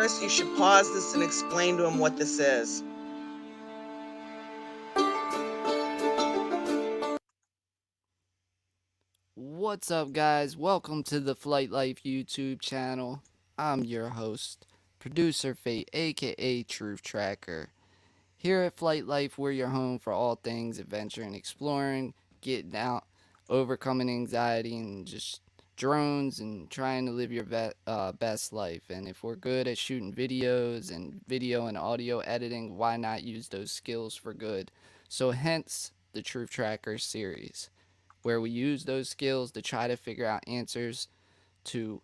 Chris, you should pause this and explain to him what this is. What's up, guys? Welcome to the FlightLife YouTube channel. I'm your host, Producer Fate, aka Truth Tracker. Here at FlightLife, we're your home for all things adventure and exploring, getting out, overcoming anxiety, and just drones and trying to live your best life. And if we're good at shooting videos and video and audio editing, why not use those skills for good? So hence the Truth Tracker series, where we use those skills to try to figure out answers to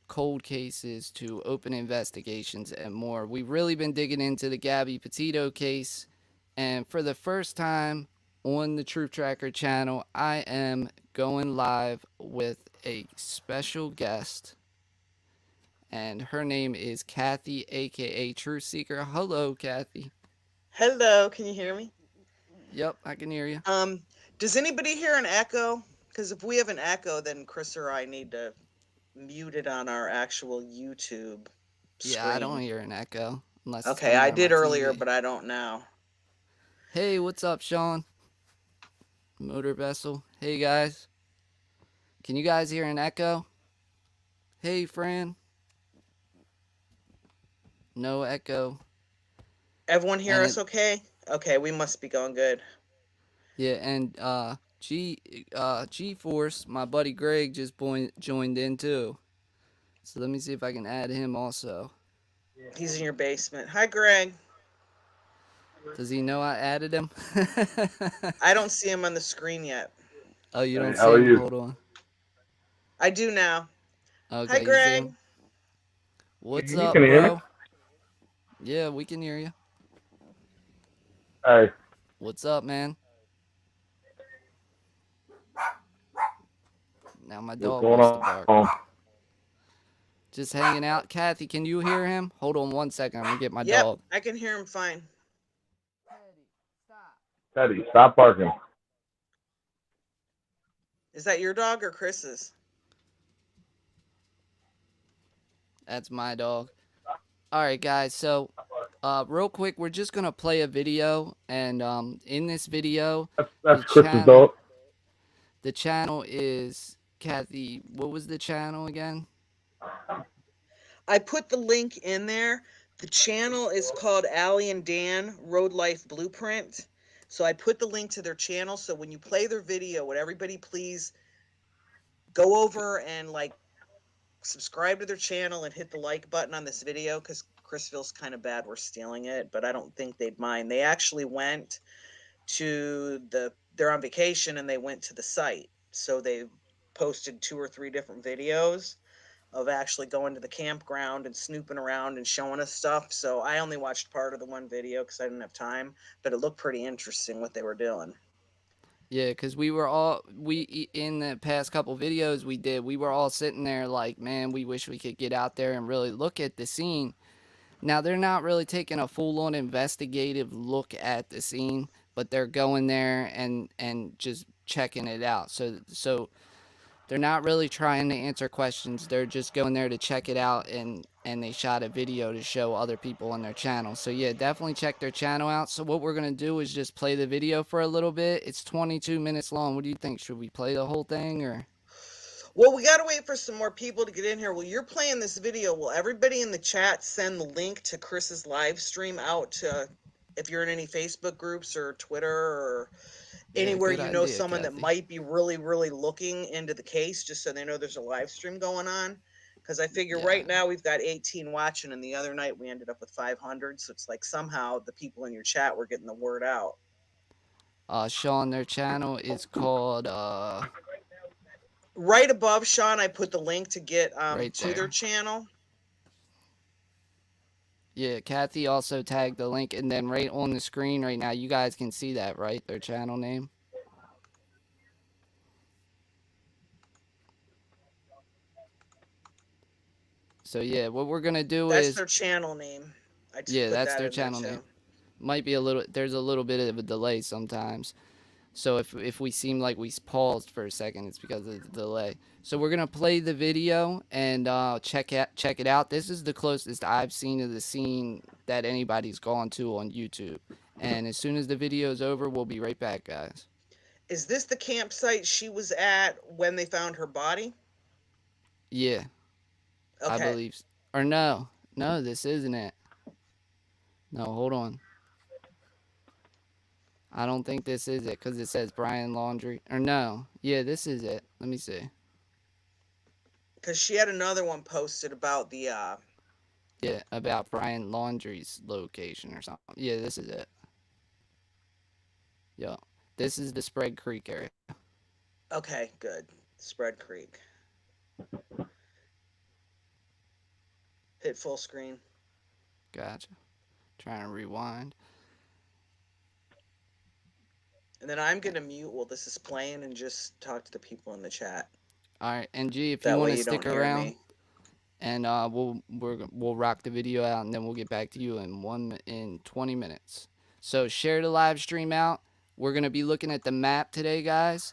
cold cases, to open investigations, and more. We've really been digging into the Gabby Petito case, and for the first time on the Truth Tracker channel, I am going live with a special guest, and her name is Kathy, aka Truth Seeker. Hello, Kathy. Hello, can you hear me? Yep, I can hear you. Does anybody hear an echo? Because if we have an echo, then Chris or I need to mute it on our actual YouTube screen. Yeah, I don't hear an echo unless it's Okay, coming I out of my did earlier, TV. but I don't now. Hey, what's up, Sean? Motor Vessel. Hey, guys. Can you guys hear an echo? Hey, Fran. No echo. Everyone hear And us okay? Okay, we must be going good. yeah, and G-Force, my buddy Greg just joined in too. So let me see if I can add him also. He's in your basement. Hi, Greg. Does he know I added him? I don't see him on the screen yet. Oh, you don't Hey, see how are him? you? Hold on. I do now. Hi, Okay, you see Greg. him? What's You up, can hear me? bro? Yeah, we can hear you. Hey, What's up, man? Now my what's dog going wants to bark. on? Just hanging out. Kathy, can you hear him? Hold on 1 second. I'm going to get my Yep, dog. I can hear him fine. Teddy, stop barking. Is that your dog or Chris's? That's my dog. All right, guys. So, real quick, we're just going to play a video. And in this video, That's the Chris's channel, dog. the channel is, Kathy, what was the channel again? I put the link in there. The channel is called Allie and Dan Road Life Blueprint. So I put the link to their channel. So when you play their video, would everybody please go over and like subscribe to their channel and hit the like button on this video, because Chris feels kind of bad we're stealing it, but I don't think they'd mind. They actually went to they're on vacation and they went to the site. So they posted 2 or 3 different videos of actually going to the campground and snooping around and showing us stuff. So I only watched part of the one video because I didn't have time, but it looked pretty interesting what they were doing. Yeah, because in the past couple videos we were all sitting there like, man, we wish we could get out there and really look at the scene. Now, they're not really taking a full-on investigative look at the scene, but they're going there and just checking it out. So they're not really trying to answer questions. They're just going there to check it out, and they shot a video to show other people on their channel. So yeah, definitely check their channel out. So what we're going to do is just play the video for a little bit. It's 22 minutes long. What do you think? Should we play the whole thing or? Well, we got to wait for some more people to get in here. Well, you're playing this video. Will everybody in the chat send the link to Chris's live stream out to, if you're in any Facebook groups or Twitter or anywhere Good you know idea, someone that Kathy. might be really, really looking into the case, just so they know there's a live stream going on? Because I figure right now we've got 18 watching, and the other night we ended up with 500. So it's like somehow the people in your chat were getting the word out. Sean, their channel is called Right above Sean, I put the link to get right to their there. channel. Yeah, Kathy also tagged the link, and then right on the screen right now, you guys can see that, right? Their channel name. So yeah, what we're gonna do That's is, their channel name. I just yeah, put that's that their in there channel too. name. Might be there's a little bit of a delay sometimes. So if we seem like we paused for a second, it's because of the delay. So we're gonna play the video and check it out. This is the closest I've seen of the scene that anybody's gone to on YouTube. And as soon as the video is over, we'll be right back, guys. Is this the campsite she was at when they found her body? Yeah, I Okay. believe. Or no, this isn't it. No, hold on. I don't think this is it because it says Brian Laundrie. Or no, yeah, this is it. Let me see. Because she had another one posted about the Yeah, about Brian Laundrie's location or something. Yeah, this is it. Yeah, this is the Spread Creek area. Okay, good. Spread Creek. Hit full screen. Gotcha. Trying to rewind. And then I'm gonna mute while this is playing and just talk to the people in the chat. All right, and G, if you That want way to you stick don't hear around, me. and we'll rock the video out, and then we'll get back to you in 20 minutes. So share the live stream out. We're gonna be looking at the map today, guys.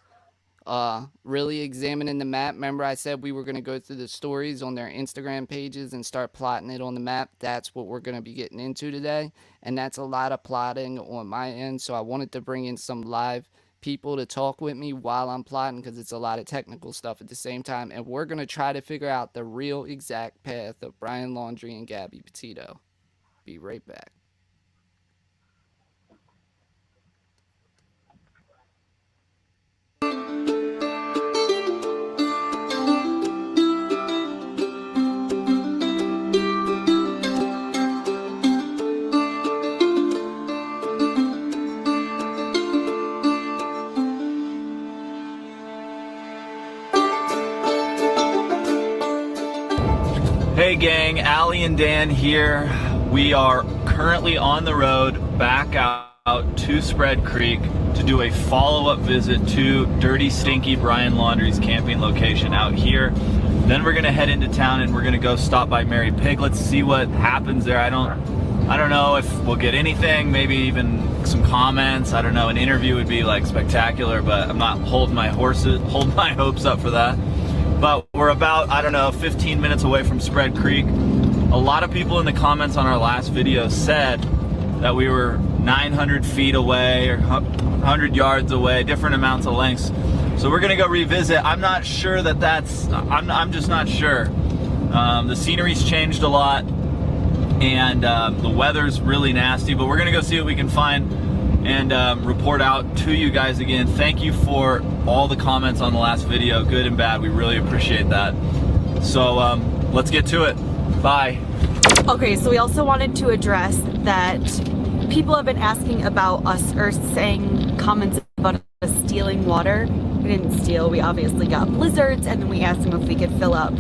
Really examining the map. Remember I said we were going to go through the stories on their Instagram pages and start plotting it on the map. That's what we're going to be getting into today, and that's a lot of plotting on my end, so I wanted to bring in some live people to talk with me while I'm plotting because it's a lot of technical stuff at the same time, and we're going to try to figure out the real exact path of Brian Laundrie and Gabby Petito. Be right back. Hey gang, Allie and Dan here. We are currently on the road back out to Spread Creek to do a follow-up visit to Dirty Stinky Brian Laundrie's camping location out here. Then we're gonna head into town and we're gonna go stop by Mary Pig. Let's see what happens there. I don't know if we'll get anything, maybe even some comments. I don't know, an interview would be like spectacular, but I'm not holding my hopes up for that. But we're about, I don't know, 15 minutes away from Spread Creek. A lot of people in the comments on our last video said that we were 900 feet away or 100 yards away, different amounts of lengths. So we're gonna go revisit. I'm not sure I'm just not sure. The scenery's changed a lot and the weather's really nasty, but we're gonna go see what we can find and report out to you guys again. Thank you for all the comments on the last video, good and bad. We really appreciate that. So let's get to it. Bye. Okay, so we also wanted to address that people have been asking about us or saying comments about us stealing water. We didn't steal, we obviously got blizzards, and then we asked them if we could fill up.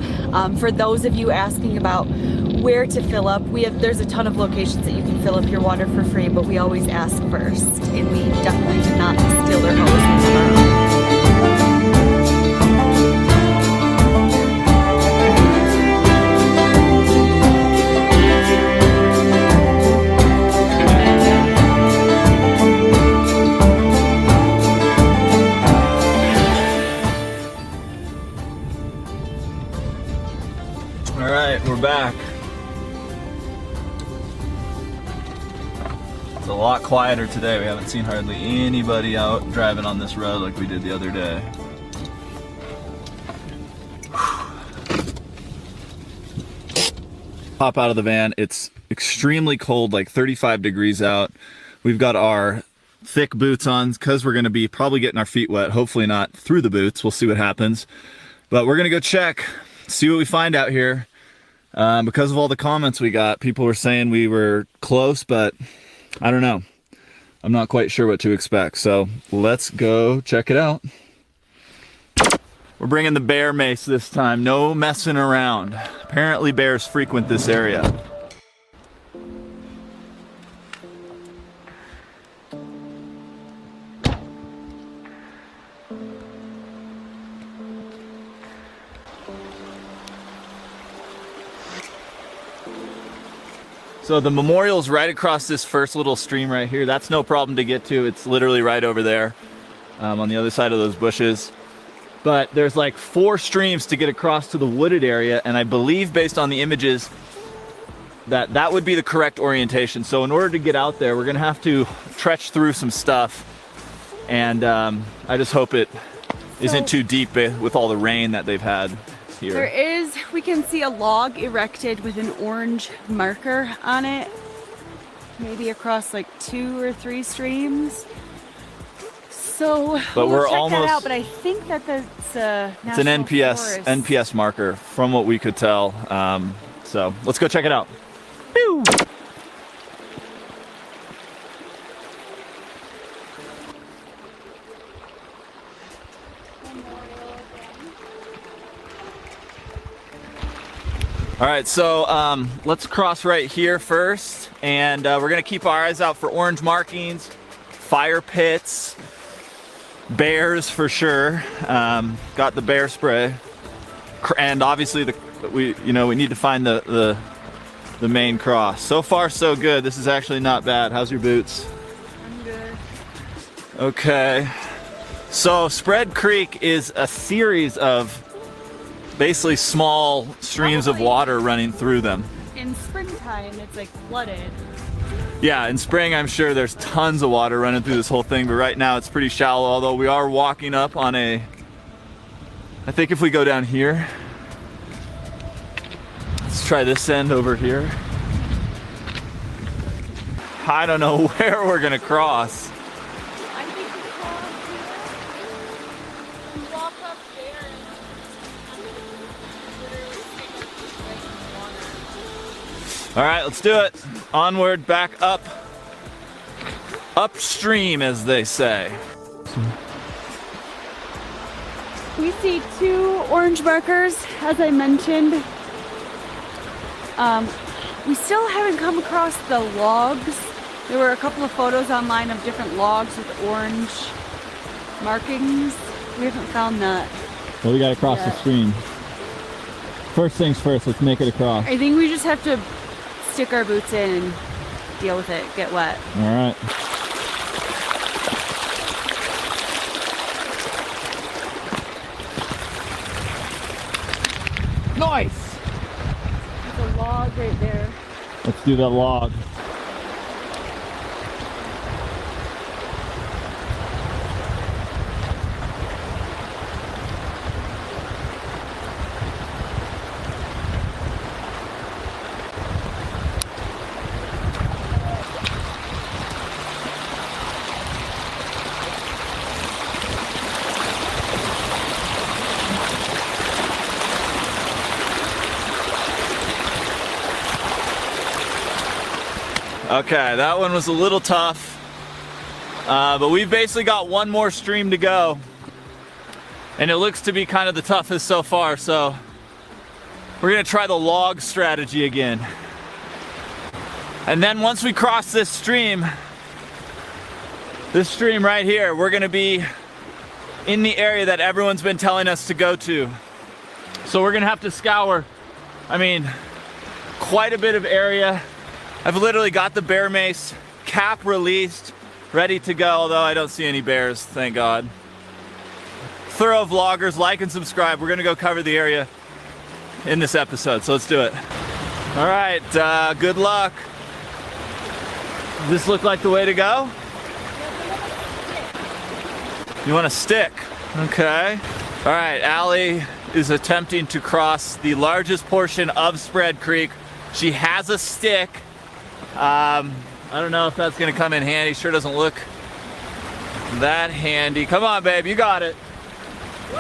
For those of you asking about where to fill up, there's a ton of locations that you can fill up your water for free, but we always ask first, and we definitely did not steal their hose. We have our own. All right, we're back. It's a lot quieter today. We haven't seen hardly anybody out driving on this road like we did the other day. Hop out of the van. It's extremely cold, like 35 degrees out. We've got our thick boots on because we're going to be probably getting our feet wet. Hopefully not through the boots. We'll see what happens. But we're going to go check, see what we find out here. Because of all the comments we got, people were saying we were close, but I don't know. I'm not quite sure what to expect. So let's go check it out. We're bringing the bear mace this time. No messing around. Apparently bears frequent this area. So the memorial's right across this first little stream right here. That's no problem to get to. It's literally right over there. on the other side of those bushes. But there's like 4 streams to get across to the wooded area, and I believe based on the images that that would be the correct orientation. So in order to get out there, we're gonna have to trudge through some stuff, and I just hope it isn't too deep with all the rain that they've had here. There is, we can see a log erected with an orange marker on it, maybe across like 2 or 3 streams. So but we'll we're check almost that out, but I think that that's a it's an NPS marker from what we could tell. So let's go check it out. Woo! All right, so let's cross right here first, and we're gonna keep our eyes out for orange markings, fire pits, bears for sure. Got the bear spray, and obviously we need to find the main cross. So far, so good. This is actually not bad. How's your boots? I'm good. Okay. So Spread Creek is a series of basically small streams of water running through them. In springtime, it's like flooded. Yeah, in spring, I'm sure there's tons of water running through this whole thing, but right now it's pretty shallow, although we are walking up on I think if we go down here, let's try this end over here. I don't know where we're gonna cross. I think we cross here. We walk up there and literally right in the water. All right, let's do it. Onward, back up. Upstream, as they say. We see 2 orange markers, as I mentioned. We still haven't come across the logs. There were a couple of photos online of different logs with orange markings. We haven't found that. Well, we gotta cross the Yeah. stream. First things first, let's make it across. I think we just have to stick our boots in and deal with it, get wet. All right. Nice! There's a log right there. Let's do that log. Okay, that one was a little tough, but we've basically got one more stream to go, and it looks to be kind of the toughest so far, so we're gonna try the log strategy again. And then once we cross this stream right here, we're gonna be in the area that everyone's been telling us to go to. So we're gonna have to scour, quite a bit of area. I've literally got the bear mace cap released, ready to go, although I don't see any bears, thank God. Thorough vloggers, like and subscribe. We're gonna go cover the area in this episode, so let's do it. All right, good luck. Does this look like the way to go? You want a stick? Okay. All right, Allie is attempting to cross the largest portion of Spread Creek. She has a stick. I don't know if that's gonna come in handy. Sure doesn't look that handy. Come on, babe, you got it. Woo!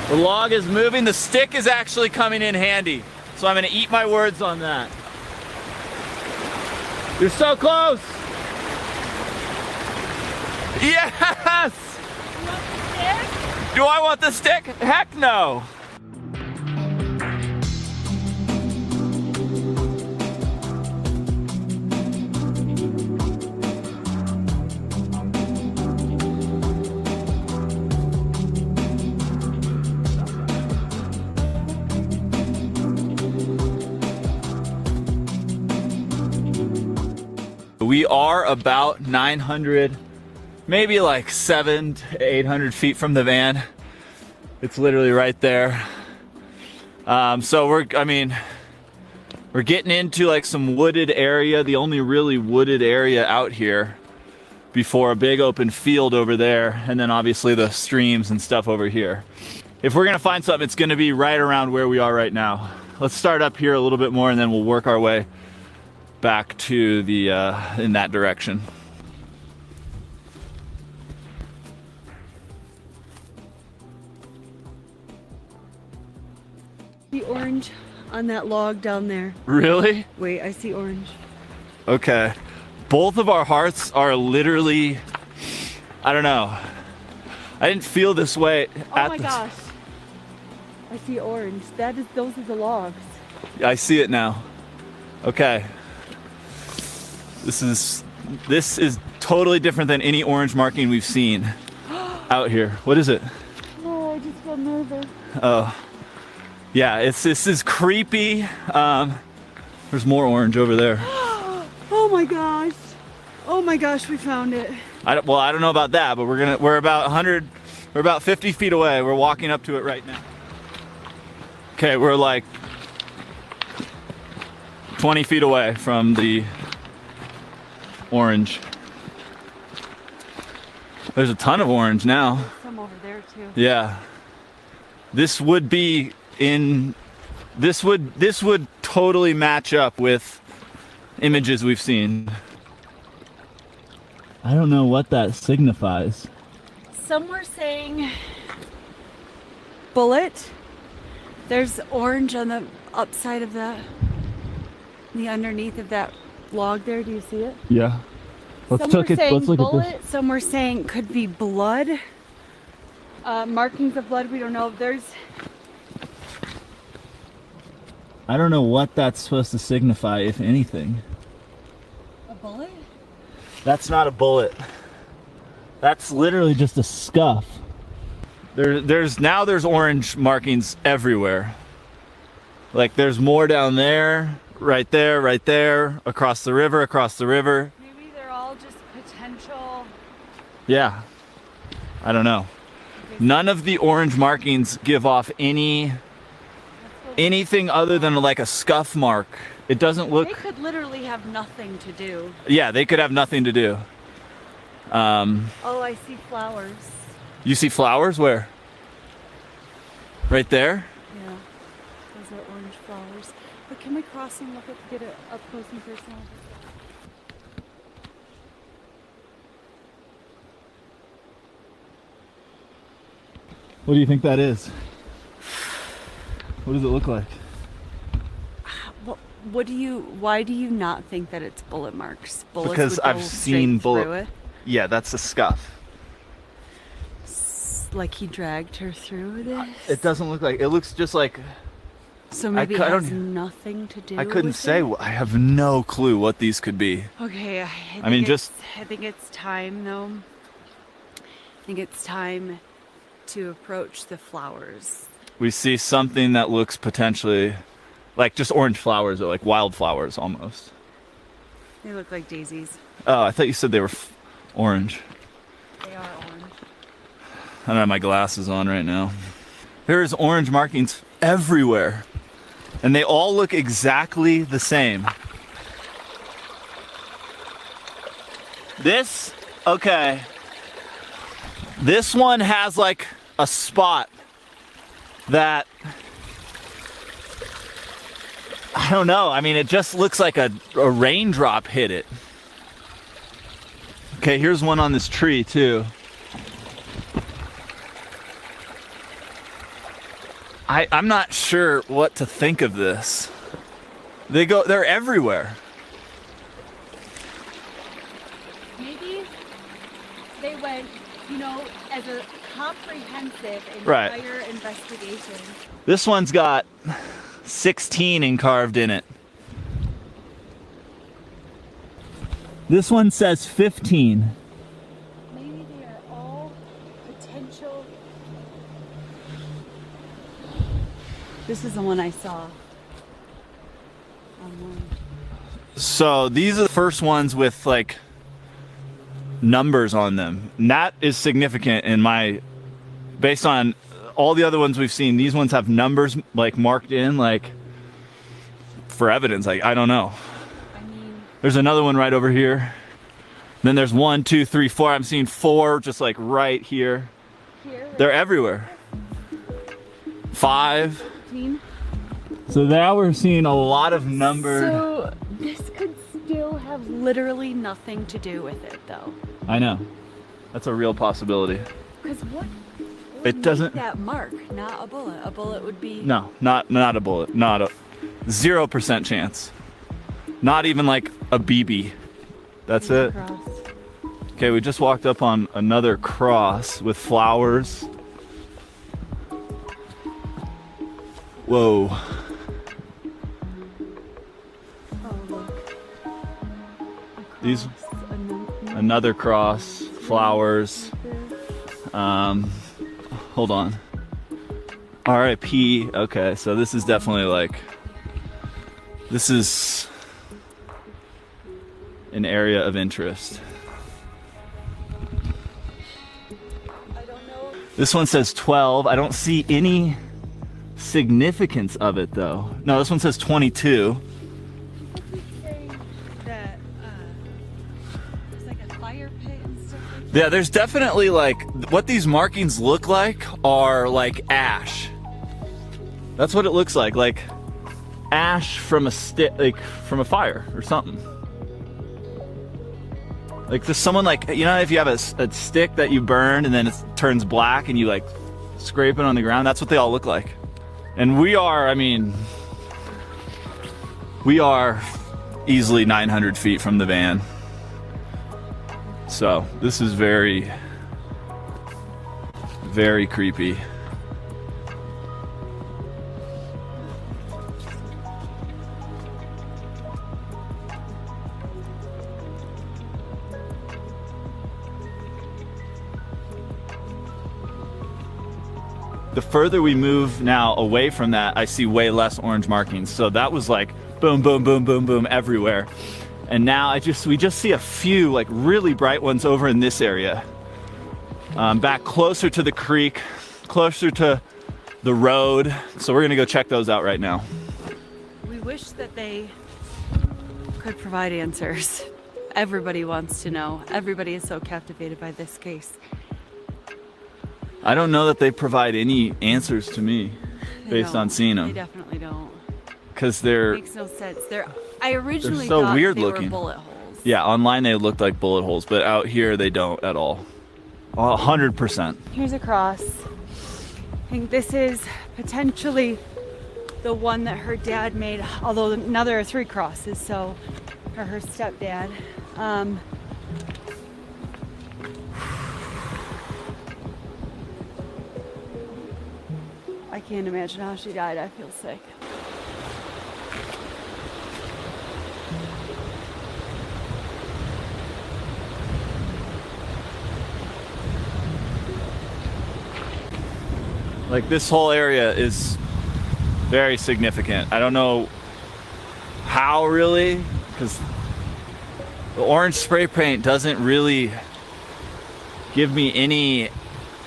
The log is moving. The stick is actually coming in handy. So I'm gonna eat my words on that. You're so close. Yes! You want the stick? Do I want the stick? Heck no. We are about 900 maybe like 700 to 800 feet from the van. It's literally right there. So we're getting into like some wooded area, the only really wooded area out here before a big open field over there, and then obviously the streams and stuff over here. If we're gonna find something, it's gonna be right around where we are right now. Let's start up here a little bit more and then we'll work our way back to the, in that direction. The orange on that log down there. Really? Wait, I see orange. Okay. Both of our hearts are literally, I don't know. I didn't feel this way Oh my gosh. I see orange. Those are the logs. I see it now. Okay. This is totally different than any orange marking we've seen out here. What is it? Oh, I just feel nervous. Oh. Yeah, this is creepy. There's more orange over there. Oh my gosh. Oh my gosh, we found it. I don't know about that, but we're about 50 feet away. We're walking up to it right now. Okay, we're like 20 feet away from the orange. There's a ton of orange now. There's some over there too. Yeah. This would totally match up with images we've seen. I don't know what that signifies. Some were saying bullet. There's orange on the upside of that, the underneath of that log there. Do you see it? Yeah. Let's look at this. Some were saying could be blood. Markings of blood. We don't know. I don't know what that's supposed to signify, if anything. A bullet? That's not a bullet. That's literally just a scuff. There's orange markings everywhere. Like there's more down there, right there, across the river. Maybe they're all just potential. Yeah. I don't know. None of the orange markings give off anything other than like a scuff mark. It doesn't look. They could literally have nothing to do. Yeah, they could have nothing to do. Oh, I see flowers. You see flowers? Where? Right there? Yeah, those are orange flowers. But can we cross and get it up close and personal? What do you think that is? What does it look like? Why do you not think that it's bullet marks? Bullets Because would go I've seen straight through it. Yeah, that's a scuff. Like he dragged her through this? It doesn't look like. It looks just like. So maybe it I has don't- nothing to do I couldn't with say. it? I have no clue what these could be. Okay, I mean, just. I think it's time though. I think it's time to approach the flowers. We see something that looks potentially like just orange flowers or like wildflowers almost. They look like daisies. Oh, I thought you said they were orange. They are orange. I don't have my glasses on right now. There's orange markings everywhere. And they all look exactly the same. Okay. This one has like a spot that, I don't know. I mean, it just looks like a raindrop hit it. Okay, here's one on this tree too. I'm not sure what to think of this. They're everywhere. Maybe they went, as a comprehensive Right. entire investigation. This one's got 16 carved in it. This one says 15. Maybe they are all potential. This is the one I saw online. So these are the first ones with like numbers on them. And that is significant based on all the other ones we've seen. These ones have numbers like marked in, like for evidence. Like, I don't know. There's another one right over here. Then there's 1, 2, 3, 4. I'm seeing 4 just like right here. They're everywhere. 5. So now we're seeing a lot of numbers. So this could still have literally nothing to do with it, though. I know. That's a real possibility. Because what? It doesn't. That mark, not a bullet. A bullet would be. No, not a bullet. Not a 0% chance. Not even like a BB. That's it. Cross. Okay, we just walked up on another cross with flowers. Whoa. Oh, look. These. Another cross. Flowers. Hold on. R.I.P. Okay, so this is definitely like. This is an area of interest. This one says 12. I don't see any significance of it though. No, this one says 22. That there's like a fire pit and stuff like Yeah, there's definitely like what these markings look like are like ash. That's what it looks like ash from a stick, like from a fire or something. Like there's someone like, you know, if you have a stick that you burn and then it turns black and you like scrape it on the ground, that's what they all look like. And we are easily 900 feet from the van. So this is very, very creepy. The further we move now away from that, I see way less orange markings. So that was like boom, boom, boom, boom, boom everywhere. And now we just see a few like really bright ones over in this area. Back closer to the creek, closer to the road. So we're gonna go check those out right now. We wish that they could provide answers. Everybody wants to know. Everybody is so captivated by this case. I don't know that they provide any answers to me based on seeing them. They definitely don't. Because they're... It makes no sense. I originally so thought weird they looking. were bullet holes. Yeah, online they looked like bullet holes, but out here they don't at all. 100%. Here's a cross. I think this is potentially the one that her dad made, although now there are 3 crosses, so, or her stepdad. I can't imagine how she died. I feel sick. Like this whole area is very significant. I don't know how really, because the orange spray paint doesn't really give me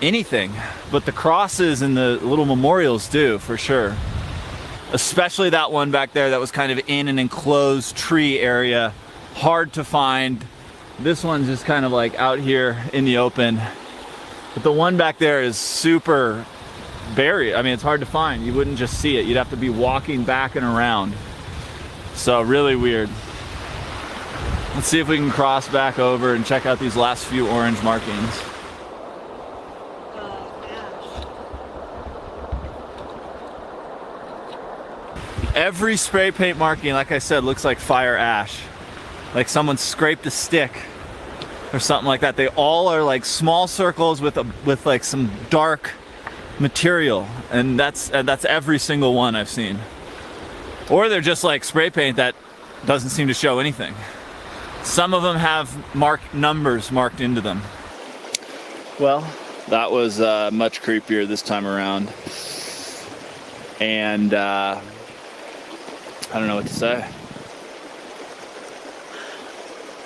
anything, but the crosses and the little memorials do for sure. Especially that one back there that was kind of in an enclosed tree area, hard to find. This one's just kind of like out here in the open. But the one back there is super buried. I mean, it's hard to find. You wouldn't just see it. You'd have to be walking back and around. So really weird. Let's see if we can cross back over and check out these last few orange markings. Every spray paint marking, like I said, looks like fire ash. Like someone scraped a stick or something like that. They all are like small circles with like some dark material, and that's every single one I've seen. Or they're just like spray paint that doesn't seem to show anything. Some of them have numbers marked into them. Well, that was much creepier this time around. And I don't know what to say.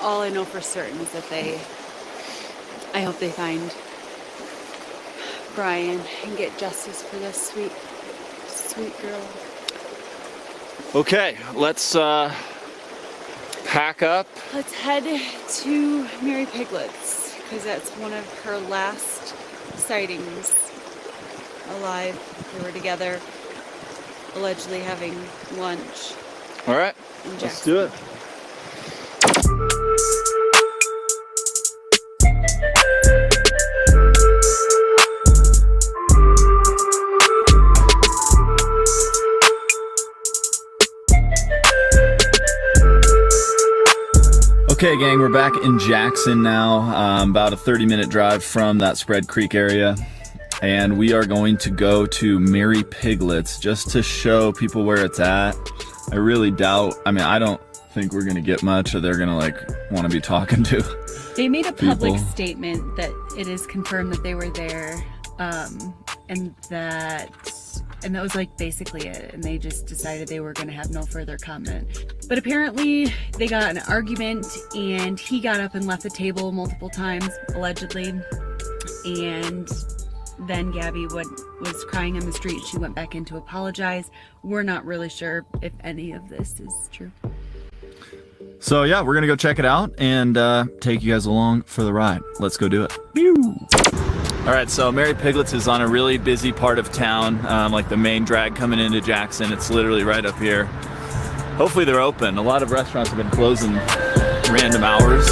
All I know for certain is that I hope they find Brian and get justice for this sweet, sweet girl. Okay, let's pack up. Let's head to Mary Piglet's because that's one of her last sightings alive. They were together, allegedly having lunch. All right, let's do it. Okay, gang, we're back in Jackson now, about a 30-minute drive from that Spread Creek area, and we are going to go to Mary Piglet's just to show people where it's at. I really doubt, I don't think we're gonna get much, or they're gonna want to be talking to They made a people. public statement that it is confirmed that they were there, and that was basically it, and they just decided they were going to have no further comment. But apparently they got an argument and he got up and left the table multiple times, allegedly, and then Gabby was crying in the street. She went back in to apologize. We're not really sure if any of this is true. So yeah, we're gonna go check it out and take you guys along for the ride. Let's go do it. Pew! All right, so Mary Piglet's is on a really busy part of town, like the main drag coming into Jackson. It's literally right up here. Hopefully they're open. A lot of restaurants have been closing random hours.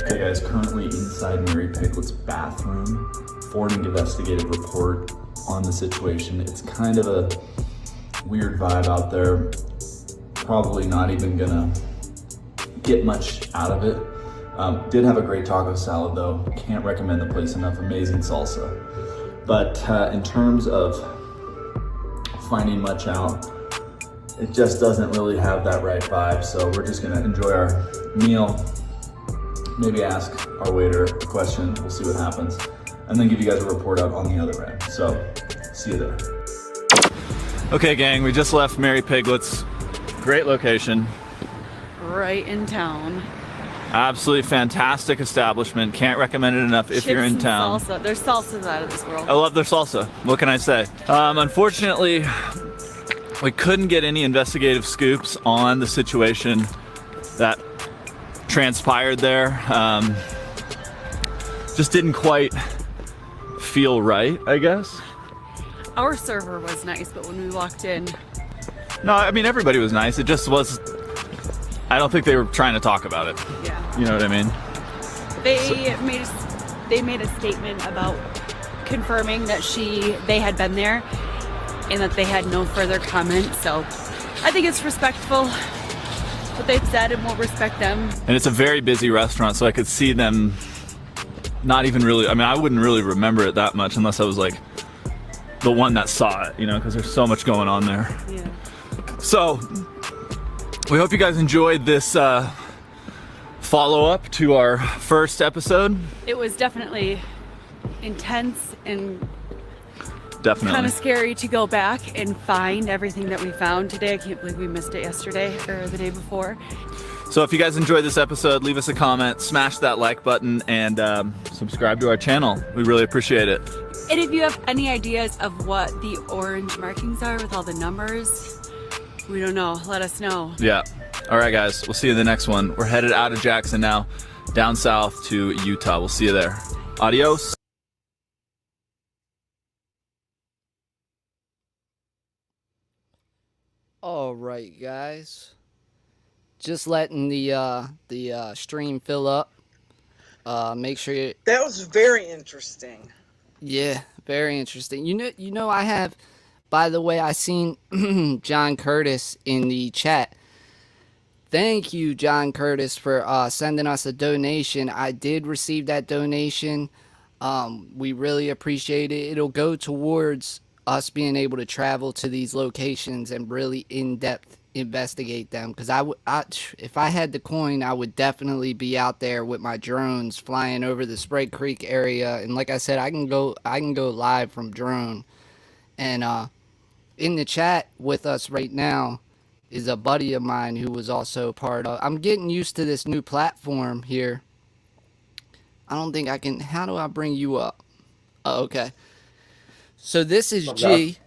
Okay guys, currently inside Mary Piglet's bathroom for an investigative report on the situation. It's kind of a weird vibe out there. Probably not even gonna get much out of it. Did have a great taco salad though. Can't recommend the place enough. Amazing salsa. But in terms of finding much out, it just doesn't really have that right vibe. So we're just gonna enjoy our meal, maybe ask our waiter a question. We'll see what happens, and then give you guys a report out on the other end. So see you there. Okay gang, we just left Mary Piglet's. Great location. Right in town. Absolutely fantastic establishment. Can't recommend it enough if you're in town. Salsa. There's salsas out of this world. I love their salsa. What can I say? Unfortunately, we couldn't get any investigative scoops on the situation that transpired there. Just didn't quite feel right, I guess. Our server was nice, but when we walked in, No, I mean, everybody was nice. It just was, I don't think they were trying to talk about it. yeah, You know what I mean? they made a statement about confirming that they had been there and that they had no further comment. So I think it's respectful what they've said, and we'll respect them. And it's a very busy restaurant, so I could see them not even really, I wouldn't really remember it that much unless I was like the one that saw it, because there's so much going on there. Yeah. So we hope you guys enjoyed this follow-up to our first episode. It was definitely intense and Definitely. kind of scary to go back and find everything that we found today. I can't believe we missed it yesterday or the day before. So if you guys enjoyed this episode, leave us a comment, smash that like button, and subscribe to our channel. We really appreciate it. And if you have any ideas of what the orange markings are with all the numbers, we don't know. Let us know. Yeah. All right, guys. We'll see you in the next one. We're headed out of Jackson now, down south to Utah. We'll see you there. Adios. All right, guys. Just letting the stream fill up. Make sure you. That was very interesting. Yeah, very interesting. You know, I have. By the way, I seen John Curtis in the chat. Thank you, John Curtis, for sending us a donation. I did receive that donation. We really appreciate it. It'll go towards us being able to travel to these locations and really in-depth investigate them, because if I had the coin, I would definitely be out there with my drones flying over the Spread Creek area. And like I said, I can go live from drone. And in the chat with us right now is a buddy of mine who was also part of. I'm getting used to this new platform here. I don't think I can. How do I bring you up? Oh, okay. So this is What's up, guys? G.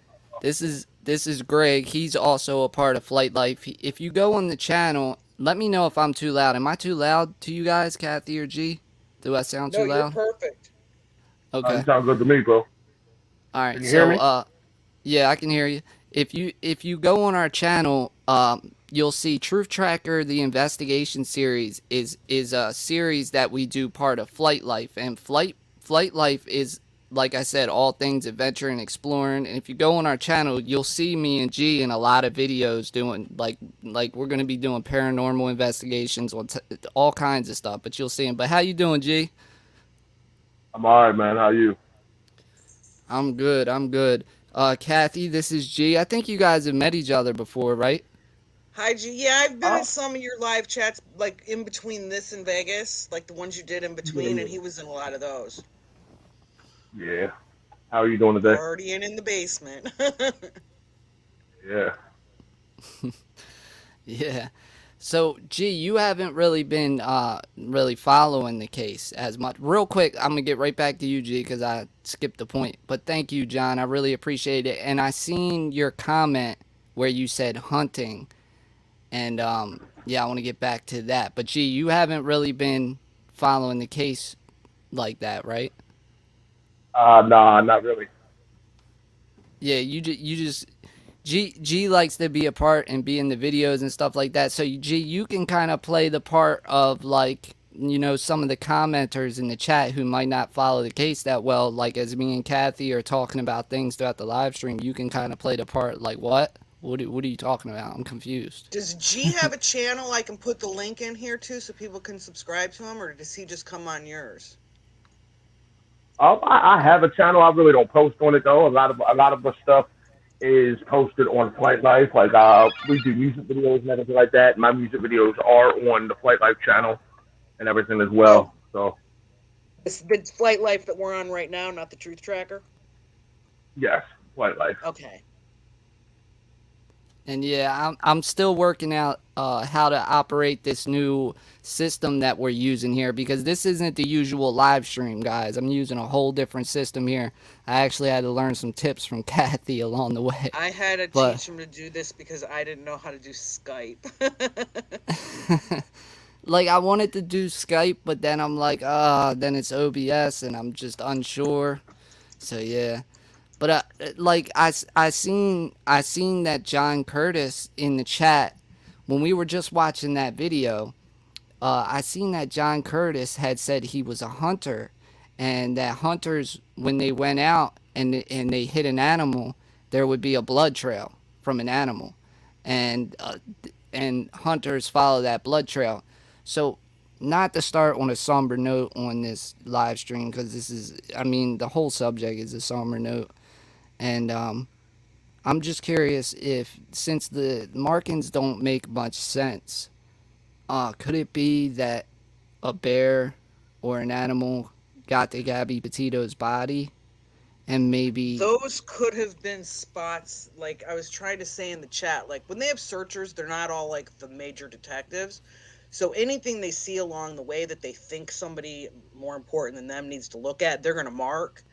This is Greg. He's also a part of Flight Life. If you go on the channel, let me know if I'm too loud. Am I too loud to you guys, Kathy or G? Do I sound No, too you're loud? perfect. You Okay. sound good to me, bro. All Can right. you hear So me? yeah, I can hear you. If you go on our channel, you'll see Truth Tracker, the investigation series is a series that we do part of Flight Life, and Flight Life is, like I said, all things adventure and exploring. And if you go on our channel, you'll see me and G in a lot of videos doing like we're gonna be doing paranormal investigations on all kinds of stuff. But you'll see them. But how you doing, G? I'm all right, man. How you? I'm good. I'm good. Kathy, this is G. I think you guys have met each other before, right? Hi, G. Yeah, I've been Oh, in some of your live chats, like in between this and Vegas, like the ones you did in yeah, between, yeah, and he was in a lot of those. yeah. How are you doing today? Partying in the basement. Yeah. Yeah. So, G, you haven't really been really following the case as much. Real quick, I'm gonna get right back to you, G, because I skipped the point. But thank you, John. I really appreciate it. And I seen your comment where you said hunting, and yeah, I want to get back to that. But G, you haven't really been following the case like that, right? Nah, not really. Yeah, you just G likes to be a part and be in the videos and stuff like that. So G, you can kind of play the part of, like, some of the commenters in the chat who might not follow the case that well. Like, as me and Kathy are talking about things throughout the live stream, you can kind of play the part like, what are you talking about? I'm confused. Does G have a channel I can put the link in here too so people can subscribe to him, or does he just come on yours? I have a channel. I really don't post on it though. A lot of the stuff is posted on Flight Life. Like we do music videos and everything like that. My music videos are on the Flight Life channel and everything as Oh, well. So it's the Flight Life that we're on right now, not the Truth Tracker? yes, Flight Life. Okay. And yeah, I'm still working out how to operate this new system that we're using here, because this isn't the usual live stream, guys. I'm using a whole different system here. I actually had to learn some tips from Kathy along the way. I had to But teach him to do this because I didn't know how to do Skype. like, I wanted to do Skype, but then I'm like, then it's OBS and I'm just unsure. So yeah. But like I seen that John Curtis in the chat when we were just watching that video. I seen that John Curtis had said he was a hunter, and that hunters, when they went out and they hit an animal, there would be a blood trail from an animal, and hunters follow that blood trail. So, not to start on a somber note on this live stream, because this is, I mean, the whole subject is a somber note, and I'm just curious if, since the markings don't make much sense, could it be that a bear or an animal got to Gabby Petito's body, and maybe, Those could have been spots, like I was trying to say in the chat, like when they have searchers, they're not all like the major detectives. So anything they see along the way that they think somebody more important than them needs to look at, they're going to mark.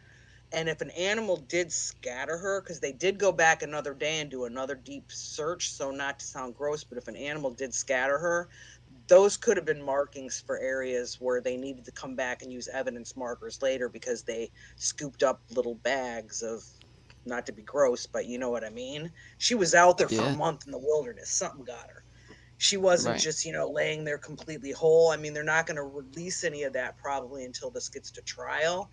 And if an animal did scatter her, because they did go back another day and do another deep search, so not to sound gross, but if an animal did scatter her, those could have been markings for areas where they needed to come back and use evidence markers later because they scooped up little bags of, not to be gross, but you know what I mean. She was out there for a yeah, month in the wilderness. Something got her. She wasn't right, just, laying there completely whole. I mean, they're not going to release any of that probably until this gets to trial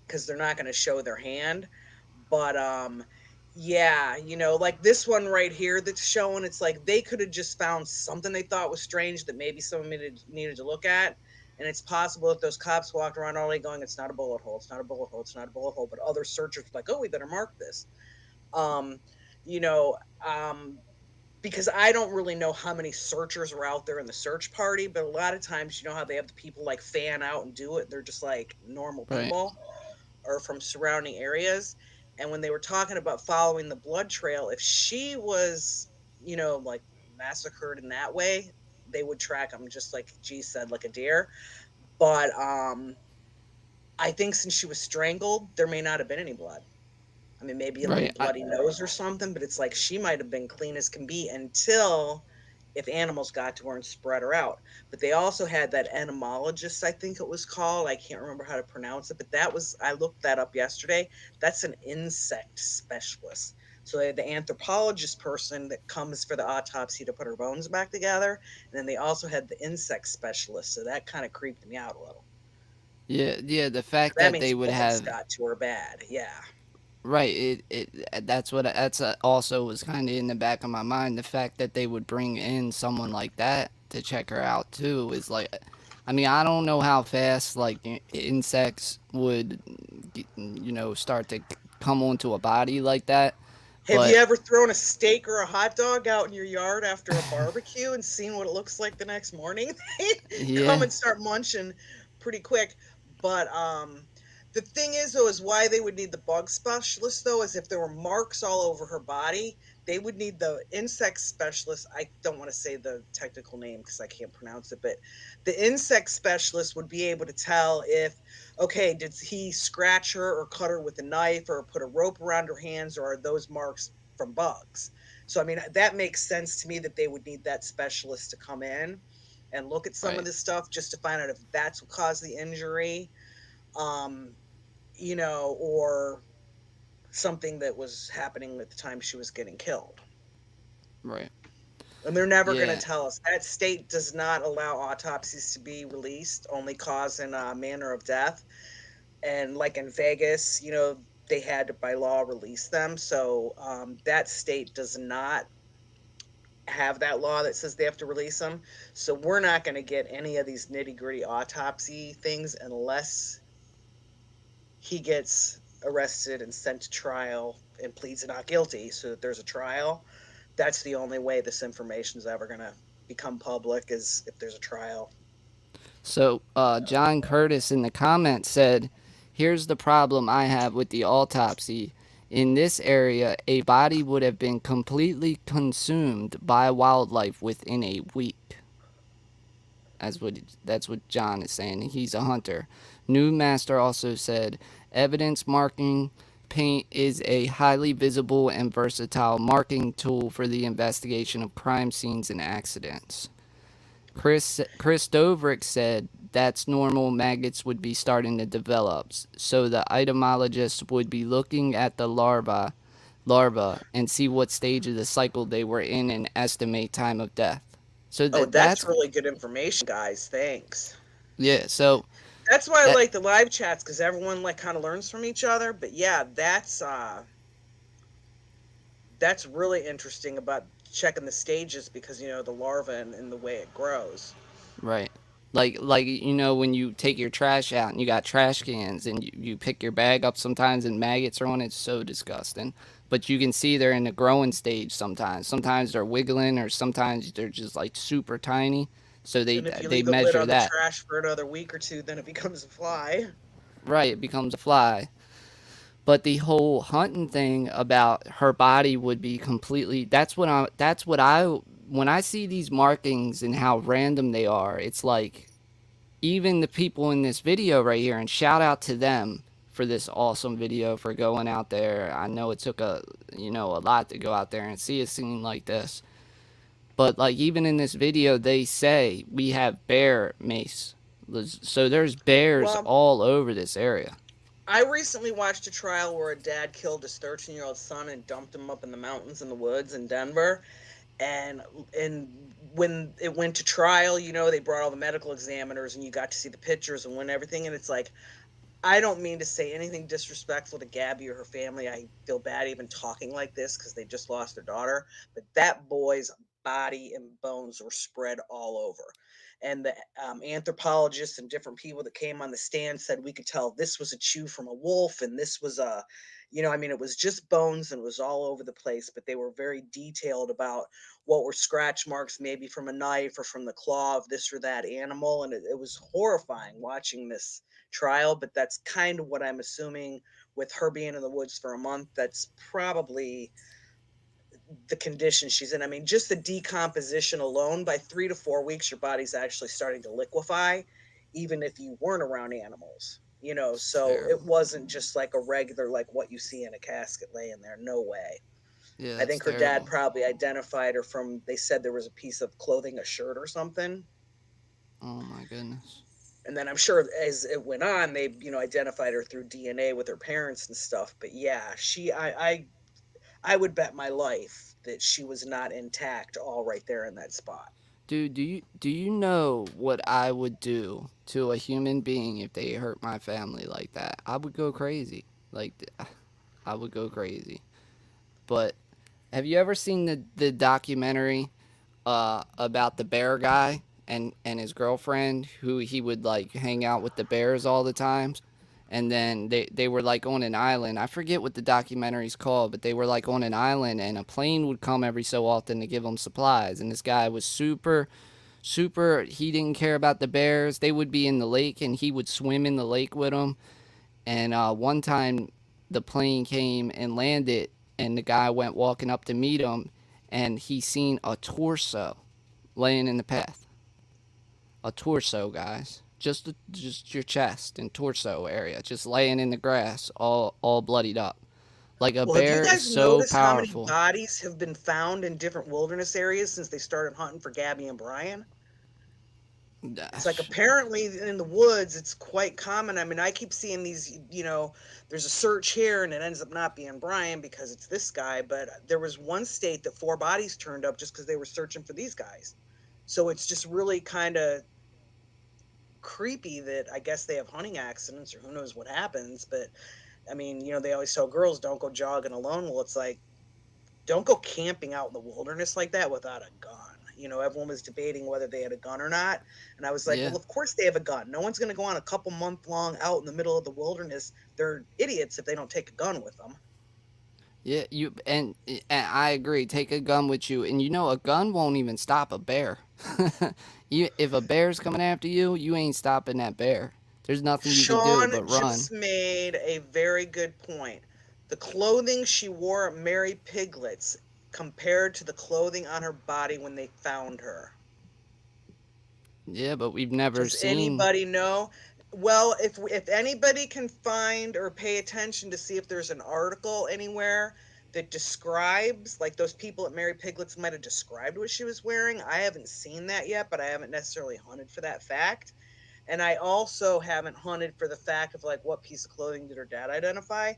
because they're not going to show their hand. But yeah, like this one right here that's showing, it's like they could have just found something they thought was strange that maybe someone needed to look at. And it's possible that those cops walked around all day going, it's not a bullet hole, it's not a bullet hole, it's not a bullet hole. But other searchers were like, oh, we better mark this. Um, you know, um, because I don't really know how many searchers are out there in the search party, but a lot of times, you know how they have the people like fan out and do it. They're just like normal Right. people or from surrounding areas. And when they were talking about following the blood trail, if she was, like massacred in that way, they would track them just like G said, like a deer. But I think since she was strangled, there may not have been any blood. I mean, maybe a little Right. bloody nose or something, but it's like she might have been clean as can be until if animals got to her and spread her out. But they also had that entomologist, I think it was called. I can't remember how to pronounce it, but I looked that up yesterday. That's an insect specialist. So they had the anthropologist person that comes for the autopsy to put her bones back together. And then they also had the insect specialist. So that kind of creeped me out a little. Yeah, yeah, the fact That that means they would bugs have got to her bad. Yeah. right, that's also was kind of in the back of my mind. The fact that they would bring in someone like that to check her out too is like, I mean, I don't know how fast like insects would, start to come onto a body like that, Have you but ever thrown a steak or a hot dog out in your yard after a barbecue and seen what it looks like the next morning? They come yeah, and start munching pretty quick. But the thing is, though, is why they would need the bug specialist, though, is if there were marks all over her body, they would need the insect specialist. I don't want to say the technical name because I can't pronounce it, but the insect specialist would be able to tell if, okay, did he scratch her or cut her with a knife or put a rope around her hands, or are those marks from bugs? So, I mean, that makes sense to me that they would need that specialist to come in and look at some of right, this stuff just to find out if that's what caused the injury, um, or something that was happening at the time she was getting killed. right, And they're never going to yeah. tell us. That state does not allow autopsies to be released, only cause and manner of death. And like in Vegas, they had to by law release them. So that state does not have that law that says they have to release them. So we're not going to get any of these nitty gritty autopsy things unless he gets arrested and sent to trial and pleads not guilty so that there's a trial. That's the only way this information is ever going to become public, is if there's a trial. So, John Curtis in the comments said, "Here's the problem I have with the autopsy. In this area, a body would have been completely consumed by wildlife within a week." That's what John is saying. He's a hunter. New Master also said, "Evidence marking paint is a highly visible and versatile marking tool for the investigation of crime scenes and accidents." Chris Doverick said that's normal. Maggots would be starting to develop, so the entomologist would be looking at the larva and see what stage of the cycle they were in and estimate time of death. So Oh, that's that's really good information, guys. Thanks. yeah. So That's why I that like the live chats, because everyone like kind of learns from each other. But yeah, that's really interesting about checking the stages, because the larva and the way it grows. right. Like when you take your trash out and you got trash cans and you pick your bag up sometimes and maggots are on it. It's so disgusting. But you can see they're in the growing stage sometimes. Sometimes they're wiggling or sometimes they're just like super tiny. So And if you they leave the lid measure on the that. trash for another week or two, then it becomes a fly. Right, it becomes a fly. But the whole hunting thing about her body would be completely that's what I when I see these markings and how random they are, it's like even the people in this video right here, and shout out to them for this awesome video for going out there. I know it took a lot to go out there and see a scene like this. But like even in this video they say we have bear mace. So there's bears Well, all over this area. I recently watched a trial where a dad killed his 13-year-old son and dumped him up in the mountains in the woods in Denver. And when it went to trial, they brought all the medical examiners and you got to see the pictures and when everything. And it's like, I don't mean to say anything disrespectful to Gabby or her family. I feel bad even talking like this because they just lost their daughter. But that boy's body and bones were spread all over. and the anthropologists and different people that came on the stand said we could tell this was a chew from a wolf and this was a, I mean, it was just bones and it was all over the place, but they were very detailed about what were scratch marks, maybe from a knife or from the claw of this or that animal. And it was horrifying watching this trial, but that's kind of what I'm assuming with her being in the woods for a month. That's probably the condition she's in. I mean, just the decomposition alone, by 3 to 4 weeks, your body's actually starting to liquefy, even if you weren't around animals, It's so it terrible. wasn't just like a regular, like what you see in a casket laying there. No way. Yeah, I it's think her dad terrible. probably identified her from, they said there was a piece of clothing, a shirt or something. Oh my goodness. And then I'm sure as it went on, they, identified her through DNA with her parents and stuff. But yeah, I would bet my life that she was not intact all right there in that spot. Dude, do you know what I would do to a human being if they hurt my family like that? I would go crazy. I would go crazy. But have you ever seen the documentary about the bear guy and his girlfriend who he would like hang out with the bears all the times? And then they were like on an island. I forget what the documentary's called, but they were like on an island and a plane would come every so often to give them supplies. And this guy was super, he didn't care about the bears. They would be in the lake and he would swim in the lake with them. And one time the plane came and landed and the guy went walking up to meet him and he seen a torso laying in the path. A torso, guys. Just your chest and torso area just laying in the grass all bloodied up. Like a Well, have you bear is guys so noticed how many powerful. bodies have been found in different wilderness areas since they started hunting for Gabby and Brian? It's like apparently in the woods, it's quite common. I mean, I keep seeing these, there's a search here and it ends up not being Brian because it's this guy. But there was one state that 4 bodies turned up just because they were searching for these guys. So it's just really kind of creepy that I guess they have hunting accidents or who knows what happens. But I mean, they always tell girls don't go jogging alone. Well, it's like, don't go camping out in the wilderness like that without a gun. Everyone was debating whether they had a gun or not. And I was like, Yeah. well, of course they have a gun. No one's going to go on a couple month long out in the middle of the wilderness. They're idiots if they don't take a gun with them. Yeah, and I agree. Take a gun with you, and a gun won't even stop a bear. If a bear's coming after you, you ain't stopping that bear. There's nothing you can do Sean but run. just made a very good point. The clothing she wore at Mary Piglet's compared to the clothing on her body when they found her. Yeah, but we've never Does seen. anybody know? Well, if anybody can find or pay attention to see if there's an article anywhere that describes, like those people at Mary Piglet's might have described what she was wearing. I haven't seen that yet, but I haven't necessarily hunted for that fact. And I also haven't hunted for the fact of like what piece of clothing did her dad identify,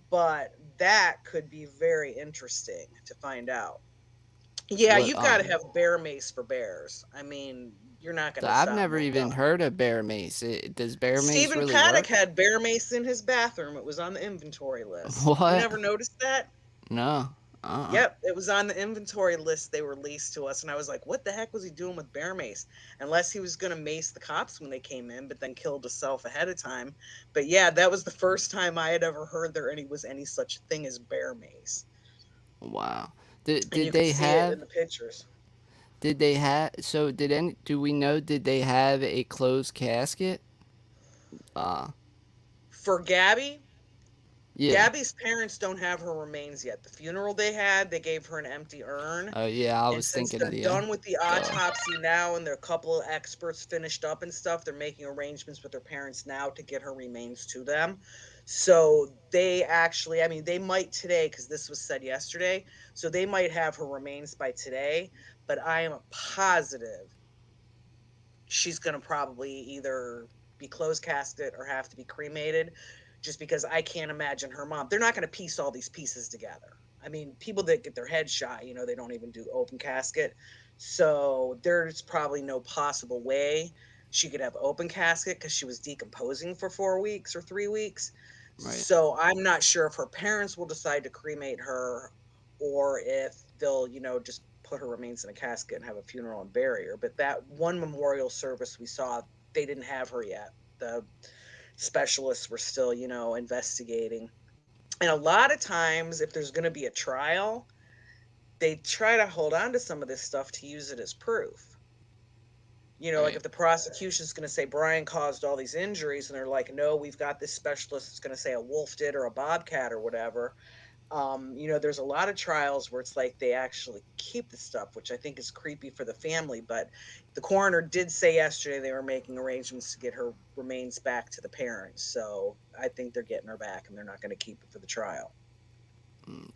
but that could be very interesting to find out. Yeah, What you've got to have bear mace for bears. I mean, you're not going to I've stop never my even gun. heard of bear mace. Does bear mace Stephen really Paddock work? had bear mace in his bathroom. It was on the inventory list. You What? never noticed that? No. Yep, it was on the inventory list they released to us, and I was like, "What the heck was he doing with bear mace?" Unless he was going to mace the cops when they came in, but then killed himself ahead of time. But yeah, that was the first time I had ever heard there was any such thing as bear mace, Wow. Did and did you could they see it have in the pictures. did they have so did any do we know did they have a closed casket? Uh For Gabby, yeah. Gabby's parents don't have her remains yet. The funeral they had, they gave her an empty urn. Oh yeah, I And was since thinking they're of the done with the uh autopsy now and there are a couple of experts finished up and stuff, they're making arrangements with their parents now to get her remains to them. So they actually, I mean, they might today, because this was said yesterday. So they might have her remains by today, but I am positive she's going to probably either be closed casket or have to be cremated, just because I can't imagine her mom. They're not going to piece all these pieces together. I mean, people that get their head shot, they don't even do open casket. So there's probably no possible way she could have open casket because she was decomposing for 4 weeks or 3 weeks. right. So I'm not sure if her parents will decide to cremate her or if they'll, just put her remains in a casket and have a funeral and bury her. But that one memorial service we saw, they didn't have her yet. The specialists were still, investigating. And a lot of times, if there's going to be a trial, they try to hold on to some of this stuff to use it as proof. Like Right. if the prosecution's going to say Brian caused all these injuries, and they're like, no, we've got this specialist that's going to say a wolf did or a bobcat or whatever. There's a lot of trials where it's like they actually keep the stuff, which I think is creepy for the family. But the coroner did say yesterday they were making arrangements to get her remains back to the parents. So I think they're getting her back, and they're not going to keep it for the trial.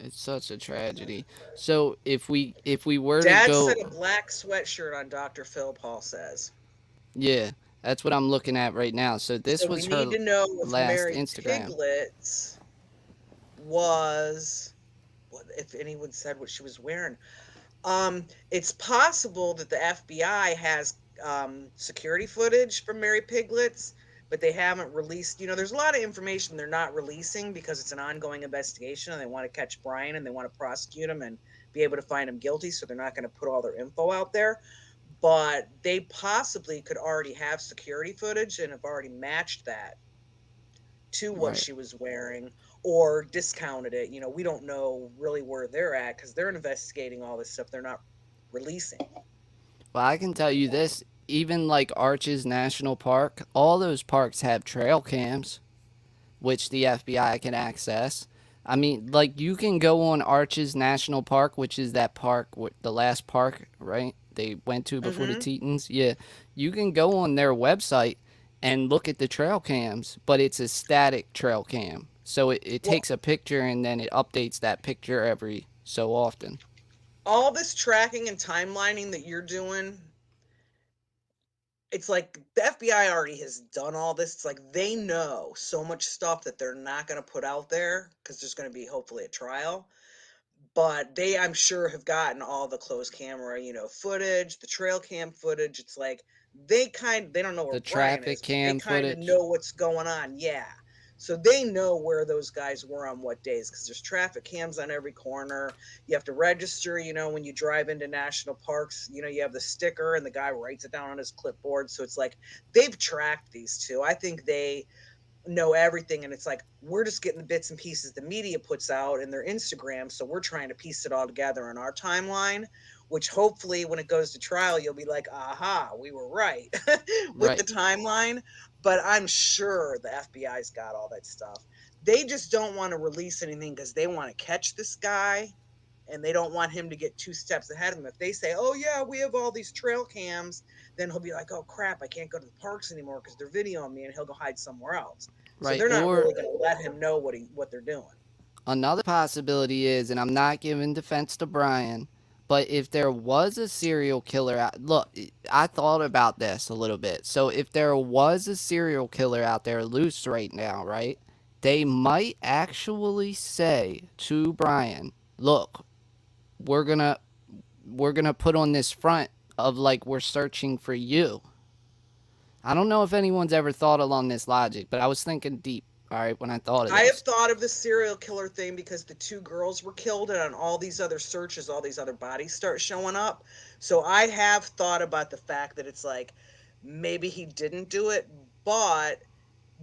It's such a tragedy. So if we were to Dad said go, a black sweatshirt on Dr. Phil, Paul says. yeah, that's what I'm looking at right now. So So this we was need her to know if last Mary Instagram. Piglets was, if anyone said what she was wearing. It's possible that the FBI has security footage from Mary Piglets, but they haven't released. There's a lot of information they're not releasing because it's an ongoing investigation, and they want to catch Brian and they want to prosecute him and be able to find him guilty. So they're not going to put all their info out there. But they possibly could already have security footage and have already matched that to what Right. she was wearing or discounted it. We don't know really where they're at because they're investigating all this stuff they're not releasing. Well, I can tell you this, even like Arches National Park, all those parks have trail cams, which the FBI can access. I mean, like you can go on Arches National Park, which is that park, the last park, right? They went to before the Mm-hmm. Tetons. Yeah, you can go on their website and look at the trail cams, but it's a static trail cam. So it Well, takes a picture and then it updates that picture every so often. all this tracking and timelining that you're doing, it's like the FBI already has done all this. It's like they know so much stuff that they're not going to put out there because there's going to be hopefully a trial. But they, I'm sure, have gotten all the closed camera, footage, the trail cam footage. It's like they don't know where The Brian traffic is, but they cam kind of footage. know what's going on. Yeah. So they know where those guys were on what days because there's traffic cams on every corner. You have to register, when you drive into national parks, you have the sticker and the guy writes it down on his clipboard. So it's like they've tracked these two. I think they know everything, and it's like we're just getting the bits and pieces the media puts out in their Instagram, so we're trying to piece it all together in our timeline, which hopefully when it goes to trial you'll be like, aha, we were right with the Right. timeline. But I'm sure the FBI's got all that stuff. They just don't want to release anything because they want to catch this guy, and they don't want him to get two steps ahead of them. If they say, oh yeah, we have all these trail cams, then he'll be like, oh crap, I can't go to the parks anymore because they're videoing me, and he'll go hide somewhere else. So Right. they're not Or really going to let him know what they're doing. another possibility is, and I'm not giving defense to Brian, but if there was a serial killer out, look, I thought about this a little bit. So if there was a serial killer out there loose right now, right, they might actually say to Brian, look, we're gonna we're gonna put on this front of like we're searching for you. I don't know if anyone's ever thought along this logic, but I was thinking deep, all right, when I thought of I have this. thought of the serial killer thing because the two girls were killed, and on all these other searches, all these other bodies start showing up. So I have thought about the fact that it's like maybe he didn't do it, but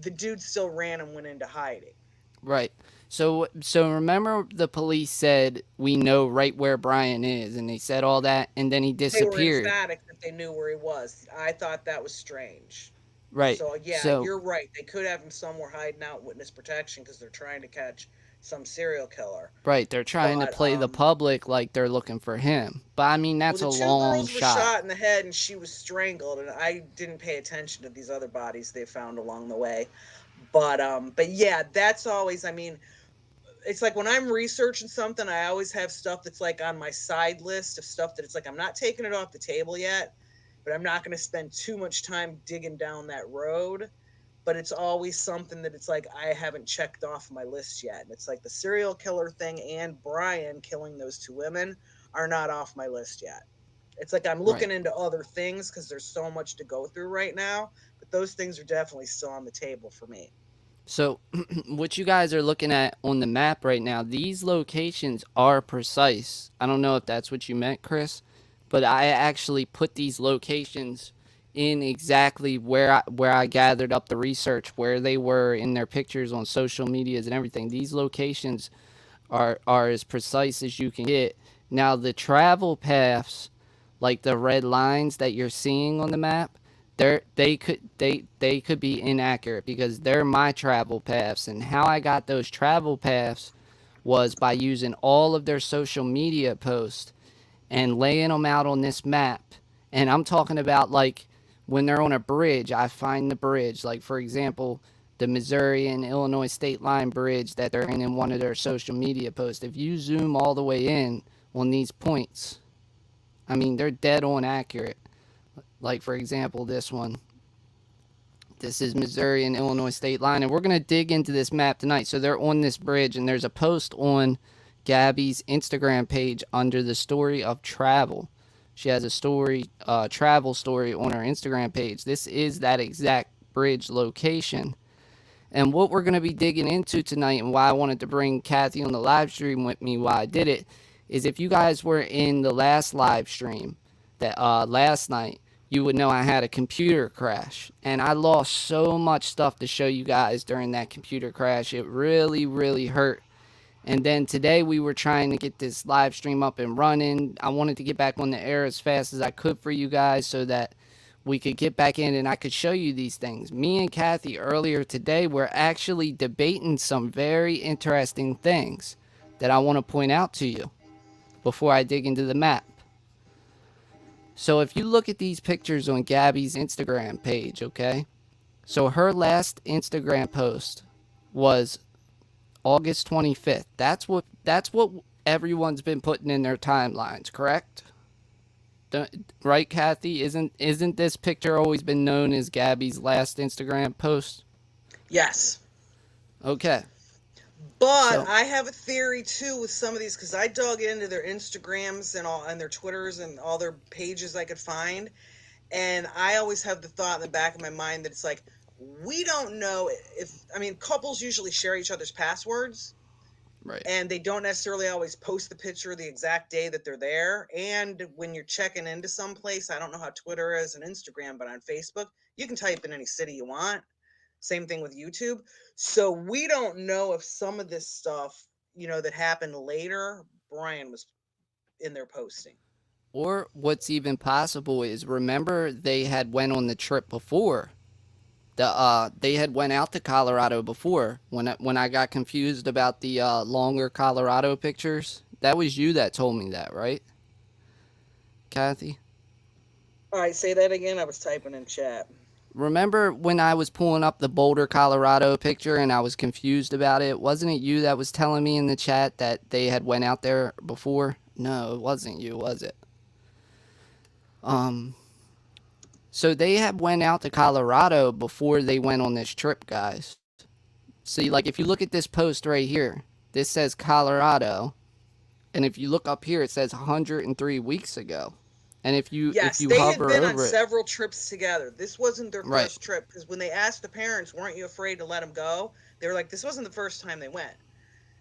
the dude still ran and went into hiding. Right. So remember the police said we know right where Brian is and they said all that and then he They were disappeared. emphatic that they knew where he was. I thought that was strange. Right. So yeah, So you're right. They could have him somewhere hiding out witness protection because they're trying to catch some serial killer. right, they're trying to But play the public like they're looking for him. But I mean well, that's the a two long girls were shot. shot in the head and she was strangled, and I didn't pay attention to these other bodies they found along the way. But yeah, that's always. I mean, it's like when I'm researching something, I always have stuff that's like on my side list of stuff that it's like I'm not taking it off the table yet, but I'm not going to spend too much time digging down that road. But it's always something that it's like I haven't checked off my list yet. And it's like the serial killer thing and Brian killing those two women are not off my list yet. It's like I'm Right. looking into other things because there's so much to go through right now, but those things are definitely still on the table for me. So, what you guys are looking at on the map right now, these locations are precise. I don't know if that's what you meant, Chris, but I actually put these locations in exactly where I gathered up the research, where they were in their pictures on social medias and everything. These locations are as precise as you can get. Now, the travel paths, like the red lines that you're seeing on the map, they could be inaccurate because they're my travel paths. And how I got those travel paths was by using all of their social media posts and laying them out on this map. And I'm talking about, like, when they're on a bridge, I find the bridge. Like, for example, the Missouri and Illinois state line bridge that they're in one of their social media posts. If you zoom all the way in on these points, I mean, they're dead on accurate. Like, for example, this one. This is Missouri and Illinois state line, and we're going to dig into this map tonight. So they're on this bridge, and there's a post on Gabby's Instagram page under the story of travel. She has a story, travel story on her Instagram page. This is that exact bridge location. And what we're going to be digging into tonight, and why I wanted to bring Kathy on the live stream with me, why I did it, is if you guys were in the last live stream that last night, you would know I had a computer crash, and I lost so much stuff to show you guys during that computer crash. It really, really hurt. And then today we were trying to get this live stream up and running. I wanted to get back on the air as fast as I could for you guys so that we could get back in and I could show you these things. Me and Kathy earlier today were actually debating some very interesting things that I want to point out to you before I dig into the map. So if you look at these pictures on Gabby's Instagram page, okay? So her last Instagram post was August 25th. That's what everyone's been putting in their timelines, correct? Right, Kathy? Isn't this picture always been known as Gabby's last Instagram post? Yes. Okay. But So, I have a theory too with some of these because I dug into their Instagrams and all and their Twitters and all their pages I could find. And I always have the thought in the back of my mind that it's like, we don't know if, I mean, couples usually share each other's passwords right. and they don't necessarily always post the picture the exact day that they're there. And when you're checking into some place, I don't know how Twitter is and Instagram, but on Facebook, you can type in any city you want. Same thing with YouTube. So we don't know if some of this stuff, that happened later, Brian was in there posting. Or what's even possible is, remember they had went on the trip before. They had went out to Colorado before when I got confused about the longer Colorado pictures. That was you that told me that, right, Kathy? All right, say that again. I was typing in chat. Remember when I was pulling up the Boulder, Colorado picture and I was confused about it? Wasn't it you that was telling me in the chat that they had went out there before? No, it wasn't you, was it? So they had went out to Colorado before they went on this trip, guys. See, like, if you look at this post right here, this says Colorado, and if you look up here, it says 103 weeks ago. And if you they hover had been on over it, several trips together. This wasn't their right, first trip because when they asked the parents, "Weren't you afraid to let them go?" They were like, "This wasn't the first time they went."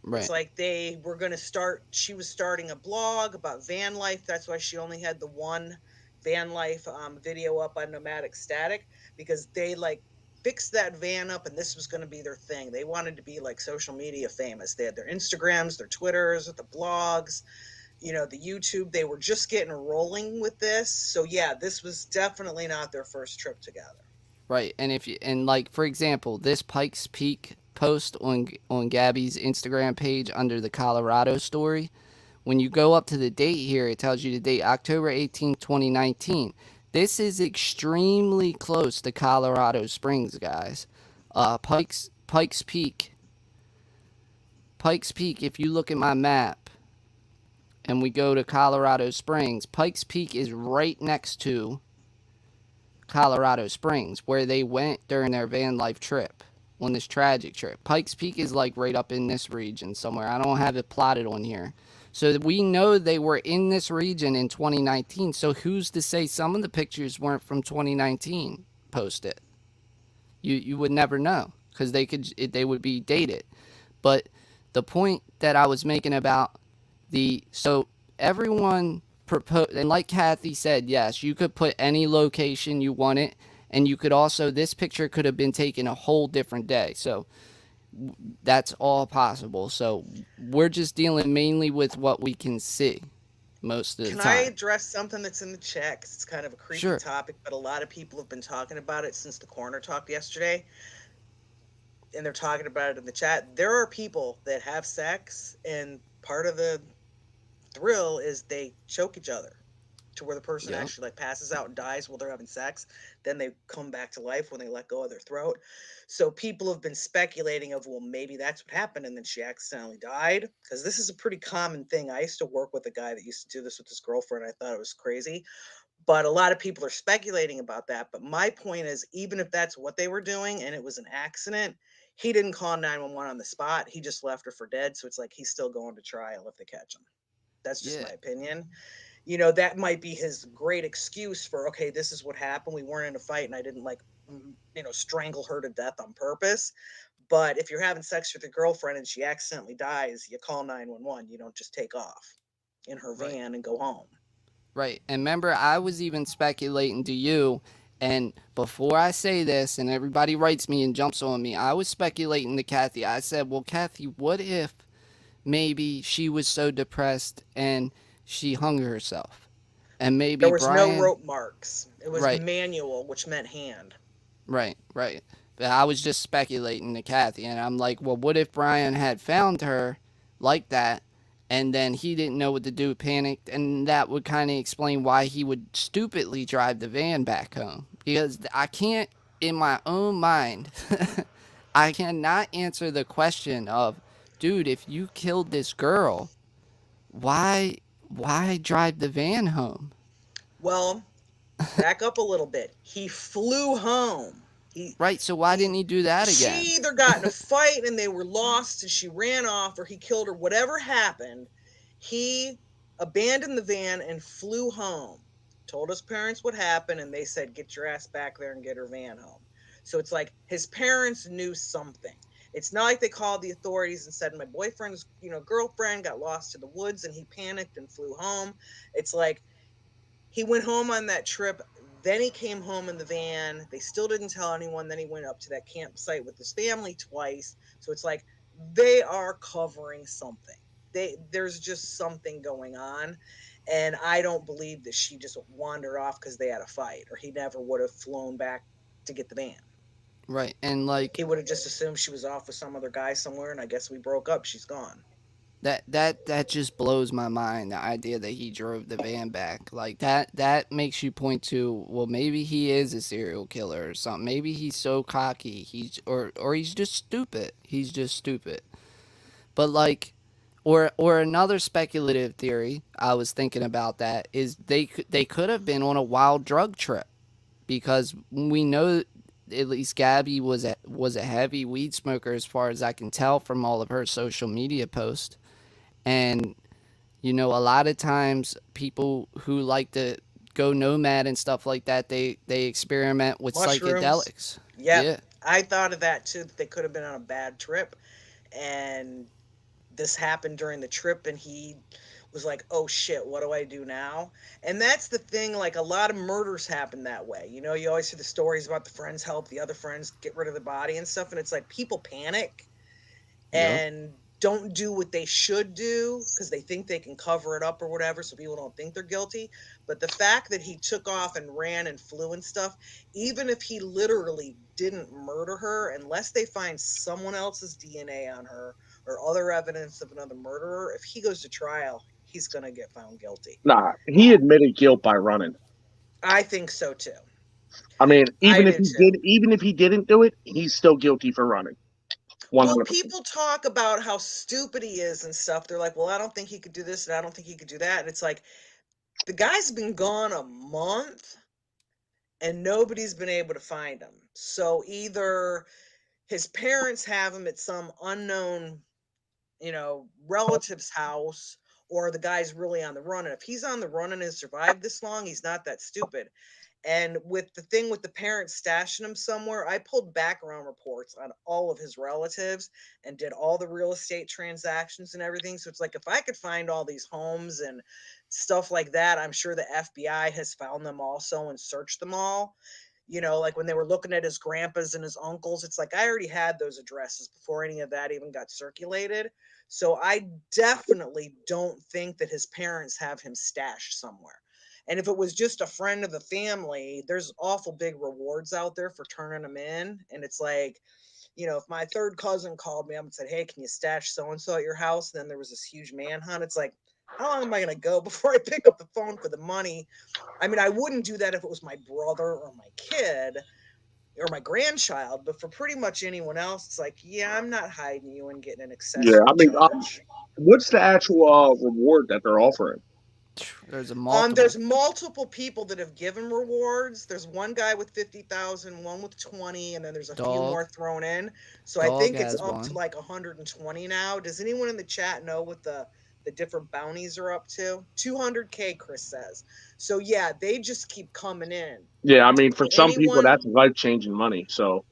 right, It's like they were going to start. She was starting a blog about van life. That's why she only had the one van life video up on Nomadic Static because they fixed that van up and this was going to be their thing. They wanted to be like social media famous. They had their Instagrams, their Twitters, the blogs, the YouTube. They were just getting rolling with this. So yeah, this was definitely not their first trip together. right. And like, for example, this Pikes Peak post on Gabby's Instagram page under the Colorado story, when you go up to the date here, it tells you the date, October 18th, 2019. This is extremely close to Colorado Springs, guys. Pikes Peak. Pikes Peak, if you look at my map and we go to Colorado Springs, Pikes Peak is right next to Colorado Springs, where they went during their van life trip, on this tragic trip. Pikes Peak is like right up in this region somewhere. I don't have it plotted on here. So we know they were in this region in 2019. So who's to say some of the pictures weren't from 2019 posted? You would never know. because they would be dated. But the point that I was making about so everyone proposed, and like Kathy said, yes, you could put any location you wanted, and you could also, this picture could have been taken a whole different day. So that's all possible. So we're just dealing mainly with what we can see most of the Can I time. address something that's in the chat? 'Cause it's kind of a creepy Sure. topic, but a lot of people have been talking about it since the coroner talked yesterday, and they're talking about it in the chat. There are people that have sex, and part of the thrill is they choke each other to where the person Yep. actually like passes out and dies while they're having sex. Then they come back to life when they let go of their throat. So people have been speculating of, well, maybe that's what happened and then she accidentally died, because this is a pretty common thing. I used to work with a guy that used to do this with his girlfriend. I thought it was crazy, but a lot of people are speculating about that. But my point is, even if that's what they were doing and it was an accident, he didn't call 911 on the spot. He just left her for dead. So it's like he's still going to trial if they catch him. That's just Yeah. my opinion. You know, that might be his great excuse for, okay, this is what happened. We weren't in a fight and I didn't like, strangle her to death on purpose. But if you're having sex with your girlfriend and she accidentally dies, you call 911. You don't just take off in her Right. van and go home. Right. And remember, I was even speculating to you, and before I say this, and everybody writes me and jumps on me, I was speculating to Kathy. I said, well, Kathy, what if maybe she was so depressed and she hung herself? And There maybe was no Brian. rope marks. It was Right. manual, which meant hand. Right. Right. But I was just speculating to Kathy, and I'm like, well, what if Brian had found her like that, and then he didn't know what to do, panicked, and that would kind of explain why he would stupidly drive the van back home. Because I can't, in my own mind, I cannot answer the question of, dude, if you killed this girl, why, why drive the van home? Well, back up a little bit. He flew home. Right. So why didn't He he do that again? she either got in a fight and they were lost and she ran off, or he killed her. Whatever happened, he abandoned the van and flew home. Told his parents what happened, and they said, "Get your ass back there and get her van home." So it's like his parents knew something. It's not like they called the authorities and said, "My boyfriend's, girlfriend got lost in the woods and he panicked and flew home." It's like he went home on that trip. Then he came home in the van. They still didn't tell anyone. Then he went up to that campsite with his family twice. So it's like they are covering something. There's just something going on. And I don't believe that she just wandered off because they had a fight, or he never would have flown back to get the van. Right. And like, He would have just assumed she was off with some other guy somewhere, and I guess we broke up. She's gone. that just blows my mind, the idea that he drove the van back. Like that makes you point to, well, maybe he is a serial killer or something. Maybe he's so cocky, or he's just stupid. He's just stupid. But like, or another speculative theory I was thinking about, that is, they could have been on a wild drug trip, because we know at least Gabby was a heavy weed smoker, as far as I can tell from all of her social media posts. And a lot of times people who like to go nomad and stuff like that, they experiment with Mushrooms. psychedelics. Yep. Yeah. I thought of that too, that they could have been on a bad trip. And this happened during the trip and he was like, oh shit, what do I do now? And that's the thing, like a lot of murders happen that way. You always hear the stories about the friends help the other friends get rid of the body and stuff, and it's like people panic Yep. and don't do what they should do because they think they can cover it up or whatever, so people don't think they're guilty. But the fact that he took off and ran and flew and stuff, even if he literally didn't murder her, unless they find someone else's DNA on her or other evidence of another murderer, if he goes to trial, he's going to get found guilty. Nah, he admitted guilt by running. I think so too. I mean, I do too. even if he didn't do it, he's still guilty for running. Well, 100%. people talk about how stupid he is and stuff. They're like, well, I don't think he could do this and I don't think he could do that. And it's like, the guy's been gone a month and nobody's been able to find him. So either his parents have him at some unknown, relative's house, or the guy's really on the run. And if he's on the run and has survived this long, he's not that stupid. And with the thing with the parents stashing him somewhere, I pulled background reports on all of his relatives and did all the real estate transactions and everything. So it's like if I could find all these homes and stuff like that, I'm sure the FBI has found them also and searched them all. Like when they were looking at his grandpas and his uncles, it's like I already had those addresses before any of that even got circulated. So I definitely don't think that his parents have him stashed somewhere. And if it was just a friend of the family, there's awful big rewards out there for turning them in. And it's like, if my third cousin called me up and said, "Hey, can you stash so and so at your house?" And then there was this huge manhunt. It's like, how long am I going to go before I pick up the phone for the money? I mean, I wouldn't do that if it was my brother or my kid or my grandchild, but for pretty much anyone else, it's like, yeah, I'm not hiding you and getting an Yeah, I accessory mean, charge. what's the actual reward that they're offering? There's a multiple There's multiple people that have given rewards. There's one guy with 50,000, one with 20, and then there's a few dog. more thrown in. So I Dog think it's has up to one. like 120 now. Does anyone in the chat know what the different bounties are up to? 200K, Chris says. So yeah, they just keep coming in. Yeah, I mean, for And some people, anyone that's life changing money. So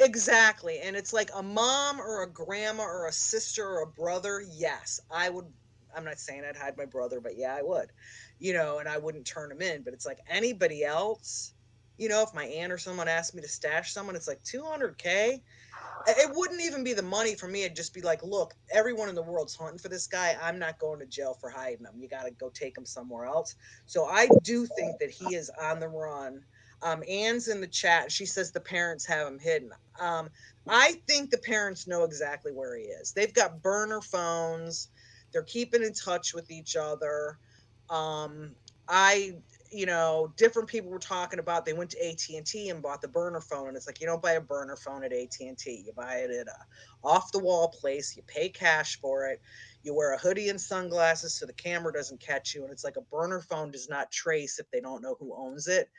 Exactly. And it's like a mom or a grandma or a sister or a brother. Yes, I would. I'm not saying I'd hide my brother, but yeah, I would. And I wouldn't turn him in. But it's like anybody else, if my aunt or someone asked me to stash someone, it's like 200K. It wouldn't even be the money for me. It'd just be like, look, everyone in the world's hunting for this guy. I'm not going to jail for hiding him. You got to go take him somewhere else. So I do think that he is on the run. Anne's in the chat. She says the parents have him hidden. Um, I think the parents know exactly where he is. They've got burner phones. They're keeping in touch with each other. Um, I different people were talking about they went to AT&T and T and bought the burner phone, and it's like you don't buy a burner phone at AT&T. You buy it at a off the wall place. You pay cash for it. You wear a hoodie and sunglasses so the camera doesn't catch you, and it's like a burner phone does not trace if they don't know who owns it.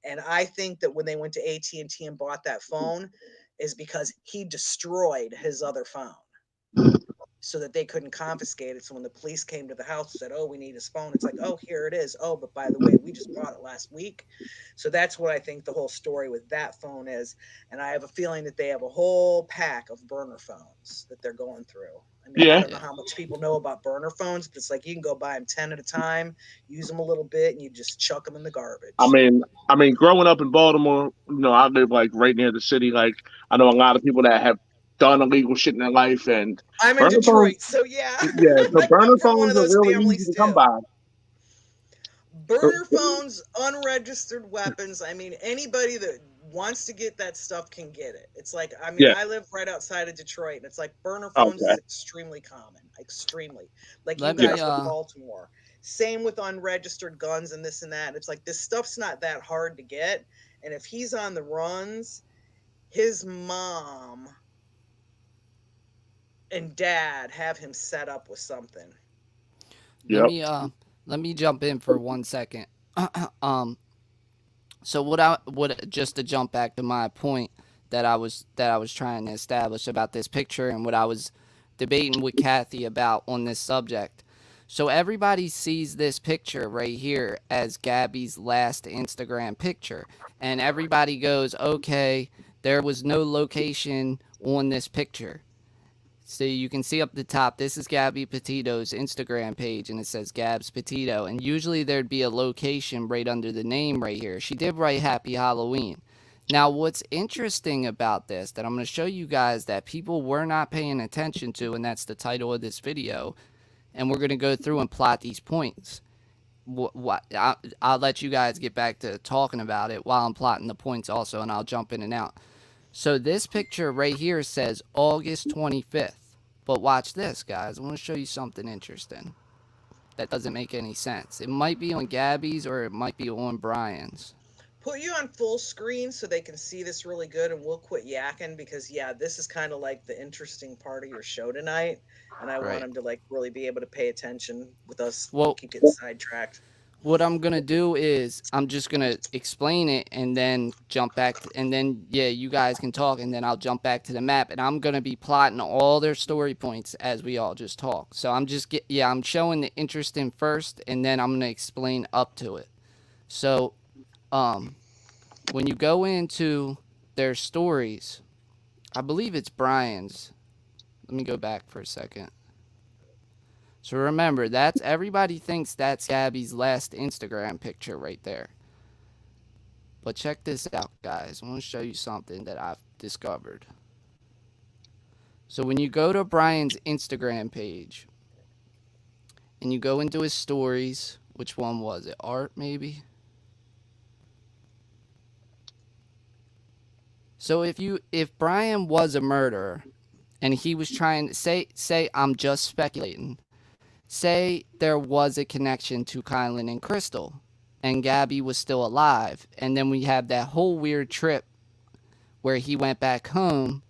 And I think that when they went to AT&T and T and bought that phone is because he destroyed his other phone so that they couldn't confiscate it. So when the police came to the house and said, "Oh, we need his phone," it's like, "Oh, here it is. Oh, but by the way, we just bought it last week." So that's what I think the whole story with that phone is. And I have a feeling that they have a whole pack of burner phones that they're going through. I mean, I yeah, don't know Yeah. how much people know about burner phones, but it's like you can go buy them 10 at a time, use them a little bit, and you just chuck them in the I garbage. mean, growing up in Baltimore, I live like right near the city. Like, I know a lot of people that have done illegal shit in their life, and I'm in burner phones. Detroit, so yeah, Yeah, so I come burner from one phones of are those really easy families to come too. by. Burner phones, unregistered weapons. I mean, anybody that wants to get that stuff can get it. It's like, I mean, Yeah. I live right outside of Detroit, and it's like burner phones Okay. is extremely common, extremely. Like you Let Yeah. me guys with Baltimore. Same with unregistered guns and this and that. And it's like this stuff's not that hard to get. And if he's on the runs, his mom and dad have him set up with something. let Yep. me uh let me jump in for 1 second. um so what I would just to jump back to my point that I was trying to establish about this picture and what I was debating with Kathy about on this subject. So everybody sees this picture right here as Gabby's last Instagram picture, and everybody goes, "Okay, there was no location on this picture." So you can see up the top, this is Gabby Petito's Instagram page, and it says Gabs Petito. And usually there'd be a location right under the name right here. She did write Happy Halloween. Now, what's interesting about this that I'm going to show you guys that people were not paying attention to, and that's the title of this video, and we're going to go through and plot these points. I'll let you guys get back to talking about it while I'm plotting the points also, and I'll jump in and out. So this picture right here says August 25th. But watch this, guys. I want to show you something interesting that doesn't make any sense. It might be on Gabby's or it might be on Brian's. Put you on full screen so they can see this really good, and we'll quit yakking because yeah, this is kind of like the interesting part of your show tonight, and I want Right. them to like really be able to pay attention with us. Well, Keep getting sidetracked. what I'm gonna do is I'm just gonna explain it and then jump back to, and then yeah, you guys can talk and then I'll jump back to the map and I'm gonna be plotting all their story points as we all just talk. So I'm showing the interesting first and then I'm gonna explain up to it. So when you go into their stories, I believe it's Brian's. Let me go back for a second. So remember, that's everybody thinks that's Gabby's last Instagram picture right there. But check this out, guys. I want to show you something that I've discovered. So when you go to Brian's Instagram page and you go into his stories, which one was it? Art, maybe? So if Brian was a murderer and he was trying to say I'm just speculating, say there was a connection to Kylan and Crystal and Gabby was still alive, and then we have that whole weird trip where he went back home.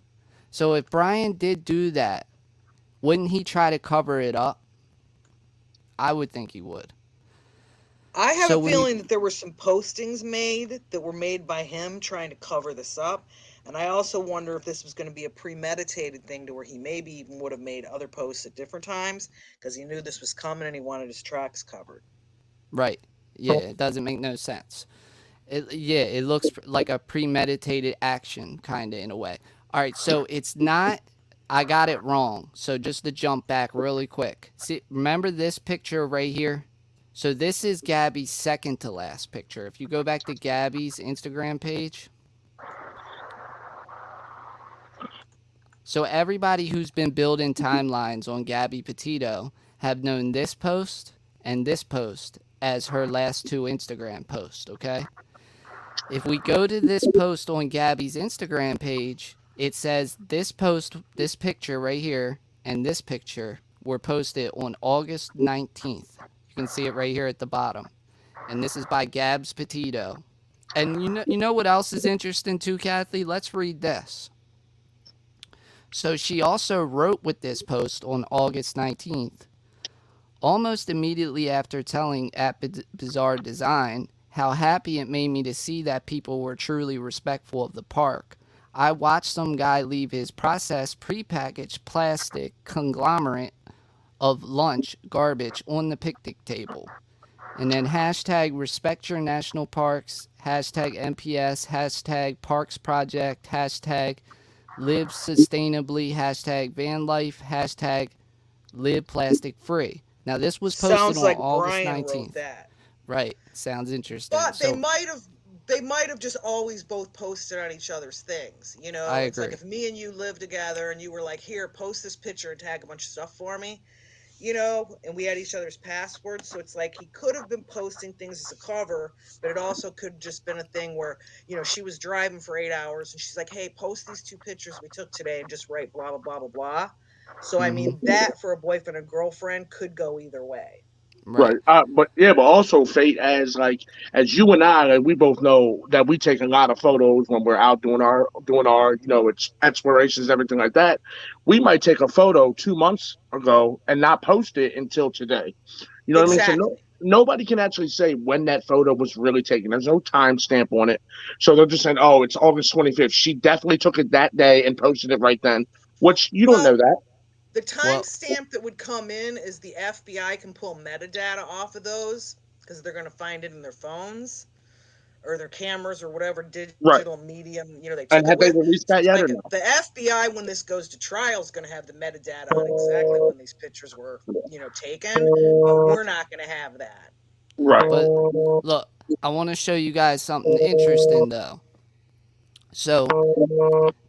So if Brian did do that, wouldn't he try to cover it up? I would think he would. I have So a when you feeling that there were some postings made that were made by him trying to cover this up. And I also wonder if this was going to be a premeditated thing to where he maybe even would have made other posts at different times because he knew this was coming and he wanted his tracks covered. right, yeah, it doesn't make no sense. It looks like a premeditated action, kind of in a way. All right, so it's not. I got it wrong. So just to jump back really quick. See, remember this picture right here? So this is Gabby's second to last picture. If you go back to Gabby's Instagram page, so everybody who's been building timelines on Gabby Petito have known this post and this post as her last two Instagram posts, okay? If we go to this post on Gabby's Instagram page, it says this post, this picture right here, and this picture were posted on August 19th. You can see it right here at the bottom. And this is by Gabs Petito. And you know what else is interesting too, Kathy? Let's read this. So she also wrote with this post on August 19th, almost immediately after telling at Bizarre Design how happy it made me to see that people were truly respectful of the park. I watched some guy leave his processed prepackaged plastic conglomerate of lunch garbage on the picnic table. And then hashtag respect your national parks, hashtag MPS, hashtag parks project, hashtag live sustainably, hashtag van life, hashtag live plastic free. Now this was posted Sounds on like August Brian wrote 19th. that. Right. Sounds interesting. But So they might have just always both posted on each other's things. You I know, it's like agree. if me and you lived together and you were like, "Here, post this picture and tag a bunch of stuff for me." You know, and we had each other's passwords, so it's like he could have been posting things as a cover, but it also could have just been a thing where, she was driving for 8 hours and she's like, "Hey, post these two pictures we took today and just write blah blah blah blah blah." So I Hmm. mean, that for a boyfriend and girlfriend could go either way. Right. Right. But yeah, but also Fate, as you and I, like, we both know that we take a lot of photos when we're out doing our it's explorations, everything like that. We might take a photo 2 months ago and not post it until today. You know what I mean? So Exactly. nobody can actually say when that photo was really taken. There's no timestamp on it. So they're just saying, oh, it's August 25th. She definitely took it that day and posted it right then. Which you don't know Well, that. the Well, timestamp that would come in is the FBI can pull metadata off of those because they're going to find it in their phones or their cameras or whatever Right. digital medium they And took it have they with. released So that it's yet or like no? the FBI, when this goes to trial, is going to have the metadata on exactly when these pictures were taken, but we're not going to have that. Right. but look, I want to show you guys something interesting though. So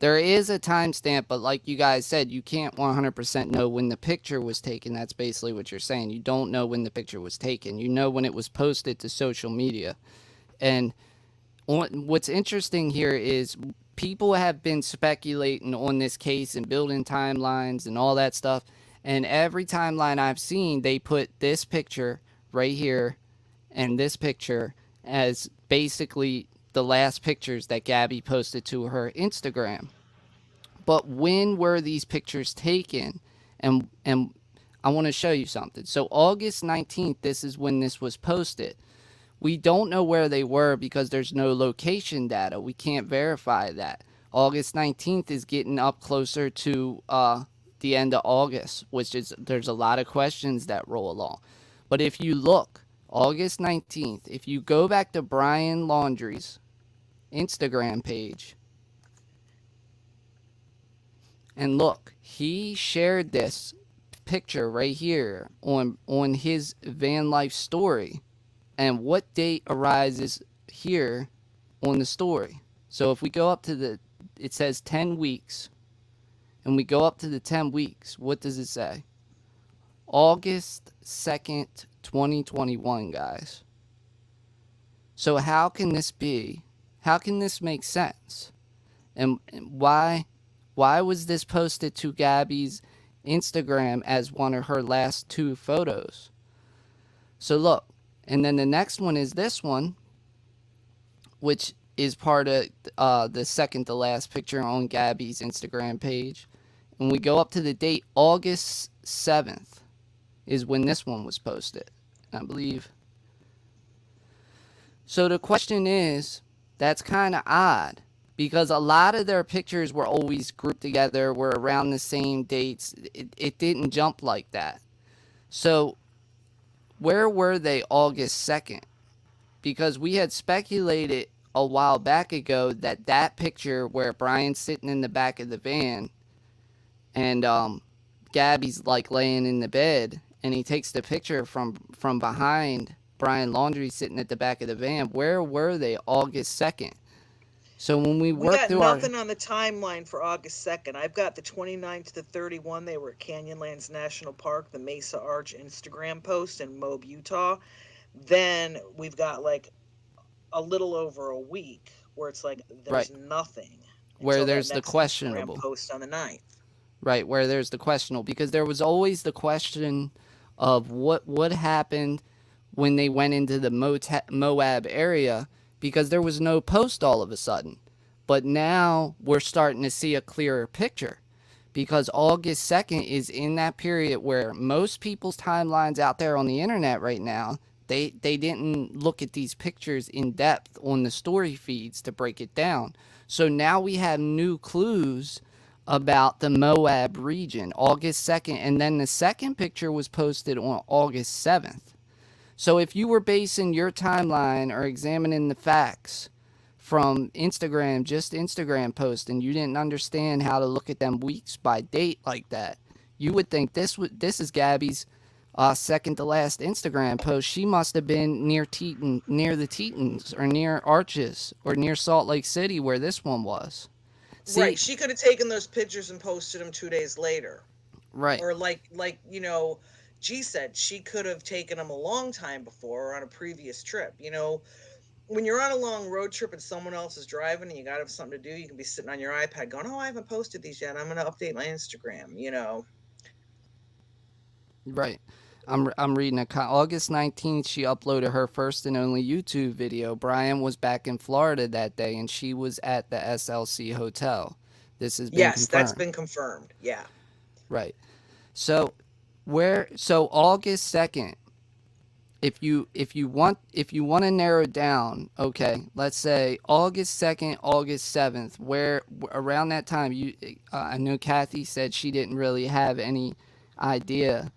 there is a timestamp, but like you guys said, you can't 100% know when the picture was taken. That's basically what you're saying. You don't know when the picture was taken. You know when it was posted to social media. And what's interesting here is people have been speculating on this case and building timelines and all that stuff. And every timeline I've seen, they put this picture right here and this picture as basically the last pictures that Gabby posted to her Instagram. But when were these pictures taken? And I want to show you something. So August 19th, this is when this was posted. We don't know where they were because there's no location data. We can't verify that. August 19th is getting up closer to the end of August, which is there's a lot of questions that roll along. But if you look, August 19th, if you go back to Brian Laundrie's Instagram page. And look, he shared this picture right here on his van life story. And what date arises here on the story? So if we go up to it says 10 weeks, and we go up to the 10 weeks, what does it say? August 2nd, 2021, guys. So how can this be? How can this make sense? And why was this posted to Gabby's Instagram as one of her last 2 photos? So look, and then the next one is this one, which is part of the second to last picture on Gabby's Instagram page. And we go up to the date August 7th is when this one was posted, I believe. So the question is, that's kind of odd, because a lot of their pictures were always grouped together, were around the same dates. It didn't jump like that. So where were they August 2nd? Because we had speculated a while back ago that picture where Brian's sitting in the back of the van and Gabby's like laying in the bed, and he takes the picture from behind Brian Laundrie sitting at the back of the van. Where were they August 2nd? So when we work through got nothing on the timeline for August 2nd. I've got the 29th to 31. They were at Canyonlands National Park, the Mesa Arch Instagram post in Moab, Utah. Then we've got like a little over a week where it's like there's nothing. Where there's the questionable Instagram post on the 9th. Right, where there's the questionable, because there was always the question of what happened when they went into the Moab area, because there was no post all of a sudden. But now we're starting to see a clearer picture, because August 2nd is in that period where most people's timelines out there on the internet right now, they didn't look at these pictures in depth on the story feeds to break it down. So now we have new clues about the Moab region, August 2nd, and then the second picture was posted on August 7th. So if you were basing your timeline or examining the facts from Instagram, just Instagram posts, and you didn't understand how to look at them weeks by date like that, you would think this is Gabby's second to last Instagram post. She must have been near the Tetons, or near Arches, or near Salt Lake City, where this one was. See, right, she could have taken those pictures and posted them 2 days later. Right. Or like G said, she could have taken them a long time before, or on a previous trip. When you're on a long road trip and someone else is driving and you got to have something to do, you can be sitting on your iPad going, oh, I haven't posted these yet. I'm going to update my Instagram, Right. I'm reading August 19th, she uploaded her first and only YouTube video. Brian was back in Florida that day, and she was at the SLC hotel. This has been confirmed. Yes, that's been confirmed. Yeah. Right. So August 2nd, if you want to narrow it down, okay, let's say August 2nd, August 7th, where around that time, I know Kathy said she didn't really have any idea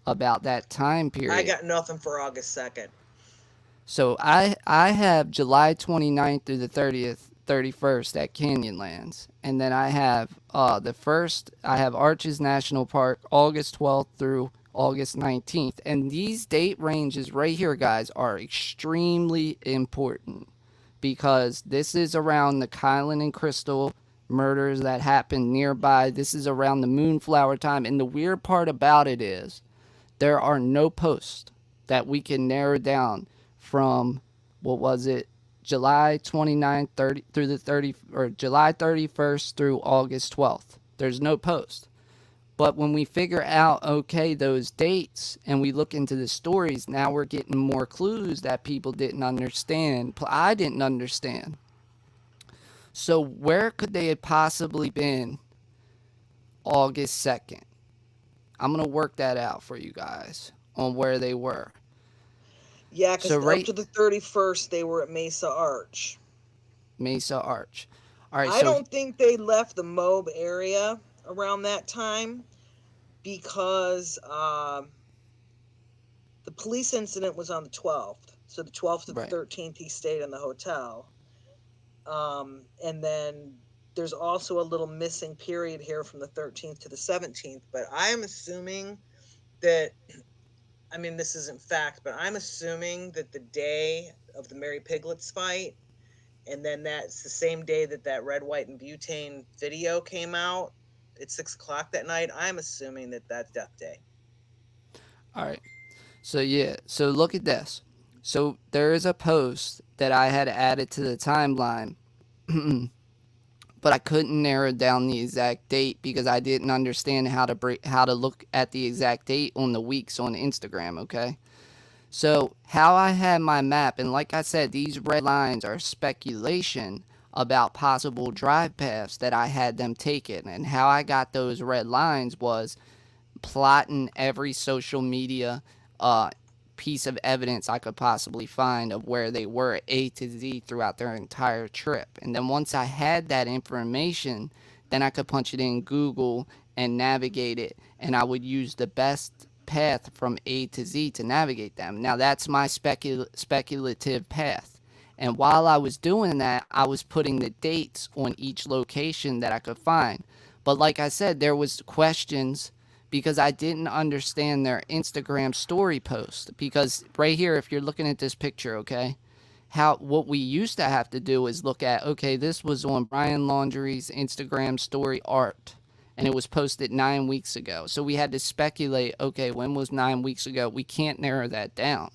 about that time period. I got nothing for August 2nd. So I have July 29th through the 31st at Canyonlands. And then I have I have Arches National Park, August 12th through August 19th. And these date ranges right here, guys, are extremely important, because this is around the Kylan and Crystal murders that happened nearby. This is around the Moonflower time. And the weird part about it is, there are no posts that we can narrow down from, what was it, July 29th, 30 through the 30, or July 31st through August 12th. There's no post. But when we figure out, okay, those dates, and we look into the stories, now we're getting more clues that people didn't understand. I didn't understand. So where could they have possibly been August 2nd? I'm going to work that out for you guys on where they were. Yeah, because up to the 31st, they were at Mesa Arch. Mesa Arch. All right. I don't think they left the Moab area around that time, because the police incident was on the 12th. So the 12th to the 13th, he stayed in the hotel. And then there's also a little missing period here from the 13th to the 17th. But I'm assuming that, I mean, this isn't fact, but I'm assuming that the day of the Mary Piglets fight, and then that's the same day that that red, white, and butane video came out at 6 o'clock that night. I'm assuming that that's Death Day. All right. So yeah, so look at this. So there is a post that I had added to the timeline, but I couldn't narrow down the exact date because I didn't understand how to look at the exact date on the weeks on Instagram, okay? So how I had my map, and like I said, these red lines are speculation about possible drive paths that I had them taken, and how I got those red lines was plotting every social media uh, piece of evidence I could possibly find of where they were A to Z throughout their entire trip. And then once I had that information, then I could punch it in Google and navigate it, and I would use the best path from A to Z to navigate them. Now that's my speculative path. And while I was doing that, I was putting the dates on each location that I could find. But like I said, there was questions because I didn't understand their Instagram story post. Because right here, if you're looking at this picture, okay, what we used to have to do is look at, okay, this was on Brian Laundrie's Instagram story art, and it was posted 9 weeks ago. So we had to speculate, okay, when was 9 weeks ago? We can't narrow that down.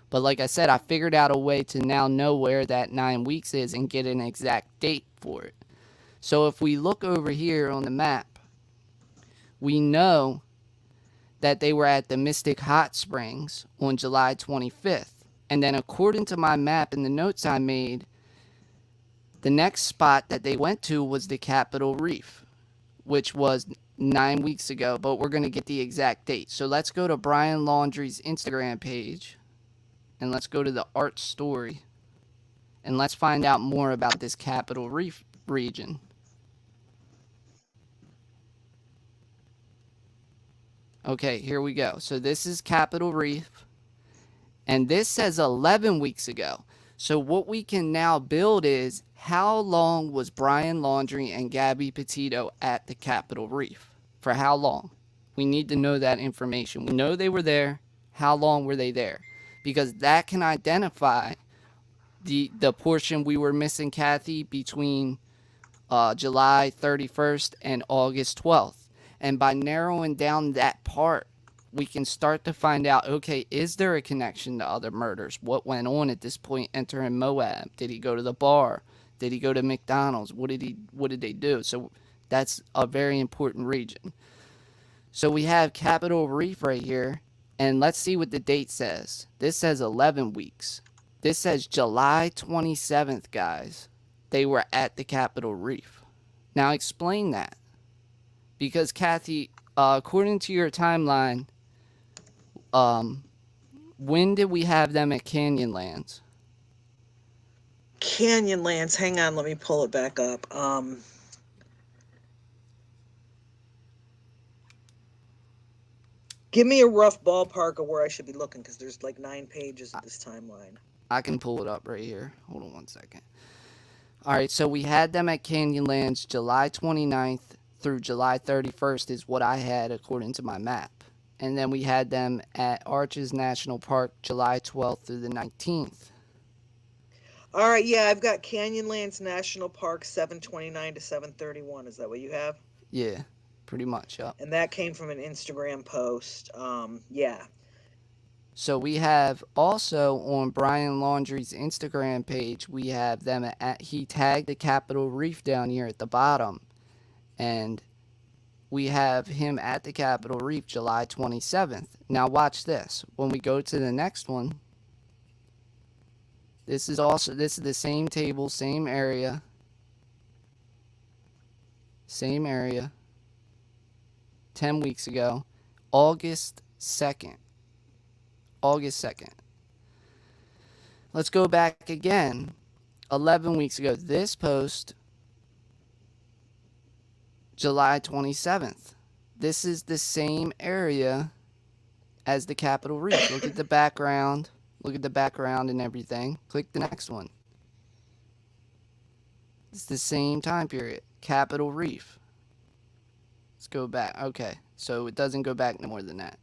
But like I said, I figured out a way to now know where that 9 weeks is and get an exact date for it. So if we look over here on the map, we know that they were at the Mystic Hot Springs on July 25th. And then according to my map and the notes I made, the next spot that they went to was the Capitol Reef, which was 9 weeks ago, but we're going to get the exact date. So let's go to Brian Laundrie's Instagram page, and let's go to the art story, and let's find out more about this Capitol Reef region. Okay, here we go. So this is Capitol Reef, and this says 11 weeks ago. So what we can now build is, how long was Brian Laundrie and Gabby Petito at the Capitol Reef? For how long? We need to know that information. We know they were there. How long were they there? Because that can identify the portion we were missing, Kathy, between July 31st and August 12th. And by narrowing down that part, we can start to find out, okay, is there a connection to other murders? What went on at this point entering Moab? Did he go to the bar? Did he go to McDonald's? What did they do? So that's a very important region. So we have Capitol Reef right here, and let's see what the date says. This says 11 weeks. This says July 27th, guys. They were at the Capitol Reef. Now explain that. Because Kathy, according to your timeline, when did we have them at Canyonlands? Canyonlands, hang on, let me pull it back up. Give me a rough ballpark of where I should be looking, because there's like 9 pages of this timeline. I can pull it up right here. Hold on one second. All right, so we had them at Canyonlands July 29th through July 31st is what I had according to my map. And then we had them at Arches National Park July 12th through the 19th. All right, yeah, I've got Canyonlands National Park 729 to 731. Is that what you have? Yeah, pretty much, yep. And that came from an Instagram post. Yeah. So we have also on Brian Laundrie's Instagram page, we have them he tagged the Capitol Reef down here at the bottom. And we have him at the Capitol Reef July 27th. Now watch this. When we go to the next one, this is the same table, same area. Same area. 10 weeks ago. August 2nd. August 2nd. Let's go back again. 11 weeks ago. This post, July 27th. This is the same area as the Capitol Reef. Look at the background. Look at the background and everything. Click the next one. It's the same time period. Capitol Reef. Let's go back. Okay, so it doesn't go back no more than that.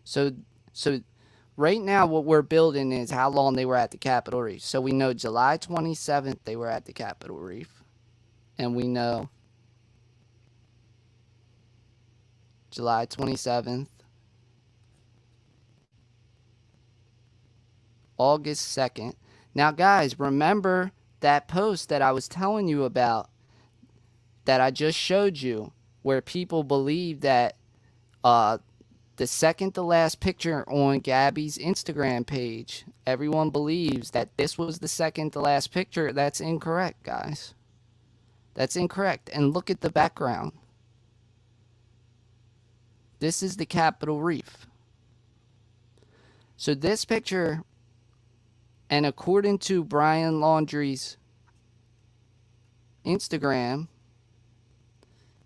So right now what we're building is how long they were at the Capitol Reef. So we know July 27th they were at the Capitol Reef. And we know July 27th, August 2nd. Now, guys, remember that post that I was telling you about that I just showed you where people believe that the second to last picture on Gabby's Instagram page, everyone believes that this was the second to last picture. That's incorrect, guys. That's incorrect. And look at the background. This is the Capitol Reef. So this picture, and according to Brian Laundrie's Instagram,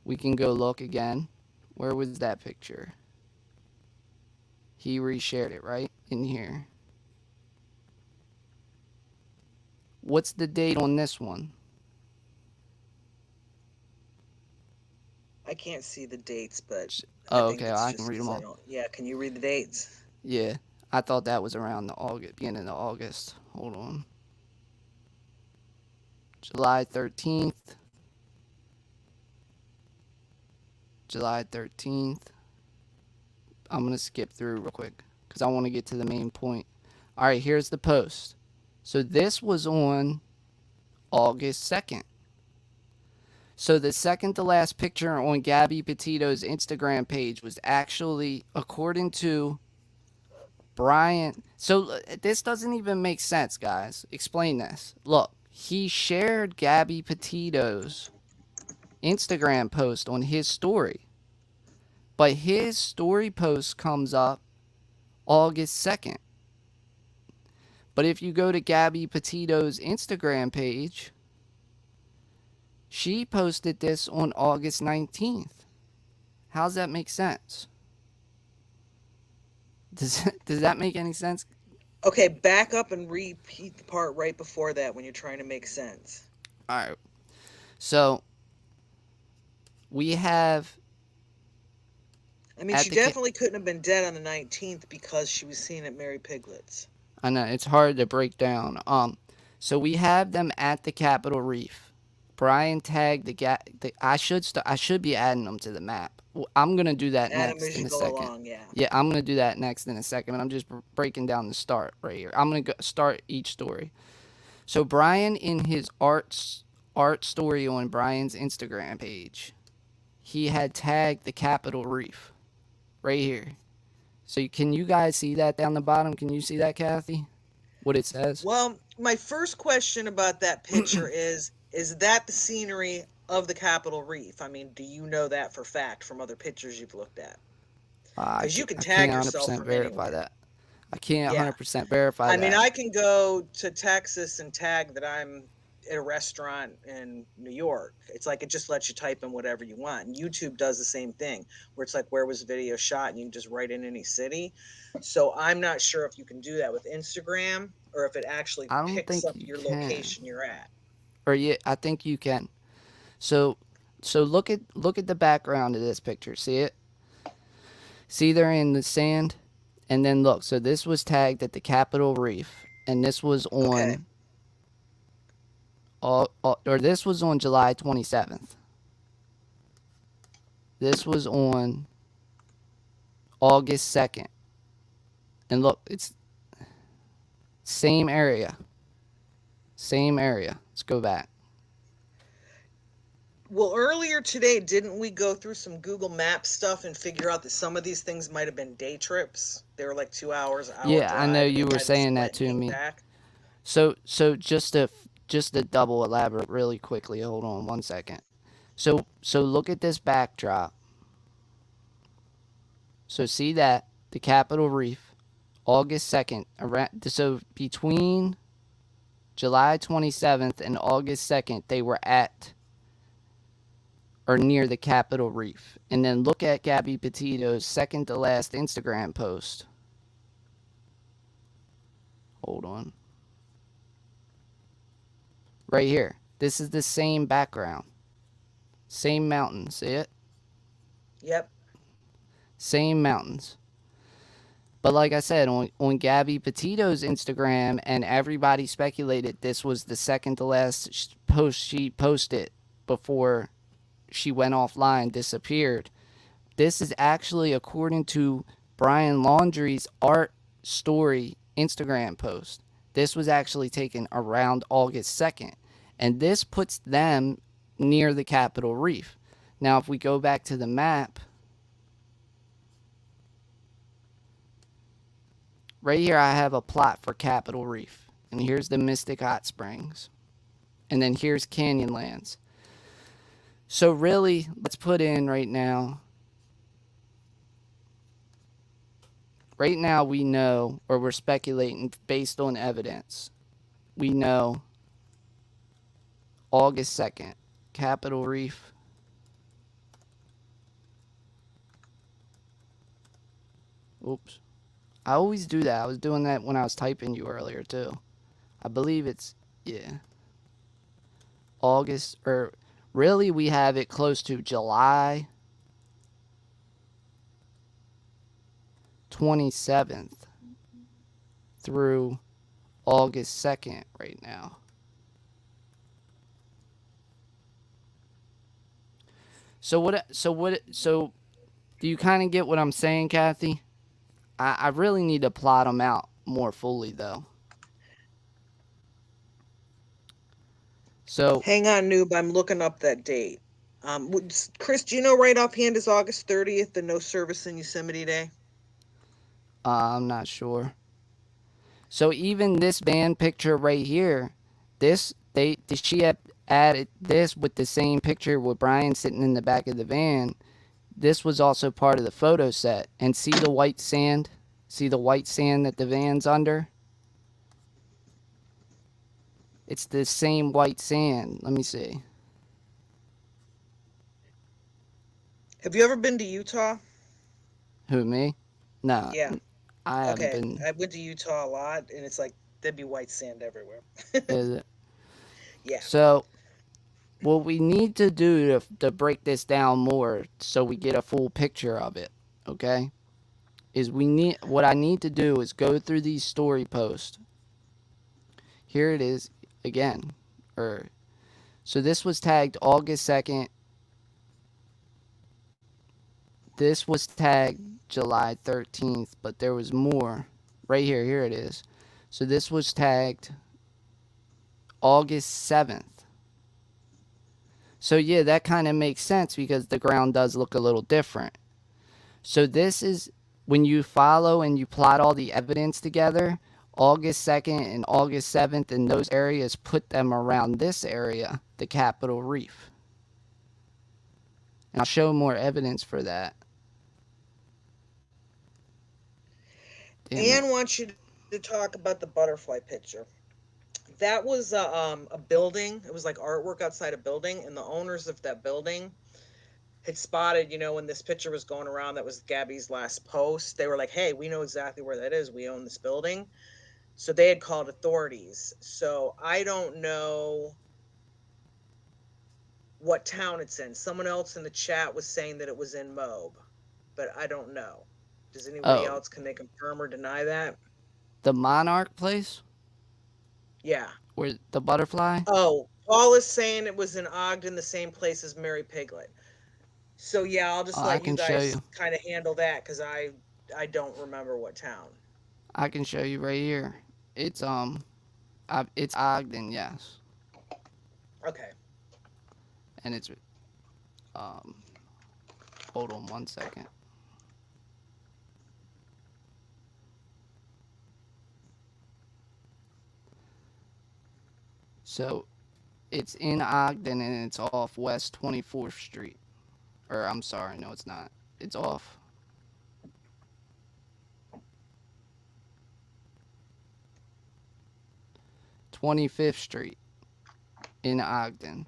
we can go look again. Where was that picture? He reshared it right in here. What's the date on this one? I can't see the dates, but Oh, I think okay, it's I just can read them 'cause I all. don't. Yeah, can you read the dates? Yeah, I thought that was around the beginning of August. Hold on. July 13th. July 13th. I'm going to skip through real quick because I want to get to the main point. All right, here's the post. So this was on August 2nd. So the second to last picture on Gabby Petito's Instagram page was actually, according to Brian. So this doesn't even make sense, guys. Explain this. Look, he shared Gabby Petito's Instagram post on his story. But his story post comes up August 2nd. But if you go to Gabby Petito's Instagram page, she posted this on August 19th. How's that make sense? Does that make any sense? Okay, back up and repeat the part right before that when you're trying to make sense. All right. So we have. I mean, she definitely couldn't have been dead on the 19th because she was seen at Mary Piglet's. I know it's hard to break down. So we have them at the Capitol Reef. Brian tagged I should be adding them to the map. I'm gonna do that next in a second. Along, yeah. Yeah, I'm gonna do that next in a second. But I'm just breaking down the start right here. I'm gonna start each story. So Brian, in his art story on Brian's Instagram page, he had tagged the Capitol Reef right here. So can you guys see that down the bottom? Can you see that, Kathy? What it says? Well, my first question about that picture is that the scenery of the Capitol Reef? I mean, do you know that for fact from other pictures you've looked at? Because you can tag yourself from verify anywhere. that. I can't 100% verify that. I mean, I can go to Texas and tag that I'm at a restaurant in New York. It's like it just lets you type in whatever you want. And YouTube does the same thing, where it's like, where was the video shot? And you can just write in any city. So I'm not sure if you can do that with Instagram or if it actually picks up your location you're at. Or yeah, I think you can. So look at the background of this picture. See it? See they're in the sand? And then look, so this was tagged at the Capitol Reef, and this was on this was on July 27th. This was on August 2nd. And look, it's same area. Same area. Let's go back. Well, earlier today, didn't we go through some Google Maps stuff and figure out that some of these things might have been day trips? They were like 2 hours. Yeah, I know you were saying that to me. So just to double elaborate really quickly. Hold on 1 second. So look at this backdrop. So see that the Capitol Reef, August 2nd. So between July 27th and August 2nd, they were at or near the Capitol Reef. And then look at Gabby Petito's second to last Instagram post. Hold on. Right here. This is the same background. Same mountain. See it? Yep. Same mountains. But like I said, on Gabby Petito's Instagram, and everybody speculated this was the second to last post she posted before she went offline, disappeared. This is actually according to Brian Laundrie's art story Instagram post. This was actually taken around August 2nd. And this puts them near the Capitol Reef. Now, if we go back to the map, right here I have a plot for Capitol Reef. And here's the Mystic Hot Springs. And then here's Canyonlands. So really, let's put in right now. Right now we know, or we're speculating based on evidence. We know August 2nd, Capitol Reef. Oops. I always do that. I was doing that when I was typing you earlier too. I believe it's, yeah. August, or really we have it close to July 27th through August 2nd right now. So do you kind of get what I'm saying, Kathy? I really need to plot them out more fully though. So Hang on, noob. I'm looking up that date. Chris, do you know right offhand is August 30th, the No Service in Yosemite Day? I'm not sure. So even this van picture right here, she had added this with the same picture with Brian sitting in the back of the van. This was also part of the photo set. And see the white sand? See the white sand that the van's under? It's the same white sand. Let me see. Have you ever been to Utah? Who, me? No. Yeah. I haven't Okay. been. I went to Utah a lot, and it's like there'd be white sand everywhere. Is it? Yeah. So what we need to do to break this down more so we get a full picture of it, okay, is what I need to do is go through these story posts. Here it is again. So this was tagged August 2nd. This was tagged July 13th, but there was more. Right here, here it is. So this was tagged August 7th. So yeah, that kind of makes sense because the ground does look a little different. So this is when you follow and you plot all the evidence together, August 2nd and August 7th in those areas put them around this area, the Capitol Reef. And I'll show more evidence for that. Anne wants you to talk about the butterfly picture. That was a building. It was like artwork outside a building, and the owners of that building had spotted, when this picture was going around, that was Gabby's last post. They were like, hey, we know exactly where that is. We own this building. So they had called authorities. So I don't know what town it's in. Someone else in the chat was saying that it was in Moab, but I don't know. Does anybody else, can they confirm or deny that? The Monarch place? Yeah. Where the butterfly? Oh, Paul is saying it was in Ogden, the same place as Mary Piglet. So yeah, I'll just let you guys kind of handle that because I don't remember what town. I can show you right here. It's Ogden, yes. Okay. And it's hold on one second. So it's in Ogden and it's off West 24th Street. Or I'm sorry, no it's not. It's off 25th Street in Ogden.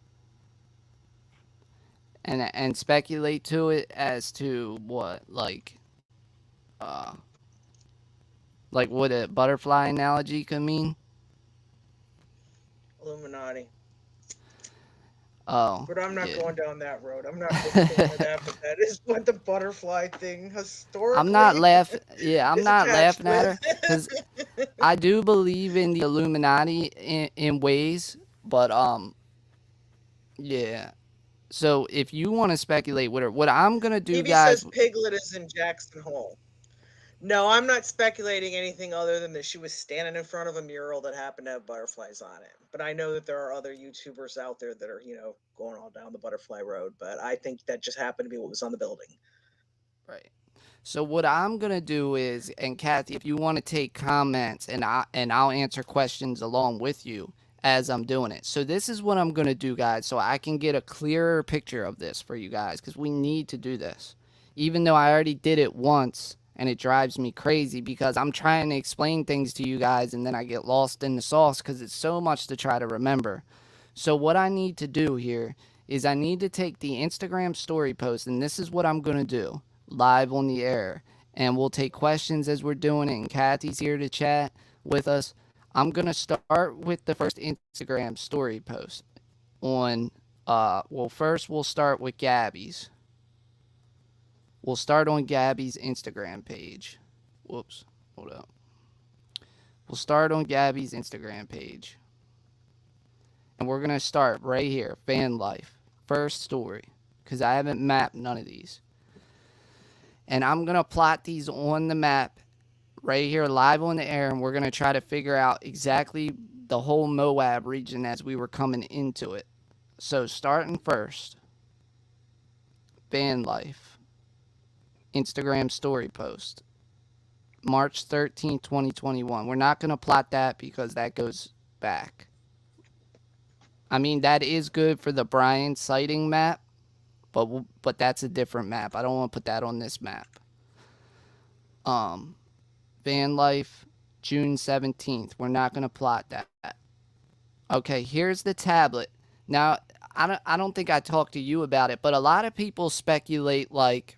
And speculate to it as to what, like what a butterfly analogy could mean. Illuminati. Oh, But I'm not yeah. going down that road. I'm not making fun of that, but that is what the butterfly thing I'm not historically laughing. Yeah, I'm is not attached laughing at with. her because I do believe in the Illuminati in ways, but yeah. So if you want to speculate with her, what I'm gonna do, Evie guys. says Piglet is in Jackson Hole. No, I'm not speculating anything other than that she was standing in front of a mural that happened to have butterflies on it. But I know that there are other YouTubers out there that are, going all down the butterfly road. But I think that just happened to be what was on the building. Right. So what I'm gonna do is, and Kathy, if you want to take comments, and I'll answer questions along with you as I'm doing it. So this is what I'm gonna do, guys, so I can get a clearer picture of this for you guys, because we need to do this. Even though I already did it once, and it drives me crazy because I'm trying to explain things to you guys, and then I get lost in the sauce because it's so much to try to remember. So what I need to do here is I need to take the Instagram story post, and this is what I'm gonna do live on the air. And we'll take questions as we're doing it. And Kathy's here to chat with us. I'm going to start with the first Instagram story post on, well, first we'll start with Gabby's. We'll start on Gabby's Instagram page. Whoops, hold up. We'll start on Gabby's Instagram page. And we're going to start right here, van life. First story, because I haven't mapped none of these. And I'm going to plot these on the map right here live on the air, and we're going to try to figure out exactly the whole Moab region as we were coming into it. So starting first, van life, Instagram story post, March 13th, 2021. We're not going to plot that because that goes back. I mean, that is good for the Brian sighting map, but that's a different map. I don't want to put that on this map. Van life, June 17th. We're not going to plot that. Okay, here's the tablet. Now, I don't think I talked to you about it, but a lot of people speculate, like,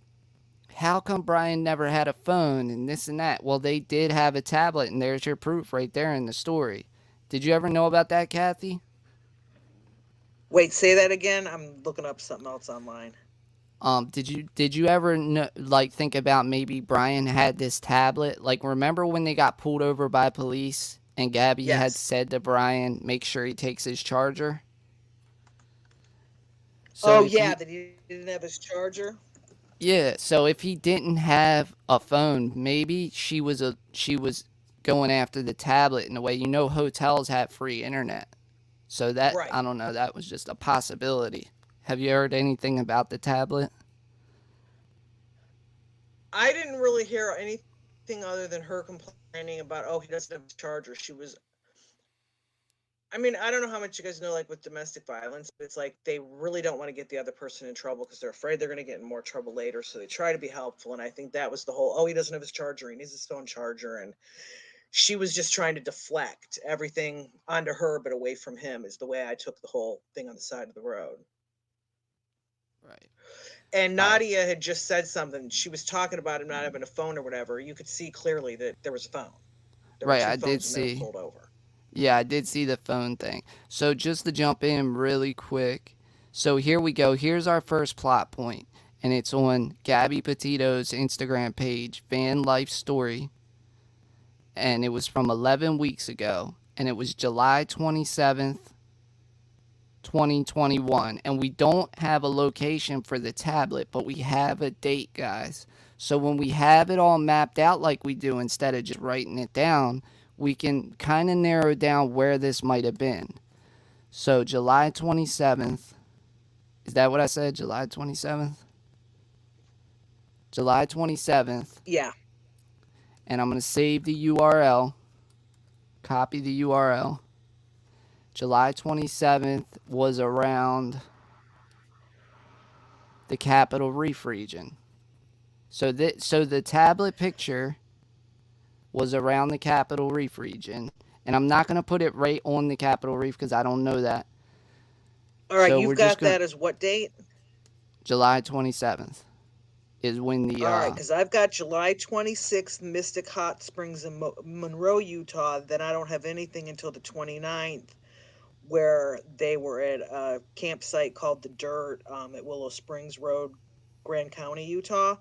how come Brian never had a phone and this and that? Well, they did have a tablet, and there's your proof right there in the story. Did you ever know about that, Kathy? Wait, say that again. I'm looking up something else online. Did you ever like think about maybe Brian had this tablet? Like, remember when they got pulled over by police and Gabby had Yes. said to Brian, make sure he takes his charger? So Oh if yeah, he, that he didn't have his charger. yeah, so if he didn't have a phone, maybe she was going after the tablet in a way. Hotels have free internet. So that, Right. I don't know, that was just a possibility. Have you heard anything about the tablet? I didn't really hear anything other than her complaining about, oh, he doesn't have his charger. I mean, I don't know how much you guys know, like with domestic violence, but it's like they really don't want to get the other person in trouble because they're afraid they're going to get in more trouble later. So they try to be helpful. And I think that was the whole, oh, he doesn't have his charger. He needs his phone charger. And she was just trying to deflect everything onto her, but away from him, is the way I took the whole thing on the side of the road. Right. And All right. Nadia had just said something. She was talking about him not having a phone or whatever. You could see clearly that there was a phone. There were Right, two I did phones when they were see. pulled over. Yeah, I did see the phone thing. So just to jump in really quick. So here we go. Here's our first plot point, and it's on Gabby Petito's Instagram page, Van Life Story, and it was from 11 weeks ago, and it was July 27th, 2021, and we don't have a location for the tablet, but we have a date, guys. So when we have it all mapped out like we do, instead of just writing it down, we can kind of narrow down where this might have been. So July 27th, is that what I said? July 27th? July 27th, Yeah. and I'm going to save the URL, copy the URL. July 27th was around the Capitol Reef region. So the tablet picture was around the Capitol Reef region, and I'm not going to put it right on the Capitol Reef because I don't know that. All right. So You've we're just got going that to as what date? July 27th is when the All right. Because I've got July 26th, Mystic Hot Springs in Monroe, Utah. Then I don't have anything until the 29th, where they were at a campsite called the Dirt at Willow Springs Road, Grand County, Utah.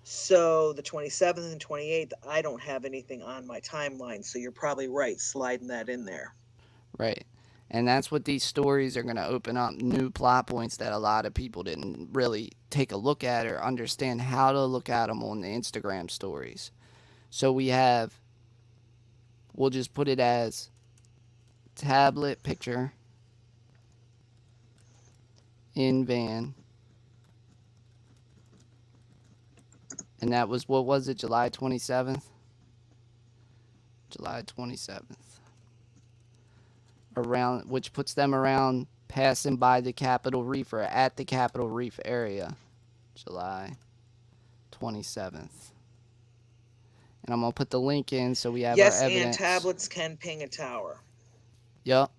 So the 27th and 28th, I don't have anything on my timeline. So you're probably right, sliding that in there. Right. And that's what these stories are going to open up new plot points that a lot of people didn't really take a look at or understand how to look at them on the Instagram stories. So we have, we'll just put it as tablet picture in van. And that was, what was it, July 27th? July 27th. Around, which puts them around passing by the Capitol Reef or at the Capitol Reef area. July 27th. And I'm going to put the link in so we have our Yes, and evidence. tablets can ping a tower. Yep.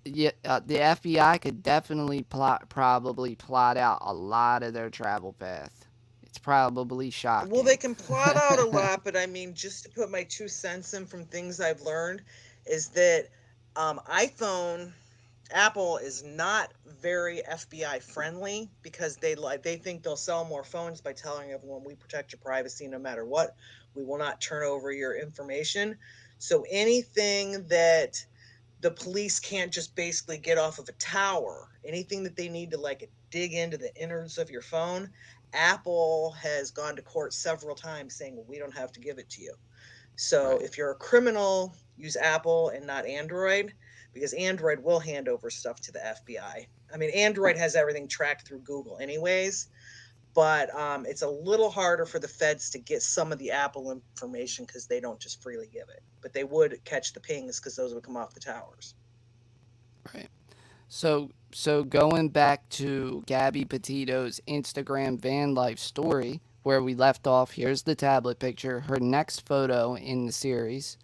Yeah, the FBI could definitely probably plot out a lot of their travel path. It's probably shocking. Well, they can plot out a lot, but I mean, just to put my 2 cents in from things I've learned, is that iPhone Apple is not very FBI friendly because they think they'll sell more phones by telling everyone we protect your privacy no matter what. We will not turn over your information. So anything that the police can't just basically get off of a tower, anything that they need to like dig into the innards of your phone, Apple has gone to court several times saying, well, we don't have to give it to you. So Right. if you're a criminal, use Apple and not Android because Android will hand over stuff to the FBI. I mean, Android has everything tracked through Google, anyways, but it's a little harder for the feds to get some of the Apple information because they don't just freely give it. But they would catch the pings because those would come off the towers. Right. So going back to Gabby Petito's Instagram van life story where we left off, here's the tablet picture. Her next photo in the series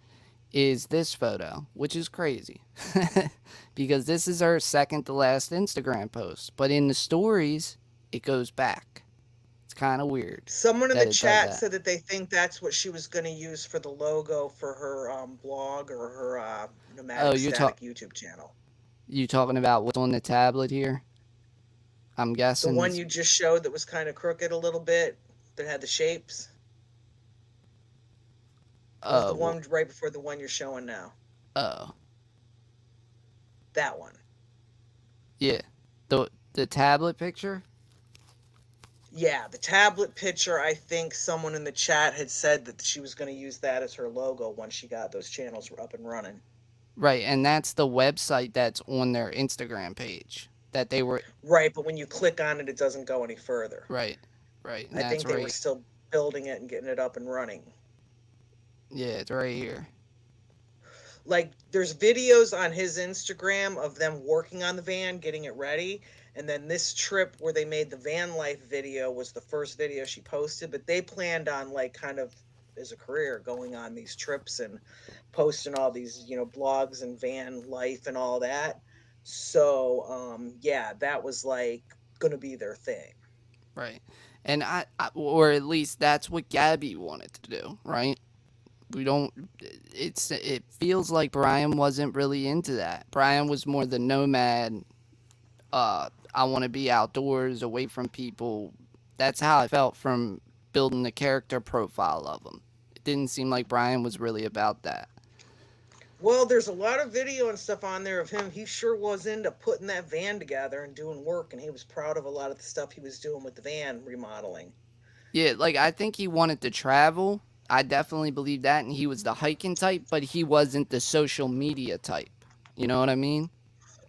is this photo, which is crazy. Because this is her second to last Instagram post, but in the stories it goes back. It's kind of weird Someone in the that it does chat that. said that they think that's what she was going to use for the logo for her blog or her Oh, nomadic static YouTube channel. you talking about what's on the tablet here? I'm The guessing one this. you just showed that was kind of crooked a little bit, that had the shapes, was the Oh, one right before the one you're showing now. oh, That one. yeah. The tablet picture. Yeah, the tablet picture, I think someone in the chat had said that she was going to use that as her logo once she got those channels up and running. Right, and that's the website that's on their Instagram page that they were. Right, but when you click on it, it doesn't go any further. Right, right, and I that's think they were right. still building it and getting it up and running. Yeah, it's right here. Like, there's videos on his Instagram of them working on the van, getting it ready. And then this trip where they made the van life video was the first video she posted, but they planned on, like, kind of as a career going on these trips and posting all these, blogs and van life and all that. So, yeah, that was like going to be their thing. Right, and or at least that's what Gabby wanted to do. Right. We don't. It feels like Brian wasn't really into that. Brian was more the nomad. I want to be outdoors, away from people. That's how I felt from building the character profile of him. It didn't seem like Brian was really about that. Well, there's a lot of video and stuff on there of him. He sure was into putting that van together and doing work, and he was proud of a lot of the stuff he was doing with the van remodeling. Yeah, like I think he wanted to travel. I definitely believe that, and he was the hiking type, but he wasn't the social media type. You know what I mean?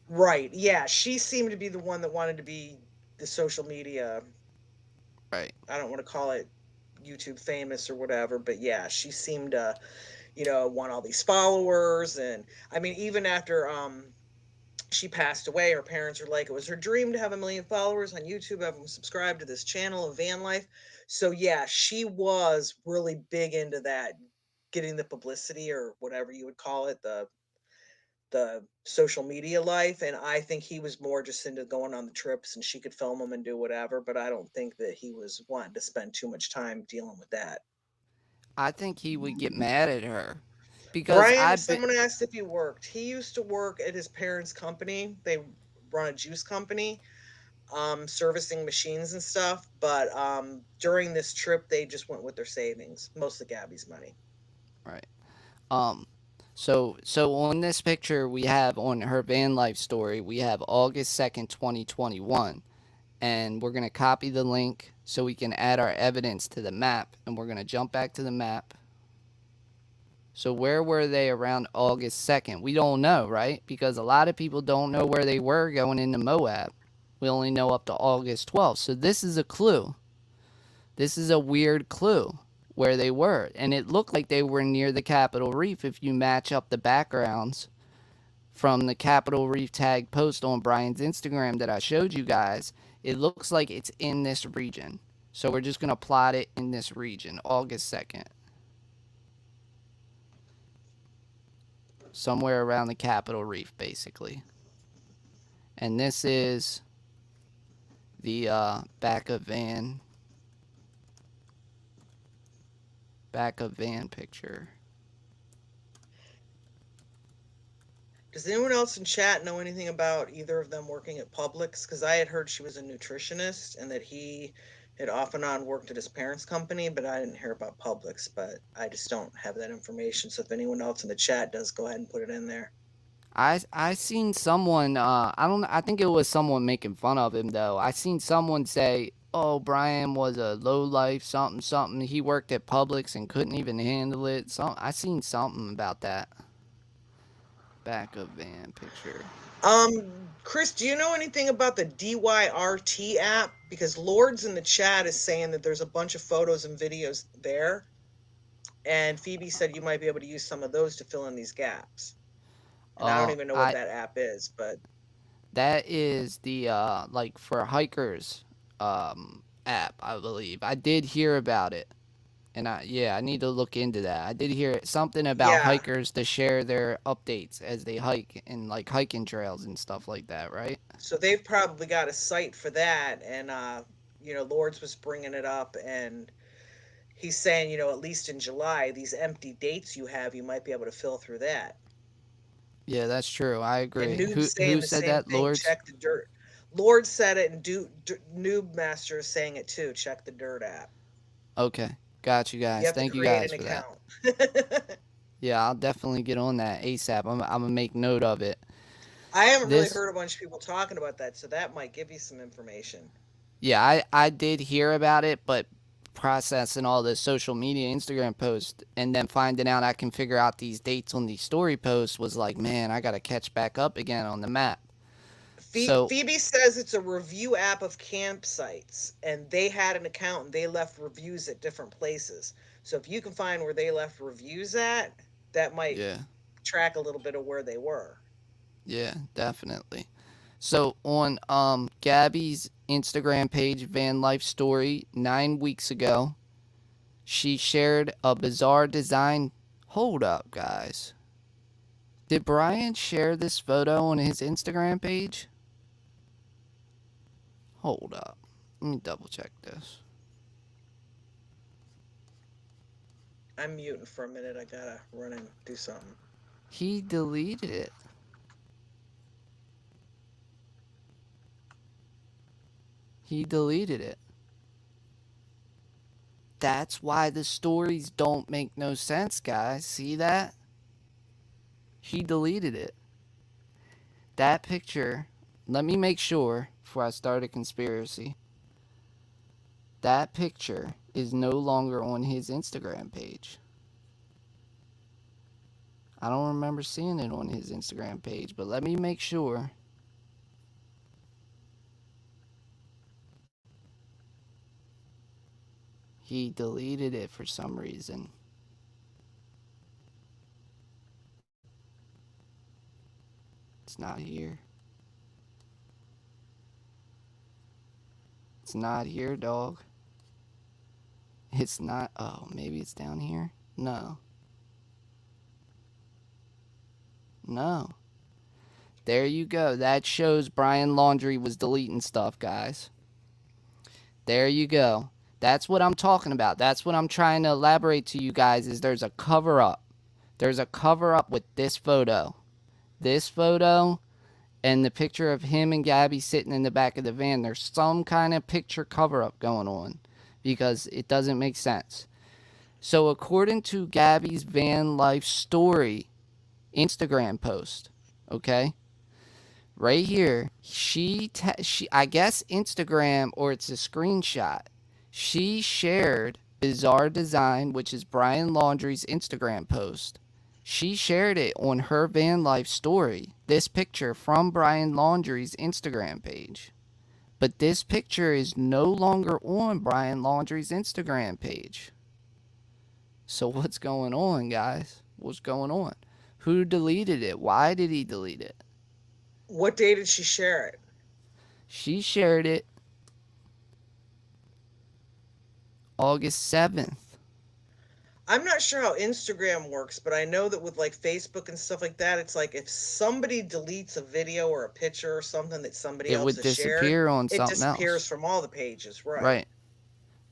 Right. Yeah, she seemed to be the one that wanted to be the social media. Right. I don't want to call it YouTube famous or whatever, but yeah, she seemed to, want all these followers. And I mean, even after she passed away, her parents were like, it was her dream to have 1 million followers on YouTube, have them subscribe to this channel of van life. So yeah, she was really big into that, getting the publicity or whatever you would call it, the social media life. And I think he was more just into going on the trips and she could film them and do whatever, but I don't think that he was wanting to spend too much time dealing with that. I think he would get mad at her because Brian, I've been someone asked if he worked. He used to work at his parents' company. They run a juice company, servicing machines and stuff. But during this trip, they just went with their savings, mostly Gabby's money. right. Um, so on this picture we have on her van life story, we have August 2nd, 2021, and we're gonna copy the link so we can add our evidence to the map, and we're gonna jump back to the map. So where were they around August 2nd? We don't know, right? Because a lot of people don't know where they were going into Moab. We only know up to August 12th. So this is a clue. This is a weird clue where they were. And it looked like they were near the Capitol Reef if you match up the backgrounds from the Capitol Reef tag post on Brian's Instagram that I showed you guys. It looks like it's in this region. So we're just going to plot it in this region, August 2nd. Somewhere around the Capitol Reef, basically. And this is the back of van picture. Does anyone else in chat know anything about either of them working at Publix? Because I had heard she was a nutritionist and that he had off and on worked at his parents' company, but I didn't hear about Publix. But I just don't have that information. So if anyone else in the chat does, go ahead and put it in there. I seen someone I think it was someone making fun of him though. I seen someone say, "Oh, Brian was a low life something something. He worked at Publix and couldn't even handle it." I seen something about that. Back of van picture. Chris, do you know anything about the DYRT app? Because Lords in the chat is saying that there's a bunch of photos and videos there. And Phoebe said you might be able to use some of those to fill in these gaps. And I don't even know what that app is, but that is the like for hikers app, I believe. I did hear about it. And I need to look into that. I did hear something about hikers to share their updates as they hike and like hiking trails and stuff like that, right? So they've probably got a site for that, and Lords was bringing it up, and he's saying, at least in July, these empty dates you have, you might be able to fill through that. Yeah, that's true. I agree. And Noob's saying who the said same that, thing. Lords? Check the dirt. Lord said it, and Noob Master is saying it too. Check the dirt app. Okay. Got you guys. Thank you guys for that. Yeah, I'll definitely get on that ASAP. I'm gonna make note of it. I haven't really heard a bunch of people talking about that, so that might give you some information. Yeah, I did hear about it, but processing all the social media Instagram posts and then finding out I can figure out these dates on these story posts was like, man, I gotta catch back up again on the map. Phoebe says it's a review app of campsites, and they had an account and they left reviews at different places. So if you can find where they left reviews at, that might track a little bit of where they were. Yeah, definitely. So on Gabby's Instagram page, Van Life Story, 9 weeks ago, she shared a bizarre design. Hold up, guys. Did Brian share this photo on his Instagram page? Hold up. Let me double check this. I'm muting for a minute. I gotta run and do something. He deleted it. He deleted it. That's why the stories don't make no sense, guys. See that? He deleted it. That picture, let me make sure before I start a conspiracy. That picture is no longer on his Instagram page. I don't remember seeing it on his Instagram page, but let me make sure. He deleted it for some reason. It's not here. It's not here, dog. It's not. Oh, maybe it's down here? No. No. There you go. That shows Brian Laundrie was deleting stuff, guys. There you go. That's what I'm talking about. That's what I'm trying to elaborate to you guys is there's a cover-up. there's a cover up with this photo. This photo and the picture of him and Gabby sitting in the back of the van. There's some kind of picture cover up going on because it doesn't make sense. So according to Gabby's van life story Instagram post, okay, right here, she I guess Instagram, or it's a screenshot, she shared Bizarre Design, which is Brian Laundrie's Instagram post. She shared it on her van life story, this picture from Brian Laundrie's Instagram page. But this picture is no longer on Brian Laundrie's Instagram page. So what's going on, guys? What's going on? Who deleted it? Why did he delete it? What day did she share it? She shared it August 7th. I'm not sure how Instagram works, but I know that with like Facebook and stuff like that, it's like if somebody deletes a video or a picture or something that somebody else has shared, it disappears from all the pages, right?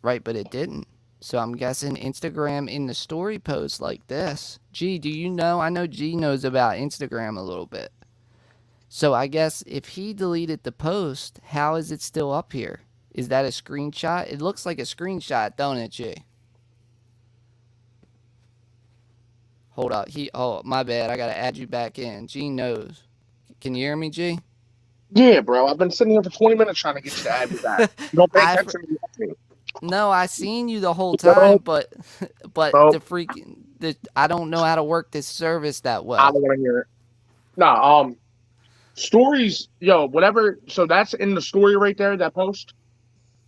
Right, but it didn't. So I'm guessing Instagram in the story post like this. G, do you know? I know G knows about Instagram a little bit. So I guess if he deleted the post, how is it still up here? Is that a screenshot? It looks like a screenshot, don't it, G? Hold up. Oh, my bad. I got to add you back in. G knows. Can you hear me, G? Yeah, bro. I've been sitting here for 20 minutes trying to get you to add me back. You don't pay attention to me. No, I seen you the whole time, but I don't know how to work this service that well. I don't want to hear it. No, stories, yo, whatever. So that's in the story right there, that post?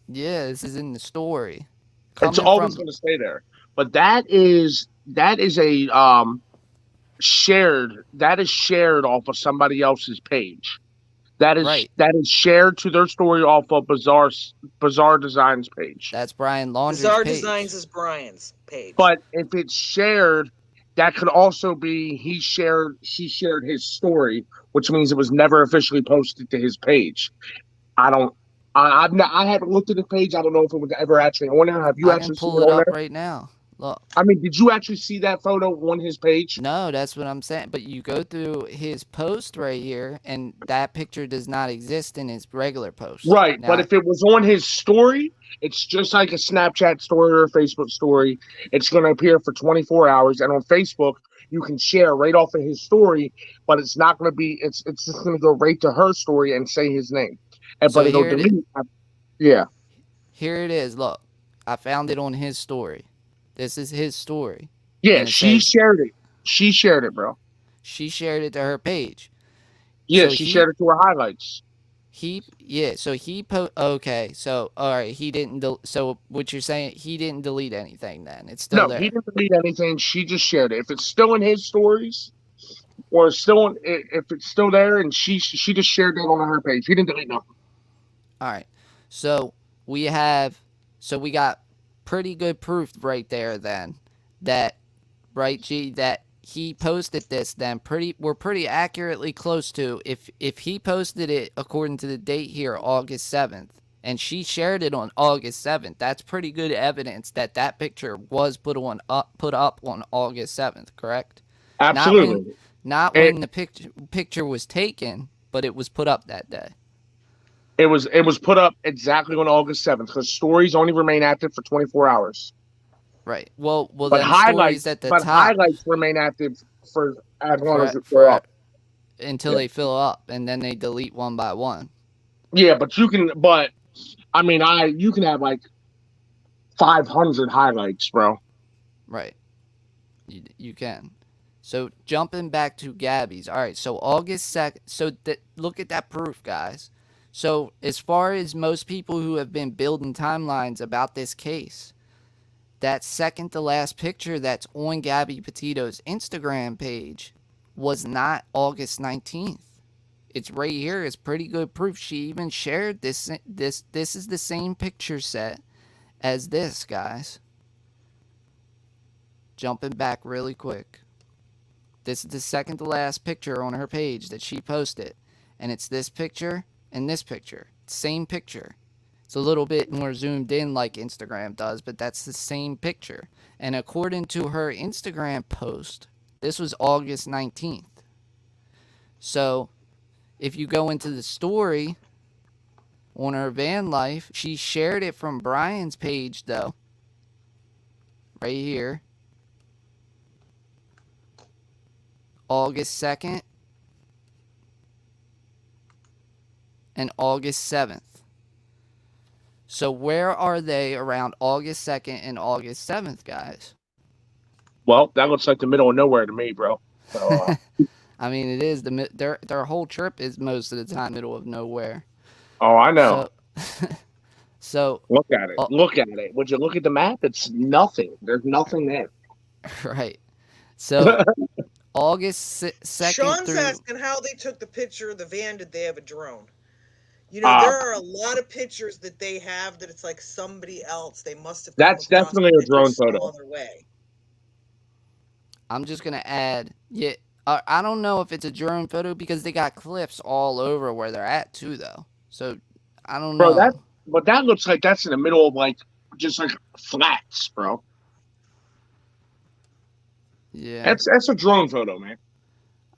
Yeah, this is in the story. It's always going to stay there. But that is a shared off of somebody else's page. That is shared to their story off of Bizarre Designs page. That's Brian Laundrie's Bizarre page. Designs is Brian's page. But if it's shared, that could also be she shared his story, which means it was never officially posted to his page. I haven't looked at the page. I don't know if it was ever actually on there. Have you actually pull it up right now? Look. I mean, did you actually see that photo on his page? No, that's what I'm saying. But you go through his post right here, and that picture does not exist in his regular post. Right, but if it was on his story, it's just like a Snapchat story or a Facebook story. It's going to appear for 24 hours, and on Facebook, you can share right off of his story, but it's not going to be. It's just going to go right to her story and say his name, but it'll delete. Yeah. Here it is. Look, I found it on his story. This is his story. Yeah, she shared it. She shared it, bro. She shared it to her page. Yeah, so she shared it to her highlights. Okay, so all right, he didn't. So what you're saying, he didn't delete anything then? It's still there. No, he didn't delete anything. She just shared it. If it's still in his stories, or if it's still there, and she just shared that on her page. He didn't delete nothing. All right, so we got pretty good proof right there then that he posted this then we're pretty accurately close to if he posted it according to the date here August 7th and she shared it on August 7th, that's pretty good evidence that picture was put up on August 7th, correct? Absolutely. Not when the picture was taken, but it was put up that day. It was put up exactly on August 7th because stories only remain active for 24 hours. Right. Well, but then highlights at the top. Highlights remain active for as long as it fill up. Until they fill up, and then they delete one by one. Yeah, but you can have like 500 highlights, bro. Right. You can. So jumping back to Gabby's. All right. So August 2nd. So look at that proof, guys. So as far as most people who have been building timelines about this case, that second to last picture that's on Gabby Petito's Instagram page was not August 19th. It's right here. It's pretty good proof. She even shared this. This is the same picture set as this, guys. Jumping back really quick. This is the second to last picture on her page that she posted. And it's this picture and this picture. Same picture. It's a little bit more zoomed in like Instagram does, but that's the same picture. And according to her Instagram post, This was August 19th. So if you go into the story on her van life, she shared it from Brian's page, though. Right here. August 2nd and August 7th. So where are they around August 2nd and August 7th, guys? Well, that looks like the middle of nowhere to me, bro. So, I mean, it is their whole trip is most of the time middle of nowhere. oh, I know. So, so Look at it. Look at it. Would you look at the map? It's nothing. There's nothing there. right. So August 2nd Sean's through. asking how they took the picture of the van. Did they have a drone? You know, there are a lot of pictures that they have that it's like somebody else. They must have come That's across definitely the a drone pictures some photo. other way. I'm just gonna add. Yeah, I don't know if it's a drone photo because they got cliffs all over where they're at too, though. So I don't Bro, know. but that looks like that's in the middle of like just like flats, bro. Yeah. That's a drone photo, man.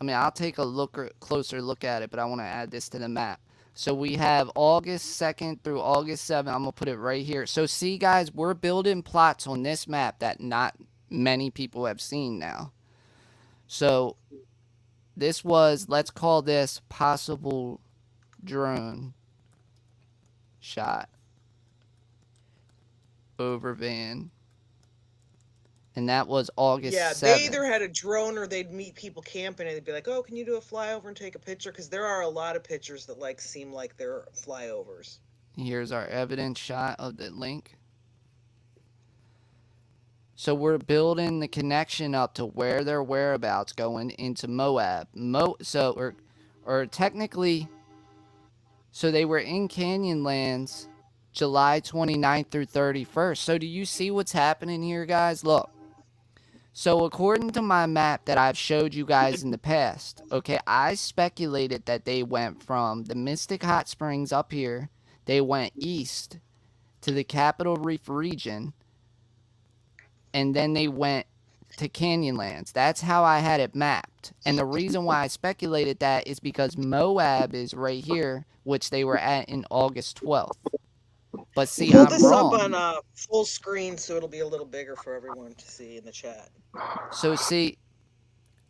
I mean, I'll take a closer look at it, but I want to add this to the map. So we have August 2nd through August 7th. I'm going to put it right here. So see, guys, we're building plots on this map that not many people have seen now. So this was, let's call this possible drone shot over van. And that was August 7th. They either had a drone or they'd meet people camping and they'd be like, oh, can you do a flyover and take a picture? Because there are a lot of pictures that like seem like they're flyovers. Here's our evidence shot of the link. So we're building the connection up to where their whereabouts going into Moab. Or technically, so they were in Canyonlands July 29th through 31st. So do you see what's happening here, guys? Look. So according to my map that I've showed you guys in the past, okay, I speculated that they went from the Mystic Hot Springs up here, they went east to the Capitol Reef region, and then they went to Canyonlands. That's how I had it mapped. And the reason why I speculated that is because Moab is right here, which they were at in August 12th. But see, Pull I'm this wrong. up on full screen so it'll be a little bigger for everyone to see in the chat. So see,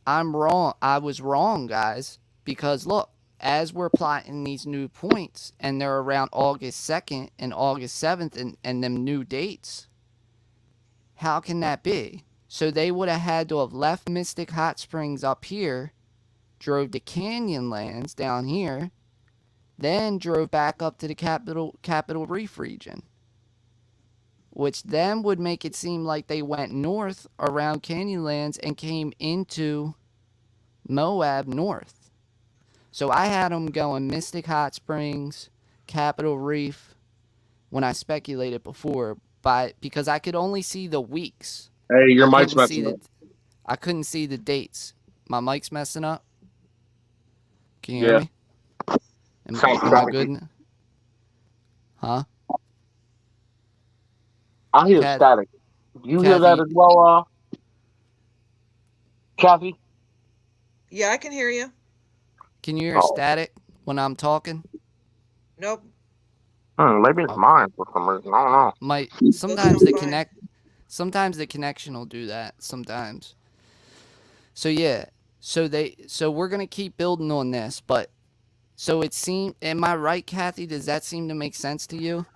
I'm wrong. I was wrong, guys, because look, as we're plotting these new points and they're around August 2nd and August 7th and them new dates, how can that be? So they would have had to have left Mystic Hot Springs up here, drove to Canyonlands down here, then drove back up to the Capitol Reef region, which then would make it seem like they went north around Canyonlands and came into Moab north. So I had them going Mystic Hot Springs, Capitol Reef, when I speculated before, because I could only see the weeks. Hey, your mic's messing up. I couldn't see the dates. My mic's messing up. Can you hear me? Am I good? Huh? I hear static. You hear that as well, Kathy? Yeah, I can hear you. Can you hear static when I'm talking? Nope. Maybe it's mine for some reason. I don't know. Sometimes the connection will do that. Sometimes. So yeah. So we're gonna keep building on this, but so it seemed. Am I right, Kathy? Does that seem to make sense to you?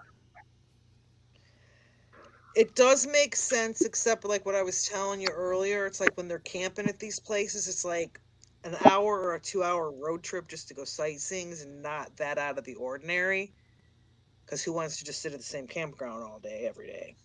It does make sense, except like what I was telling you earlier. It's like when they're camping at these places, it's like an hour or a 2-hour road trip just to go sightseeing is not that out of the ordinary. Because who wants to just sit at the same campground all day, every day?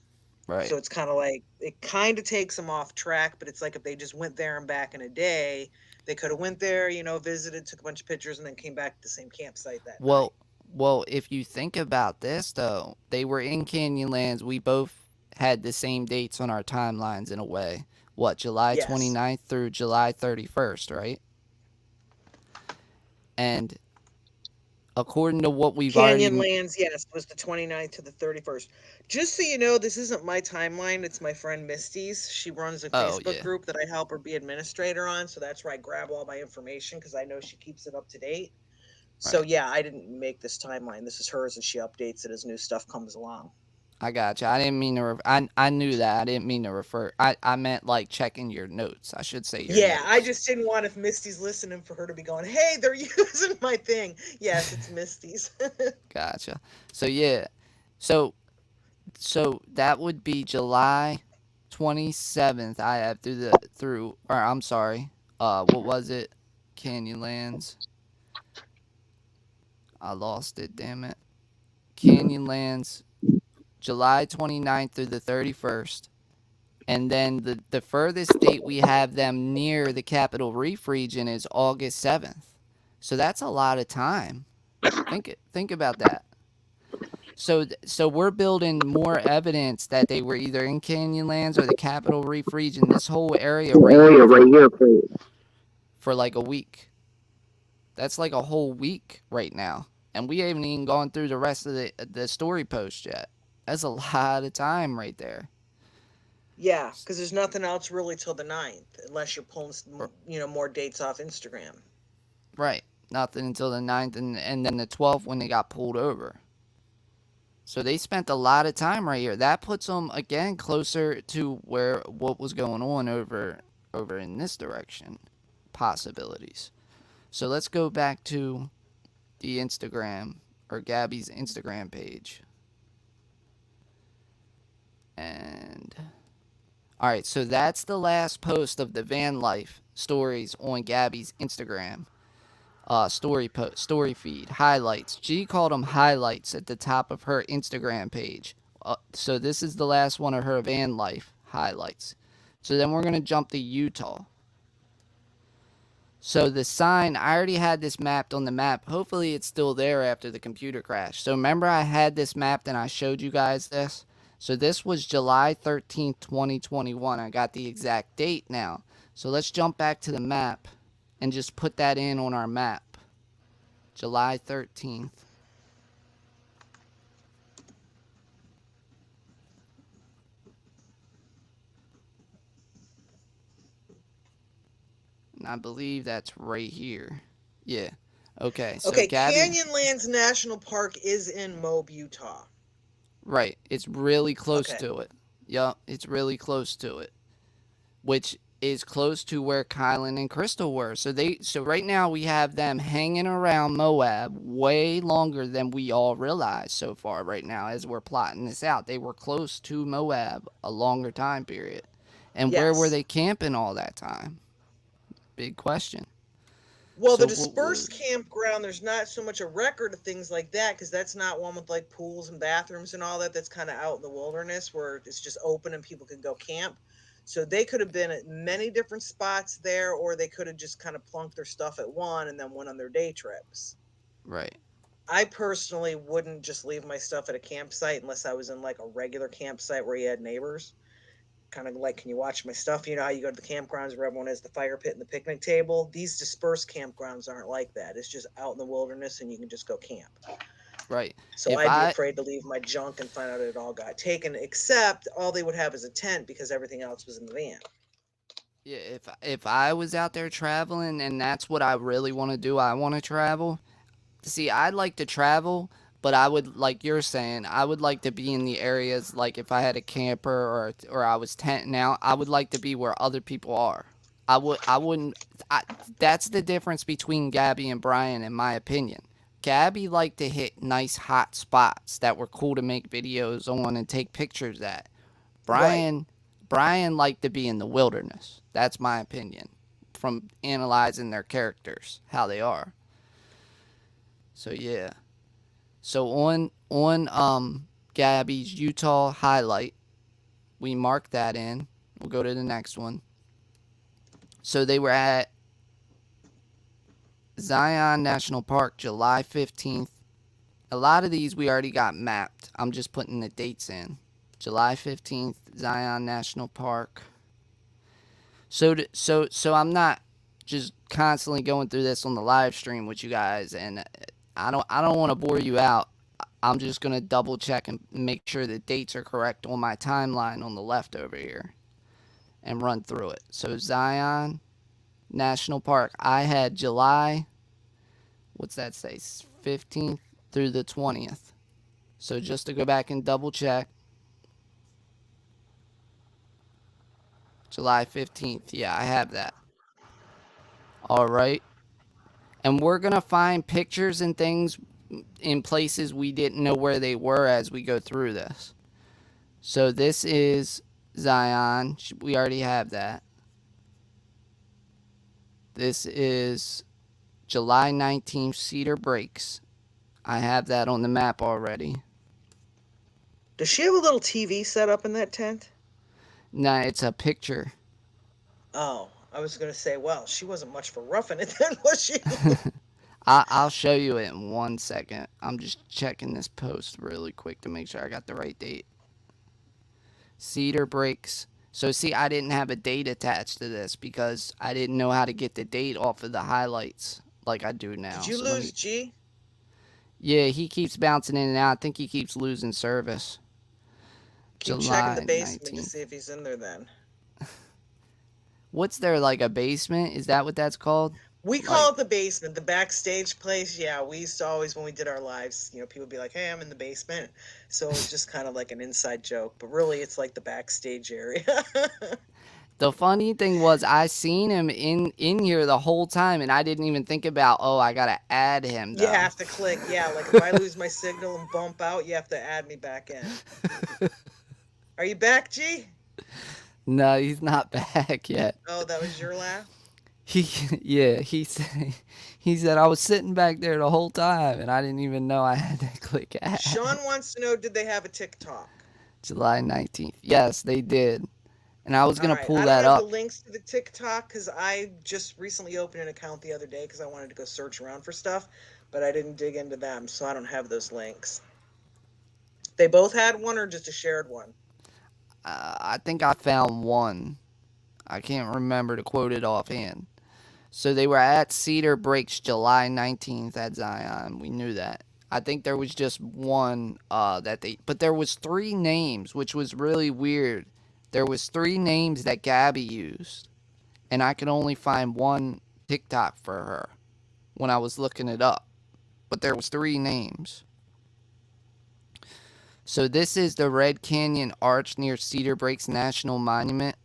Right. So it's kind of like, it kind of takes them off track, but it's like if they just went there and back in a day, they could have went there, visited, took a bunch of pictures, and then came back to the same campsite that night. Well, if you think about this, though, they were in Canyonlands. We both had the same dates on our timelines in a way. What, July 29th through July 31st, right? And according to what we've already. Canyonlands, yes, was the 29th to the 31st. Just so you know, this isn't my timeline. It's my friend Misty's. She runs a Oh Facebook yeah, group that I help her be administrator on. So that's where I grab all my information because I know she keeps it up to date. So right. yeah, I didn't make this timeline. This is hers, and she updates it as new stuff comes along. I got you. I didn't mean to. I knew that. I didn't mean to refer. I meant like checking your notes. I should say your Yeah, I notes. just didn't want if Misty's listening for her to be going, "Hey, they're using my thing." Yes, it's Misty's. Gotcha. So yeah. So that would be July 27th. I have through, or I'm sorry. What was it? Canyonlands. I lost it. Damn it. Canyonlands. July 29th through the 31st. And then the furthest date we have them near the Capitol Reef region is August 7th. So that's a lot of time. Think about that. So we're building more evidence that they were either in Canyonlands or the Capitol Reef region, this whole area right here for like a week. That's like a whole week right now. And we haven't even gone through the rest of the story post yet. That's a lot of time right there. Yeah, because there's nothing else really till the 9th, unless you're pulling, R- more dates off Instagram. Right. Nothing until the 9th and then the 12th when they got pulled over. So they spent a lot of time right here. That puts them again closer to where what was going on over in this direction. Possibilities. So let's go back to the Instagram or Gabby's Instagram page. And all right, so that's the last post of the van life stories on Gabby's Instagram. Story feed highlights. G called them highlights at the top of her Instagram page. So this is the last one of her van life highlights. So then we're gonna jump to Utah. So the sign, I already had this mapped on the map. Hopefully it's still there after the computer crash. So remember I had this mapped and I showed you guys this. So this was July 13th, 2021. I got the exact date now. So let's jump back to the map and just put that in on our map. July 13th. And I believe that's right here. Yeah. Okay, so Okay, Gabby, Canyonlands National Park is in Moab, Utah. right. It's really close Okay. to it. Yup, it's really close to it. Which is close to where Kylan and Crystal were. So right now we have them hanging around Moab way longer than we all realize so far right now as we're plotting this out. They were close to Moab a longer time period. And where were Yes. they camping all that time? Big question. Well, the So what was dispersed campground, there's not so much a record of things like that because that's not one with like pools and bathrooms and all that. That's kind of out in the wilderness where it's just open and people can go camp. So they could have been at many different spots there, or they could have just kind of plunked their stuff at one and then went on their day trips. right. I personally wouldn't just leave my stuff at a campsite unless I was in like a regular campsite where you had neighbors. Kind of like, can you watch my stuff? You know how you go to the campgrounds where everyone has the fire pit and the picnic table? These dispersed campgrounds aren't like that. It's just out in the wilderness and you can just go camp. Right. So If I'd be I afraid to leave my junk and find out it all got taken, except all they would have is a tent because everything else was in the van. Yeah, if I was out there traveling and that's what I really want to do, I want to travel. See, I'd like to travel, but I would like you're saying, I would like to be in the areas like if I had a camper or I was tenting out, I would like to be where other people are. I wouldn't that's the difference between Gabby and Brian in my opinion. Gabby liked to hit nice hot spots that were cool to make videos on and take pictures at. Right. Brian Brian liked to be in the wilderness. That's my opinion from analyzing their characters, how they are. So yeah. So on Gabby's Utah highlight, we mark that in. We'll go to the next one. So they were at Zion National Park July 15th. A lot of these we already got mapped. I'm just putting the dates in. July 15th, Zion National Park. So I'm not just constantly going through this on the live stream with you guys and I don't want to bore you out. I'm just going to double check and make sure the dates are correct on my timeline on the left over here and run through it. So Zion National Park, I had July, what's that say, 15th through the 20th. So just to go back and double check, July 15th, yeah, I have that. All right. And we're going to find pictures and things in places we didn't know where they were as we go through this. So this is Zion. We already have that. This is July 19th, Cedar Breaks. I have that on the map already. Does she have a little TV set up in that tent? Nah, it's a picture. Oh, I was going to say, well, she wasn't much for roughing it then, was she? I'll show you it in 1 second. I'm just checking this post really quick to make sure I got the right date. Cedar Breaks. So see, I didn't have a date attached to this because I didn't know how to get the date off of the highlights like I do now. Did you So lose G? Yeah, he keeps bouncing in and out. I think he keeps losing service. Keep July checking the basement 19th. to see if he's in there then. What's there, like a basement? Is that what that's called? We call it the basement, the backstage place. Yeah, we used to always, when we did our lives, people would be like, hey, I'm in the basement. So it's just kind of like an inside joke. But really, it's like the backstage area. The funny thing was I seen him in here the whole time, and I didn't even think about, oh, I got to add him, though. You have to click. Yeah, like if I lose my signal and bump out, you have to add me back in. Are you back, G? No, he's not back yet. Oh, that was your laugh? He said I was sitting back there the whole time, and I didn't even know I had to click add. Sean wants to know, did they have a TikTok? July 19th. Yes, they did. And I was going to pull that I don't have up. the links to the TikTok because I just recently opened an account the other day because I wanted to go search around for stuff, but I didn't dig into them, so I don't have those links. They both had one or just a shared one? I think I found one. I can't remember to quote it offhand. So they were at Cedar Breaks July 19th at Zion. We knew that. I think there was just one but there was 3 names, which was really weird. There was 3 names that Gabby used, and I could only find one TikTok for her when I was looking it up. But there was 3 names. So this is the Red Canyon Arch near Cedar Breaks National Monument.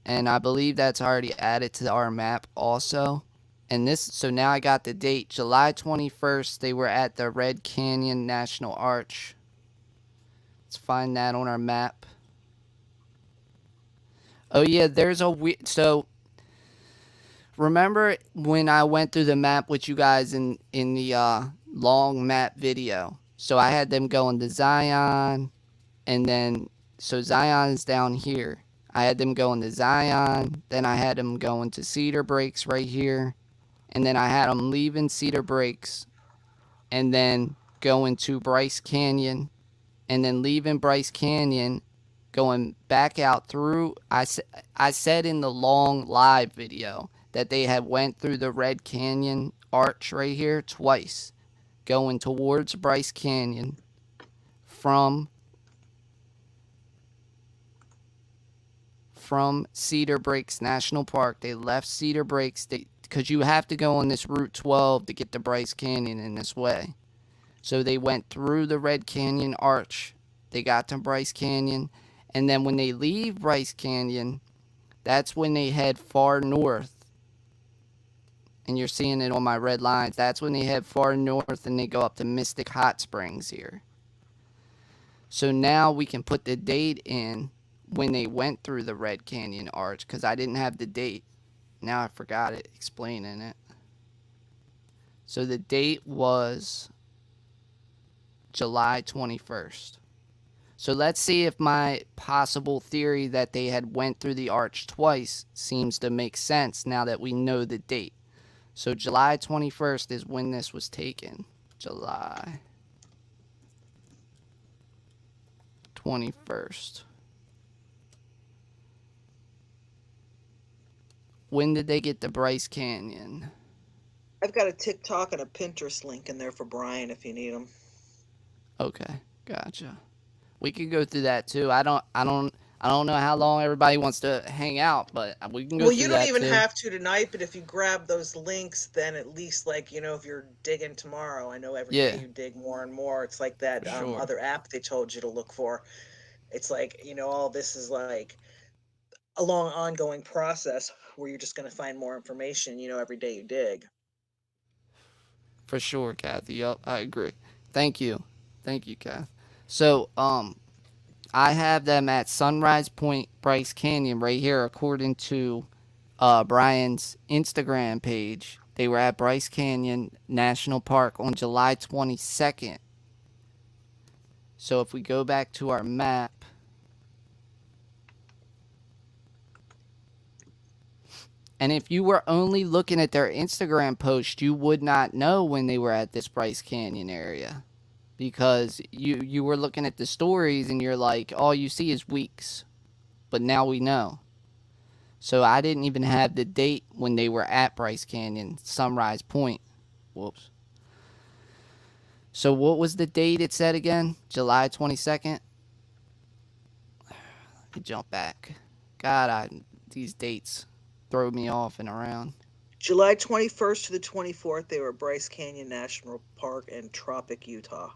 And I believe that's already added to our map also. And so now I got the date. July 21st, they were at the Red Canyon National Arch. Let's find that on our map. Oh yeah, there's a so remember when I went through the map with you guys in the long map video? So I had them going to Zion, and then so Zion is down here. I had them going to Zion, then I had them going to Cedar Breaks right here, and then I had them leaving Cedar Breaks and then going to Bryce Canyon, and then leaving Bryce Canyon, going back out through, I said in the long live video that they had went through the Red Canyon Arch right here twice, going towards Bryce Canyon from Cedar Breaks National Park. They left Cedar Breaks because you have to go on this Route 12 to get to Bryce Canyon in this way. So they went through the Red Canyon Arch. They got to Bryce Canyon. And then when they leave Bryce Canyon, that's when they head far north. And you're seeing it on my red lines. That's when they head far north and they go up to Mystic Hot Springs here. So now we can put the date in when they went through the Red Canyon Arch, because I didn't have the date. Now I forgot it, explaining it. So the date was July 21st. So let's see if my possible theory that they had went through the arch twice seems to make sense now that we know the date. So July 21st is when this was taken. July 21st. When did they get to Bryce Canyon? I've got a TikTok and a Pinterest link in there for Brian if you need them. Okay, gotcha. We could go through that too. I don't know how long everybody wants to hang out, but we can go Well, you through don't that even too. have to tonight, but if you grab those links, then at least, like, if you're digging tomorrow, I know every day Yeah, you dig more and more. It's like that for sure. other app they told you to look for. It's like, all this is like a long ongoing process where you're just going to find more information, every day you dig. For sure, Kathy. Yup, I agree. Thank you. Thank you, Kath. So, I have them at Sunrise Point, Bryce Canyon, right here, according to Brian's Instagram page. They were at Bryce Canyon National Park on July 22nd. So if we go back to our map, and if you were only looking at their Instagram post, you would not know when they were at this Bryce Canyon area, because you were looking at the stories and you're like, all you see is weeks. But now we know. So I didn't even have the date when they were at Bryce Canyon, Sunrise Point. Whoops. So what was the date it said again? July 22nd? Let me jump back. God, these dates throw me off and around. July 21st to the 24th, they were at Bryce Canyon National Park in Tropic, Utah.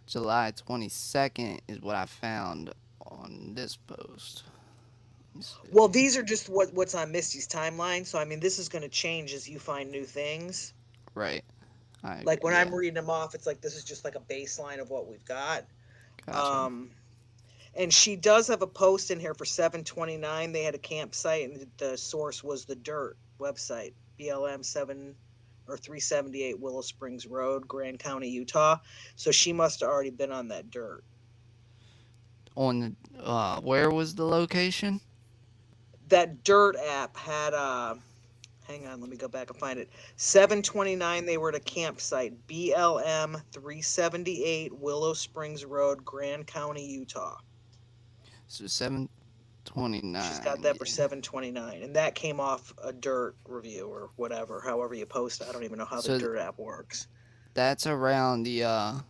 July 22nd is what I found on this post. Well, these are just what's on Misty's timeline. So, I mean, this is going to change as you find new things. Right. I agree. Like when Yeah. I'm reading them off, it's like this is just like a baseline of what we've got. Gotcha. And she does have a post in here for 7/29. They had a campsite, and the source was the Dirt website, BLM 7 or 378 Willow Springs Road, Grand County, Utah. So she must have already been on that Dirt. On where was the location? That Dirt app had hang on, let me go back and find it. 7/29, they were at a campsite, BLM 378 Willow Springs Road, Grand County, Utah. So 7/29. She's got that for 7/29, and that came off a Dirt review or whatever. However you post it, I don't even know how the Dirt app works. That's around the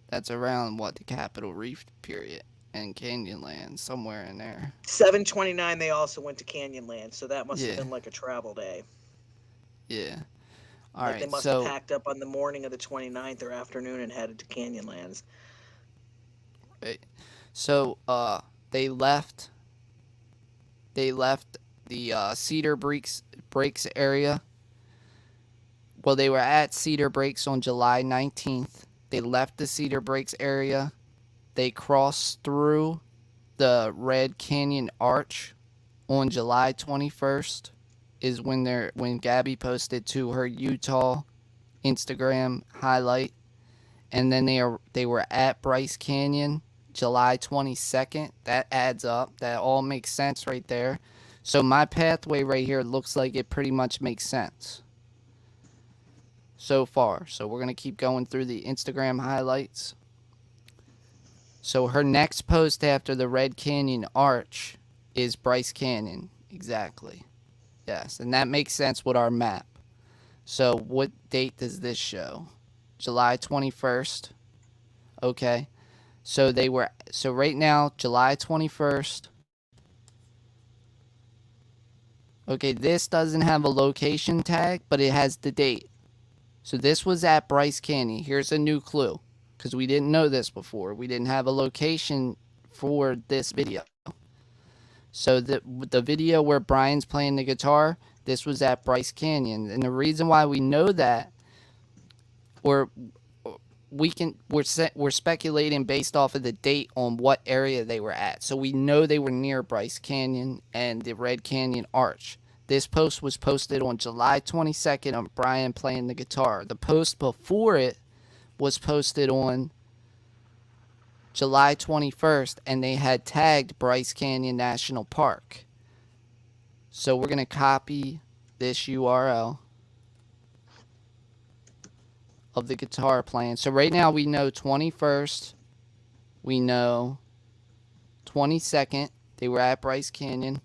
that's around what, the Capitol Reef period and Canyonland, somewhere in there. 7/29, they also went to Canyonland, so that must have Yeah. been like a travel day. Yeah. All Like right. they must have packed up on the morning of the 29th or afternoon and headed to Canyonlands. Right. So they left the Cedar Breaks area. Well, they were at Cedar Breaks on July 19th. They left the Cedar Breaks area. They crossed through the Red Canyon Arch on July 21st is when Gabby posted to her Utah Instagram highlight. And then they were at Bryce Canyon July 22nd. That adds up. That all makes sense right there. So my pathway right here looks like it pretty much makes sense so far. So we're going to keep going through the Instagram highlights. So her next post after the Red Canyon Arch is Bryce Canyon. Exactly. Yes, and that makes sense with our map. So what date does this show? July 21st. Okay. So right now, July 21st. Okay, this doesn't have a location tag, but it has the date. So this was at Bryce Canyon. Here's a new clue, because we didn't know this before. We didn't have a location for this video. So the video where Brian's playing the guitar, this was at Bryce Canyon. And the reason why we know that, we're speculating based off of the date on what area they were at. So we know they were near Bryce Canyon and the Red Canyon Arch. This post was posted on July 22nd of Brian playing the guitar. The post before it was posted on July 21st, and they had tagged Bryce Canyon National Park. So we're going to copy this URL of the guitar playing. So right now we know 21st, we know 22nd, they were at Bryce Canyon.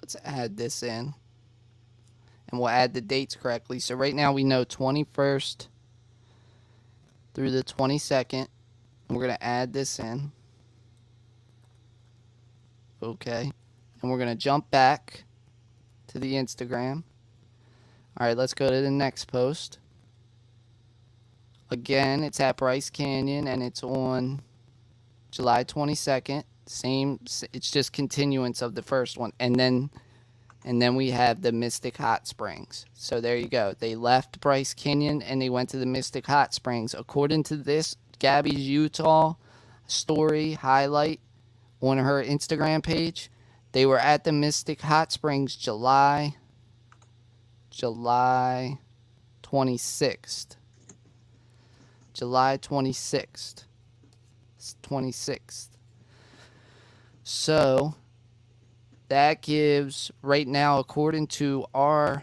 Let's add this in. and we'll add the dates correctly. So right now we know 21st through the 22nd, and we're going to add this in. Okay. And we're going to jump back to the Instagram. All right, let's go to the next post. Again, it's at Bryce Canyon, and it's on July 22nd. Same, it's just continuance of the first one. And then we have the Mystic Hot Springs. So there you go. They left Bryce Canyon and they went to the Mystic Hot Springs. According to this Gabby's Utah story highlight on her Instagram page, they were at the Mystic Hot Springs July 26th. July 26th. 26th. So that gives right now, according to how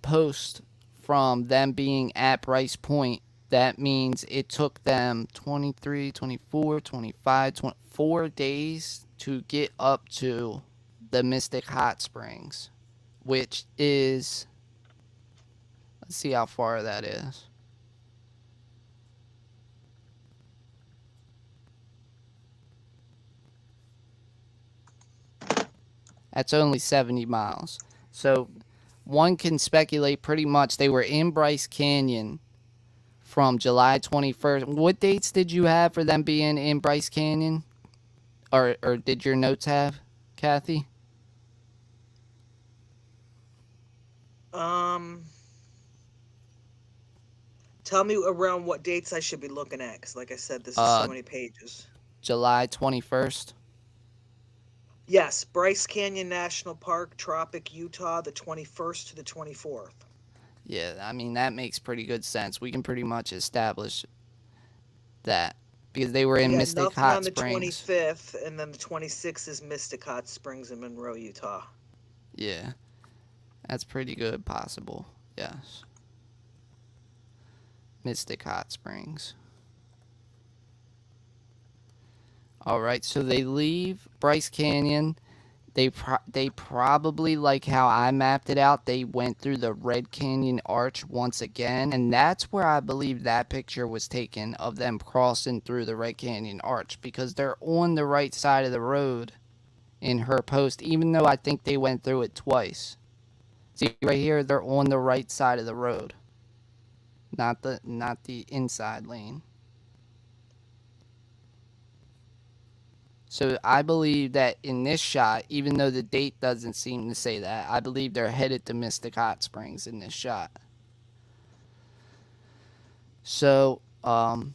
post from them being at Bryce Point, that means it took them 23, 24, 25, 24 days to get up to the Mystic Hot Springs, which is, let's see how far that is. That's only 70 miles. So one can speculate pretty much they were in Bryce Canyon from July 21st. What dates did you have for them being in Bryce Canyon? Or did your notes have, Kathy? Tell me around what dates I should be looking at, because like I said, this is so many pages. July 21st. Yes, Bryce Canyon National Park, Tropic, Utah, the 21st to the 24th. Yeah, I mean, that makes pretty good sense. We can pretty much establish that because they were in Mystic Hot Springs. On the 25th, and then the 26th is Mystic Hot Springs in Monroe, Utah. Yeah, that's pretty good possible, yes. Mystic Hot Springs. All right, so they leave Bryce Canyon. They probably, like how I mapped it out, they went through the Red Canyon Arch once again, and that's where I believe that picture was taken of them crossing through the Red Canyon Arch, because they're on the right side of the road in her post, even though I think they went through it twice. See right here, they're on the right side of the road, not the inside lane. So I believe that in this shot, even though the date doesn't seem to say that, I believe they're headed to Mystic Hot Springs in this shot. So, the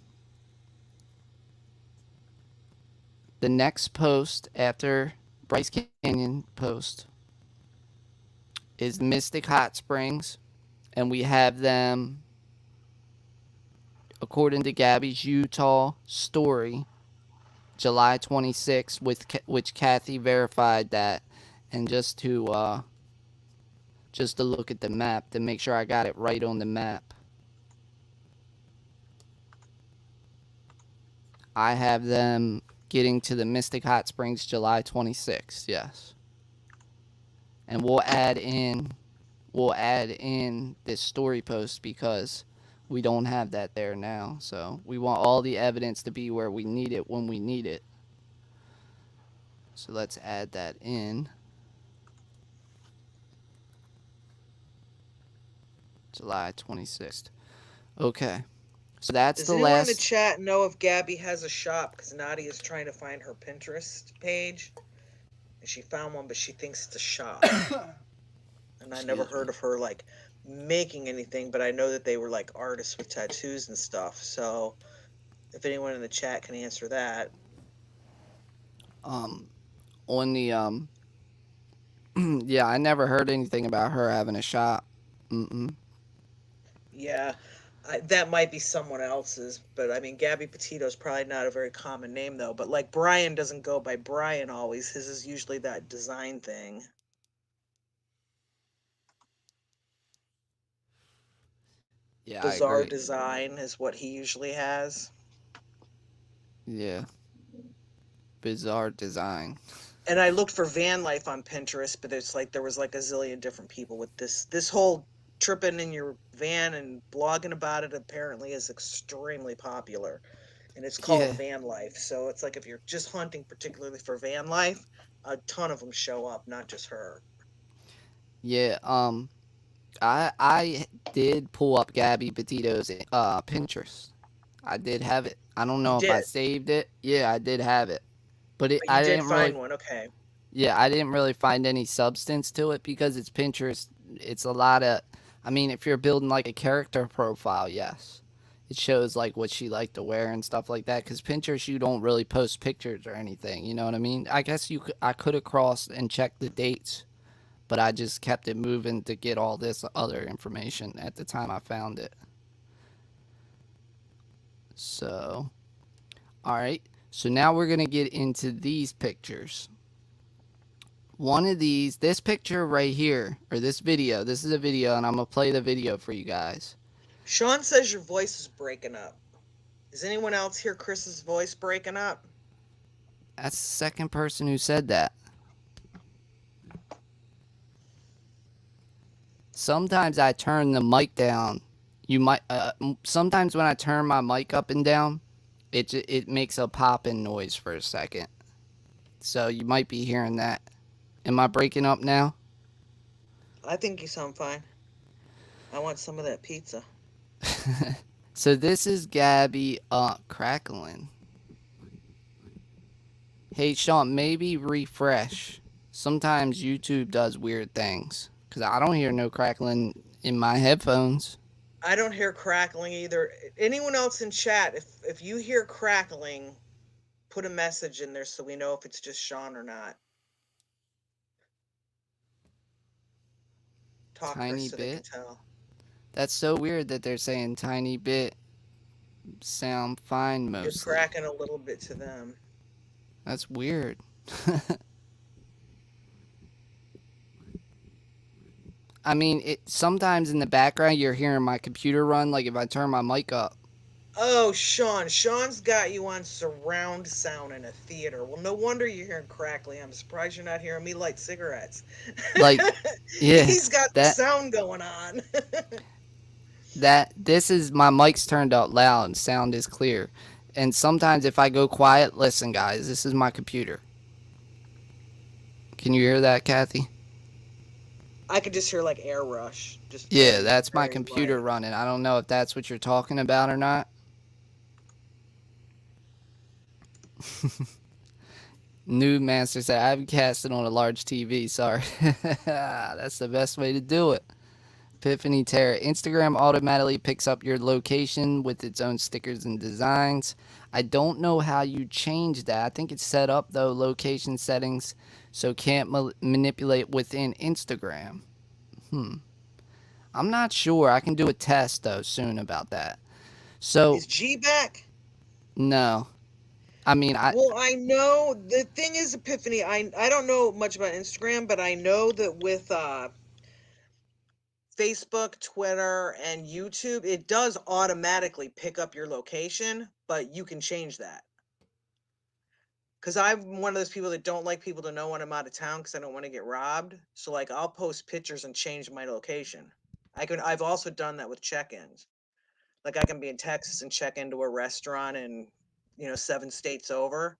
next post after Bryce Canyon post is Mystic Hot Springs, and we have them, according to Gabby's Utah story, July 26th, which Kathy verified that, and just to look at the map to make sure I got it right on the map. I have them getting to the Mystic Hot Springs July 26th, yes. And we'll add in this story post because we don't have that there now. So we want all the evidence to be where we need it when we need it. So let's add that in. July 26th. Okay. So that's the last. Does anyone in the chat know if Gabby has a shop? Because Nadia is trying to find her Pinterest page. And she found one, but she thinks it's a shop. And I never heard of her, like, making anything, but I know that they were, like, artists with tattoos and stuff. So if anyone in the chat can answer that. On the, yeah, I never heard anything about her having a shop. Yeah, that might be someone else's, but I mean, Gabby Petito is probably not a very common name, though. But like Brian doesn't go by Brian always. His is usually that design thing. Yeah, Bizarre design is what he usually has. Yeah. Bizarre design. And I looked for van life on Pinterest, but it's like there was like a zillion different people with this whole tripping in your van and blogging about it apparently is extremely popular. And it's called Yeah, van life. So it's like if you're just hunting particularly for van life, a ton of them show up, not just her. yeah. I did pull up Gabby Petito's Pinterest. I did have it. I don't You know if I did, saved it. Yeah, I did have it, but but you I did didn't really. find one. Okay. Yeah, I didn't really find any substance to it because it's Pinterest. It's a lot of. I mean, if you're building like a character profile, yes, it shows like what she liked to wear and stuff like that. Because Pinterest, you don't really post pictures or anything. You know what I mean? I guess I could have crossed and checked the dates, but I just kept it moving to get all this other information at the time I found it. So, all right. So now we're gonna get into these pictures. One of these, this picture right here, or this is a video, and I'm gonna play the video for you guys. Sean says your voice is breaking up. Does anyone else hear Chris's voice breaking up? That's the second person who said that. Sometimes I turn the mic down. Sometimes when I turn my mic up and down, it makes a popping noise for a second. So you might be hearing that. Am I breaking up now? I think you sound fine. I want some of that pizza. So this is Gabby crackling. Hey Sean, maybe refresh. Sometimes YouTube does weird things. Cause I don't hear no crackling in my headphones. I don't hear crackling either. Anyone else in chat, if you hear crackling, put a message in there so we know if it's just Sean or not. Talk, Chris, Tiny so they can bit. tell. That's so weird that they're saying tiny bit sound fine You're mostly. cracking a little bit to them. That's weird. I mean, it sometimes in the background you're hearing my computer run, like if I turn my mic up. Oh, Sean. Sean's got you on surround sound in a theater. Well, no wonder you're hearing crackling. I'm surprised you're not hearing me light cigarettes. Like, yeah, He's got the that sound going on. this is my mic's turned up loud and sound is clear. And sometimes if I go quiet, listen guys, this is my computer. Can you hear that, Kathy? I could just hear like air rush. Just Yeah, very, that's my very computer light. running. I don't know if that's what you're talking about or not. New Master said, I've cast it on a large TV. Sorry. That's the best way to do it. Epiphany Terror. Instagram automatically picks up your location with its own stickers and designs. I don't know how you change that. I think it's set up, though, location settings, so can't manipulate within Instagram. I'm not sure. I can do a test, though, soon about that. So, Is G back? no. I mean, Well, I know the thing is Epiphany. I don't know much about Instagram, but I know that with Facebook, Twitter, and YouTube, it does automatically pick up your location, but you can change that. Because I'm one of those people that don't like people to know when I'm out of town because I don't want to get robbed. So like I'll post pictures and change my location. I've also done that with check-ins. Like I can be in Texas and check into a restaurant in, 7 states over.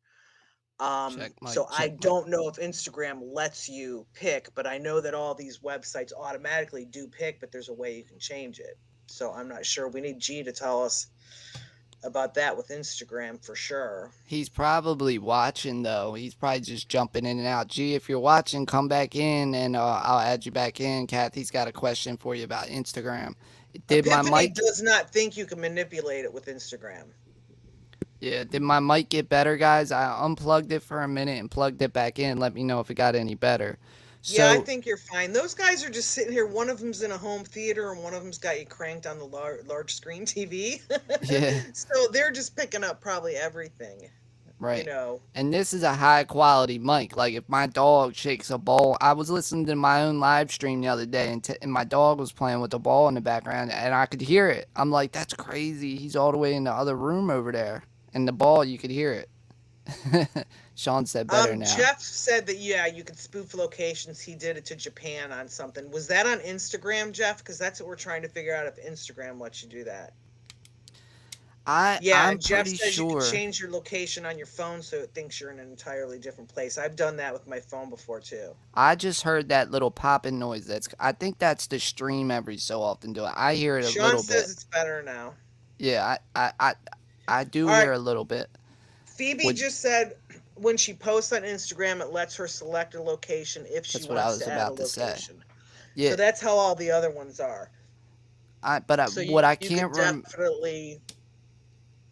check mic, So I check mic. don't know if Instagram lets you pick, but I know that all these websites automatically do pick, but there's a way you can change it. So I'm not sure. We need G to tell us about that with Instagram for sure. He's probably watching though. He's probably just jumping in and out. Gee, if you're watching, come back in and I'll add you back in. Kathy's got a question for you about Instagram. Did my Epiphany mic? does not think you can manipulate it with Instagram. Yeah, did my mic get better, guys? I unplugged it for a minute and plugged it back in. Let me know if it got any better. Yeah, I So think you're fine. Those guys are just sitting here. One of them's in a home theater, and one of them's got you cranked on the large screen TV. yeah, So they're just picking up probably everything, you right. know. And this is a high quality mic. Like if my dog shakes a ball, I was listening to my own live stream the other day, and my dog was playing with the ball in the background, and I could hear it. I'm like, that's crazy. He's all the way in the other room over there, and the ball, you could hear it. Sean said better now. Jeff said that yeah, you could spoof locations. He did it to Japan on something. Was that on Instagram, Jeff? Because that's what we're trying to figure out if Instagram lets you do that. Yeah, I'm Jeff pretty says you can sure. change your location on your phone so it thinks you're in an entirely different place. I've done that with my phone before too. I just heard that little popping noise. I think that's the stream every so often doing. I hear it a Sean little says bit. it's better now. Yeah, I do All right, hear a little bit. Phoebe Would just said when she posts on Instagram, it lets her select a location if she That's what I wants was to add a about to say. location. So Yeah, that's how all the other ones are. So what I you can't could definitely.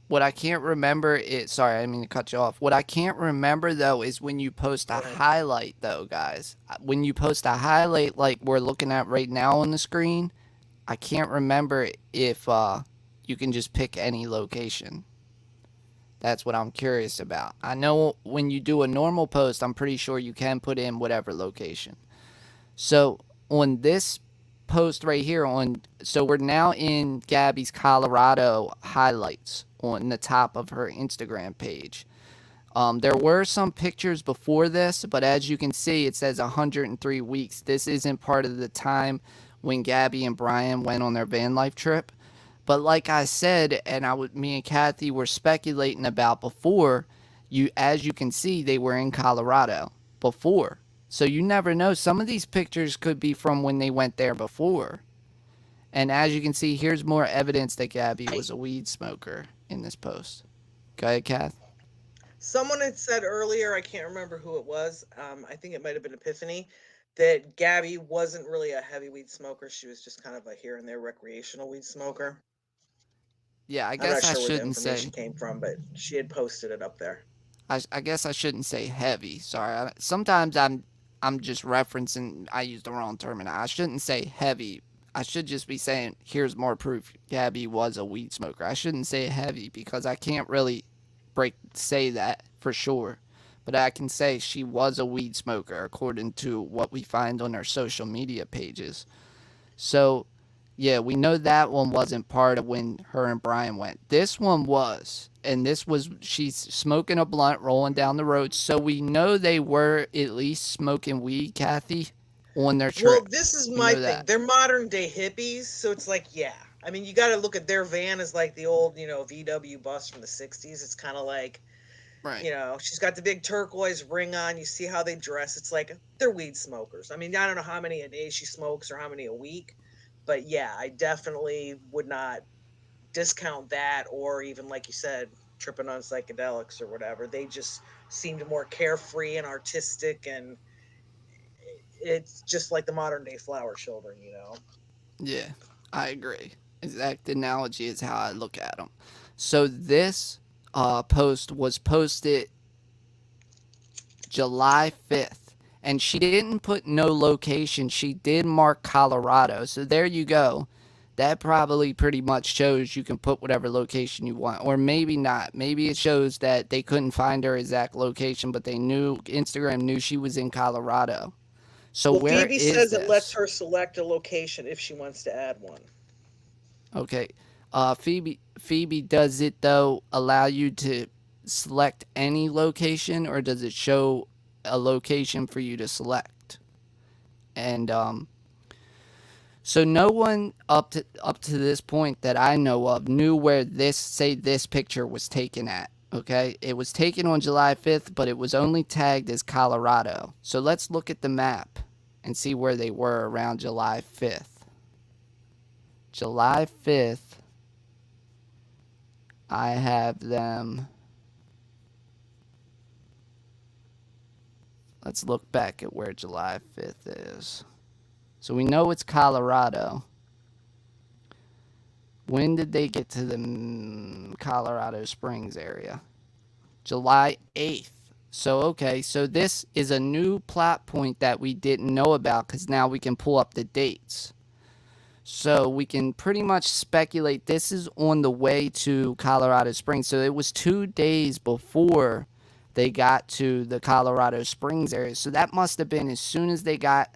what I can't remember is, sorry, I didn't mean to cut you off. What I can't remember though is when you post a Go ahead. highlight though, guys. When you post a highlight like we're looking at right now on the screen, I can't remember if you can just pick any location. That's what I'm curious about. I know when you do a normal post, I'm pretty sure you can put in whatever location. So on this post right here so we're now in Gabby's Colorado highlights on the top of her Instagram page. There were some pictures before this, but as you can see, it says 103 weeks. This isn't part of the time when Gabby and Brian went on their van life trip. But like I said, and me and Kathy were speculating about before, as you can see, they were in Colorado before. So you never know. Some of these pictures could be from when they went there before. And as you can see, here's more evidence that Gabby was a weed smoker in this post. Go ahead, Kath. Someone had said earlier, I can't remember who it was. I think it might have been Epiphany, that Gabby wasn't really a heavy weed smoker. She was just kind of a here and there recreational weed smoker. Yeah, I I'm not guess I sure where the shouldn't information say. came from, but she had posted it up there. I guess I shouldn't say heavy. Sorry. Sometimes I'm just referencing. I used the wrong term, and I shouldn't say heavy. I should just be saying, here's more proof Gabby was a weed smoker. I shouldn't say heavy because I can't really say that for sure. But I can say she was a weed smoker according to what we find on her social media pages. So, yeah, we know that one wasn't part of when her and Brian went. This one was. And this was, she's smoking a blunt rolling down the road. So we know they were at least smoking weed, Kathy, on their Well, trip. this is We my know thing. that. They're modern day hippies, so it's like, yeah. I mean, you got to look at their van as like the old, VW bus from the 60s. It's kind of like, Right. she's got the big turquoise ring on. You see how they dress. It's like they're weed smokers. I mean, I don't know how many a day she smokes or how many a week, but yeah, I definitely would not discount that or even, like you said, tripping on psychedelics or whatever. They just seemed more carefree and artistic, and it's just like the modern day flower children. Yeah, I agree. Exact analogy is how I look at them. So this post was posted July 5th. And she didn't put no location. She did mark Colorado. So there you go. That probably pretty much shows you can put whatever location you want. Or maybe not. Maybe it shows that they couldn't find her exact location, but Instagram knew she was in Colorado. So Well, where Phoebe is says it lets this? her select a location if she wants to add one. Okay. Phoebe, does it though allow you to select any location, or does it show a location for you to select? And so no one up to this point that I know of knew where this picture was taken at. Okay, it was taken on July 5th, but it was only tagged as Colorado. So let's look at the map and see where they were around July 5th. July 5th, I have them. Let's look back at where July 5th is. So we know it's Colorado. When did they get to the Colorado Springs area? July 8th. So, okay, so this is a new plot point that we didn't know about because now we can pull up the dates. So we can pretty much speculate this is on the way to Colorado Springs. So it was 2 days before they got to the Colorado Springs area. So that must have been as soon as they got,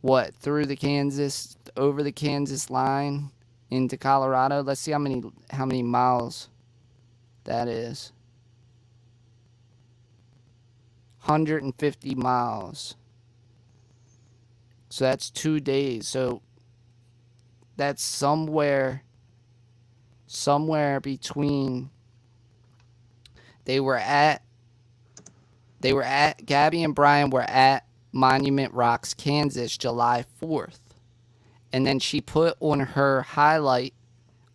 over the Kansas line into Colorado. Let's see how many miles that is. 150 miles. So that's 2 days. So that's somewhere between they were at Gabby and Brian were at Monument Rocks, Kansas, July 4th. And then she put on her highlight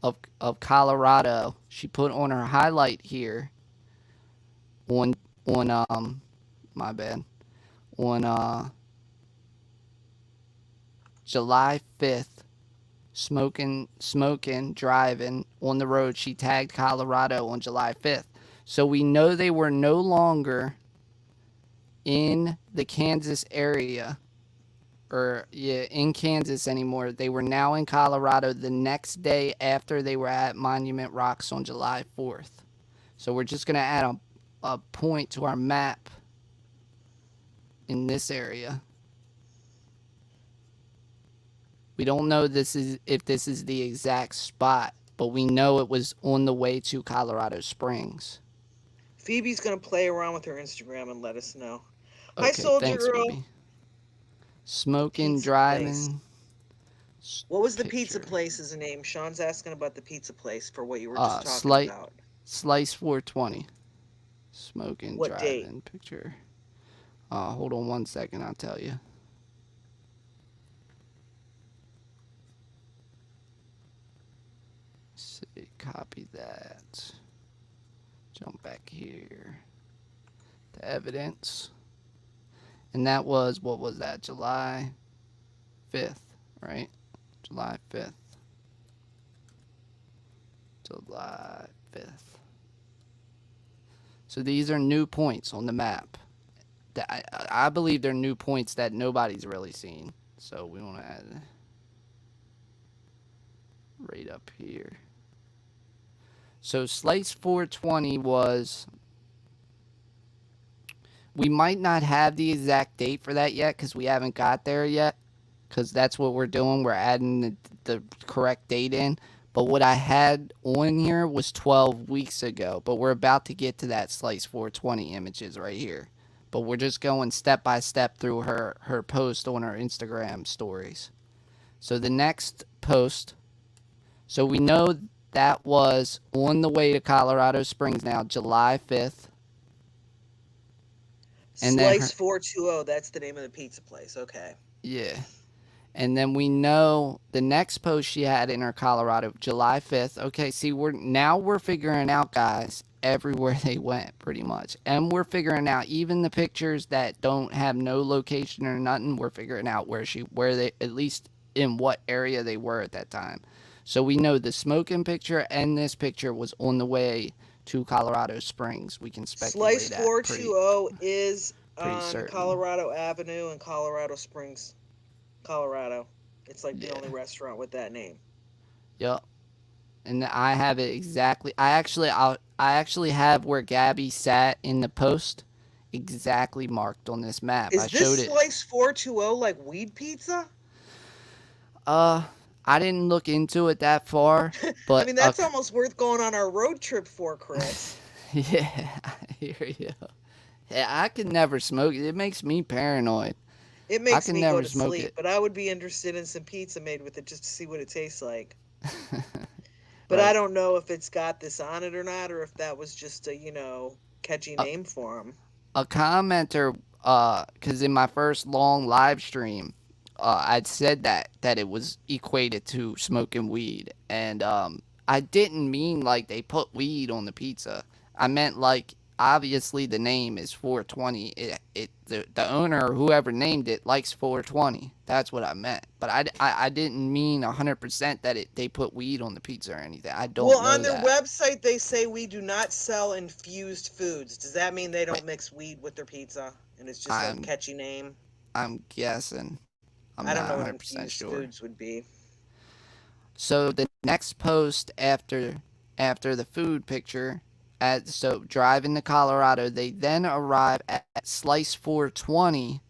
of Colorado. She put on her highlight here on my bad. On July 5th, smoking, driving on the road. She tagged Colorado on July 5th. So we know they were no longer in the Kansas area, in Kansas anymore. They were now in Colorado the next day after they were at Monument Rocks on July 4th. So we're just going to add a point to our map in this area. We don't know if this is the exact spot, but we know it was on the way to Colorado Springs. Phoebe's going to play around with her Instagram and let us know. Okay, Hi, Soldier thanks, Girl. Phoebe. Smoking, Pizza driving. What was the pizza place's name? Sean's asking about the pizza place for what you were just talking about. Slice 420. Smoking, what driving, date? picture. Hold on 1 second, I'll tell you. Let's see, copy that. Jump back here to evidence. And that was, what was that? July 5th, right? July 5th. July 5th. So these are new points on the map. I believe they're new points that nobody's really seen. So we want to add right up here. So Slice 420 was... We might not have the exact date for that yet because we haven't got there yet. Because that's what we're doing. We're adding the correct date in. But what I had on here was 12 weeks ago. But we're about to get to that Slice 420 images right here. But we're just going step by step through her post on her Instagram stories. So the next post. So we know that was on the way to Colorado Springs now, July 5th. And Slice 420, that's the name of the pizza place. Okay. Yeah. And then we know the next post she had in her Colorado, July 5th. Okay, see, we're figuring out, guys, everywhere they went, pretty much. And we're figuring out even the pictures that don't have no location or nothing, we're figuring out where they, at least in what area they were at that time. So we know the smoking picture and this picture was on the way to Colorado Springs. We can speculate Slice 420 is on certain. Colorado Avenue in Colorado Springs, Colorado. It's like the only restaurant with that name. Yep. And I have it exactly. I actually have where Gabby sat in the post exactly marked on this map. Is I showed this it. Slice 420 like weed pizza? I didn't look into it that far, but I mean, that's almost worth going on our road trip for, Chris. Yeah, I hear you. Yeah, I could never smoke it. It makes me paranoid. It makes me never go to smoke sleep, it. but I would be interested in some pizza made with it just to see what it tastes like. But Right. I don't know if it's got this on it or not, or if that was just a, catchy name for him. A commenter, because in my first long live stream, I'd said that it was equated to smoking weed, and I didn't mean like they put weed on the pizza. I meant like obviously the name is 420. The owner or whoever named it likes 420. That's what I meant. But I didn't mean 100% that they put weed on the pizza or anything. I don't know that. Well, on their website they say we do not sell infused foods. Does that mean they don't mix weed with their pizza and it's just a catchy name? I'm guessing. I don't know what 100% infused sure. foods would be. So the next post after the food picture, so driving to Colorado, they then arrive at Slice 420.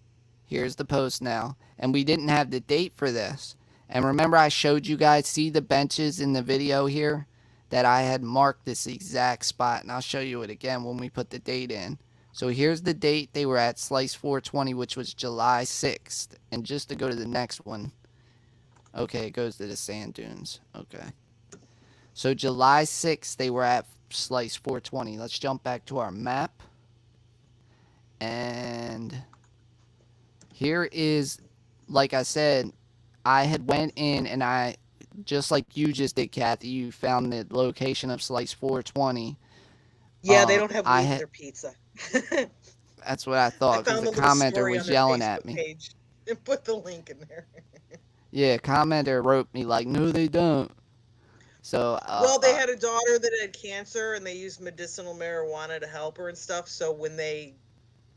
Here's the post now, and we didn't have the date for this. And remember, I showed you guys, see the benches in the video here, that I had marked this exact spot, and I'll show you it again when we put the date in. So here's the date they were at Slice 420, which was July 6th. And just to go to the next one. Okay, it goes to the sand dunes. Okay. So July 6th, they were at Slice 420. Let's jump back to our map. And here is, like I said, I had went in and I, just like you just did, Kathy, you found the location of Slice 420. Yeah, they don't have I weed in had, their pizza. that's what I I thought, because found the the little commenter story on was their yelling at Facebook me. page and put the link in there. Yeah, commenter wrote me like, no, they don't. So, Well, they had a daughter that had cancer and they used medicinal marijuana to help her and stuff. So when they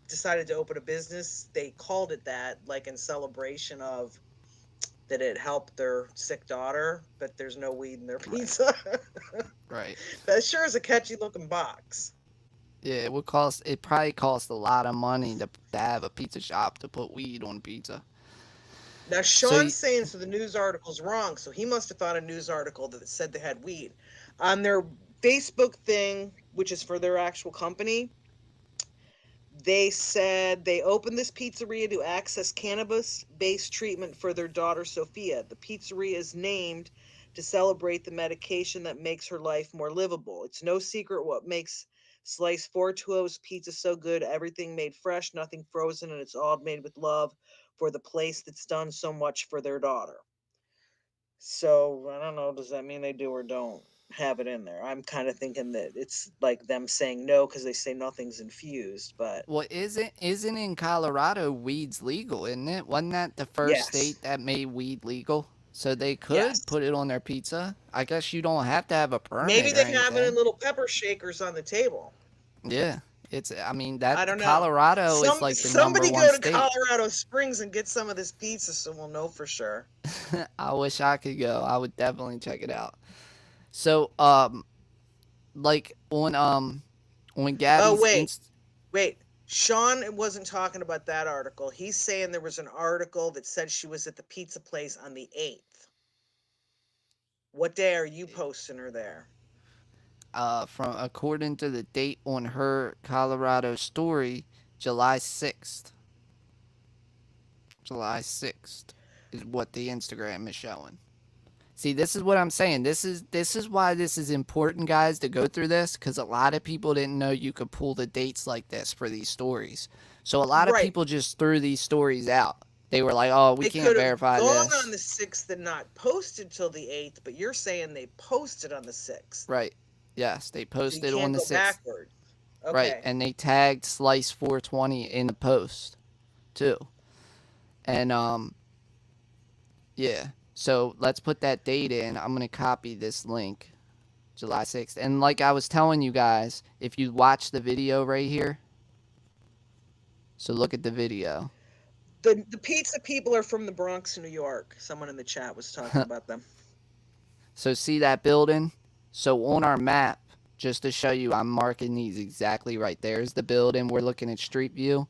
decided to open a business, they called it that, like in celebration of that it helped their sick daughter, but there's no weed in their pizza. right. That sure is a catchy looking box. Yeah, it probably cost a lot of money to have a pizza shop to put weed on pizza. Now, So, Sean's saying so the news article's wrong, so he must have found a news article that said they had weed. On their Facebook thing, which is for their actual company, they said they opened this pizzeria to access cannabis-based treatment for their daughter Sophia. The pizzeria is named to celebrate the medication that makes her life more livable. It's no secret what makes Slice 420's pizza so good. Everything made fresh, nothing frozen, and it's all made with love for the place that's done so much for their daughter. So I don't know. Does that mean they do or don't have it in there? I'm kind of thinking that it's like them saying no because they say nothing's infused. But well, isn't in Colorado weed's legal, isn't it? Wasn't that the first yes, state that made weed legal? So they could yes. put it on their pizza. I guess you don't have to have a Maybe permit or they have it in anything. little pepper shakers on the table. Yeah, I mean, I that don't know. Colorado is like the number Somebody one go to state. Colorado Springs and get some of this pizza so we'll know for sure. I wish I could go. I would definitely check it out. So, like on Oh Gabby's wait. Sean wasn't talking about that article. He's saying there was an article that said she was at the pizza place on the 8th. What day are you posting her there? from according to the date on her Colorado story, July 6th. July 6th is what the Instagram is showing. See, this is what I'm saying. This is why this is important, guys, to go through this, because a lot of people didn't know you could pull the dates like this for these stories. So a lot of Right. people just threw these stories out. They were like, "Oh, we They can't could have verify gone on this." the 6th and not posted till the 8th, but you're saying they posted on the 6th. Right. Yes, they So you posted on can't the go 6th. backward. Right, Okay. and they tagged Slice 420 in the post too. And yeah. So let's put that date in. I'm gonna copy this link, July 6th. And like I was telling you guys, if you watch the video right here, so look at the video. The pizza people are from the Bronx, New York. Someone in the chat was talking about them. So see that building? So on our map, just to show you, I'm marking these exactly right. There's the building. We're looking at street view.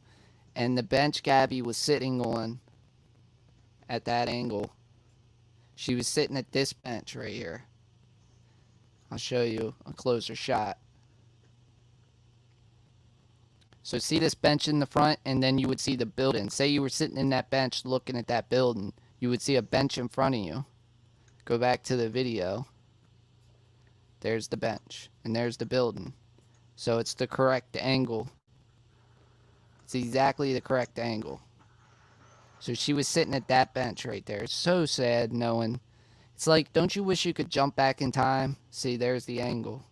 And the bench Gabby was sitting on at that angle. She was sitting at this bench right here. I'll show you a closer shot. So see this bench in the front, and then you would see the building. Say you were sitting in that bench looking at that building. You would see a bench in front of you. Go back to the video. There's the bench, and there's the building. So it's the correct angle. It's exactly the correct angle. So she was sitting at that bench right there. It's so sad knowing. It's like, don't you wish you could jump back in time? See, there's the angle.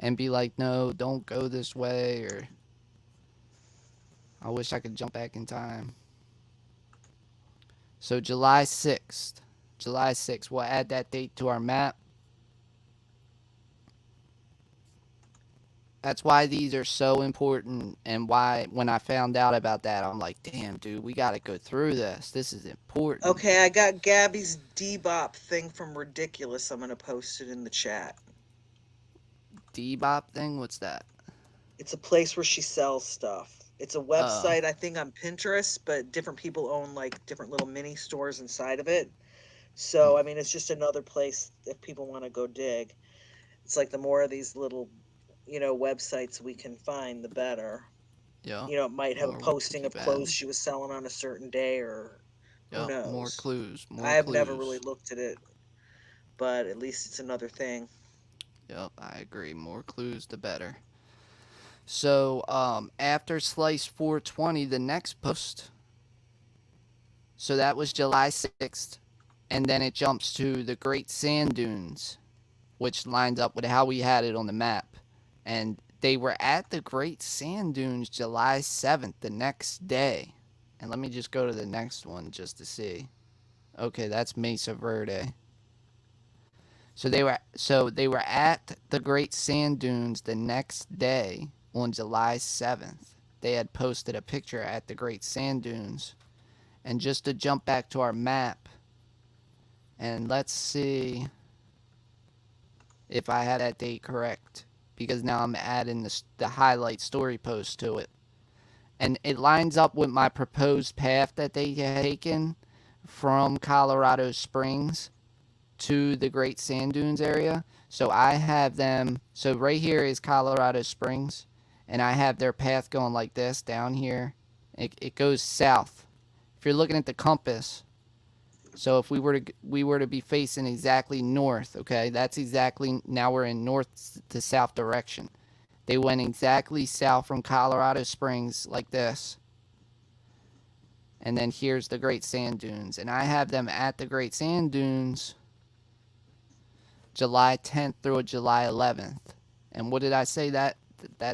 And be like, no, don't go this way, or I wish I could jump back in time. So July 6th. July 6th. We'll add that date to our map. That's why these are so important, and why when I found out about that, I'm like, damn, dude, we got to go through this. This is important. Okay, I got Gabby's Debop thing from Ridiculous. I'm going to post it in the chat. Debop thing? What's that? It's a place where she sells stuff. It's a website, I think, on Pinterest, but different people own like different little mini stores inside of it. So, I mean, it's just another place if people want to go dig. It's like the more of these little websites we can find, the better. Yep. It might have a More wouldn't posting be of clothes bad. she was selling on a certain day, or who Yep. More knows. clues. I More have never really clues. looked at it, but at least it's another thing. Yep. I agree. More clues, the better. So, after Slice 420, the next post. So that was July 6th. And then it jumps to the Great Sand Dunes, which lines up with how we had it on the map. And they were at the Great Sand Dunes July 7th, the next day. And let me just go to the next one just to see. Okay, that's Mesa Verde. So they were at the Great Sand Dunes the next day on July 7th. They had posted a picture at the Great Sand Dunes. And just to jump back to our map, and let's see if I had that date correct, because now I'm adding the highlight story post to it. And it lines up with my proposed path that they had taken from Colorado Springs to the Great Sand Dunes area. So I have them, so right here is Colorado Springs, and I have their path going like this down here. It goes south. If you're looking at the compass, so if we were to be facing exactly north, okay, that's exactly, now we're in north to south direction. They went exactly south from Colorado Springs like this. And then here's the Great Sand Dunes. And I have them at the Great Sand Dunes July 10th through July 11th. And what did I say that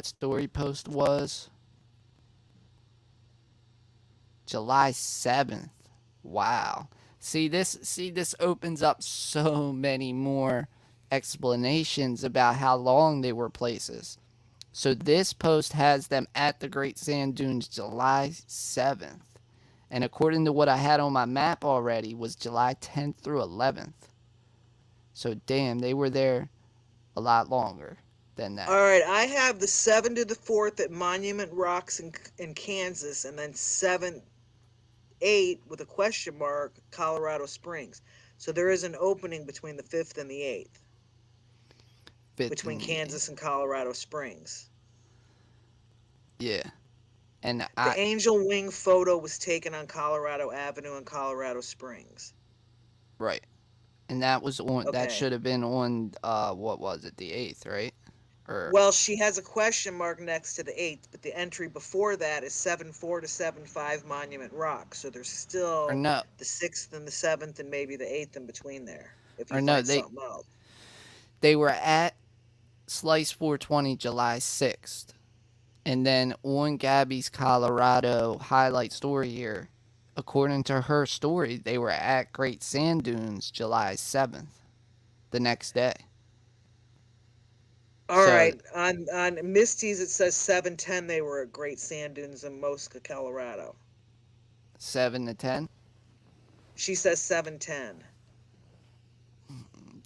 story post was? July 7th. Wow. See this opens up so many more explanations about how long they were places. So this post has them at the Great Sand Dunes July 7th. And according to what I had on my map already was July 10th through 11th. So damn, they were there a lot longer than that. All right, I have the 7 to the 4th at Monument Rocks in Kansas, and then 7, 8 with a question mark, Colorado Springs. So there is an opening between the 5th and the 8th, between Kansas and Colorado Springs. Yeah. And the angel wing photo was taken on Colorado Avenue in Colorado Springs. Right. And that was on, Okay. that should have been on, what was it, the 8th, right? Well, she has a question mark next to the 8th, but the entry before that is 7-4 to 7-5 Monument Rock. So there's still the 6th and the 7th and maybe the 8th in between there, if you find something else. They were at Slice 420 July 6th. And then on Gabby's Colorado highlight story here, according to her story, they were at Great Sand Dunes July 7th, the next day. All right. On Misty's, it says 7:10 they were at Great Sand Dunes in Mosca, Colorado. 7 to 10? She says 7:10.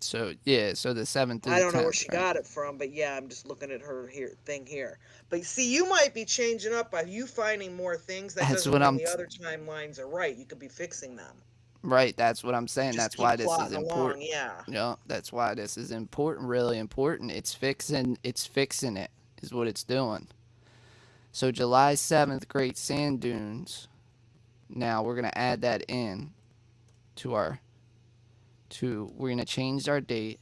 So, yeah, so the 7th to the 10th. I don't know where she got it from, but yeah, I'm just looking at her thing here. But see, you might be changing up by you finding more things. That doesn't mean the other timelines are right. You could be fixing them. Right, that's what I'm saying. That's why this is important. Yeah. Yeah, that's why this is important, really important. It's fixing it, is what it's doing. So July 7th, Great Sand Dunes. Now we're going to add that in to we're going to change our date.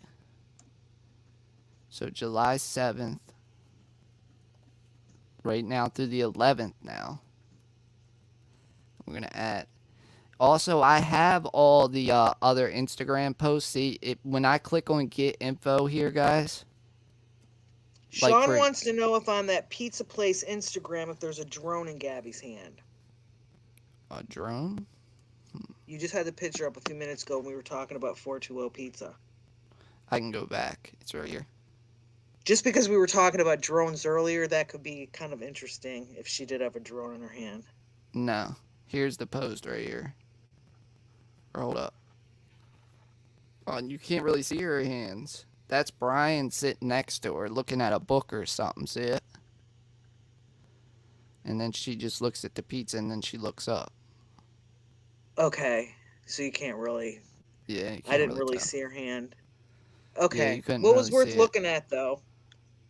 So July 7th, right now through the 11th now. We're going to add. Also, I have all the other Instagram posts. See, when I click on get info here, guys. Sean wants to know if on that pizza place Instagram, if there's a drone in Gabby's hand. A drone? You just had the picture up a few minutes ago when we were talking about 420 Pizza. I can go back. It's right here. Just because we were talking about drones earlier, that could be kind of interesting if she did have a drone in her hand. No. Here's the post right here. Hold up. Oh, and you can't really see her hands. That's Brian sitting next to her looking at a book or something, see it? And then she just looks at the pizza and then she looks up. Okay. So you can't really... Yeah, you can't I didn't really tell. see her hand. Okay. Yeah, what was worth looking at, though?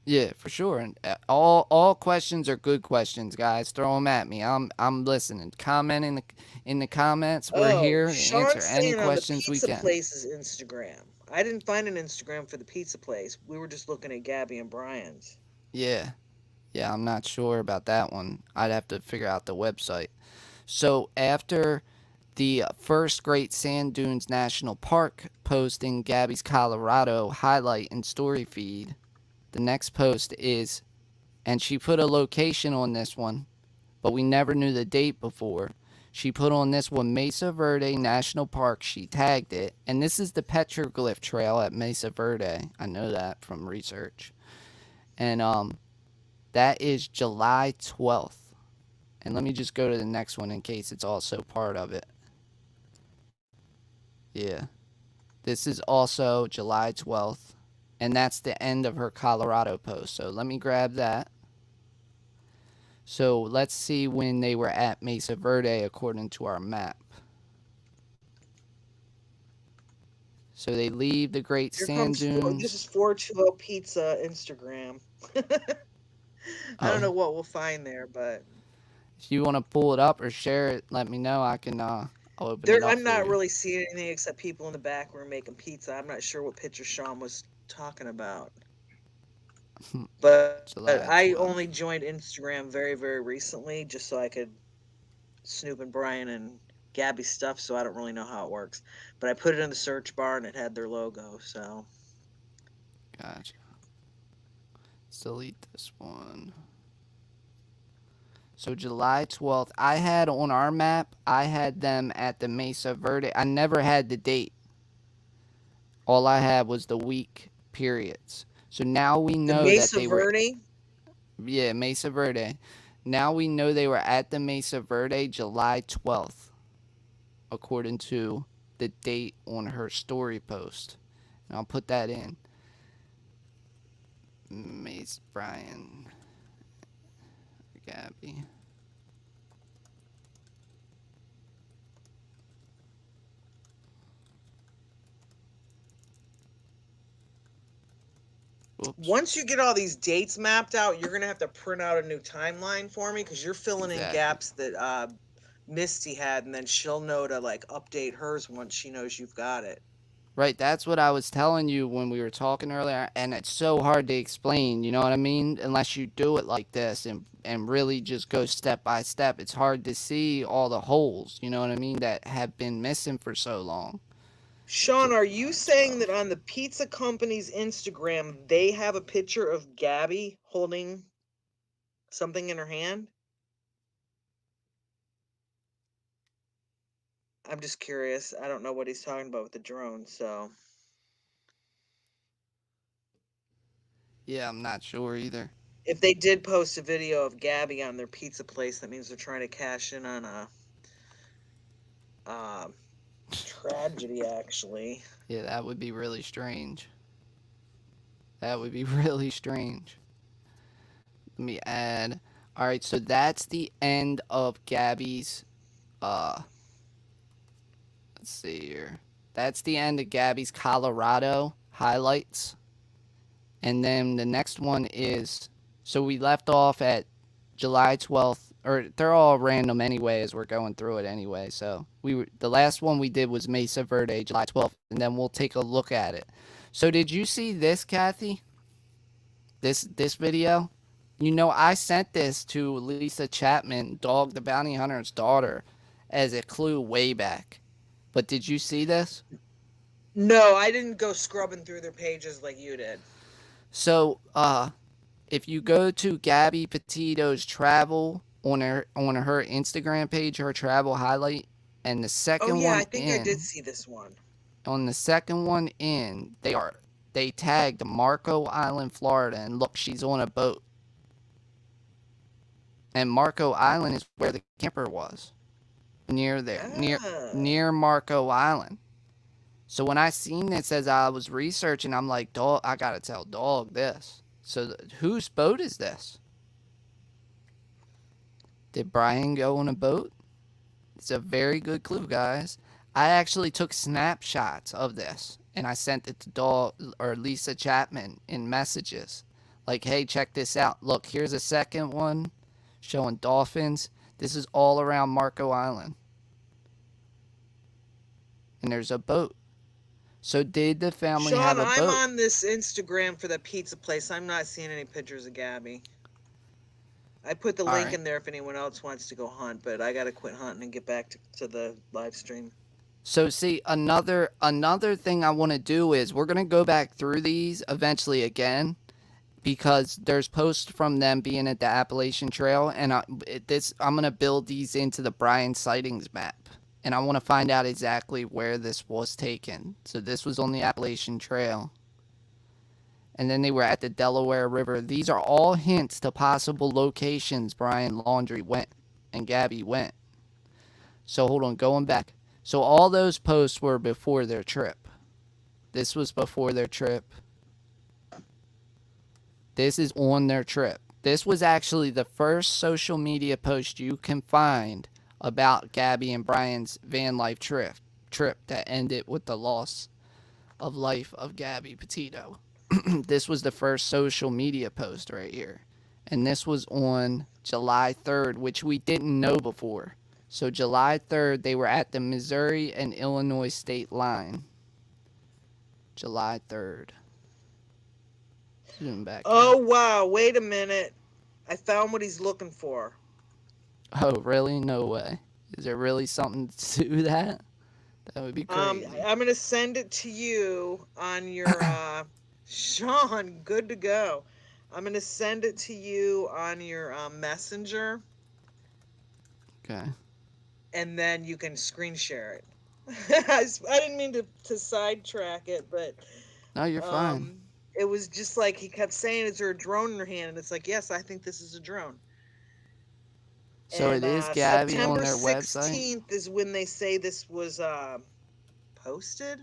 Yeah, for sure. And all questions are good questions, guys. Throw them at me. I'm listening. Comment in the comments. We're Oh, here to answer Sean's any saying on the questions we pizza can. place's Instagram. I didn't find an Instagram for the pizza place. We were just looking at Gabby and Brian's. Yeah. Yeah, I'm not sure about that one. I'd have to figure out the website. So after the first Great Sand Dunes National Park post in Gabby's Colorado highlight and story feed, the next post is, and she put a location on this one, but we never knew the date before. She put on this one Mesa Verde National Park. She tagged it, and this is the petroglyph trail at Mesa Verde. I know that from research. And that is July 12th. And let me just go to the next one in case it's also part of it. Yeah. This is also July 12th. And that's the end of her Colorado post. So let me grab that. So let's see when they were at Mesa Verde according to our map. So they leave the Great Here Sand comes this Dunes. is 420 Pizza Instagram. I don't Oh, know what we'll find there, but if you want to pull it up or share it, let me know. I'll open there it up I'm for not you. really seeing anything except people in the back room making pizza. I'm not sure what picture Sean was talking about. But July I only 12th. joined Instagram very, very recently just so I could Snoop and Brian and Gabby stuff, so I don't really know how it works. But I put it in the search bar and it had their logo, so Gotcha. Let's delete this one. So July 12th, I had on our map, I had them at the Mesa Verde. I never had the date. All I had was the week periods. So now we the know that Mesa they were, Verde. yeah, Mesa Verde. Now we know they were at the Mesa Verde July 12th, according to the date on her story post. And I'll put that in. Mace Brian Gabby. Whoops. Once you get all these dates mapped out, you're gonna have to print out a new timeline for me because you're filling in Exactly. gaps that Misty had, and then she'll know to like update hers once she knows you've got it. Right, that's what I was telling you when we were talking earlier, and it's so hard to explain, you know what I mean? Unless you do it like this and really just go step by step, it's hard to see all the holes, you know what I mean, that have been missing for so long. Sean, are you July saying that 12th. on the pizza company's Instagram they have a picture of Gabby holding something in her hand? I'm just curious. I don't know what he's talking about with the drone, so Yeah, I'm not sure either. if they did post a video of Gabby on their pizza place, that means they're trying to cash in on a uh, tragedy, actually. Yeah, that would be really strange. That would be really strange. Let me add. All right, so that's the end of Gabby's let's see here. That's the end of Gabby's Colorado highlights. And then the next one is, so we left off at July 12th, or they're all random anyway as we're going through it anyway. So the last one we did was Mesa Verde, July 12th, and then we'll take a look at it. So did you see this, Kathy? This video? You know, I sent this to Lisa Chapman, Dog the Bounty Hunter's daughter, as a clue way back. But did you see this? No, I didn't go scrubbing through their pages like you did. So, if you go to Gabby Petito's travel on her Instagram page, her travel highlight, and the Oh second yeah, one I think I did in, see this one. on the second one in, they tagged Marco Island, Florida, and look, she's on a boat. And Marco Island is where the camper was. Near there, Oh. near Marco Island. So when I seen this as I was researching, I'm like, dog, I gotta tell dog this. So whose boat is this? Did Brian go on a boat? It's a very good clue, guys. I actually took snapshots of this and I sent it to Dog or Lisa Chapman in messages. Like, hey, check this out. Look, here's a second one showing dolphins. This is all around Marco Island. And there's a boat. So did the family Sean, have a I'm boat? on this Instagram for the pizza place. I'm not seeing any pictures of Gabby. I put the All link right. in there if anyone else wants to go hunt, but I got to quit hunting and get back to the live stream. So see, another thing I want to do is we're gonna go back through these eventually again because there's posts from them being at the Appalachian Trail, and I'm gonna build these into the Brian sightings map, and I want to find out exactly where this was taken. So this was on the Appalachian Trail, and then they were at the Delaware River. These are all hints to possible locations Brian Laundrie went and Gabby went. So hold on, going back. So all those posts were before their trip. This was before their trip. This is on their trip. This was actually the first social media post you can find about Gabby and Brian's van life trip that ended with the loss of life of Gabby Petito. This was the first social media post right here. And this was on July 3rd, which we didn't know before. So July 3rd, they were at the Missouri and Illinois state line. July 3rd. Zoom back Oh, out. wow. Wait a minute. I found what he's looking for. Oh, really? No way. Is there really something to that? That would be crazy. I'm going to send it to you on your, Sean, good to go. I'm going to send it to you on your messenger, Okay. and then you can screen share it. I didn't mean to sidetrack it, but No, you're fine. it was just like he kept saying, "Is there a drone in your hand?" And it's like, "Yes, I think this is a drone." So it And is Gabby on September their website? 16th is when they say this was posted.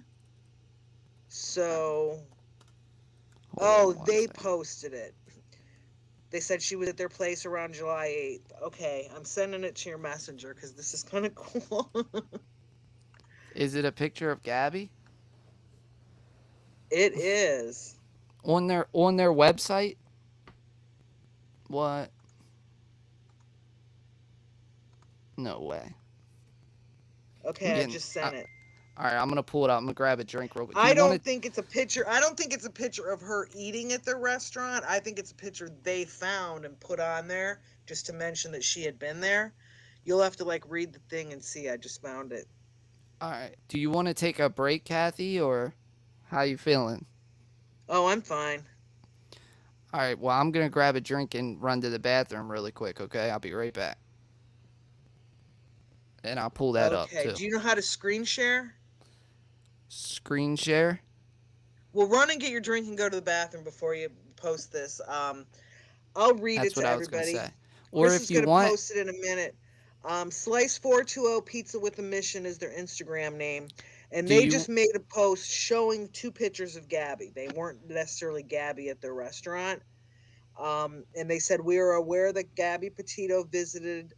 So, Hold on one they second. posted it. They said she was at their place around July 8th. Okay, I'm sending it to your messenger because this is kind of cool. Is it a picture of Gabby? It is. On their website? What? No way. I'm Okay, I getting. just sent it. All right, I'm gonna pull it out. I'm gonna grab a drink real quick. Do I you want to? don't think it's a picture. I don't think it's a picture of her eating at the restaurant. I think it's a picture they found and put on there just to mention that she had been there. You'll have to like read the thing and see. I just found it. All right. Do you want to take a break, Kathy, or how you feeling? Oh, I'm fine. All right. Well, I'm gonna grab a drink and run to the bathroom really quick. Okay, I'll be right back, and I'll pull that up Okay. too. Do you know how to screen share? Screen share. Well, run and get your drink and go to the bathroom before you post this. I'll read it That's what to I was gonna everybody. say. Or Chris if is you going to want, post it in a minute. Slice420 Pizza with a Mission is their Instagram name. And do they you? just made a post showing two pictures of Gabby. They weren't necessarily Gabby at their restaurant. And they said, "We are aware that Gabby Petito visited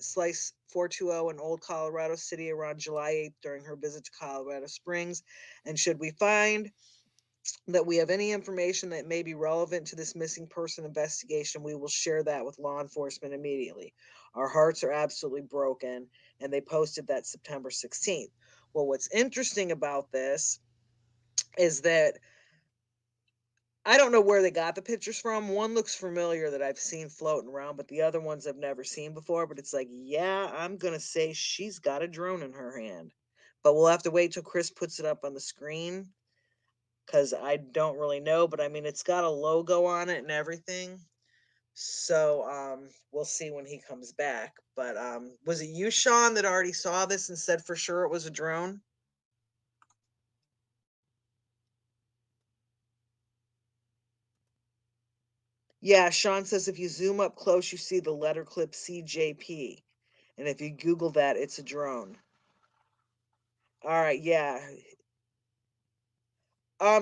Slice 420 in Old Colorado City around July 8th during her visit to Colorado Springs. And should we find that we have any information that may be relevant to this missing person investigation, we will share that with law enforcement immediately. Our hearts are absolutely broken." And they posted that September 16th. Well, what's interesting about this is that I don't know where they got the pictures from. One looks familiar that I've seen floating around, but the other ones I've never seen before. But it's like, yeah, I'm going to say she's got a drone in her hand. But we'll have to wait till Chris puts it up on the screen because I don't really know. But I mean, it's got a logo on it and everything. So we'll see when he comes back. But was it you, Sean, that already saw this and said for sure it was a drone? Yeah, Sean says if you zoom up close, you see the letter clip CJP. And if you Google that, it's a drone. All right, yeah.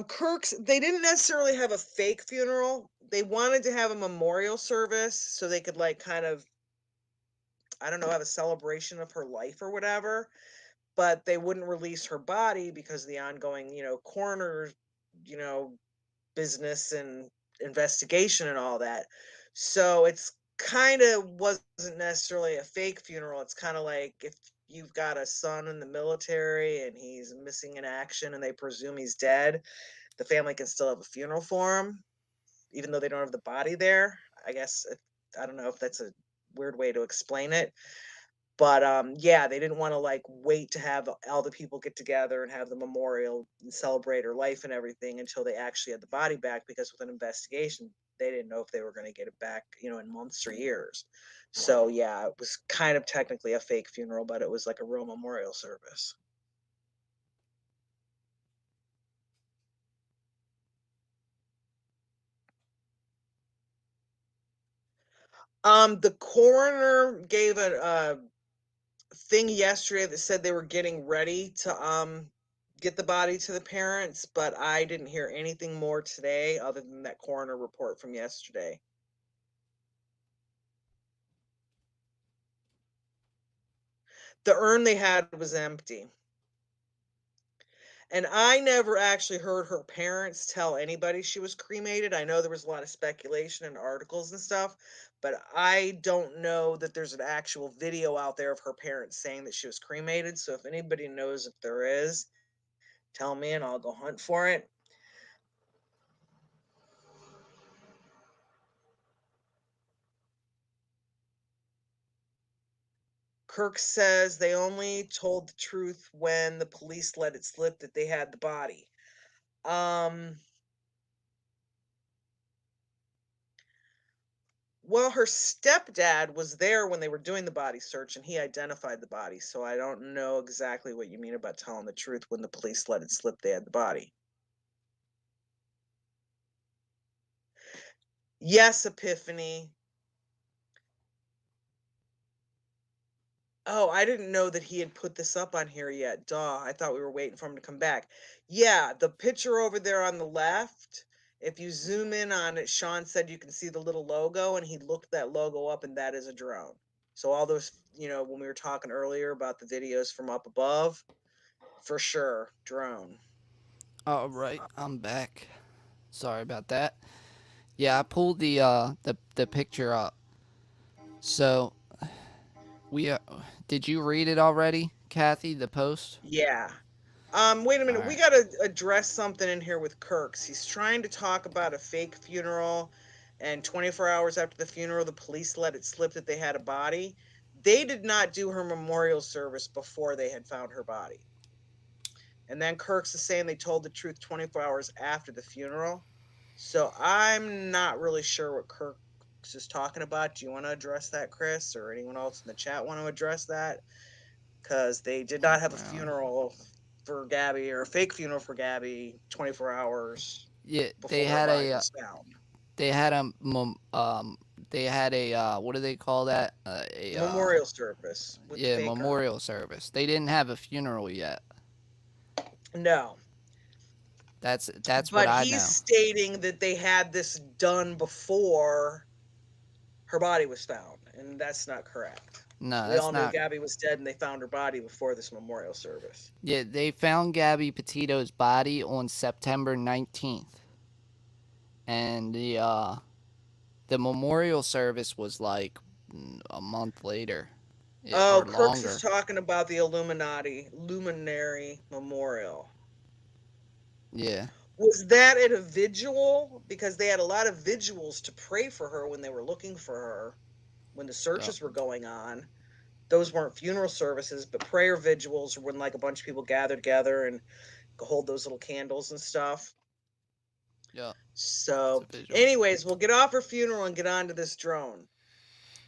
Kirk's, they didn't necessarily have a fake funeral. They wanted to have a memorial service so they could like kind of, I don't know, have a celebration of her life or whatever. But they wouldn't release her body because of the ongoing, coroner, you know, business and investigation and all that. So it's kind of wasn't necessarily a fake funeral. It's kind of like if you've got a son in the military and he's missing in action and they presume he's dead, the family can still have a funeral for him, even though they don't have the body there. I guess I don't know if that's a weird way to explain it, but yeah, they didn't want to like wait to have all the people get together and have the memorial and celebrate her life and everything until they actually had the body back, because with an investigation they didn't know if they were going to get it back, in months or years. So yeah, it was kind of technically a fake funeral, but it was like a real memorial service. The coroner gave a thing yesterday that said they were getting ready to get the body to the parents, but I didn't hear anything more today other than that coroner report from yesterday. The urn they had was empty. And I never actually heard her parents tell anybody she was cremated. I know there was a lot of speculation in articles and stuff, but I don't know that there's an actual video out there of her parents saying that she was cremated. So if anybody knows if there is, tell me and I'll go hunt for it. Kirk says they only told the truth when the police let it slip that they had the body. Um, well, her stepdad was there when they were doing the body search and he identified the body. So I don't know exactly what you mean about telling the truth when the police let it slip they had the body. Yes, Epiphany. Oh, I didn't know that he had put this up on here yet. Duh. I thought we were waiting for him to come back. Yeah, the picture over there on the left, if you zoom in on it, Sean said you can see the little logo, and he looked that logo up, and that is a drone. So all those, when we were talking earlier about the videos from up above, for sure, drone. All right, I'm back. Sorry about that. Yeah, I pulled the picture up. So we did you read it already, Kathy? The post. Yeah. Wait a All minute. We right. got to address something in here with Kirk's. He's trying to talk about a fake funeral, and 24 hours after the funeral, the police let it slip that they had a body. They did not do her memorial service before they had found her body. And then Kirk's is saying they told the truth 24 hours after the funeral. So I'm not really sure what Kirk's is talking about. Do you want to address that, Chris, or anyone else in the chat want to address that? Because they did not have a Well, funeral for Gabby, or a fake funeral for Gabby 24 hours yeah, before her body was found. they had a they had a what do they call that? A memorial service with the Yeah, fake urn. memorial service. They didn't have a funeral yet. No. That's what But I he's know. stating that they had this done before her body was found, and that's not correct. No, We that's all knew not. Gabby was dead and they found her body before this memorial service. Yeah, they found Gabby Petito's body on September 19th, and the memorial service was like a month later, Oh, or Kirk's is longer. talking about the Illuminati Luminary Memorial. Yeah. Was that at a vigil? Because they had a lot of vigils to pray for her when they were looking for her, when the Yep. searches were going on. Those weren't funeral services, but prayer vigils when like a bunch of people gather together and hold those little candles and stuff. Yep. It's a So, visual. anyways, we'll get off her funeral and get on to this drone.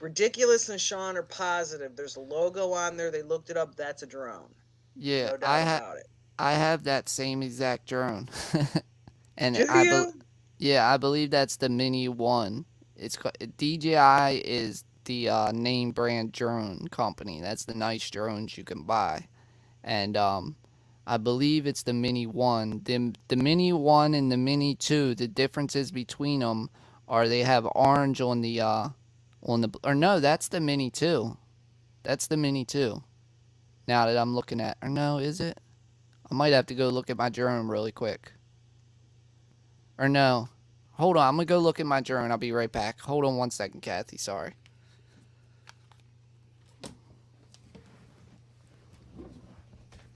Ridiculous and Sean are positive. There's a logo on there. They looked it up. That's a drone. Yeah, No doubt about it. I have that same exact drone, and Do you? yeah, I believe that's the Mini One. DJI is the name brand drone company. That's the nice drones you can buy, and I believe it's the Mini One. The Mini One and the Mini Two. The differences between them are they have orange on the or no, that's the Mini Two. That's the Mini Two. Now that I'm looking at, or no, is it? I might have to go look at my drone really quick. Or no. Hold on, I'm gonna go look at my drone. I'll be right back. Hold on 1 second, Kathy. Sorry.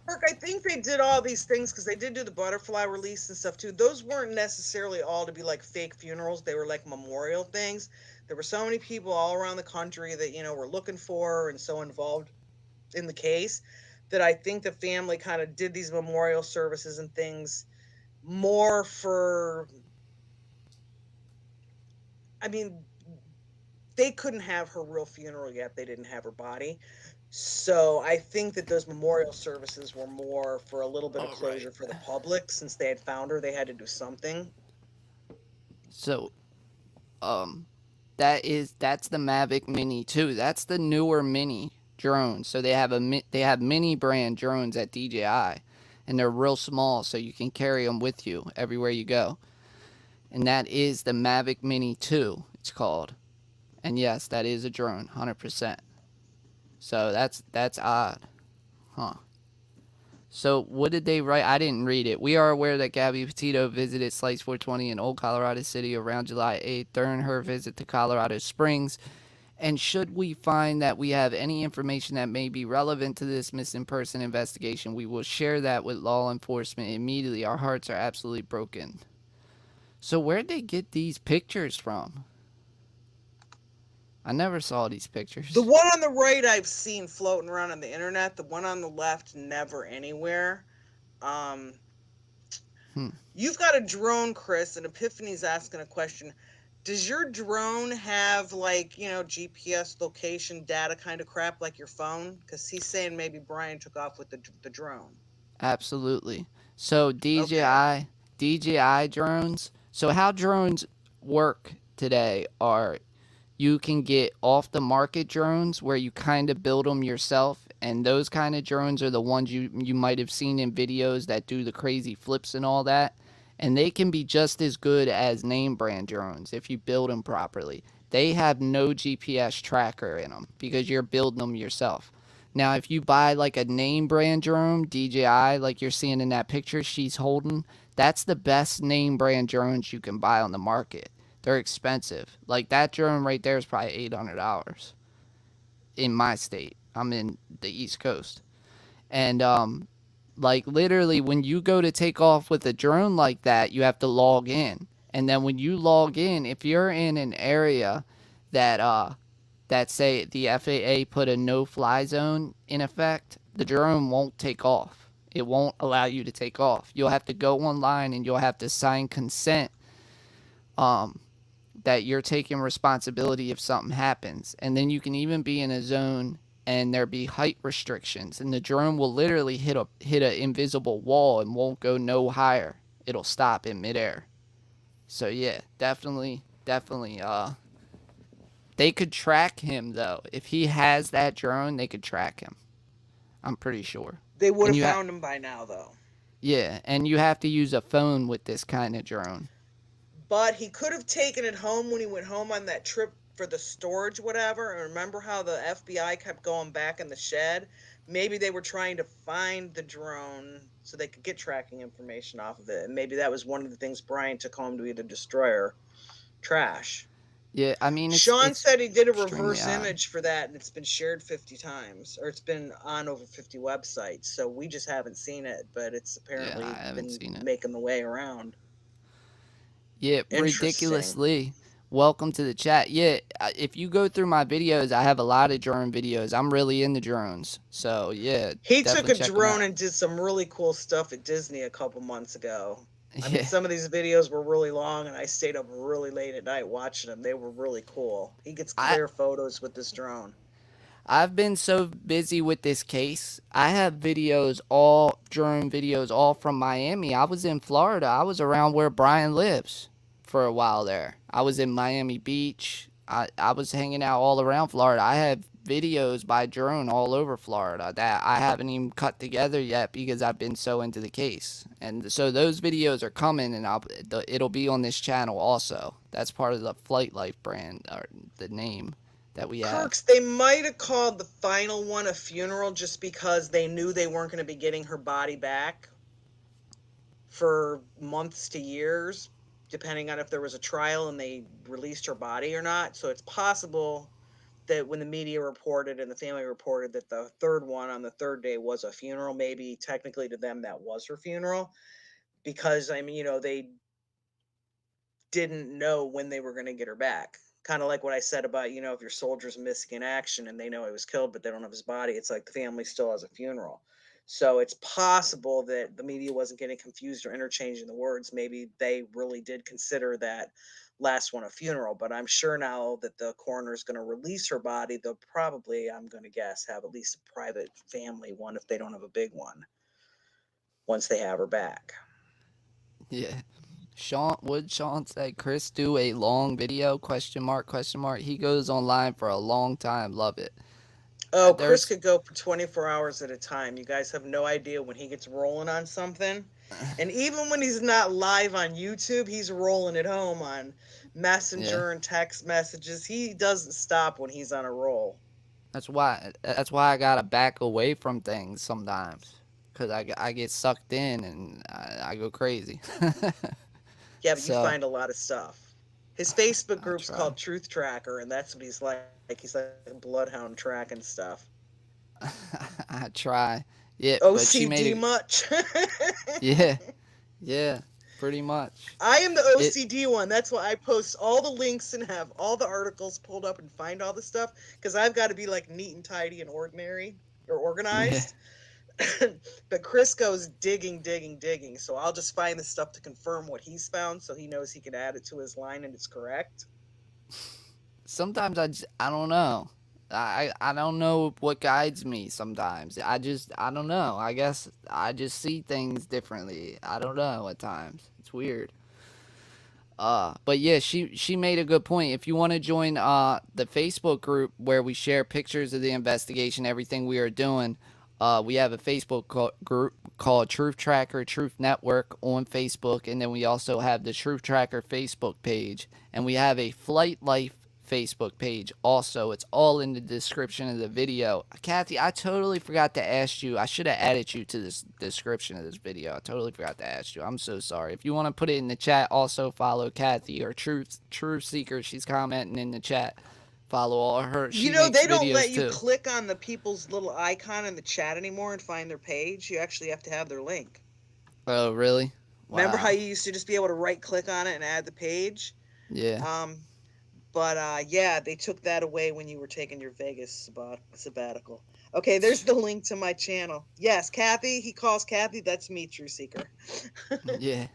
Kirk, I think they did all these things because they did do the butterfly release and stuff too. Those weren't necessarily all to be like fake funerals. They were like memorial things. There were so many people all around the country that, were looking for and so involved in the case that I think the family kind of did these memorial services and things more for, I mean, they couldn't have her real funeral yet. They didn't have her body. So I think that those memorial services were more for a little bit of closure for the public. Since they had found her, they had to do something. So, that's the Mavic Mini 2. That's the newer Mini drone. So they have Mini brand drones at DJI, and they're real small, so you can carry them with you everywhere you go. And that is the Mavic Mini 2. It's called. And yes, that is a drone, 100%. So that's odd. Huh. So what did they write? I didn't read it. We are aware that Gabby Petito visited Slice 420 in Old Colorado City around July 8th during her visit to Colorado Springs. And should we find that we have any information that may be relevant to this missing person investigation, we will share that with law enforcement immediately. Our hearts are absolutely broken. So where'd they get these pictures from? I never saw these pictures. The one on the right I've seen floating around on the internet. The one on the left, never anywhere. You've got a drone, Chris, and Epiphany's asking a question. Does your drone have, like, GPS location data kind of crap like your phone? Because he's saying maybe Brian took off with the drone. Absolutely. So DJI drones. So how drones work today are you can get off the market drones where you kind of build them yourself, and those kind of drones are the ones you might have seen in videos that do the crazy flips and all that, and they can be just as good as name brand drones if you build them properly. They have no GPS tracker in them because you're building them yourself. Now, if you buy like a name brand drone, DJI, like you're seeing in that picture she's holding, that's the best name brand drones you can buy on the market. They're expensive. Like that drone right there is probably $800 in my state. I'm in the East Coast. And like literally when you go to take off with a drone like that, you have to log in. And then when you log in, if you're in an area that say the FAA put a no-fly zone in effect, the drone won't take off. It won't allow you to take off. You'll have to go online and you'll have to sign consent that you're taking responsibility if something happens. And then you can even be in a zone and there be height restrictions, and the drone will literally hit an invisible wall and won't go no higher. It'll stop in midair. So yeah, definitely they could track him though. If he has that drone, they could track him. I'm pretty sure. They would have found him by now though. Yeah, and you have to use a phone with this kind of drone. But he could have taken it home when he went home on that trip for the storage, whatever. And remember how the FBI kept going back in the shed? Maybe they were trying to find the drone so they could get tracking information off of it. And maybe that was one of the things Brian took home to either destroy or trash. Yeah, I mean, Sean said he did a reverse image for that, and it's been shared 50 times, or it's been on over 50 websites. So we just haven't seen it, but it's apparently been making the way around. Yeah, ridiculously. Welcome to the chat. Yeah, if you go through my videos, I have a lot of drone videos. I'm really into drones. So, yeah. He took a drone and did some really cool stuff at Disney a couple months ago. I mean, some of these videos were really long, and I stayed up really late at night watching them. They were really cool. He gets clear photos with this drone. I've been so busy with this case. I have drone videos, all from Miami. I was in Florida. I was around where Brian lives for a while there. I was in Miami Beach. I was hanging out all around Florida. I have videos by drone all over Florida that I haven't even cut together yet because I've been so into the case. And so those videos are coming, and it'll be on this channel also. That's part of the FlightLife brand, or the name that we have. Kirks, they might have called the final one a funeral just because they knew they weren't going to be getting her body back for months to years. depending on if there was a trial and they released her body or not. So it's possible that when the media reported and the family reported that the third one on the third day was a funeral, maybe technically to them that was her funeral, because I mean, they didn't know when they were going to get her back. Kind of like what I said about, if your soldier's missing in action and they know he was killed, but they don't have his body, it's like the family still has a funeral. So it's possible that the media wasn't getting confused or interchanging the words. Maybe they really did consider that last one a funeral, but I'm sure now that the coroner is going to release her body, they'll probably, I'm going to guess, have at least a private family one if they don't have a big one once they have her back. Yeah. Sean say Chris do a long video? Question mark, question mark. He goes online for a long time. Love it. Oh, Chris There's could go for 24 hours at a time. You guys have no idea when he gets rolling on something. And even when he's not live on YouTube, he's rolling at home on yeah. Messenger and text messages. He doesn't stop when he's on a roll. That's why I gotta back away from things sometimes, cause I get sucked in and I go crazy. Yeah, but you So find a lot of stuff. His Facebook I group's try. called Truth Tracker, and that's what he's like. He's like a bloodhound tracking stuff. I try. Yeah, but she made OCD it. much? Yeah, yeah, pretty much. I am the It. OCD one. That's why I post all the links and have all the articles pulled up and find all the stuff because I've got to be like neat and tidy and ordinary or Yeah. organized. But Chris goes digging, digging, digging. So I'll just find the stuff to confirm what he's found so he knows he can add it to his line and it's correct. Sometimes I don't know. I don't know what guides me sometimes. I don't know. I guess I just see things differently. I don't know at times. It's weird. But yeah, she made a good point. If you want to join the Facebook group where we share pictures of the investigation, everything we are doing, we have a group called Truth Tracker Truth Network on Facebook, and then we also have the Truth Tracker Facebook page, and we have a Flight Life Facebook page also. It's all in the description of the video. Kathy, I totally forgot to ask you. I should have added you to this description of this video. I totally forgot to ask you. I'm so sorry. If you want to put it in the chat, also follow Kathy or Truth Seeker. She's commenting in the chat. Follow all her. She makes They don't let videos you too. click on the people's little icon in the chat anymore and find their page. You actually have to have their link. Oh, really? Remember how Wow. you used to just be able to right click on it and add the page? Yeah. Um, but yeah, they took that away when you were taking your Vegas sabbatical. Okay, there's the link to my channel. Yes, Kathy. He calls Kathy. That's me, True Seeker. Yeah.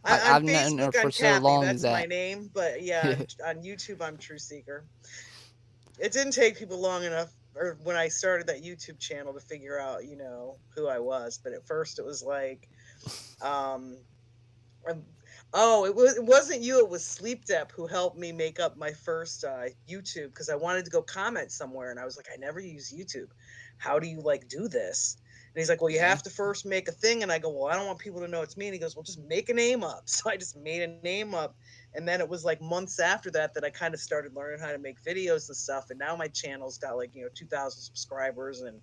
I'm I've known her Facebook on for so Kathy. long as That's my that. name. But yeah, on YouTube, I'm True Seeker. It didn't take people long enough, or when I started that YouTube channel, to figure out, who I was. But at first, it was like, um, um, oh, it wasn't you. It was Sleep Dep who helped me make up my first YouTube because I wanted to go comment somewhere, and I was like, I never use YouTube. How do you like do this? And he's like, well, you Yeah. have to first make a thing. And I go, well, I don't want people to know it's me. And he goes, well, just make a name up. So I just made a name up. And then it was like months after that I kind of started learning how to make videos and stuff. And now my channel's got like, 2,000 subscribers and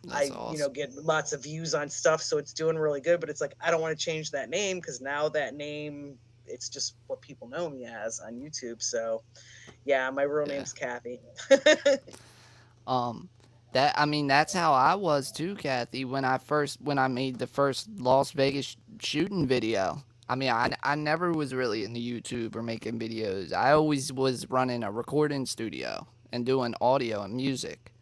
That's I, awesome. get lots of views on stuff. So it's doing really good. But it's like, I don't want to change that name because now that name, it's just what people know me as on YouTube. So yeah, my real Yeah. name's Kathy. Um, that's how I was too, Kathy. When I made the first Las Vegas shooting video. I never was really into YouTube or making videos. I always was running a recording studio and doing audio and music.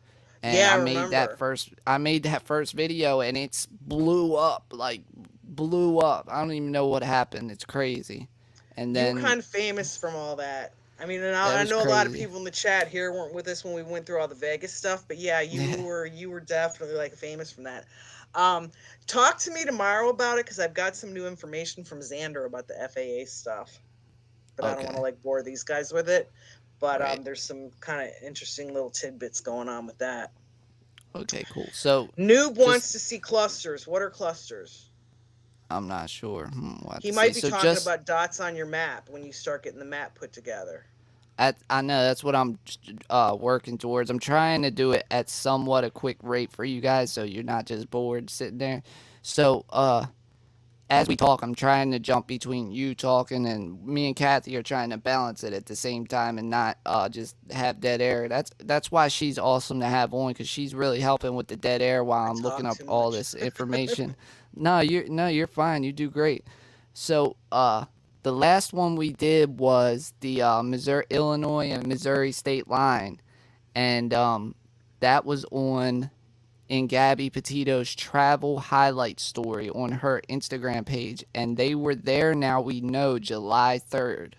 And Yeah, I remember. I made that first video and it's blew up, like blew up. I don't even know what happened. It's crazy. And You were then kind of famous from all that. I mean, and that I was know a lot of crazy. people in the chat here weren't with us when we went through all the Vegas stuff, but yeah, you were definitely like famous from that. Um, Talk to me tomorrow about it because I've got some new information from Xander about the FAA stuff, but I don't want to Okay. like bore these guys with it. But Right. there's some kind of interesting little tidbits going on with that. Okay, cool. So Noob just wants to see clusters. What are clusters? I'm not sure what He to say. might be So talking just about dots on your map when you start getting the map put together. I know that's what I'm working towards. I'm trying to do it at somewhat a quick rate for you guys, so you're not just bored sitting there. So as we talk, I'm trying to jump between you talking and me and Kathy are trying to balance it at the same time and not just have dead air. That's why she's awesome to have on, because she's really helping with the dead air while I I'm looking talk up too all much. this information. No, you're fine. You do great. So the last one we did was the Missouri, Illinois, and Missouri state line, and that was on in Gabby Petito's travel highlight story on her Instagram page, and they were there now, we know, July 3rd.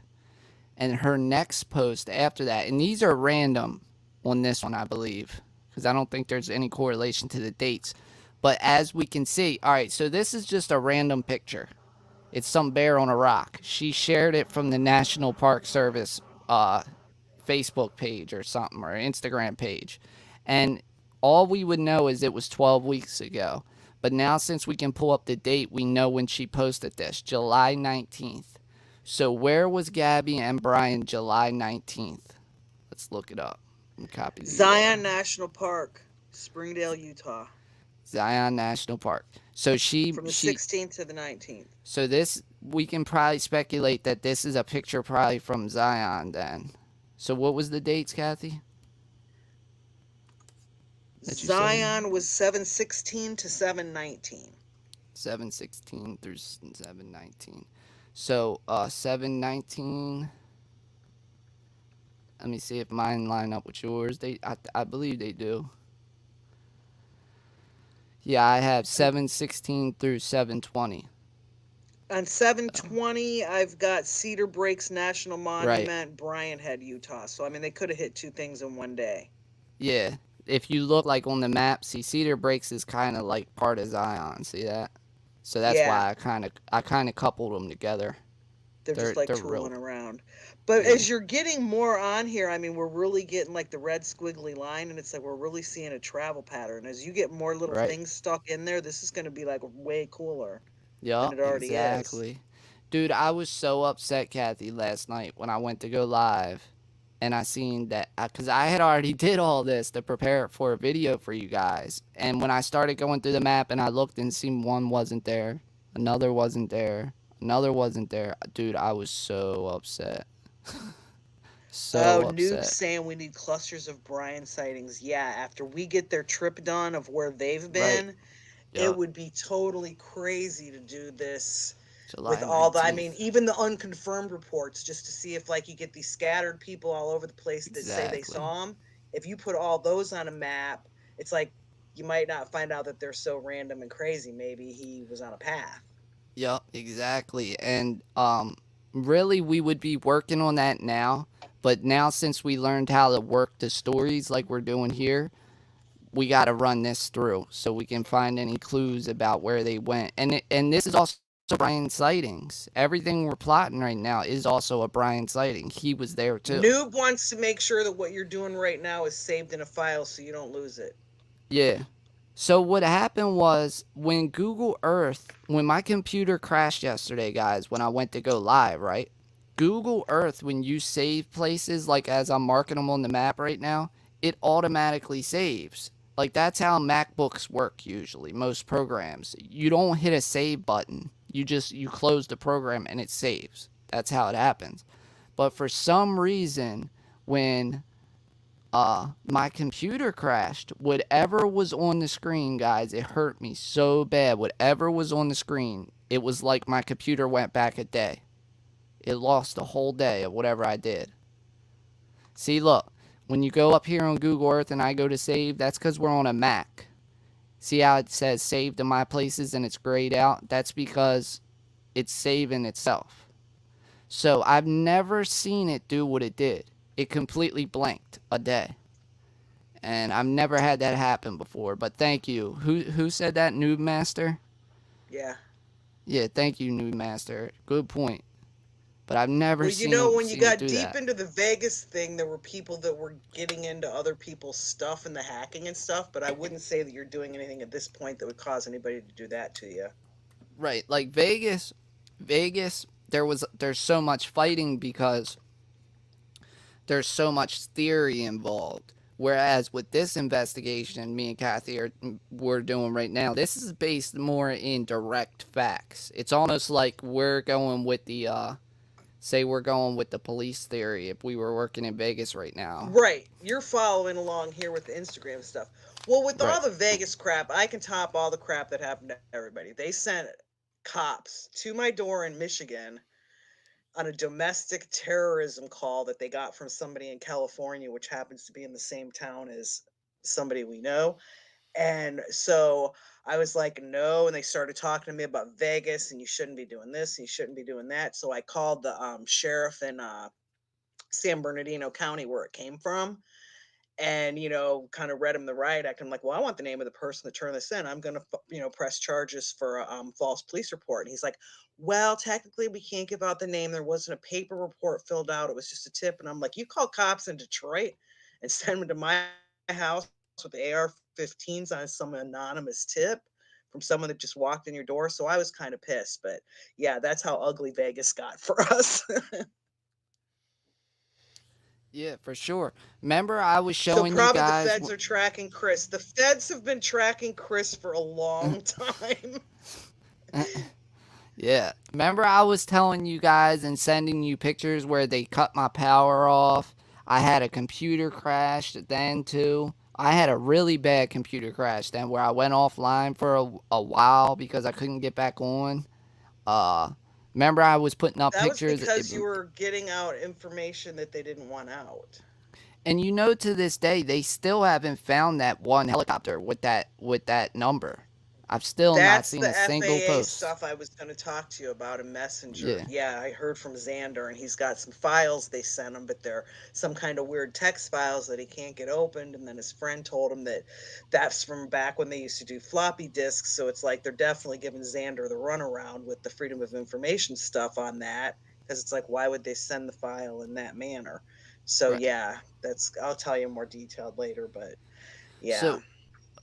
And her next post after that, and these are random on this one, I believe, because I don't think there's any correlation to the dates. But as we can see, all right, so this is just a random picture. It's some bear on a rock. She shared it from the National Park Service Facebook page or something, or Instagram page. And all we would know is it was 12 weeks ago. But now, since we can pull up the date, we know when she posted this, July 19th. So where was Gabby and Brian July 19th? Let's look it up and copy the Zion URL. National Park, Springdale, Utah, Zion National Park. So from the 16th to the 19th. so this, we can probably speculate that this is a picture probably from Zion then. So what was the dates, Kathy? That you said? Zion was 7/16 to 7/19. 7/16 through 7/19. So 7/19. Let me see if mine line up with yours. I believe they do. Yeah, I have 7/16 through 7/20. On 7/20, I've got Cedar Breaks National Right. Monument, Bryan Head, Utah. So I mean, they could have hit two things in one day. Yeah. If you look like on the map, see Cedar Breaks is kind of like part of Zion. See that? So that's Yeah, why I kind of coupled them together. they're just like They're real. tooling around. But Yeah. as you're getting more on here, I mean, we're really getting like the red squiggly line, and it's like we're really seeing a travel pattern. As you get more little Right. things stuck in there, this is going to be like way cooler than Yup, it already is. exactly. Dude, I was so upset, Kathy, last night when I went to go live and I seen that, because I had already did all this to prepare for a video for you guys. And when I started going through the map and I looked and seen one wasn't there, another wasn't there, another wasn't there, dude, I was so upset. Oh, So Noob upset. saying we need clusters of Brian sightings. Yeah, after we get their trip done of where they've Right. been, it Yup. would be totally crazy to do this with July all the, I mean, 19th. even the unconfirmed reports, just to see if like you get these scattered people all over the place that say they Exactly. saw him. If you put all those on a map, it's like you might not find out that they're so random and crazy. Maybe he was on a path. Yup, exactly. And really we would be working on that now, but now since we learned how to work the stories like we're doing here, we got to run this through so we can find any clues about where they went. And this is also Brian sightings. Everything we're plotting right now is also a Brian sighting. He was there too. Noob wants to make sure that what you're doing right now is saved in a file so you don't lose it. Yeah. So what happened was when Google Earth, when my computer crashed yesterday, guys, when I went to go live, right? Google Earth, when you save places, like as I'm marking them on the map right now, it automatically saves. Like that's how MacBooks work usually, most programs. You don't hit a save button. You close the program and it saves. That's how it happens. But for some reason, when my computer crashed, whatever was on the screen, guys, it hurt me so bad. Whatever was on the screen, it was like my computer went back a day. It lost a whole day of whatever I did. See, look, when you go up here on Google Earth and I go to save, that's because we're on a Mac. See how it says save to my places and it's grayed out? That's because it's saving itself. So I've never seen it do what it did. It completely blanked a day. And I've never had that happen before. But thank you. Who said that? Noob Master? Yeah. Yeah, thank you, Noob Master. Good point. But I've never Well, you know, when you seen it got do deep that. into the Vegas thing, there were people that were getting into other people's stuff and the hacking and stuff, but I wouldn't say that you're doing anything at this point that would cause anybody to do that to you. Right, like Vegas, there's so much fighting because there's so much theory involved. Whereas with this investigation, me and Kathy we're doing right now, this is based more in direct facts. It's almost like we're going with the say we're going with the police theory if we were working in Vegas right now. Right. You're following along here with the Instagram stuff. Well, with Right. all the Vegas crap, I can top all the crap that happened to everybody. They sent cops to my door in Michigan on a domestic terrorism call that they got from somebody in California, which happens to be in the same town as somebody we know. And so I was like, no. And they started talking to me about Vegas and you shouldn't be doing this and you shouldn't be doing that. So I called the sheriff in San Bernardino County where it came from and, kind of read him the riot act. I'm like, well, I want the name of the person that turned this in. I'm going to, press charges for a false police report. And he's like, well, technically we can't give out the name. There wasn't a paper report filled out. It was just a tip. And I'm like, you call cops in Detroit and send them to my house with AR-15s on some anonymous tip from someone that just walked in your door. So I was kind of pissed, but yeah, that's how ugly Vegas got for us. Yeah, for sure. Remember, I was So showing you probably the guys. feds are tracking Chris. The feds have been tracking Chris for a long time. Yeah. Remember, I was telling you guys and sending you pictures where they cut my power off. I had a computer crash then, too. I had a really bad computer crash then where I went offline for a while because I couldn't get back on. Uh, Remember, I was putting up That was pictures. because you were getting out information that they didn't want out. And to this day, they still haven't found that one helicopter with that number. I've still not That's seen the a single FAA post. stuff I was going to talk to you about in Messenger. Yeah. Yeah, I heard from Xander, and he's got some files they sent him, but they're some kind of weird text files that he can't get opened. And then his friend told him that that's from back when they used to do floppy disks. So it's like they're definitely giving Xander the runaround with the Freedom of Information stuff on that, because it's like, why would they send the file in that manner? So Right. yeah, I'll tell you more detailed later, but yeah. So,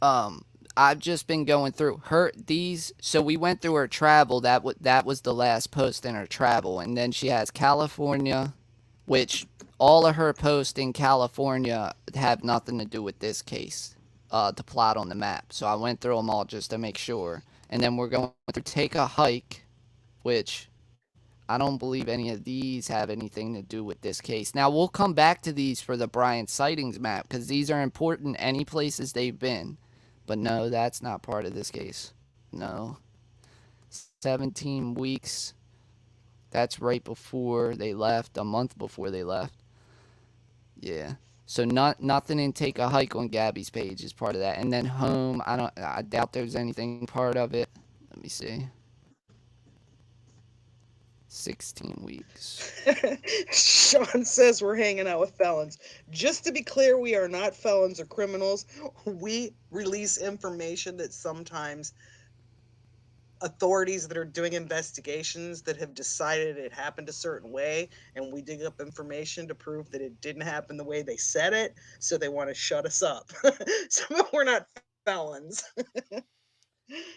um, I've just been going through her these. So we went through her travel. That was the last post in her travel, and then she has California, which all of her posts in California have nothing to do with this case. To plot on the map. So I went through them all just to make sure, and then we're going to take a hike, which I don't believe any of these have anything to do with this case. Now, we'll come back to these for the Bryant sightings map because these are important any places they've been. But no, that's not part of this case. No. 17 weeks. That's right before they left, a month before they left. Yeah. So nothing in take a hike on Gabby's page is part of that. And then home, I doubt there's anything part of it. Let me see. 16 weeks. Sean says we're hanging out with felons. Just to be clear, we are not felons or criminals. We release information that sometimes authorities that are doing investigations that have decided it happened a certain way, and we dig up information to prove that it didn't happen the way they said it, so they want to shut us up. So we're not felons.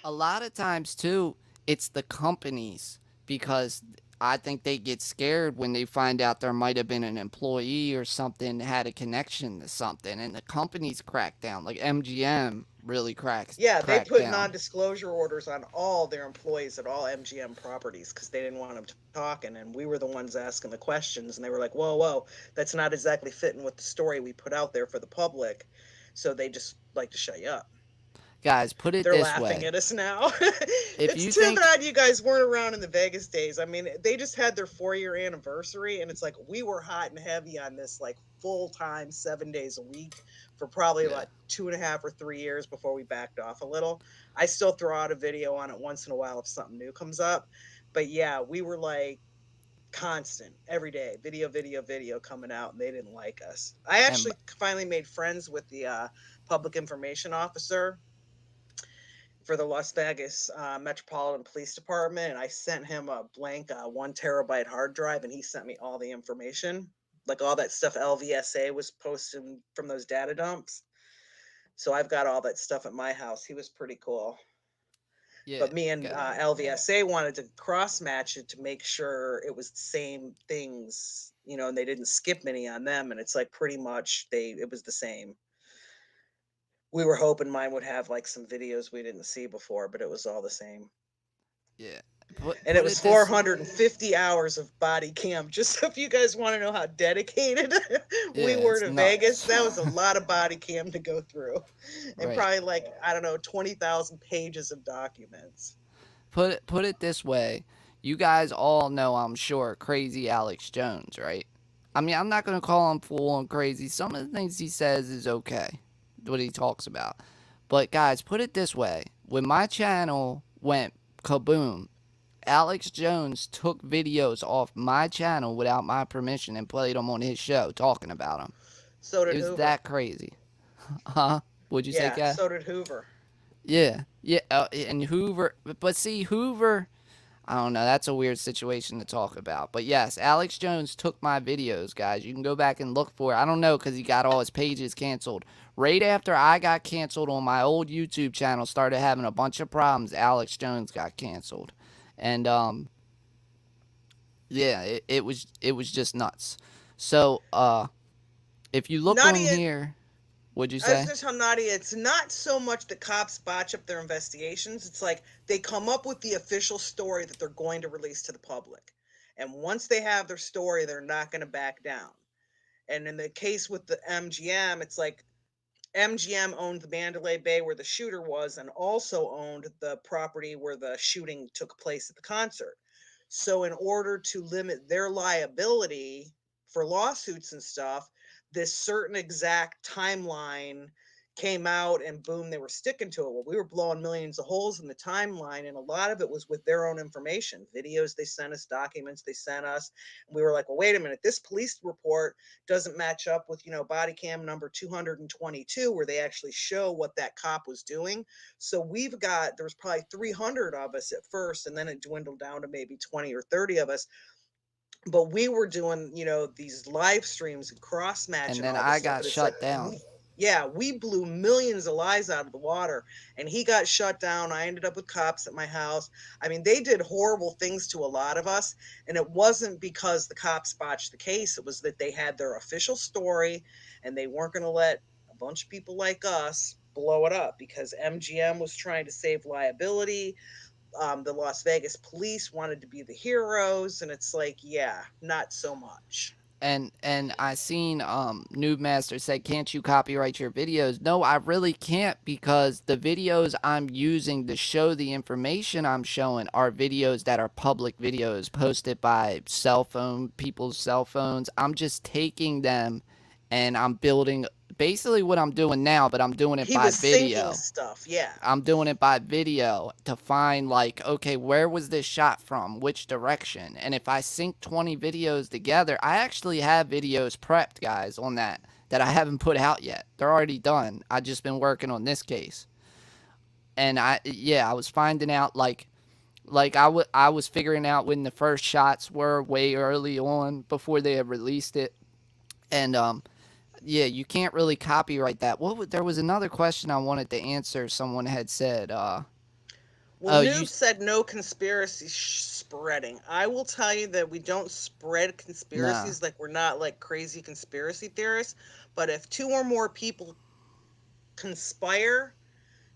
A lot of times too, it's the companies because I think they get scared when they find out there might have been an employee or something that had a connection to something, and the companies crack down. Like MGM really Yeah, they cracked put down. non-disclosure orders on all their employees at all MGM properties because they didn't want them talking, and we were the ones asking the questions, and they were like, "Whoa, whoa, that's not exactly fitting with the story we put out there for the public," so they just like to shut you up. Guys, put it They're this laughing way: at us now. if It's you too think, bad you guys weren't around in the Vegas days. I mean, they just had their 4-year anniversary, and it's like we were hot and heavy on this, like full time, 7 days a week for probably yeah, like 2.5 or 3 years before we backed off a little. I still throw out a video on it once in a while if something new comes up. But yeah, we were like constant every day, video, video, video coming out, and they didn't like us. I and actually finally made friends with the public information officer for the Las Vegas Metropolitan Police Department, and I sent him a blank 1 terabyte hard drive, and he sent me all the information, like all that stuff LVSA was posting from those data dumps. So I've got all that stuff at my house. He was pretty cool. yeah, But me and got- LVSA wanted to cross match it to make sure it was the same things, and they didn't skip any on them. And it's like pretty much it was the same. We were hoping mine would have like some videos we didn't see before, but it was all the same. Yeah. And it Put was it this 450 hours of body cam. Just so if you guys want to know how dedicated we yeah, were it's to Vegas, nuts. that was a lot of body cam to go through. And Right. probably like, I don't know, 20,000 pages of documents. Put it this way. You guys all know, I'm sure, crazy Alex Jones, right? I mean, I'm not going to call him full on crazy. Some of the things he says is okay, what he talks about. But guys, put it this way. When my channel went kaboom, Alex Jones took videos off my channel without my permission and played them on his show talking about them. So It did was Hoover. that crazy. Huh? Would you say, Yeah, Kat? so did Hoover. Yeah. Yeah. And Hoover. But see, Hoover, I don't know. That's a weird situation to talk about. But yes, Alex Jones took my videos, guys. You can go back and look for it. I don't know because he got all his pages canceled. Right after I got canceled on my old YouTube channel, started having a bunch of problems. Alex Jones got canceled, and yeah, it was just nuts. So if you look on Nadia, here, what'd you I was say? just tell Nadia, it's not so much the cops botch up their investigations. It's like they come up with the official story that they're going to release to the public. And once they have their story, they're not going to back down. And in the case with the MGM, it's like MGM owned the Mandalay Bay where the shooter was and also owned the property where the shooting took place at the concert. So, in order to limit their liability for lawsuits and stuff, this certain exact timeline came out and boom, they were sticking to it. Well, we were blowing millions of holes in the timeline, and a lot of it was with their own information, videos they sent us, documents they sent us. And we were like, well, wait a minute, this police report doesn't match up with, body cam number 222, where they actually show what that cop was doing. So there was probably 300 of us at first, and then it dwindled down to maybe 20 or 30 of us. But we were doing, these live streams and cross And matching then all this I stuff. got And it's like, shut down. yeah, we blew millions of lies out of the water, and he got shut down. I ended up with cops at my house. I mean, they did horrible things to a lot of us, and it wasn't because the cops botched the case. It was that they had their official story, and they weren't going to let a bunch of people like us blow it up because MGM was trying to save liability. The Las Vegas police wanted to be the heroes, and it's like, yeah, not so much. And I seen Noob Master say, can't you copyright your videos? No, I really can't, because the videos I'm using to show the information I'm showing are videos that are public videos posted by people's cell phones. I'm just taking them and I'm building basically what I'm doing now, but I'm doing it He by was syncing video. stuff, yeah. I'm doing it by video to find, like, okay, where was this shot from? Which direction? And if I sync 20 videos together, I actually have videos prepped, guys, on that I haven't put out yet. They're already done. I just been working on this case. And I was finding out, I was figuring out when the first shots were way early on before they had released it. And yeah, you can't really copyright that. There was another question I wanted to answer. Someone had said, Well, oh, you Noob said no conspiracy spreading. I will tell you that we don't spread nah, conspiracies, like we're not like crazy conspiracy theorists. But if two or more people conspire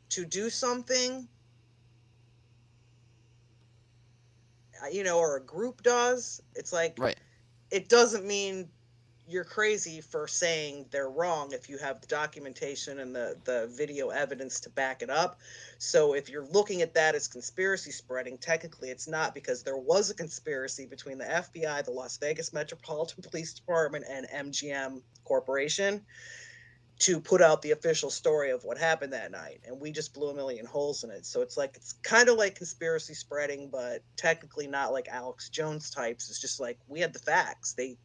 to do something, or a group does, it's like right. it doesn't mean you're crazy for saying they're wrong if you have the documentation and the video evidence to back it up. So if you're looking at that as conspiracy spreading, technically it's not, because there was a conspiracy between the FBI, the Las Vegas Metropolitan Police Department, and MGM Corporation to put out the official story of what happened that night, and we just blew a million holes in it. So it's kind of like conspiracy spreading, but technically not like Alex Jones types. It's just like we had the facts. They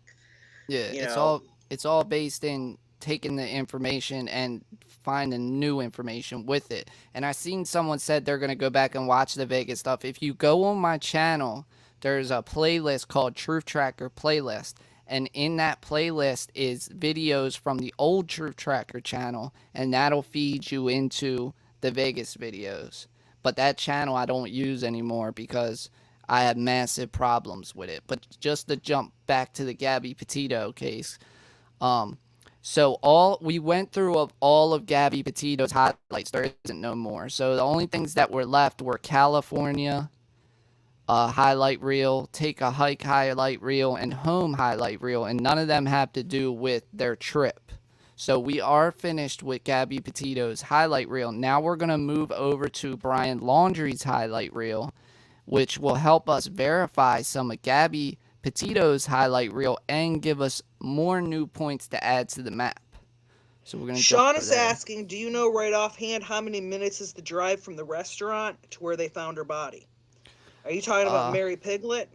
Yeah, you it's know all it's all based in taking the information and finding new information with it. And I seen someone said they're gonna go back and watch the Vegas stuff. If you go on my channel, there's a playlist called Truth Tracker Playlist. And in that playlist is videos from the old Truth Tracker channel, and that'll feed you into the Vegas videos. But that channel I don't use anymore because I had massive problems with it. But just to jump back to the Gabby Petito case, um, So we went through of all of Gabby Petito's highlights. There isn't no more. So the only things that were left were California highlight reel, take a hike highlight reel, and home highlight reel, and none of them have to do with their trip. So we are finished with Gabby Petito's highlight reel. Now we're going to move over to Brian Laundrie's highlight reel, which will help us verify some of Gabby Petito's highlight reel and give us more new points to add to the map. So we're going to Sean jump is there. asking, do you know right offhand how many minutes is the drive from the restaurant to where they found her body? Are you talking about Mary Piglet?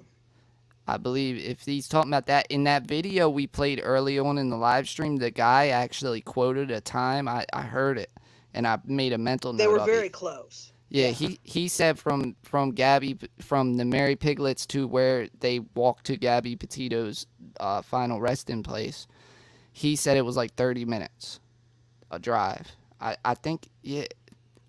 I believe if he's talking about that, in that video we played early on in the live stream, the guy actually quoted a time. I heard it, and I made a mental note They were of very it. close. Yeah, he said from Gabby, from the Mary Piglets to where they walked to Gabby Petito's final resting place, he said it was like 30 minutes a drive. I think, yeah,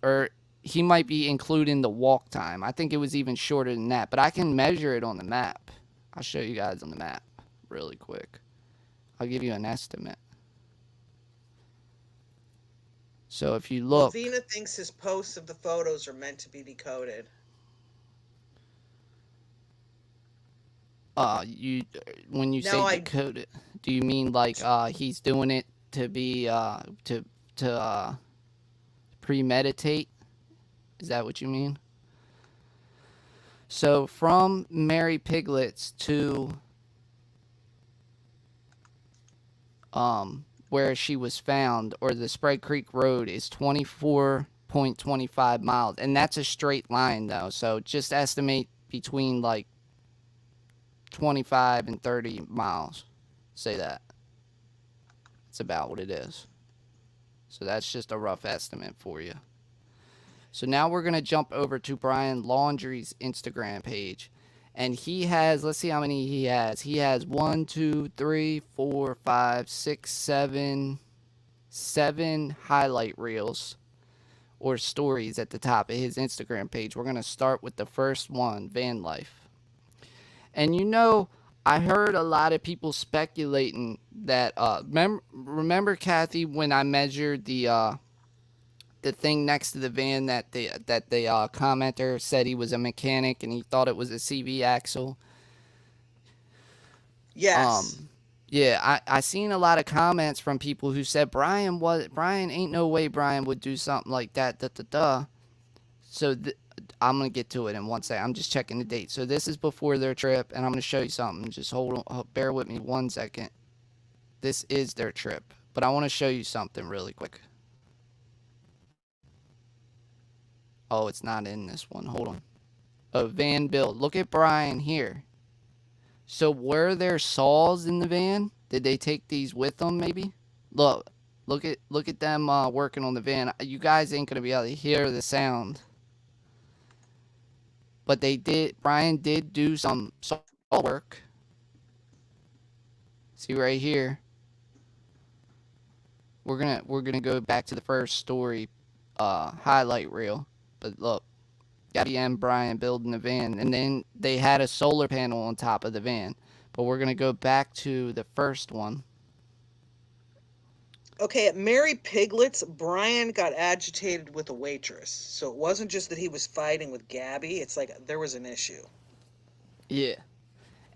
or he might be including the walk time. I think it was even shorter than that, but I can measure it on the map. I'll show you guys on the map really quick. I'll give you an estimate. So if you look, Vina thinks his posts of the photos are meant to be decoded. When you say decode it, do you mean like he's doing it to be to premeditate? Is that what you mean? So from Mary Piglets to where she was found, or the Spread Creek Road, is 24.25 miles, and that's a straight line though. So just estimate between like 25 and 30 miles. Say that. That's about what it is. So that's just a rough estimate for you. So now we're going to jump over to Brian Laundrie's Instagram page. And he has, let's see how many he has. He has 1, 2, 3, 4, 5, 6, 7 highlight reels or stories at the top of his Instagram page. We're going to start with the first one, van life. And you know, I heard a lot of people speculating that, remember Kathy, when I measured the thing next to the van that the commenter said he was a mechanic and he thought it was a CV axle? Yes. Yeah, I seen a lot of comments from people who said Brian ain't no way Brian would do something like that. So I'm gonna get to it in one second. I'm just checking the date. So this is before their trip, and I'm gonna show you something. Just hold on, bear with me 1 second. This is their trip, but I want to show you something really quick. Oh, it's not in this one. Hold on. Oh, van build. Look at Brian here. So were there saws in the van? Did they take these with them maybe? Look at them working on the van. You guys ain't gonna be able to hear the sound. But Brian did do some saw work. See right here. We're gonna go back to the first story highlight reel. But look, Gabby and Brian building the van, and then they had a solar panel on top of the van. But we're gonna go back to the first one. Okay, at Mary Piglet's, Brian got agitated with a waitress. So it wasn't just that he was fighting with Gabby. It's like there was an issue. Yeah.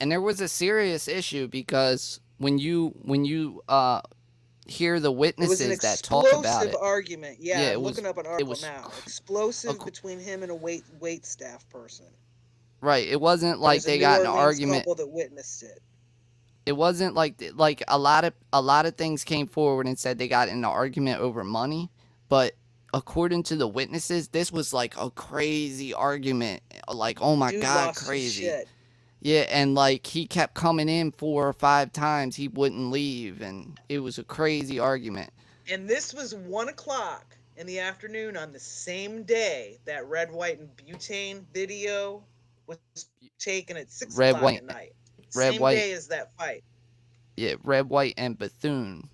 And there was a serious issue because when you hear the witnesses that talk about it. It was an explosive argument. Yeah, I'm looking up an article now. Explosive between him and a wait staff person. Right. It wasn't like they got in an argument. Couple that witnessed it. It wasn't like a lot of things came forward and said they got in an argument over money, but according to the witnesses, this was like a crazy argument. Like, oh my God, crazy. Yeah, and like he kept coming in 4 or 5 times, he wouldn't leave, and it was a crazy argument. And this was 1 o'clock in the afternoon on the same day that red, white, and butane video was taken at 6 o'clock at night. Same day as that fight. Yeah, red, white, and Bethune.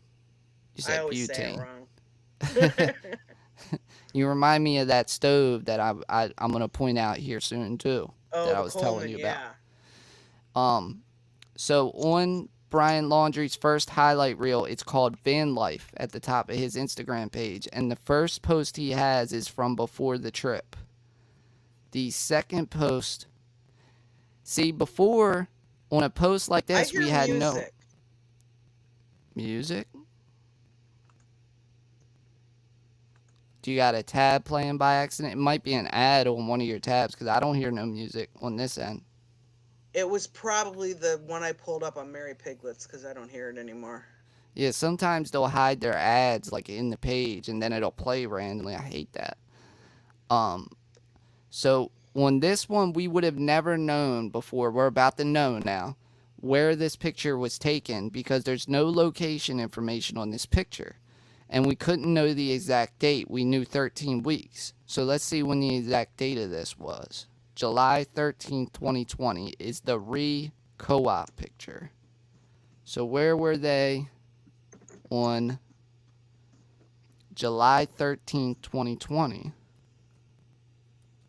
You said I always butane. Say it wrong. You remind me of that stove that I'm gonna point out here soon too. Oh, that I was Coleman, telling you about. Yeah. So on Brian Laundrie's first highlight reel. It's called Van Life at the top of his Instagram page. And the first post he has is from before the trip. The second post, see, before, on a post like this, we had no music. Do you got a tab playing by accident? It might be an ad on one of your tabs because I don't hear no music on this end. It was probably the one I pulled up on Mary Piglets because I don't hear it anymore. Yeah, sometimes they'll hide their ads like in the page and then it'll play randomly. I hate that. So on this one, we would have never known before. We're about to know now where this picture was taken because there's no location information on this picture. And we couldn't know the exact date. We knew 13 weeks. So let's see when the exact date of this was. July 13th, 2020 is the co-op picture. So where were they on July 13th, 2020?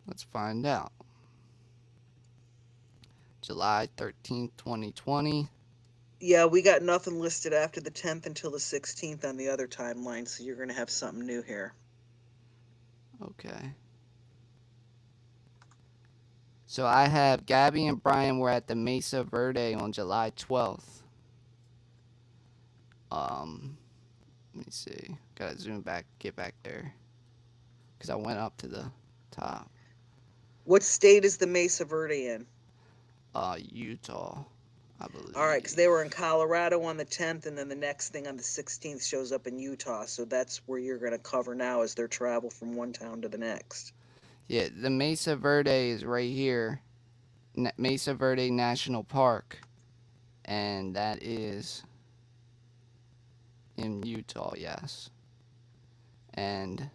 Let's find out. July 13th, 2020. Yeah, we got nothing listed after the 10th until the 16th on the other timeline, so you're going to have something new here. Okay. So I have Gabby and Brian were at the Mesa Verde on July 12th. Let me see. Gotta zoom back, get back there. Because I went up to the top. What state is the Mesa Verde in? Utah, I believe. All right, because they were in Colorado on the 10th, and then the next thing on the 16th shows up in Utah. So that's where you're going to cover now is their travel from one town to the next. Yeah, the Mesa Verde is right here. Mesa Verde National Park. And that is in Utah, yes. And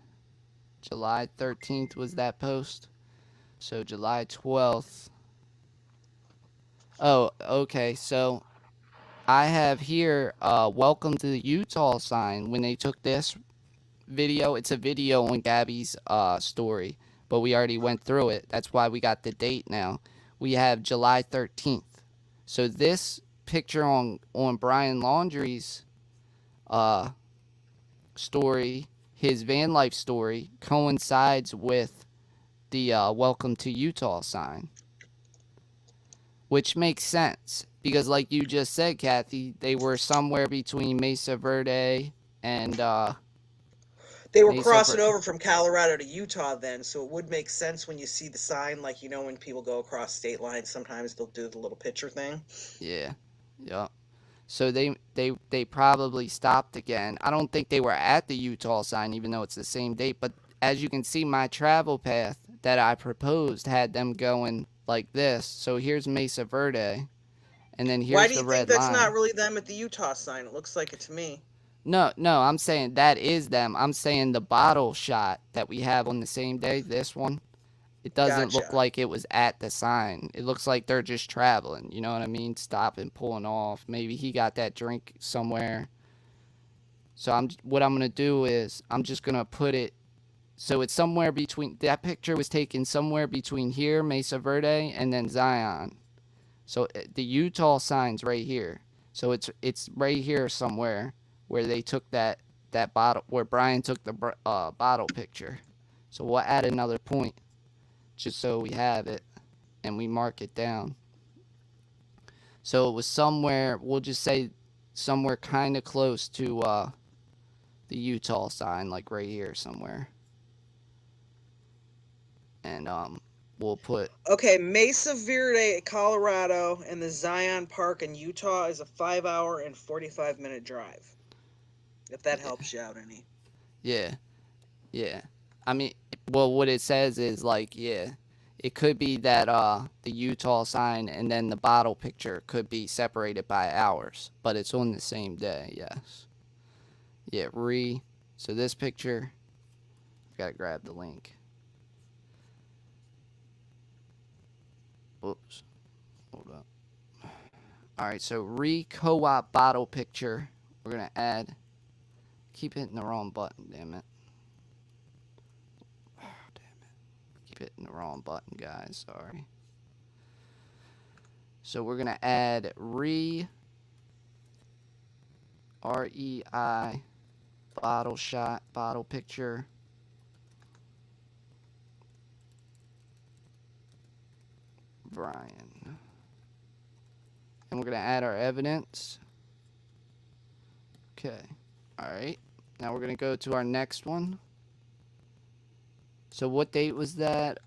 July 13th was that post. So July 12th. Oh, okay. So I have here, welcome to the Utah sign. When they took this video, it's a video on Gabby's story, but we already went through it. That's why we got the date now. We have July 13th. So this picture on Brian Laundrie's story, his van life story, coincides with the welcome to Utah sign. Which makes sense because, like you just said, Kathy, they were somewhere between Mesa Verde and they were crossing over from Colorado to Utah then, so it would make sense when you see the sign, like, you know, when people go across state lines, sometimes they'll do the little picture thing. Yeah, yeah. So they probably stopped again. I don't think they were at the Utah sign, even though it's the same date. But as you can see, my travel path that I proposed had them going like this. So here's Mesa Verde, and then here's the red line. Why do you think that's not really them at the Utah sign? It looks like it to me. No, I'm saying that is them. I'm saying the bottle shot that we have on the same day, this one, it doesn't look like it was at the sign. It looks like they're just traveling, you know what I mean? Stopping, pulling off. Maybe he got that drink somewhere. So what I'm going to do is I'm just going to put it, so it's somewhere between, that picture was taken somewhere between here, Mesa Verde, and then Zion. So the Utah sign's right here. So it's right here somewhere where they took that bottle, where Brian took the bottle picture. So we'll add another point just so we have it and we mark it down. So it was somewhere, we'll just say somewhere kind of close to the Utah sign, like right here somewhere. And we'll put... Okay, Mesa Verde, Colorado, and the Zion Park in Utah is a 5-hour and 45-minute drive. If that helps you out any. Yeah. I mean, well, what it says is, like, yeah, it could be that the Utah sign and then the bottle picture could be separated by hours, but it's on the same day, yes. Yeah, so this picture, I gotta grab the link. Oops, hold up. Alright, so co-op bottle picture, we're gonna add, keep hitting the wrong button, damn it. Hitting the wrong button, guys, sorry. So we're gonna add REI, bottle shot, bottle picture. Brian. And we're going to add our evidence. Okay. Alright. Now we're going to go to our next one. So what date was that?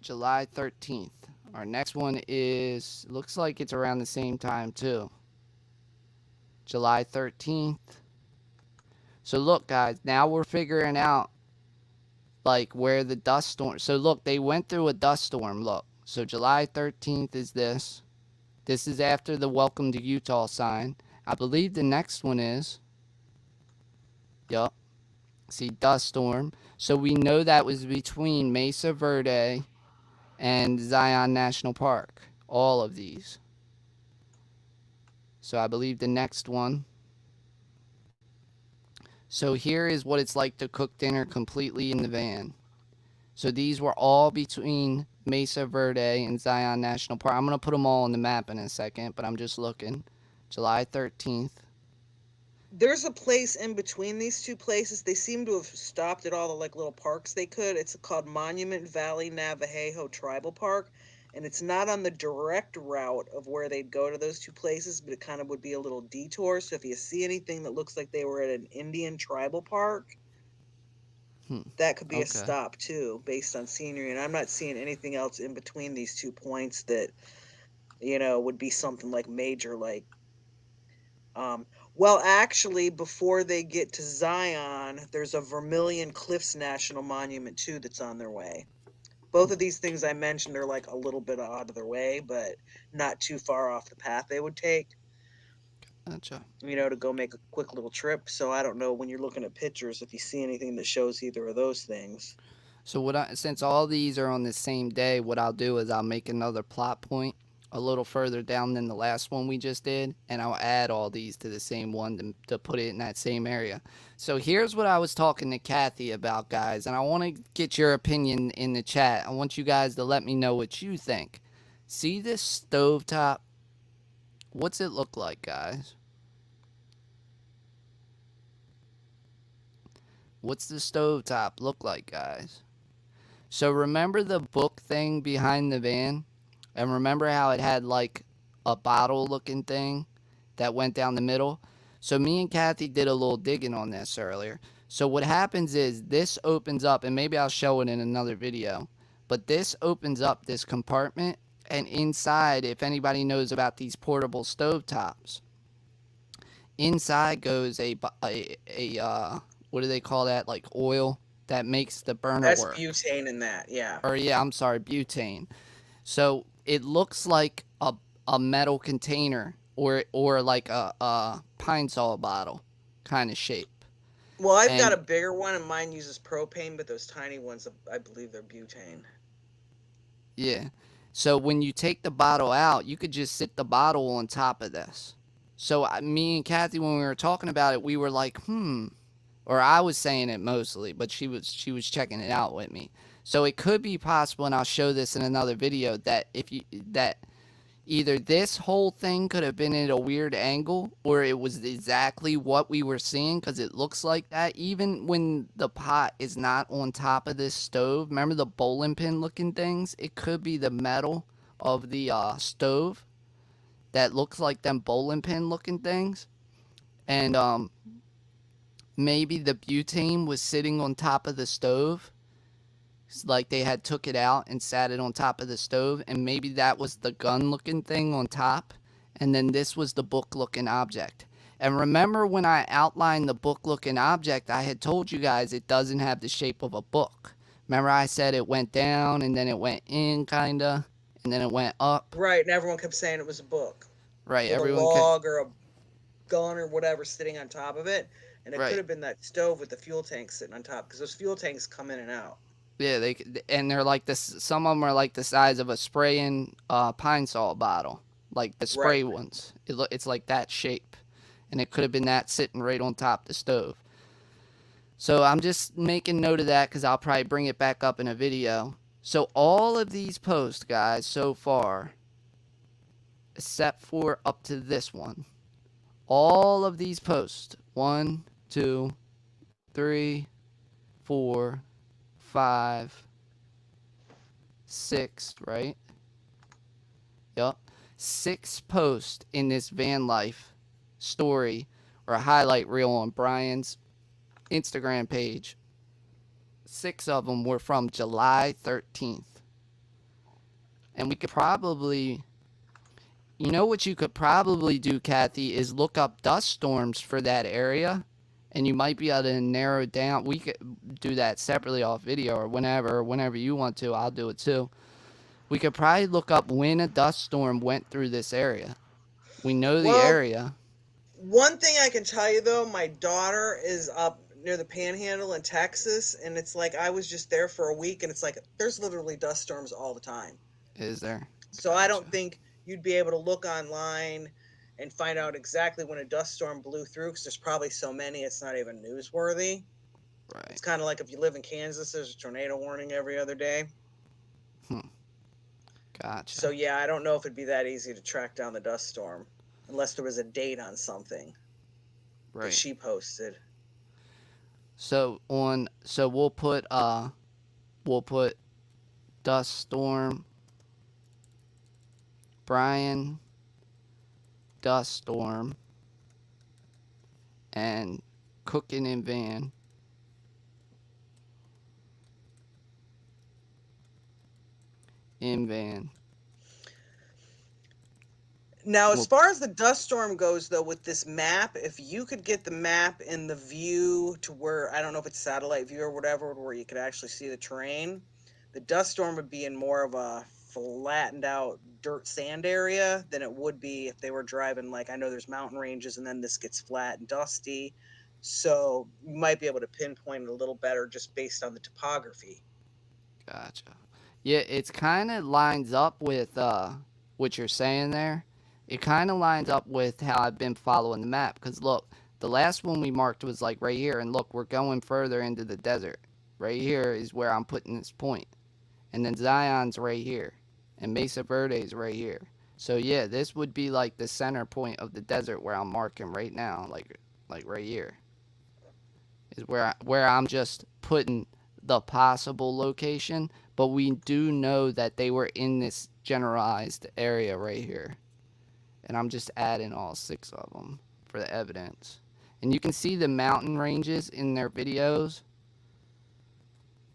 July 13th. Our next one is, looks like it's around the same time too. July 13th. So look guys, now we're figuring out like where the dust storm. So look, they went through a dust storm, look. So July 13th is this. This is after the Welcome to Utah sign. I believe the next one is. Yup. See, dust storm. So we know that was between Mesa Verde and Zion National Park. All of these. So I believe the next one. So here is what it's like to cook dinner completely in the van. So these were all between Mesa Verde and Zion National Park. I'm going to put them all on the map in a second, but I'm just looking. July 13th. There's a place in between these two places. They seem to have stopped at all the like little parks they could. It's called Monument Valley Navajo Tribal Park, and it's not on the direct route of where they'd go to those two places, but it kind of would be a little detour. So if you see anything that looks like they were at an Indian tribal park, that could be a stop too, based on scenery. And I'm not seeing anything else in between these 2 points that, you know, would be something like major, like, well, actually, before they get to Zion, there's a Vermilion Cliffs National Monument too that's on their way. Both of these things I mentioned are like a little bit out of their way, but not too far off the path they would take. Gotcha. You know, to go make a quick little trip. So I don't know, when you're looking at pictures, if you see anything that shows either of those things. So since all these are on the same day, what I'll do is I'll make another plot point a little further down than the last one we just did, and I'll add all these to the same one to put it in that same area. So here's what I was talking to Kathy about, guys, and I want to get your opinion in the chat. I want you guys to let me know what you think. See this stovetop? What's it look like, guys? What's the stovetop look like, guys? So remember the book thing behind the van? And remember how it had like a bottle looking thing that went down the middle? So me and Kathy did a little digging on this earlier. So what happens is this opens up, and maybe I'll show it in another video, but this opens up this compartment, and inside, if anybody knows about these portable stovetops, inside goes a what do they call that? Like oil that makes the burner work. That's butane in that, yeah. Or yeah, I'm sorry, butane. So it looks like a metal container or like a pine sol bottle kind of shape. Well, I've got a bigger one, and mine uses propane, but those tiny ones, I believe they're butane. Yeah. So when you take the bottle out, you could just sit the bottle on top of this. So me and Kathy, when we were talking about it, we were like, or I was saying it mostly, but she was checking it out with me. So it could be possible, and I'll show this in another video, that either this whole thing could have been at a weird angle, or it was exactly what we were seeing, because it looks like that. Even when the pot is not on top of this stove, remember the bowling pin looking things? It could be the metal of the stove that looks like them bowling pin looking things. And maybe the butane was sitting on top of the stove. It's like they had took it out and sat it on top of the stove, and maybe that was the gun looking thing on top, and then this was the book looking object. And remember when I outlined the book looking object, I had told you guys it doesn't have the shape of a book. Remember I said it went down and then it went in kinda, and then it went up. Right, and everyone kept saying it was a book. Right, with everyone a log or a gun or whatever sitting on top of it, and it could have been that stove with the fuel tank sitting on top, because those fuel tanks come in and out. Yeah, they're like this. Some of them are like the size of a spraying pine sol bottle, like the spray ones. It's like that shape, and it could have been that sitting right on top of the stove. So I'm just making note of that because I'll probably bring it back up in a video. So all of these posts, guys, so far, except for up to this one, all of these posts, 1, 2, 3, 4, 5, 6, right? Yup. 6 posts in this van life story or a highlight reel on Brian's Instagram page. 6 of them were from July 13th. And we could probably, you know what you could probably do, Kathy, is look up dust storms for that area. And you might be able to narrow down. We could do that separately off video or whenever you want to. I'll do it too. We could probably look up when a dust storm went through this area. We know the Well, area. one thing I can tell you though, my daughter is up near the Panhandle in Texas, and it's like I was just there for a week, and it's like there's literally dust storms all the time. Is there? So I don't think you'd be able to look online and find out exactly when a dust storm blew through, because there's probably so many it's not even newsworthy. Right. It's kind of like if you live in Kansas, there's a tornado warning every other day. Gotcha. So yeah, I don't know if it'd be that easy to track down the dust storm unless there was a date on something that she posted. So we'll put dust storm Brian dust storm and cooking in van. In van. Now, as far as the dust storm goes, though, with this map, if you could get the map in the view to where, I don't know if it's satellite view or whatever, where you could actually see the terrain, the dust storm would be in more of a flattened out dirt sand area than it would be if they were driving, like, I know there's mountain ranges and then this gets flat and dusty. So you might be able to pinpoint it a little better just based on the topography. Gotcha. Yeah, it's kind of lines up with what you're saying there. It kind of lines up with how I've been following the map. Because look, the last one we marked was like right here. And look, we're going further into the desert. Right here is where I'm putting this point. And then Zion's right here. And Mesa Verde's right here. So yeah, this would be like the center point of the desert where I'm marking right now. Like right here. Is where I'm just putting the possible location. But we do know that they were in this generalized area right here. And I'm just adding all 6 of them for the evidence. And you can see the mountain ranges in their videos.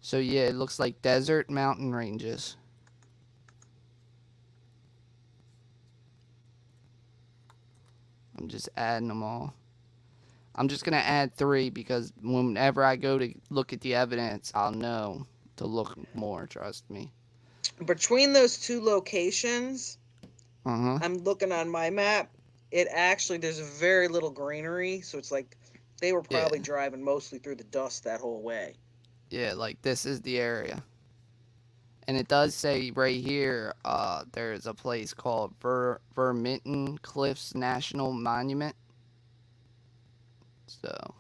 So yeah, it looks like desert mountain ranges. I'm just adding them all. I'm just going to add 3 because whenever I go to look at the evidence, I'll know to look more, trust me. Between those 2 locations, I'm looking on my map. It actually, there's very little greenery, so it's like they were probably driving mostly through the dust that whole way. Yeah, like this is the area. And it does say right here, there's a place called Vermitten Cliffs National Monument. So,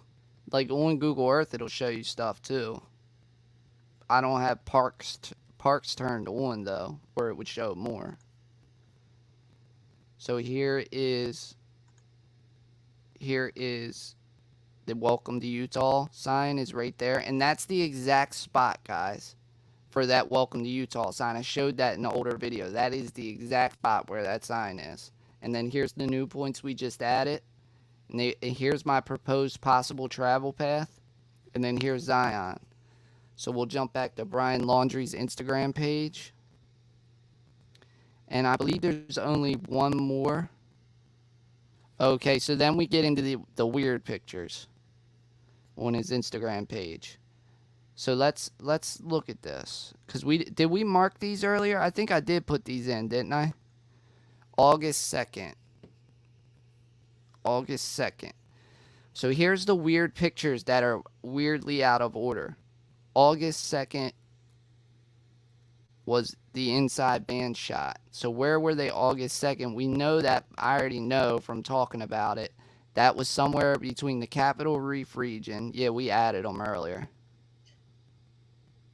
like on Google Earth, it'll show you stuff too. I don't have parks turned on though, where it would show more. So here is the Welcome to Utah sign is right there. And that's the exact spot, guys, for that Welcome to Utah sign. I showed that in the older video. That is the exact spot where that sign is. And then here's the new points we just added. And here's my proposed possible travel path. And then here's Zion. So we'll jump back to Brian Laundrie's Instagram page. And I believe there's only one more. Okay, so then we get into the weird pictures on his Instagram page. So let's look at this. Because did we mark these earlier? I think I did put these in, didn't I? August 2nd. August 2nd. So here's the weird pictures that are weirdly out of order. August 2nd was the inside band shot. So where were they August 2nd? We know that, I already know from talking about it, that was somewhere between the Capitol Reef region. Yeah, we added them earlier.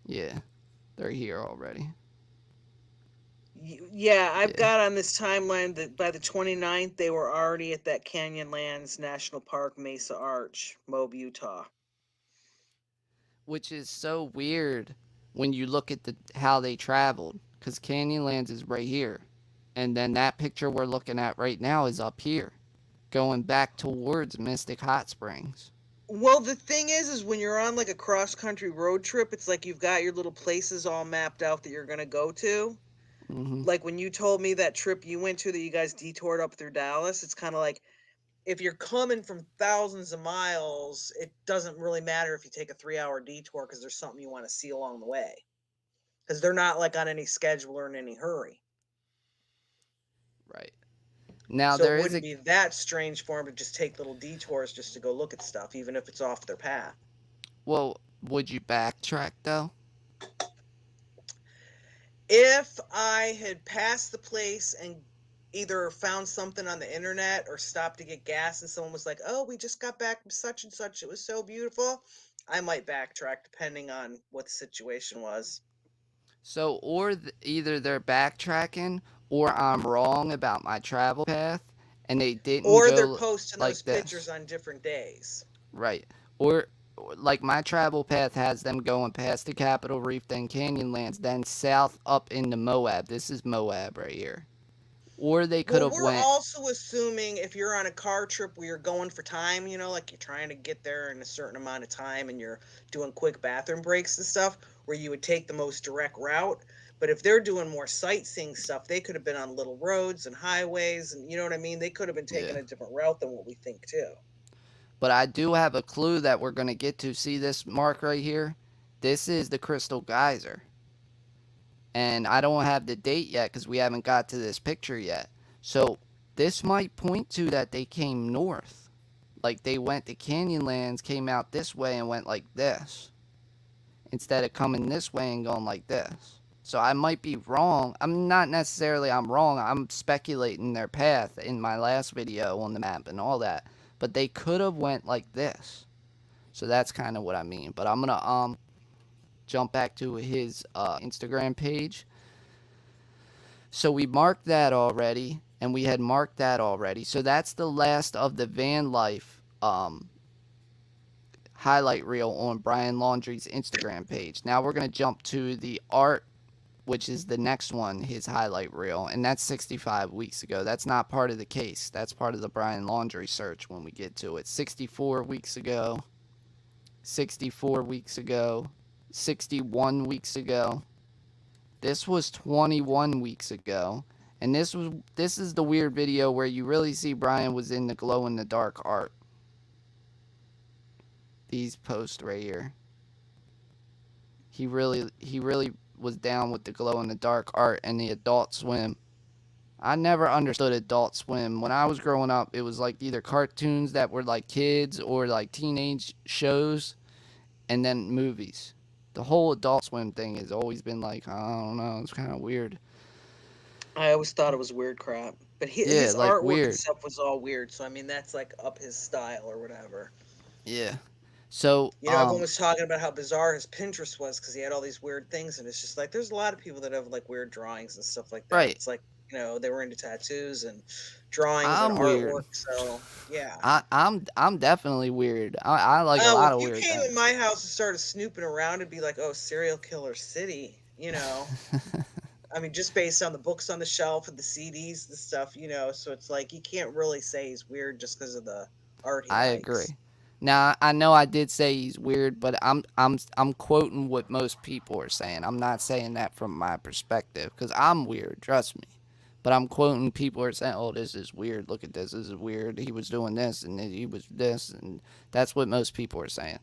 Yeah, they're here already. Yeah, I've Yeah. got on this timeline that by the 29th, they were already at that Canyonlands National Park Mesa Arch, Moab, Utah. Which is so weird when you look at how they traveled, because Canyonlands is right here, and then that picture we're looking at right now is up here, going back towards Mystic Hot Springs. Well, the thing is when you're on like a cross country road trip, it's like you've got your little places all mapped out that you're going to go to. Hmm. Like when you told me that trip you went to that you guys detoured up through Dallas, it's kind of like if you're coming from thousands of miles, it doesn't really matter if you take a 3-hour detour because there's something you want to see along the way. Because they're not like on any schedule or in any hurry. Right. Now So it there is wouldn't a be that strange for them to just take little detours just to go look at stuff, even if it's off their path. well, would you backtrack though? If I had passed the place and either found something on the internet or stopped to get gas and someone was like, "Oh, we just got back from such and such. It was so beautiful." I might backtrack depending on what the situation was. So, or either they're backtracking, or I'm wrong about my travel path, and they didn't Or they're go posting those like pictures this. on different days. Right. Or like my travel path has them going past the Capitol Reef, then Canyonlands, then south up into Moab. This is Moab right here. Or they could Well, have we're went, also assuming if you're on a car trip where you're going for time, like you're trying to get there in a certain amount of time and you're doing quick bathroom breaks and stuff, where you would take the most direct route. But if they're doing more sightseeing stuff, they could have been on little roads and highways, and you know what I mean? They could have been taking yeah. a different route than what we think, too. But I do have a clue that we're going to get to. See this mark right here? This is the Crystal Geyser. And I don't have the date yet because we haven't got to this picture yet. So this might point to that they came north. Like they went to Canyonlands, came out this way, and went like this, instead of coming this way and going like this. So I might be wrong. I'm not necessarily I'm wrong. I'm speculating their path in my last video on the map and all that. But they could have went like this. So that's kind of what I mean. But I'm gonna jump back to his Instagram page. So we marked that already, and we had marked that already. So that's the last of the van life highlight reel on Brian Laundrie's Instagram page. Now we're going to jump to the art, which is the next one, his highlight reel, and that's 65 weeks ago. That's not part of the case. That's part of the Brian Laundrie search when we get to it. 64 weeks ago, 64 weeks ago, 61 weeks ago. This was 21 weeks ago. And this is the weird video where you really see Brian was in the glow in the dark art. These posts right here. He really was down with the glow in the dark art and the Adult Swim. I never understood Adult Swim. When I was growing up, it was like either cartoons that were like kids or like teenage shows and then movies. The whole Adult Swim thing has always been like, I don't know, it's kind of weird. I always thought it was weird crap. But Yeah, his like artwork and weird. stuff was all weird. So, I mean, that's like up his style or whatever. Yeah. So, Everyone was talking about how bizarre his Pinterest was because he had all these weird things, and it's just like there's a lot of people that have like weird drawings and stuff like that. right. It's like they were into tattoos and drawings and I'm weird. artwork. So yeah. I'm definitely weird. I like a lot If of you weird came in things. my house and started snooping around, it'd be like, oh, serial killer city. I mean, just based on the books on the shelf and the CDs and stuff. So it's like you can't really say he's weird just because of the art he I likes. agree. Now I know I did say he's weird, but I'm quoting what most people are saying. I'm not saying that from my perspective because I'm weird. Trust me. But I'm quoting people are saying, "Oh, this is weird. Look at this. This is weird. He was doing this and he was this," and that's what most people are saying.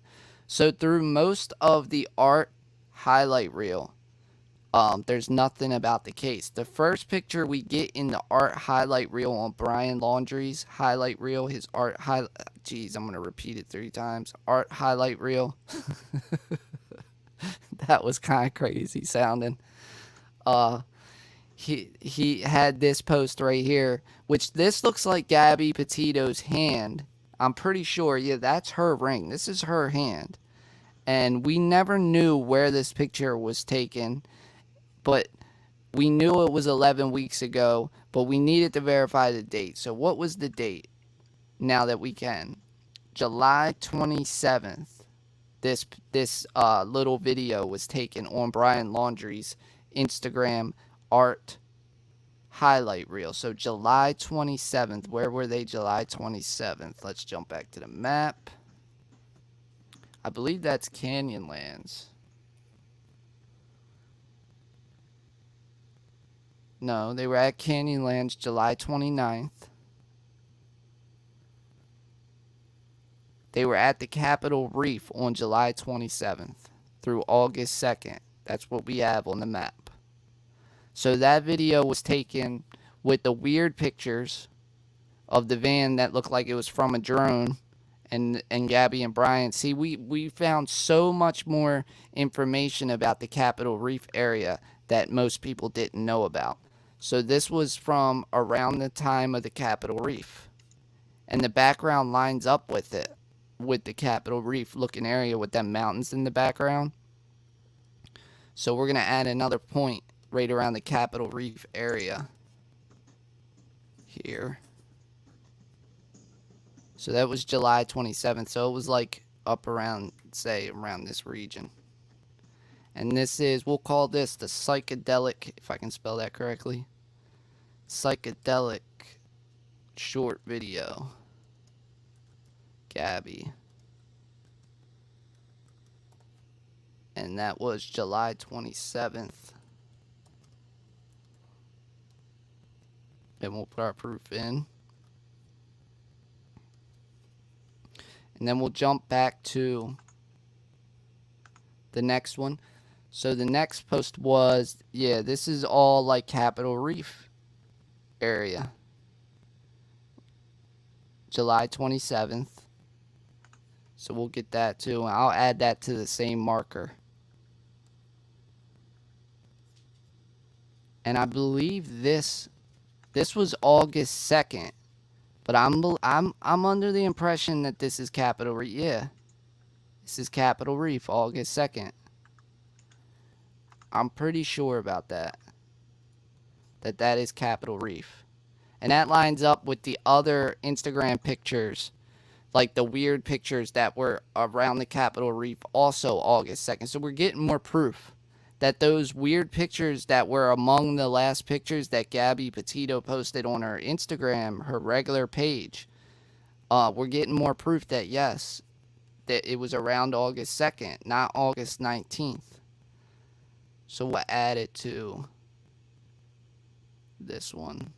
So through most of the art highlight reel, there's nothing about the case. The first picture we get in the art highlight reel on Brian Laundrie's highlight reel, his art highlight. Geez, I'm gonna repeat it 3 times. Art highlight reel. That was kind of crazy sounding. Uh, he had this post right here, which this looks like Gabby Petito's hand. I'm pretty sure. Yeah, that's her ring. This is her hand, and we never knew where this picture was taken. But We knew it was 11 weeks ago, but we needed to verify the date. So what was the date? Now that we can. July 27th. This little video was taken on Brian Laundrie's Instagram art highlight reel. So July 27th. Where were they July 27th? Let's jump back to the map. I believe that's Canyonlands. No, they were at Canyonlands July 29th. They were at the Capitol Reef on July 27th through August 2nd. That's what we have on the map. So that video was taken with the weird pictures of the van that looked like it was from a drone, and Gabby and Brian. See, we found so much more information about the Capitol Reef area that most people didn't know about. So this was from around the time of the Capitol Reef. And the background lines up with it, with the Capitol Reef looking area with them mountains in the background. So we're going to add another point right around the Capitol Reef area here. So that was July 27th. So it was like up around, say, around this region. And this is, we'll call this the psychedelic, if I can spell that correctly, psychedelic short video. Gabby. And that was July 27th. And we'll put our proof in. And then we'll jump back to the next one. So the next post was, yeah, this is all like Capitol Reef area. July 27th. So we'll get that too. And I'll add that to the same marker. And I believe this was August 2nd. But I'm under the impression that this is Capitol Reef. Yeah. This is Capitol Reef, August 2nd. I'm pretty sure about that. That is Capitol Reef. And that lines up with the other Instagram pictures, like the weird pictures that were around the Capitol Reef, also August 2nd. So we're getting more proof that those weird pictures that were among the last pictures that Gabby Petito posted on her Instagram, her regular page, we're getting more proof that, yes, that it was around August 2nd, not August 19th. So we'll add it to this one.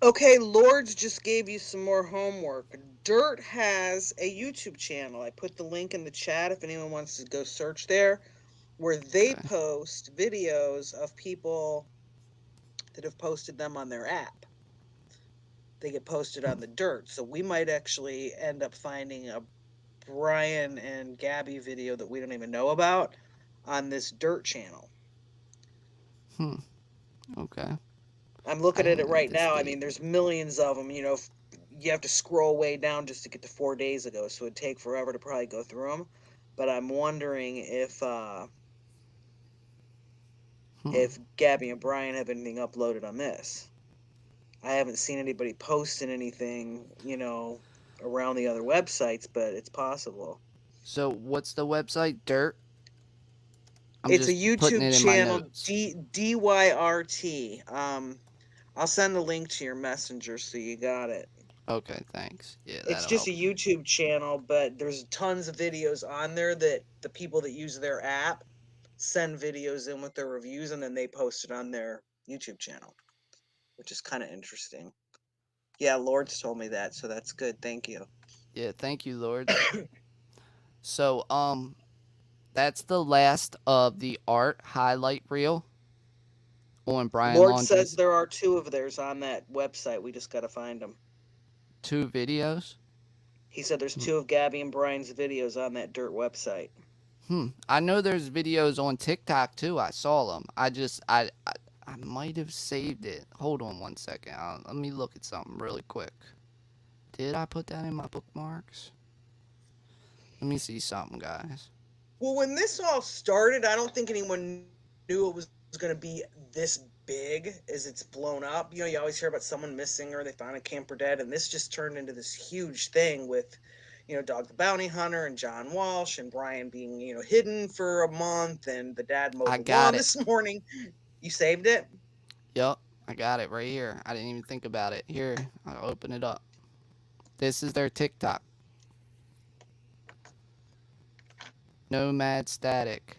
Okay, Lords just gave you some more homework. Dirt has a YouTube channel. I put the link in the chat if anyone wants to go search there, where they post videos of people that have posted them on their app. They get posted on the Dirt. So we might actually end up finding a Brian and Gabby video that we don't even know about on this Dirt channel. Okay. I'm looking at it right now. I mean, there's millions of them. You know, you have to scroll way down just to get to 4 days ago, so it'd take forever to probably go through them. But I'm wondering if Gabby and Brian have anything uploaded on this. I haven't seen anybody posting anything, you know, around the other websites, but it's possible. So what's the website? Dirt? It's a YouTube channel, DYRT. I'll send the link to your messenger so you got it. Okay, thanks. Yeah, it's just help. A YouTube channel, but there's tons of videos on there that the people that use their app send videos in with their reviews, and then they post it on their YouTube channel, which is kind of interesting. Yeah, Lords told me that, so that's good. Thank you. Yeah, thank you, Lords. So, that's the last of the art highlight reel on Brian Lord Laundrie's. says there are 2 of theirs on that website. We just got to find them. 2 videos? He said there's 2 of Gabby and Brian's videos on that Dirt website. I know there's videos on TikTok too. I saw them. I might have saved it. Hold on one second. Let me look at something really quick. Did I put that in my bookmarks? Let me see something, guys. Well, when this all started, I don't think anyone knew it was going to be this big as it's blown up. You know, you always hear about someone missing or they found a camper dead, and this just turned into this huge thing with, you know, Dog the Bounty Hunter and John Walsh and Brian being, you know, hidden for a month, and the dad mowed I the got lawn it. this morning. You saved it? Yup, I got it right here. I didn't even think about it. Here, I'll open it up. This is their TikTok. Nomad Static.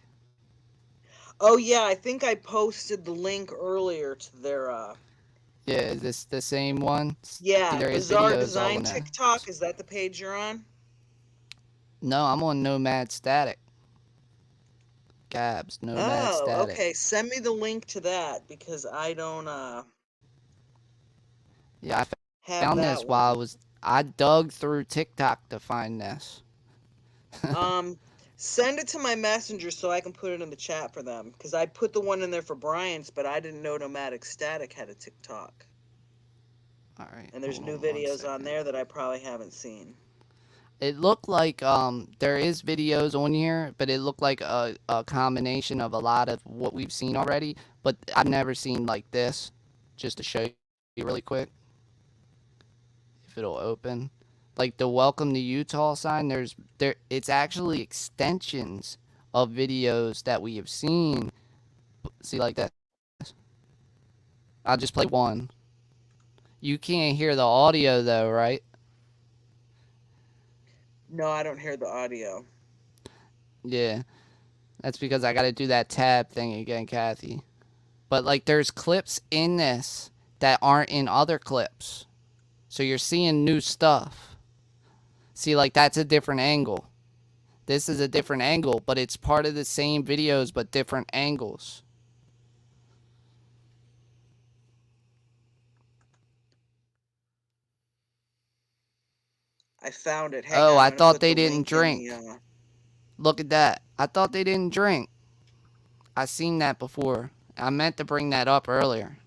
Oh yeah, I think I posted the link earlier to their Yeah, is this the same one? See, yeah, there is Bizarre videos Design on there. TikTok. Is that the page you're on? No, I'm on Nomad Static. Gabs, Nomad Oh, Static. okay. Send me the link to that because I don't Yeah, I have found that this while one. I dug through TikTok to find this. Um, Send it to my messenger so I can put it in the chat for them because I put the one in there for Brian's, but I didn't know Nomadic Static had a TikTok. All right, And there's hold new on 1 videos on second. there that I probably haven't seen. It looked like there is videos on here, but it looked like a combination of a lot of what we've seen already. But I've never seen like this. Just to show you really quick, if it'll open, like the Welcome to Utah sign. It's actually extensions of videos that we have seen. See like that. I'll just play one. You can't hear the audio though, right? No, I don't hear the audio. Yeah, that's because I got to do that tab thing again, Kathy. But like there's clips in this that aren't in other clips. So you're seeing new stuff. See, like that's a different angle. This is a different angle, but it's part of the same videos but different angles. I found it. Hang Oh, on, I'm I gonna thought put they the didn't link in drink. the Look at that. I thought they didn't drink. I seen that before. I meant to bring that up earlier.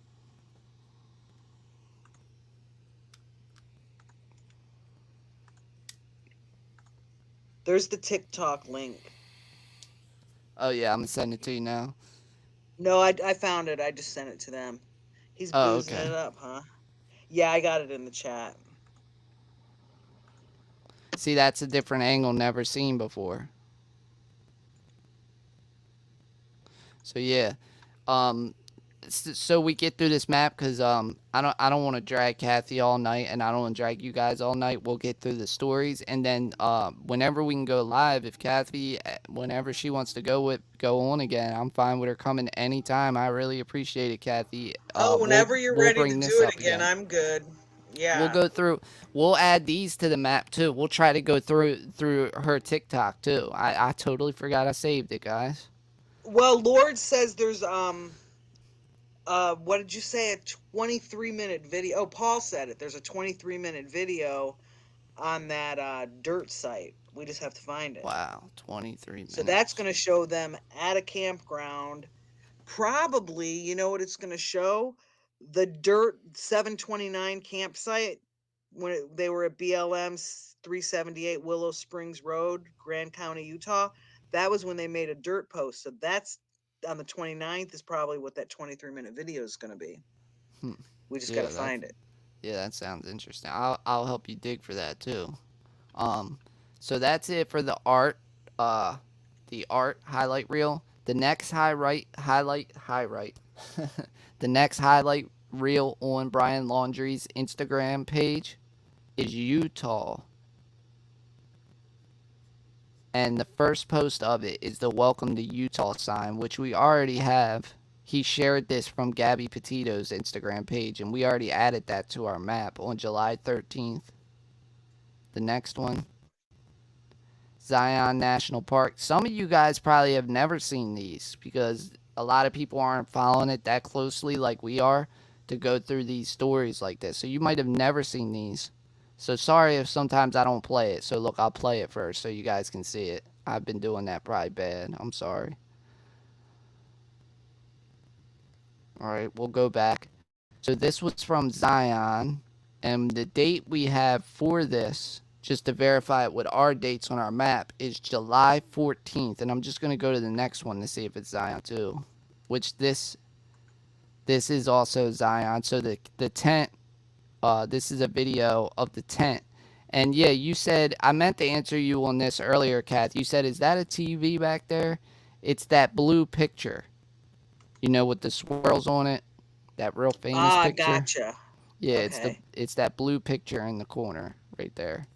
there's the TikTok link. Oh yeah, I'm gonna send it to you now. No, I found it. I just sent it to them. He's Oh, boozing okay. it up, huh? Yeah, I got it in the chat. See, that's a different angle never seen before. So yeah, um, so we get through this map because I don't want to drag Kathy all night, and I don't want to drag you guys all night. We'll get through the stories, and then whenever we can go live, if Kathy, whenever she wants to go on again, I'm fine with her coming anytime. I really appreciate it, Kathy. Oh, We'll whenever you're we'll ready to bring do this it up again, again. I'm good. We'll Yeah. go through. We'll add these to the map too. We'll try to go through her TikTok too. I totally forgot I saved it, guys. Well, Lord says there's what did you say? A 23-minute video. Oh, Paul said it. There's a 23-minute video on that dirt site. We just have to find it. Wow, 23 So that's minutes. going to show them at a campground. Probably, you know what it's going to show? The dirt 729 campsite when they were at BLM 378 Willow Springs Road, Grand County, Utah. That was when they made a dirt post. So that's on the 29th is probably what that 23-minute video is going to be. Hmm. We just got to Yeah, that find it. yeah, that sounds interesting. I'll help you dig for that too. Um, so that's it for uh, the art highlight reel. The next highlight, the next highlight reel on Brian Laundrie's Instagram page is Utah, and the first post of it is the Welcome to Utah sign, which we already have. He shared this from Gabby Petito's Instagram page, and we already added that to our map on July 13th. The next one, Zion National Park. Some of you guys probably have never seen these because a lot of people aren't following it that closely like we are to go through these stories like this. So you might have never seen these. So sorry if sometimes I don't play it. So look, I'll play it first so you guys can see it. I've been doing that probably bad. I'm sorry. All right, we'll go back. So this was from Zion, and the date we have for this just to verify it with our dates on our map, is July 14th. And I'm just going to go to the next one to see if it's Zion too, which this is also Zion. So the tent, this is a video of the tent. And yeah, you said, I meant to answer you on this earlier, Kath. You said, is that a TV back there? It's that blue picture, with the swirls on it, that real famous picture. Gotcha. Yeah, Okay. it's that blue picture in the corner right there.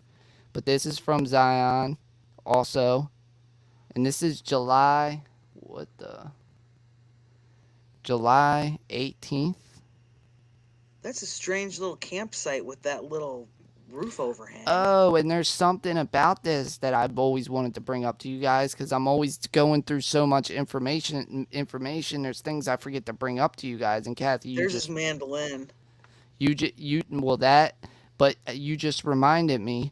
But this is from Zion also. And this is July 18th. That's a strange little campsite with that little roof overhang. Oh, and there's something about this that I've always wanted to bring up to you guys, because I'm always going through so much information. There's things I forget to bring up to you guys. And Kathy, There's his mandolin. but you just reminded me.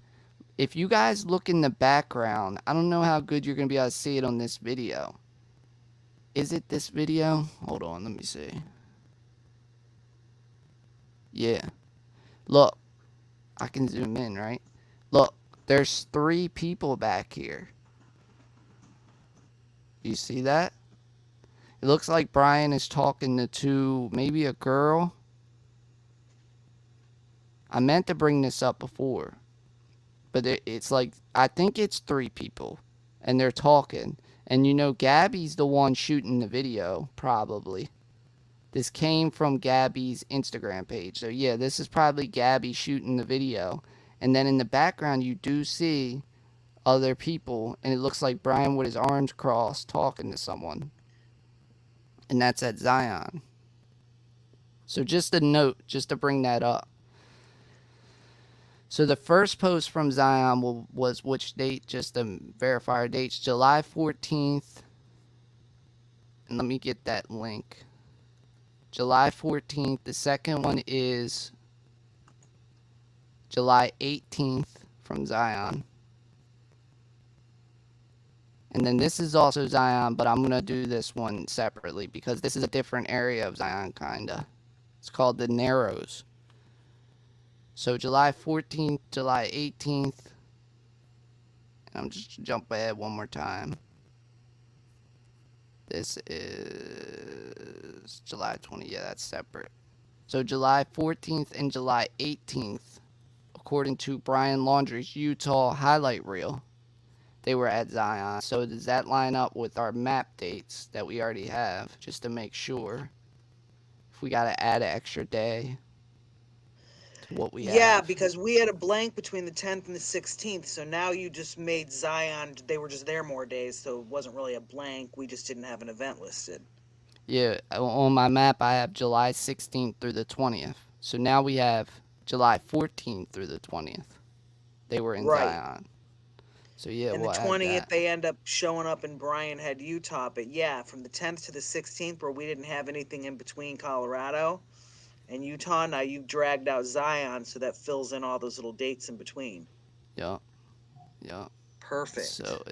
If you guys look in the background, I don't know how good you're gonna be able to see it on this video. Is it this video? Hold on, let me see. Yeah. Look, I can zoom in, right? Look, there's 3 people back here. You see that? It looks like Brian is talking to maybe a girl. I meant to bring this up before, but it's like, I think it's 3 people, and they're talking. And Gabby's the one shooting the video, probably. This came from Gabby's Instagram page. So yeah, this is probably Gabby shooting the video. And then in the background, you do see other people, and it looks like Brian with his arms crossed talking to someone. And that's at Zion. So just a note, just to bring that up. So the first post from Zion was which date, just to verify our dates, July 14th. And let me get that link. July 14th. The second one is July 18th from Zion. And then this is also Zion, but I'm going to do this one separately because this is a different area of Zion, kinda. It's called the Narrows. So July 14th, July 18th. And I'm just jump ahead one more time. This is July 20th. Yeah, that's separate. So July 14th and July 18th, according to Brian Laundrie's Utah highlight reel, they were at Zion. So does that line up with our map dates that we already have, just to make sure? If we got to add an extra day to what we have. Yeah, because we had a blank between the 10th and the 16th. So now you just made Zion, they were just there more days. So it wasn't really a blank. We just didn't have an event listed. Yeah, on my map, I have July 16th through the 20th. So now we have July 14th through the 20th. They were in Zion. So yeah, and we'll the 20th, they end up showing up in Bryan Head, Utah. But yeah, from the 10th to the 16th, where we didn't have anything in between Colorado and Utah, now you've dragged out Zion, so that fills in all those little dates in between. Yup. Perfect. So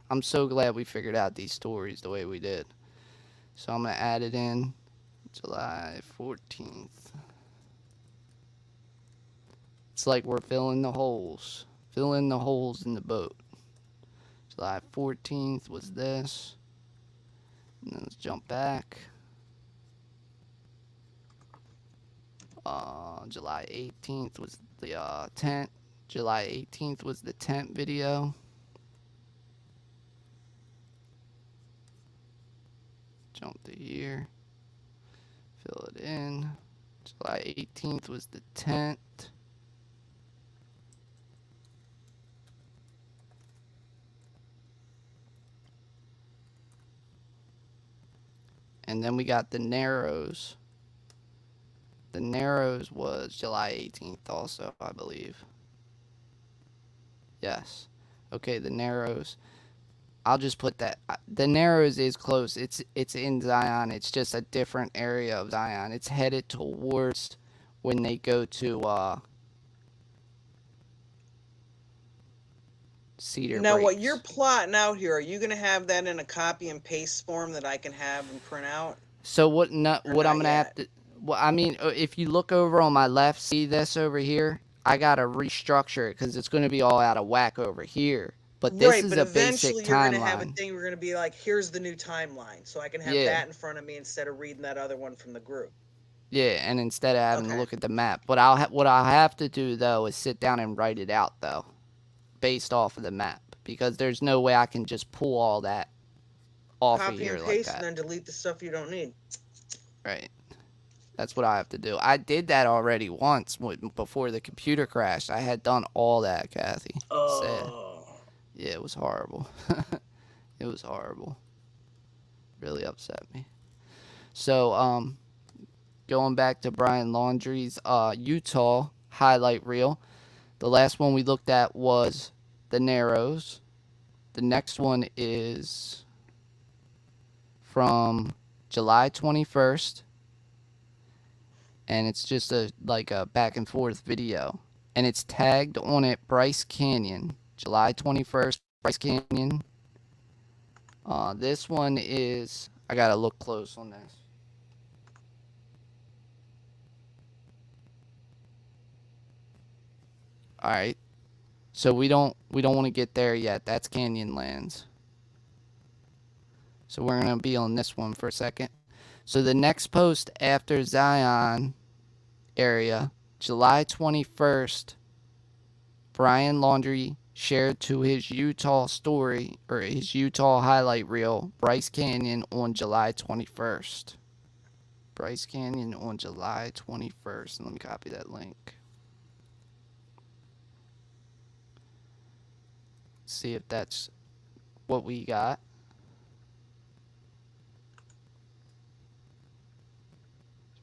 I'm so glad we figured out these stories the way we did. So I'm gonna add it in July 14th. It's like we're filling the holes in the boat. July 14th was this. And then let's jump back. July 18th was the tent. July 18th was the tent video. Jump to here. Fill it in. July 18th was the tent. And then we got the Narrows. The Narrows was July 18th also, I believe. Yes. Okay, the Narrows. I'll just put that. The Narrows is close. It's in Zion. It's just a different area of Zion. It's headed towards when they go to Cedar Now, Breaks. what you're plotting out here, are you going to have that in a copy and paste form that I can have and print out? So what I'm gonna have to Well, I mean, if you look over on my left, see this over here? I gotta restructure it because it's gonna be all out of whack over here. But this Right, is but a basic eventually you're going to have a timeline. thing. We're going to be like, here's the new timeline. So I can have Yeah, that in front of me instead of reading that other one from the group. yeah. And instead of having to Okay. look at the map, but what I'll have to do though is sit down and write it out though, based off of the map, because there's no way I can just pull all that off of Copy here and like paste and that. then delete the stuff you don't need. Right. That's what I have to do. I did that already once before the computer crashed. I had done all that, Kathy. Sad. Oh. Yeah, it was horrible. It was horrible. Really upset me. So, going back to Brian Laundrie's Utah highlight reel. The last one we looked at was the Narrows. The next one is from July 21st, and it's just a back and forth video, and it's tagged on it Bryce Canyon, July 21st, Bryce Canyon. This one is, I gotta look close on this. All right, so we don't want to get there yet. That's Canyonlands. So we're gonna be on this one for a second. So the next post after Zion area, July 21st, Brian Laundrie shared to his Utah story, or his Utah highlight reel, Bryce Canyon on July 21st. Bryce Canyon on July 21st. Let me copy that link. See if that's what we got.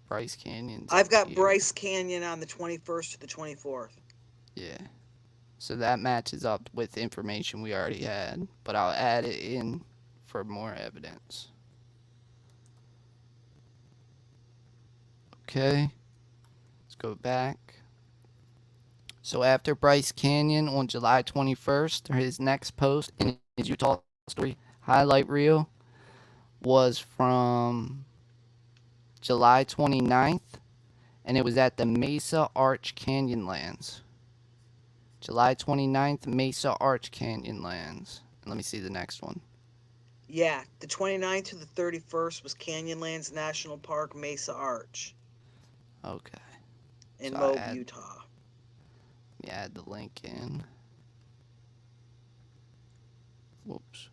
Bryce Canyon's I've up got here. Bryce Canyon on the 21st to the 24th. Yeah. So that matches up with information we already had, but I'll add it in for more evidence. Okay. Let's go back. So after Bryce Canyon on July 21st, his next post in his Utah story highlight reel was from July 29th, and it was at the Mesa Arch Canyonlands. July 29th, Mesa Arch Canyonlands. Let me see the next one. Yeah, the 29th to the 31st was Canyonlands National Park, Mesa Arch Okay. in So Moab, Utah. Let me add the link in. Whoops.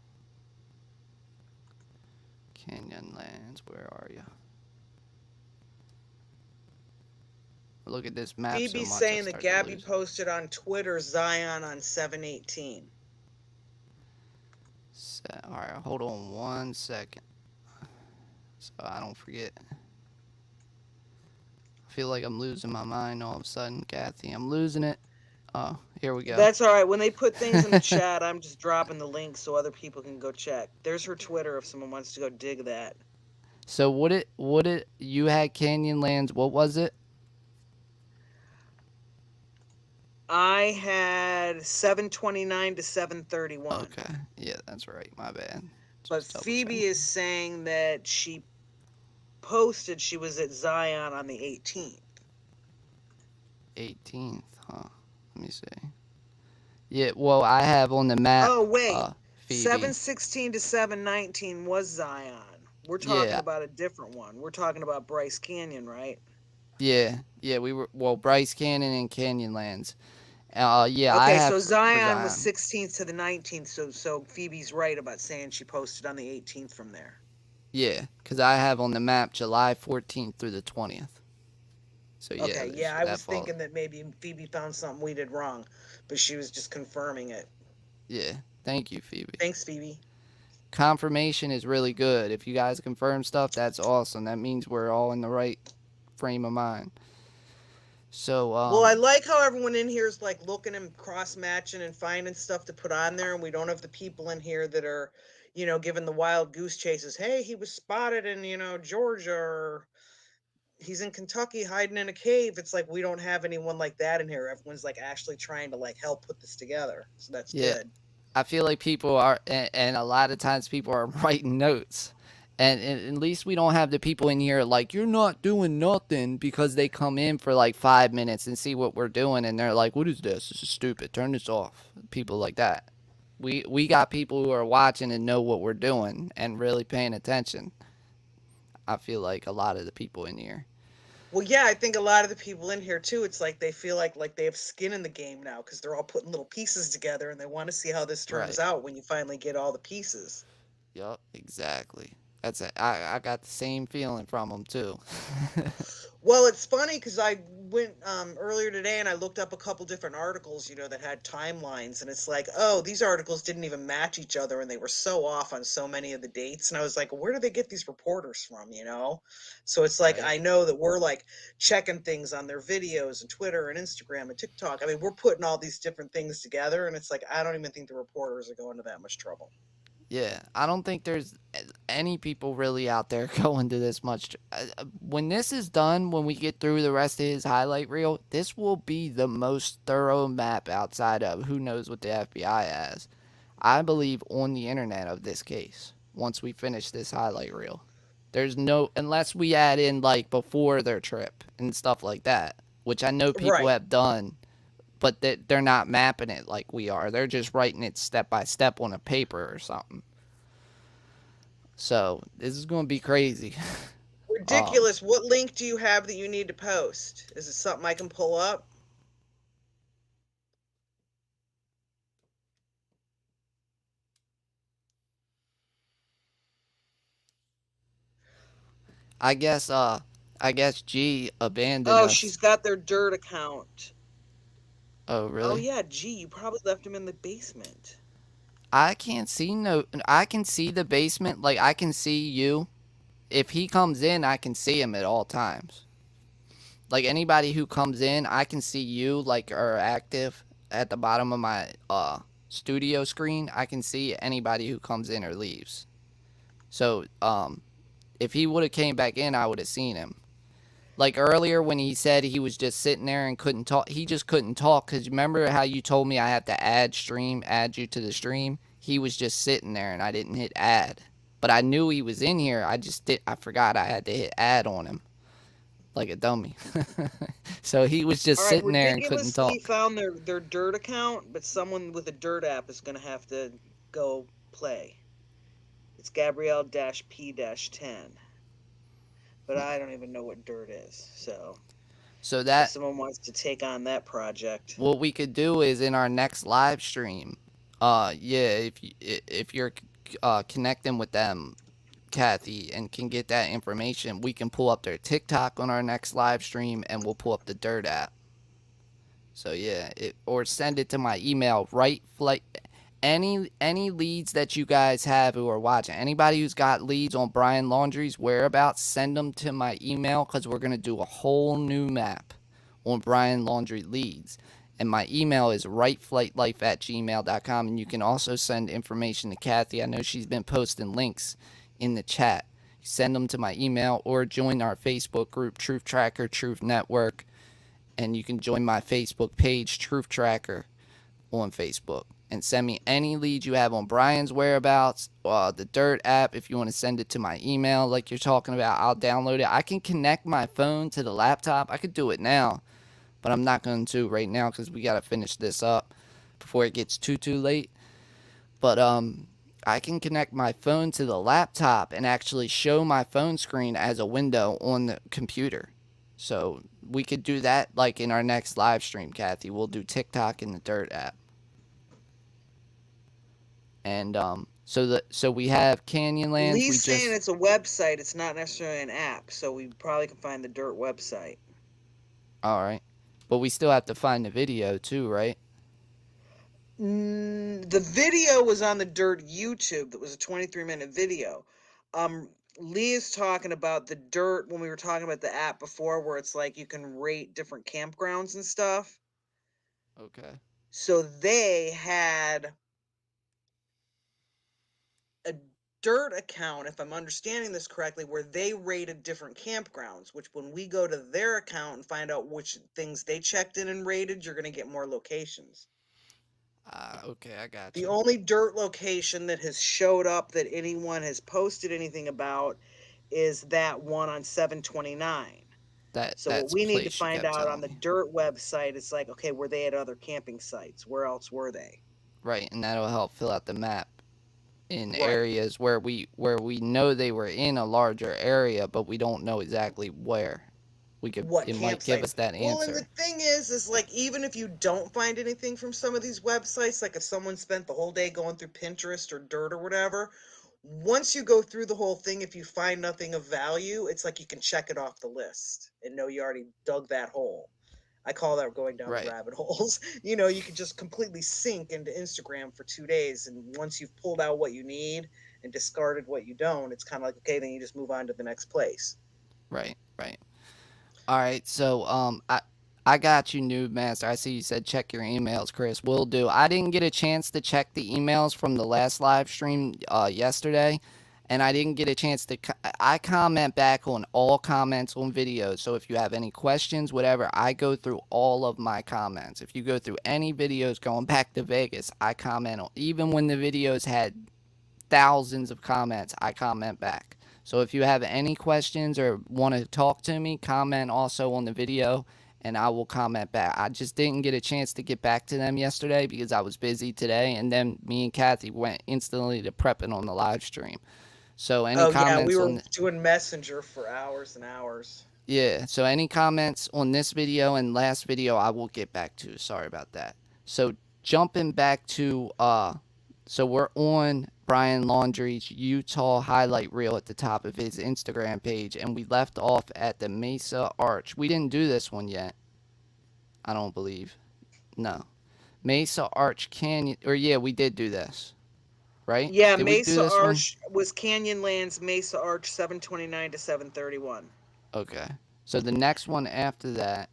Canyonlands, where are you? Look at this map Phoebe's so much. saying that Gabby posted on Twitter Zion on 7/18. All right, hold on 1 second, so I don't forget. I feel like I'm losing my mind all of a sudden, Kathy. I'm losing it. Oh, here we go. That's all right. When they put things in the chat, I'm just dropping the link so other people can go check. There's her Twitter if someone wants to go dig that. So you had Canyonlands, what was it? I had 7/29 to 7/31. Okay, yeah, that's right. My bad. But Phoebe is saying that she posted she was at Zion on the 18th. 18th, huh? Let me see. Yeah, well, I have on the map. Oh wait, Phoebe. 7/16 to 7/19 was Zion. We're talking about a different one. We're talking about Bryce Canyon, right? Yeah, we were Bryce Canyon and Canyonlands. Yeah, okay, I have so Zion Zion was 16th to the 19th. So Phoebe's right about saying she posted on the 18th from there. Yeah, because I have on the map July 14th through the 20th. So yeah. Okay, yeah, I was thinking that maybe Phoebe found something we did wrong, but she was just confirming it. Yeah, thank you, Phoebe. Thanks, Phoebe. Confirmation is really good. If you guys confirm stuff, that's awesome. That means we're all in the right frame of mind. So, well, I like how everyone in here is like looking and cross-matching and finding stuff to put on there, and we don't have the people in here that are, giving the wild goose chases. Hey, he was spotted in, Georgia, or he's in Kentucky hiding in a cave. It's like we don't have anyone like that in here. Everyone's like actually trying to like help put this together. So that's good. I feel like people are, and a lot of times people are writing notes. And at least we don't have the people in here like, you're not doing nothing, because they come in for like 5 minutes and see what we're doing and they're like, what is this? This is stupid. Turn this off. People like that. We got people who are watching and know what we're doing and really paying attention. I feel like a lot of the people in here. Well, yeah, I think a lot of the people in here too, it's like they feel like they have skin in the game now because they're all putting little pieces together and they want to see how this turns Right. out when you finally get all the pieces. Yup, exactly. I got the same feeling from them too. Well, it's funny because I went earlier today and I looked up a couple different articles, that had timelines, and it's like, oh, these articles didn't even match each other, and they were so off on so many of the dates, and I was like, where do they get these reporters from? So it's like Right. I know that we're like checking things on their videos and Twitter and Instagram and TikTok. I mean, we're putting all these different things together, and it's like I don't even think the reporters are going to that much trouble. Yeah, I don't think there's any people really out there going to this much. When this is done, when we get through the rest of his highlight reel, this will be the most thorough map outside of who knows what the FBI has, I believe, on the internet of this case. Once we finish this highlight reel, there's no, unless we add in like before their trip and stuff like that, which I know people Right. have done, but they're not mapping it like we are. They're just writing it step by step on a paper or something. So this is going to be crazy. um, Ridiculous. What link do you have that you need to post? Is it something I can pull up? I guess G abandoned Oh, us. she's got their dirt account. Oh, Oh really? yeah, gee, you probably left him in the basement. I can't see no. I can see the basement. Like I can see you. If he comes in, I can see him at all times. Like anybody who comes in, I can see you like are active at the bottom of my studio screen. I can see anybody who comes in or leaves. So if he would have came back in, I would have seen him. Like earlier when he said he was just sitting there and couldn't talk, he just couldn't talk. Because remember how you told me I have to add you to the stream? He was just sitting there and I didn't hit add. But I knew he was in here. I forgot I had to hit add on him like a dummy. So he was just All right, sitting there and couldn't ridiculously talk. found their dirt account, but someone with a dirt app is gonna have to go play. It's Gabrielle-P-10, but I don't even know what dirt is. So So if that someone wants to take on that project, what we could do is in our next live stream, yeah, if you're connecting with them, Kathy, and can get that information, we can pull up their TikTok on our next live stream, and we'll pull up the Dirt app. So yeah, or send it to my email. Right, flight. Any leads that you guys have who are watching, anybody who's got leads on Brian Laundrie's whereabouts, send them to my email because we're gonna do a whole new map on Brian Laundrie leads. And my email is rightflightlife@gmail.com. And you can also send information to Kathy. I know she's been posting links in the chat. Send them to my email or join our Facebook group, Truth Tracker, Truth Network. And you can join my Facebook page, Truth Tracker, on Facebook. And send me any leads you have on Brian's whereabouts, the Dirt app. If you want to send it to my email, like you're talking about, I'll download it. I can connect my phone to the laptop. I could do it now, but I'm not going to right now because we got to finish this up before it gets too late. But I can connect my phone to the laptop and actually show my phone screen as a window on the computer. So we could do that like in our next live stream, Kathy. We'll do TikTok in the Dirt app. And so we have Canyonlands. We Lee's saying just it's a website. It's not necessarily an app, so we probably can find the dirt website. all right, but we still have to find the video too, right? The video was on the dirt YouTube. That was a 23-minute video. Lee is talking about the dirt when we were talking about the app before, where it's like you can rate different campgrounds and stuff. Okay. So they had a dirt account, if I'm understanding this correctly, where they rated different campgrounds, which when we go to their account and find out which things they checked in and rated, you're going to get more locations. Okay, I got The you. only dirt location that has showed up that anyone has posted anything about is that one on 729. So what That's we need to place you find kept out on telling the me. dirt website is like, okay, were they at other camping sites? Where else were they? Right, and that'll help fill out the map in Right. areas where we know they were in a larger area, but we don't know exactly where. What It might give campsite? us that Well, and the answer. thing is like even if you don't find anything from some of these websites, like if someone spent the whole day going through Pinterest or Dirt or whatever, once you go through the whole thing, if you find nothing of value, it's like you can check it off the list and know you already dug that hole. I call that going down the Right, rabbit holes. You can just completely sink into Instagram for 2 days. And once you've pulled out what you need and discarded what you don't, it's kind of like, okay, then you just move on to the next place. right. All right, so I got you, Noob Master. I see you said check your emails, Chris. Will do. I didn't get a chance to check the emails from the last live stream yesterday, and I didn't get a chance to. I comment back on all comments on videos. So if you have any questions, whatever, I go through all of my comments. If you go through any videos going back to Vegas, I comment on. Even when the videos had thousands of comments, I comment back. So if you have any questions or want to talk to me, comment also on the video and I will comment back. I just didn't get a chance to get back to them yesterday because I was busy today, and then me and Kathy went instantly to prepping on the live stream. So any Oh, yeah, we comments were on doing Messenger for hours and hours. yeah, so any comments on this video and last video I will get back to. Sorry about that. So jumping back to so we're on Brian Laundrie's Utah highlight reel at the top of his Instagram page, and we left off at the Mesa Arch. We didn't do this one yet. I don't believe. No. Mesa Arch Canyon, or yeah, we did do this. Right? Yeah, Did we do Mesa this one? Arch was Canyonlands Mesa Arch 729 to 731. Okay. So the next one after that.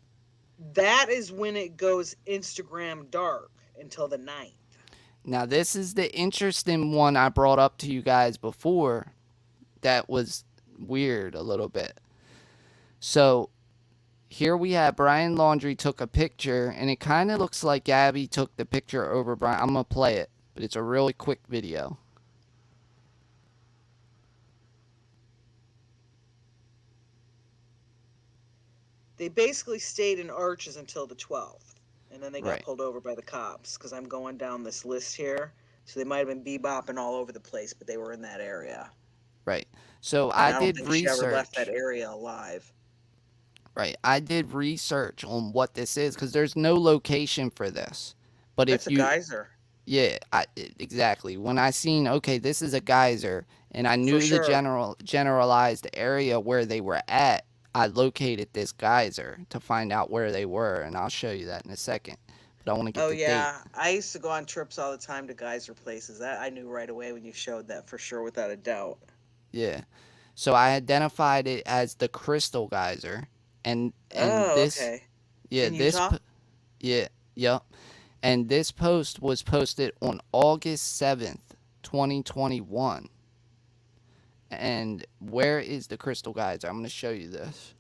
That is when it goes Instagram dark until the 9th. Now, this is the interesting one I brought up to you guys before that was weird a little bit. So, here we have Brian Laundrie took a picture, and it kind of looks like Gabby took the picture over Brian. I'm going to play it, but it's a really quick video. They basically stayed in Arches until the 12th. And then they got Right, pulled over by the cops because I'm going down this list here. So they might have been bebopping all over the place, but they were in that area. right. So, And I I don't did think she ever left that research. area alive. Right, I did research on what this is because there's no location for this. But That's if a you geyser. Yeah, exactly. When I seen, okay, this is a geyser, and I For knew the sure. generalized area where they were at, I located this geyser to find out where they were, and I'll show you that in a second. But I want to get Oh, the date. yeah. I used to go on trips all the time to geyser places. That I knew right away when you showed that for sure, without a doubt. Yeah. So I identified it as the Crystal Geyser, and Oh, this, okay. yeah, In Utah? yeah, yep. And this post was posted on August 7th, 2021. And where is the Crystal Geyser? I'm going to show you this.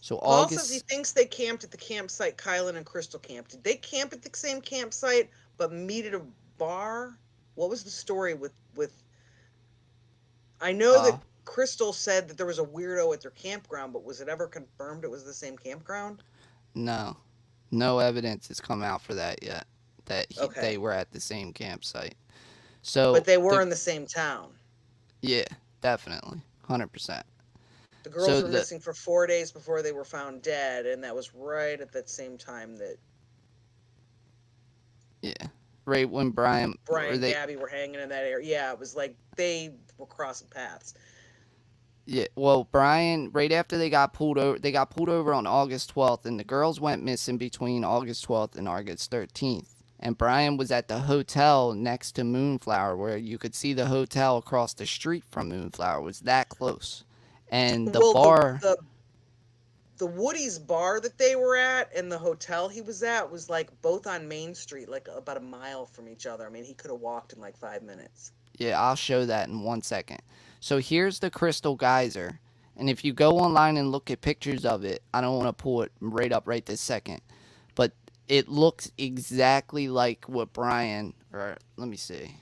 So Paul says he August, thinks they camped at the campsite Kylan and Crystal camped. Did they camp at the same campsite but meet at a bar? What was the story with I know uh, that Crystal said that there was a weirdo at their campground, but was it ever confirmed it was the same campground? no, no evidence has come out for that yet. They Okay. were at the same campsite. But So they were the in the same town. yeah, definitely, 100%. The girls So were missing for 4 days before they were found dead, and that was right at that same time that yeah, right when Brian Brian or and they Gabby were hanging in that area. Yeah, it was like they were crossing paths. yeah, well, Brian, right after they got pulled over on August 12th, and the girls went missing between August 12th and August 13th. And Brian was at the hotel next to Moonflower, where you could see the hotel across the street from Moonflower. It was that close. And the Well, bar, the Woody's bar that they were at and the hotel he was at was like both on Main Street, like about a mile from each other. I mean, he could have walked in like 5 minutes. yeah, I'll show that in 1 second. So here's the Crystal Geyser. And if you go online and look at pictures of it, I don't want to pull it right up right this second. But it looks exactly like what Brian, or let me see.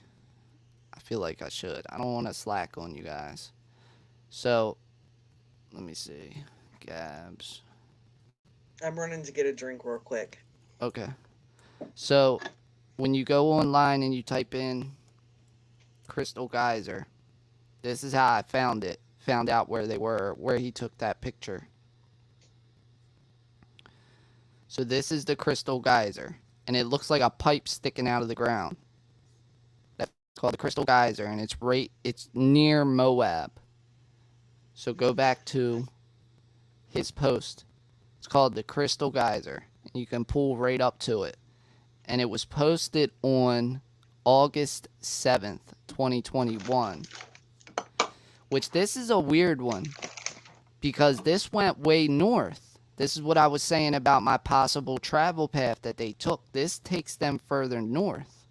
I feel like I should. I don't want to slack on you guys. So, let me see. Gabs. I'm running to get a drink real quick. Okay. So, when you go online and you type in Crystal Geyser, this is how I found it. Found out where they were, where he took that picture. So this is the Crystal Geyser, and it looks like a pipe sticking out of the ground. That's called the Crystal Geyser, and it's near Moab. So go back to his post. It's called the Crystal Geyser, and you can pull right up to it. And it was posted on August 7th, 2021. Which this is a weird one, because this went way north. This is what I was saying about my possible travel path that they took. This takes them further north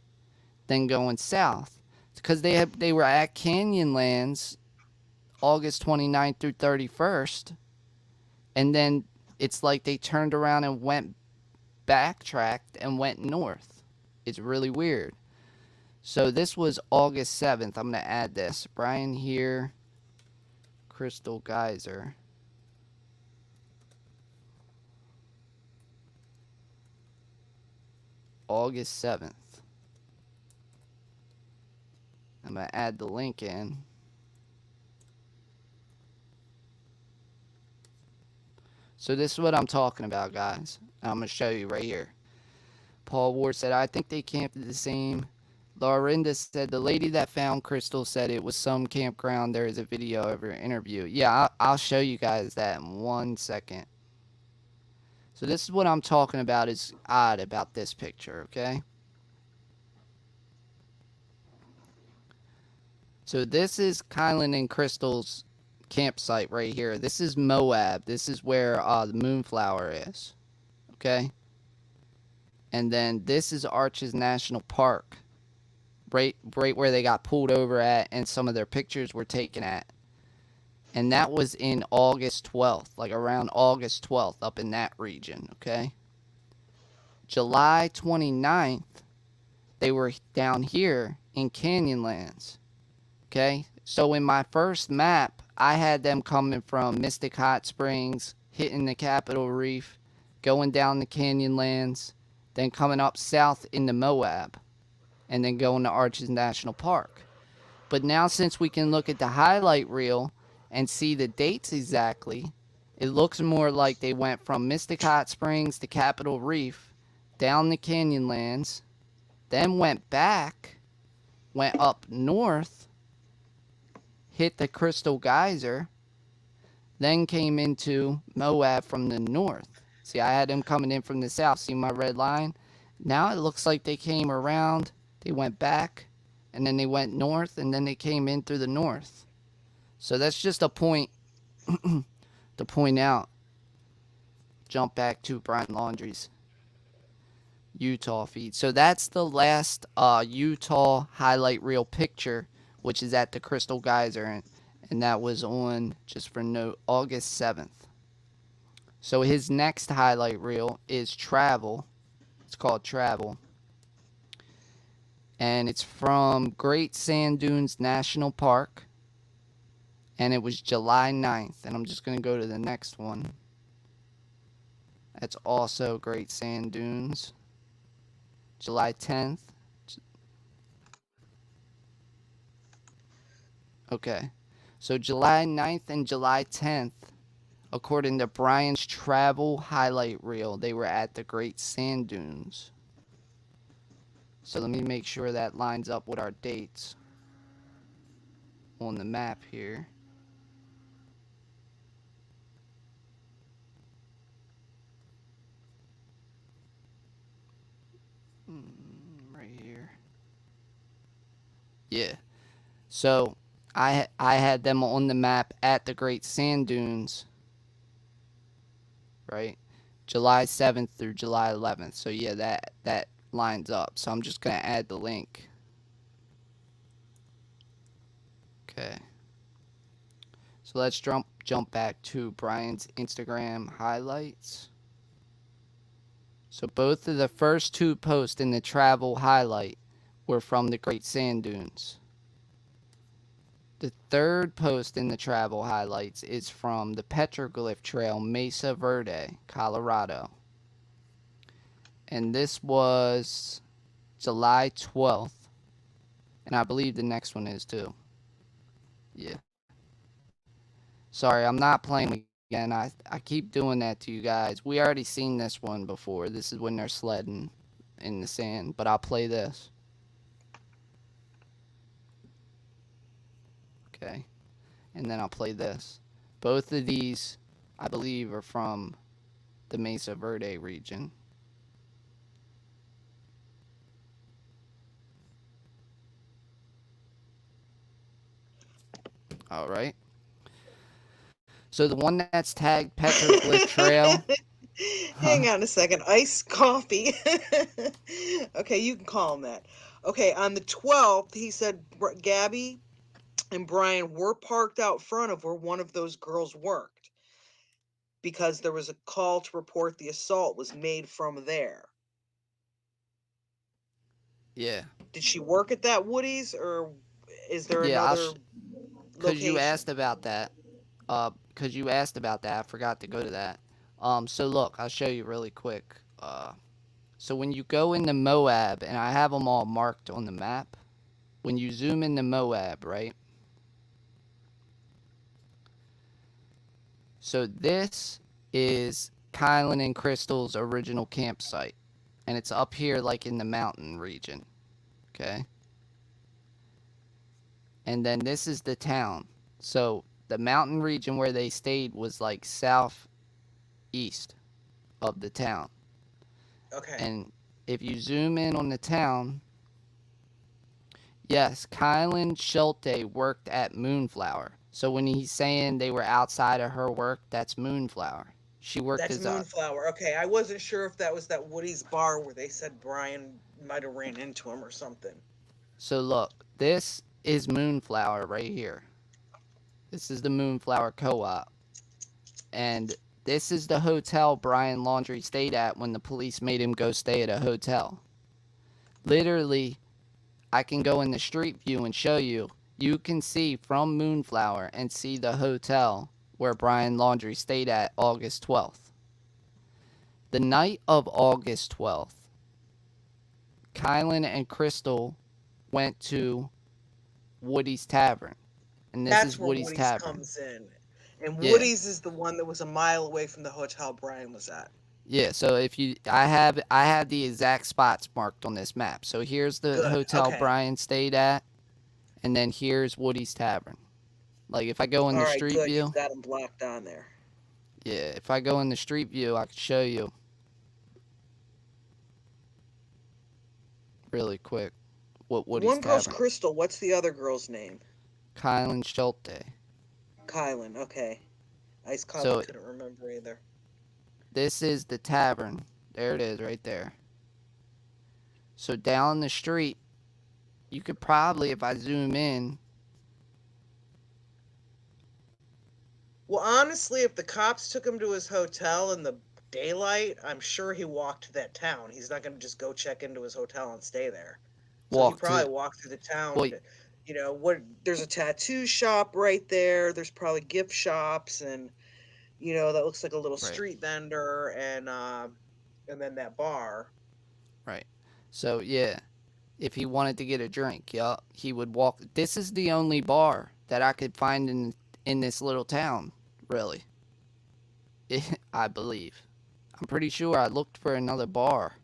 than going south. Because they were at Canyonlands August 29th through 31st. And then it's like they turned around and backtracked and went north. It's really weird. So this was August 7th. I'm going to add this. Brian here, Crystal Geyser. August 7th. I'm going to add the link in. So this is what I'm talking about, guys. I'm going to show you right here. Paul Ward said, I think they camped at the same. Laurinda said, the lady that found Crystal said it was some campground. There is a video of her interview. Yeah, I'll show you guys that in 1 second. So this is what I'm talking about is odd about this picture, okay? So this is Kylan and Crystal's campsite right here. This is Moab. This is where the Moonflower is, okay? And then this is Arches National Park, right where they got pulled over at and some of their pictures were taken at. And that was in August 12th, like around August 12th up in that region, okay? July 29th, they were down here in Canyonlands, okay? So in my first map, I had them coming from Mystic Hot Springs, hitting the Capitol Reef, going down the Canyonlands, then coming up south into Moab, and then going to Arches National Park. But now since we can look at the highlight reel and see the dates exactly, it looks more like they went from Mystic Hot Springs to Capitol Reef, down the Canyonlands, then went back, went up north, hit the Crystal Geyser, then came into Moab from the north. See, I had them coming in from the south. See my red line? Now it looks like they came around, they went back, and then they went north, and then they came in through the north. So that's just a point to point out. Jump back to Brian Laundrie's Utah feed. So that's the last Utah highlight reel picture, which is at the Crystal Geyser, and that was on, just for note, August 7th. So his next highlight reel is Travel. It's called Travel. And it's from Great Sand Dunes National Park. And it was July 9th. And I'm just going to go to the next one. That's also Great Sand Dunes. July 10th. Okay. So July 9th and July 10th, according to Brian's travel highlight reel, they were at the Great Sand Dunes. So let me make sure that lines up with our dates on the map here. Right here. Yeah. So I had them on the map at the Great Sand Dunes, right? July 7th through July 11th. So yeah, that lines up. So I'm just going to add the link. Okay. So let's jump back to Brian's Instagram highlights. So both of the first two posts in the travel highlight were from the Great Sand Dunes. The third post in the travel highlights is from the Petroglyph Trail, Mesa Verde, Colorado. And this was July 12th. And I believe the next one is too. Yeah. Sorry, I'm not playing again. I keep doing that to you guys. We already seen this one before. This is when they're sledding in the sand. But I'll play this. Okay. And then I'll play this. Both of these, I believe, are from the Mesa Verde region. All right. So the one that's tagged Petroglyph Trail. Hang on a second. Iced coffee. Okay, you can call him that. Okay, on the 12th, he said Gabby and Brian were parked out front of where one of those girls worked because there was a call to report the assault was made from there. Yeah. Did she work at that Woody's, or is there Yeah, another because you location? asked about that. I forgot to go to that. So look, I'll show you really quick. So when you go into Moab, and I have them all marked on the map, when you zoom into Moab, right? So this is Kylan and Crystal's original campsite, and it's up here like in the mountain region, okay? And then this is the town. So the mountain region where they stayed was like southeast of the town. Okay. And if you zoom in on the town, yes, Kylan Schulte worked at Moonflower. So when he's saying they were outside of her work, that's Moonflower. She worked That's as a... Moonflower. Okay, I wasn't sure if that was that Woody's bar where they said Brian might have ran into him or something. So look, this is Moonflower right here. This is the Moonflower Co-op. And this is the hotel Brian Laundrie stayed at when the police made him go stay at a hotel. Literally, I can go in the street view and show you. You can see from Moonflower and see the hotel where Brian Laundrie stayed at August 12th. The night of August 12th, Kylan and Crystal went to Woody's Tavern. And this That's is where Woody's Tavern. comes in. And Yeah. Woody's is the one that was a mile away from the hotel Brian was at. Yeah, so if you, I have the exact spots marked on this map. So here's the Good, hotel okay. Brian stayed at, and then here's Woody's Tavern. Like if I go in the street Good. view, You've got them blocked on there. yeah, if I go in the street view, I can show you really quick what Woody's One girl's Tavern. Crystal. What's the other girl's name? Kylan Schulte. Kylan. Okay. Ice Coffee So- couldn't remember either. This is the tavern. There it is, right there. So down the street, you could probably, if I zoom in, Well, honestly, if the cops took him to his hotel in the daylight, I'm sure he walked to that town. He's not going to just go check into his hotel and stay there. So walk he probably to. walked through the town. Well, You know what? There's a tattoo shop right there. There's probably gift shops, and that looks like a little Right. street vendor, and then that bar. Right. So yeah, if he wanted to get a drink, yeah, he would walk. This is the only bar that I could find in this little town, really. I believe. I'm pretty sure I looked for another bar.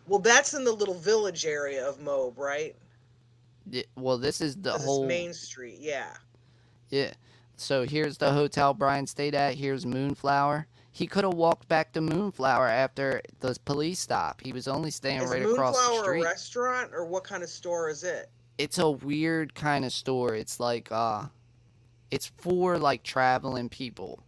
Well, that's in the little village area of Moab, right? Well, this is the 'Cause whole it's Main Street, yeah. Yeah. So here's the hotel Brian stayed at. Here's Moonflower. He could have walked back to Moonflower after the police stop. He was only staying Is right across the Moonflower a street. restaurant, or what kind of store is it? It's a weird kind of store. It's like it's for like traveling people.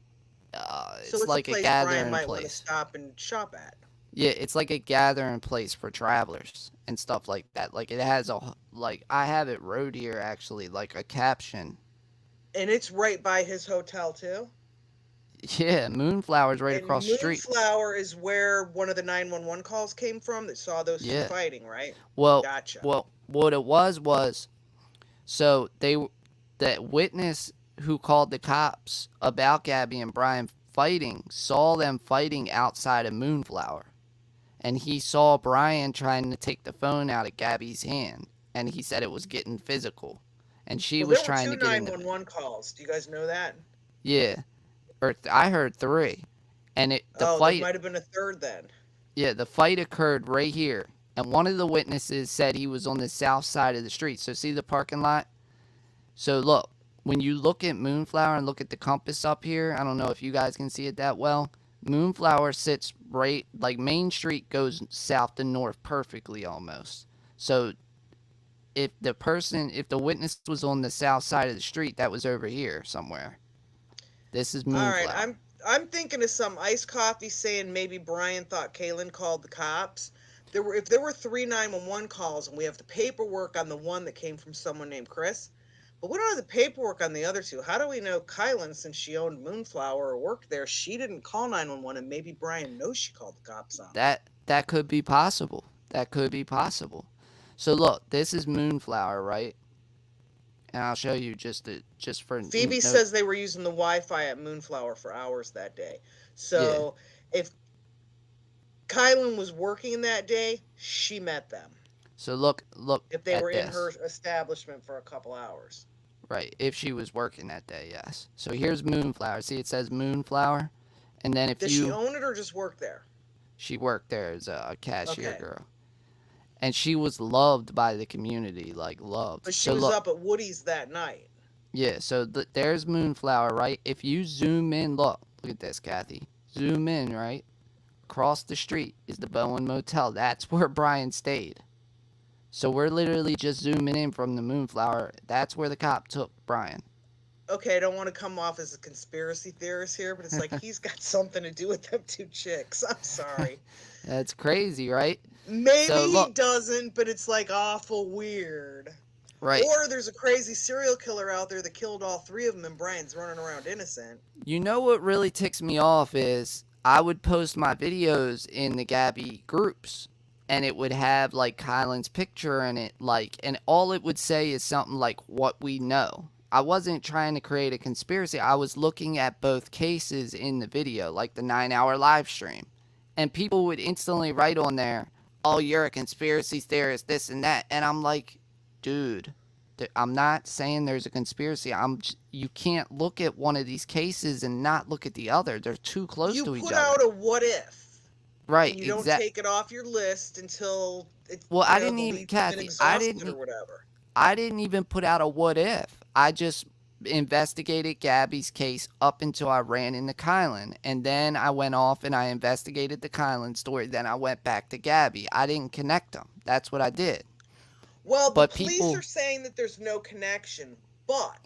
It's So like a place a gathering Brian might want to place. stop and shop at. Yeah, it's like a gathering place for travelers and stuff like that. Like it has I have it wrote here actually, like a caption. And it's right by his hotel too. Yeah, Moonflower's right And across the street. Moonflower is where one of the 911 calls came from that saw those two Yeah. fighting, right? Well, Gotcha. what it was so that witness who called the cops about Gabby and Brian fighting saw them fighting outside of Moonflower, and he saw Brian trying to take the phone out of Gabby's hand, and he said it was getting physical, and she Well, was there were trying two to get into 911 calls. Do you guys know that? yeah, or I heard three, and the Oh, there fight might have been a third then. yeah, the fight occurred right here, and one of the witnesses said he was on the south side of the street. So see the parking lot. So look, when you look at Moonflower and look at the compass up here, I don't know if you guys can see it that well. Moonflower sits right, like Main Street goes south to north perfectly almost. So if the witness was on the south side of the street, that was over here somewhere. This is All right, Moonflower. I'm thinking of some iced coffee saying maybe Brian thought Kaylin called the cops. If there were three 911 calls and we have the paperwork on the one that came from someone named Chris, but we don't have the paperwork on the other two. How do we know Kylan, since she owned Moonflower or worked there, she didn't call 911 and maybe Brian knows she called the cops on? That could be possible. That could be possible. So look, this is Moonflower, right? And I'll show you just for Phoebe says they were using the Wi-Fi at Moonflower for hours that day. So if Kylan was working that day, she met them. So look if they at were this. in her establishment for a couple hours. Right, if she was working that day, yes. So here's Moonflower. See, it says Moonflower, and then if Does she own it or just work there? She worked there as a cashier girl. And she was loved by the community, like loved. But she was up at Woody's that night. Yeah, so there's Moonflower, right? If you zoom in, look at this, Kathy. Zoom in, right? Across the street is the Bowen Motel. That's where Brian stayed. So we're literally just zooming in from the Moonflower. That's where the cop took Brian. Okay, I don't want to come off as a conspiracy theorist here, but it's like he's got something to do with them two chicks. I'm sorry. That's crazy, right? Maybe he doesn't, but it's like awful weird. Right. Or there's a crazy serial killer out there that killed all three of them and Brian's running around innocent. You know what really ticks me off is I would post my videos in the Gabby groups, and it would have like Kylan's picture in it, like, and all it would say is something like what we know. I wasn't trying to create a conspiracy. I was looking at both cases in the video, like the 9-hour live stream. And people would instantly write on there, oh, you're a conspiracy theorist, this and that. And I'm like, dude, I'm not saying there's a conspiracy. You can't look at one of these cases and not look at the other. They're too close to each other. You put out a what if. Right, and you don't take it off your list until it's I didn't even, Kathy, I didn't even put out a what if. I just investigated Gabby's case up until I ran into Kylan, and then I went off and I investigated the Kylan story. Then I went back to Gabby. I didn't connect them. That's what I did. Well, the police are saying that there's no connection, but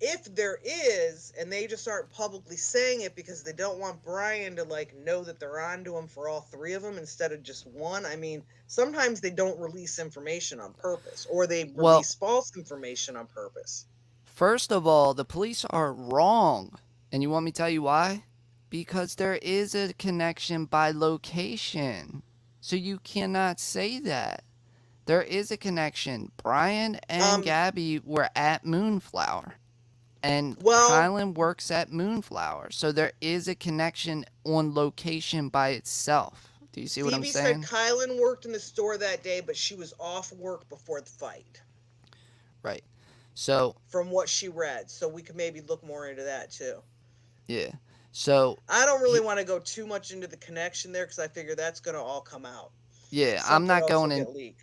if there is, and they just aren't publicly saying it because they don't want Brian to like know that they're onto him for all three of them instead of just one. I mean, sometimes they don't release information on purpose, or they release false information on purpose. First of all, the police are wrong. And you want me to tell you why? Because there is a connection by location. So you cannot say that. There is a connection. Brian and Gabby were at Moonflower. And Kylan works at Moonflower. So there is a connection on location by itself. Do you see what I'm saying? Said Kylan worked in the store that day, but she was off work before the fight. Right. So from what she read, so we could maybe look more into that too. Yeah. So I don't really want to go too much into the connection there because I figure that's going to all come out. Yeah, I'm not going in.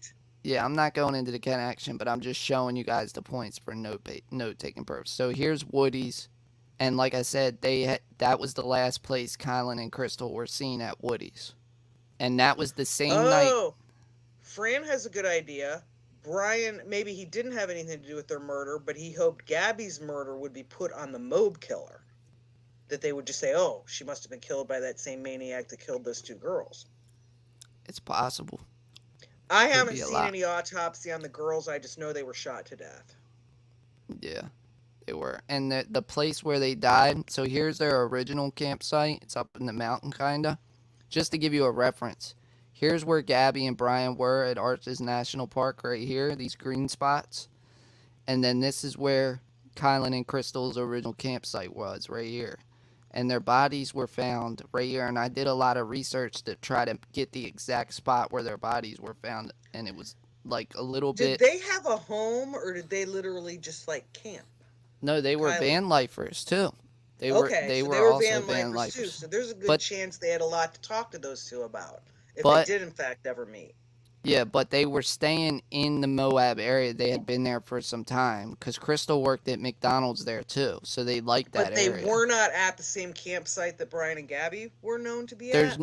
Yeah, I'm not going into the connection, but I'm just showing you guys the points for note taking purpose. So here's Woody's, and like I said, that was the last place Kylan and Crystal were seen at Woody's, and that was the same night. Oh, Fran has a good idea. Brian, maybe he didn't have anything to do with their murder, but he hoped Gabby's murder would be put on the Moab killer. That they would just say, oh, she must have been killed by that same maniac that killed those two girls. It's possible. I haven't seen any autopsy on the girls. I just know they were shot to death. Yeah. They were. And the place where they died, so here's their original campsite. It's up in the mountain, kind of. Just to give you a reference, here's where Gabby and Brian were at Arches National Park right here, these green spots. And then this is where Kylan and Crystal's original campsite was, right here. And their bodies were found right here. And I did a lot of research to try to get the exact spot where their bodies were found. And it was like a little Did bit. they have a home or did they literally just like camp? No, they were Kylan. van lifers too. They were Okay, they so were they were also van van lifers too. lifers. So there's a good But chance they had a lot to talk to those two about if they but did in fact ever meet. yeah, but they were staying in the Moab area. They had been there for some time because Crystal worked at McDonald's there too, so they liked that But they area. were not at the same campsite that Brian and Gabby were known to be There's at.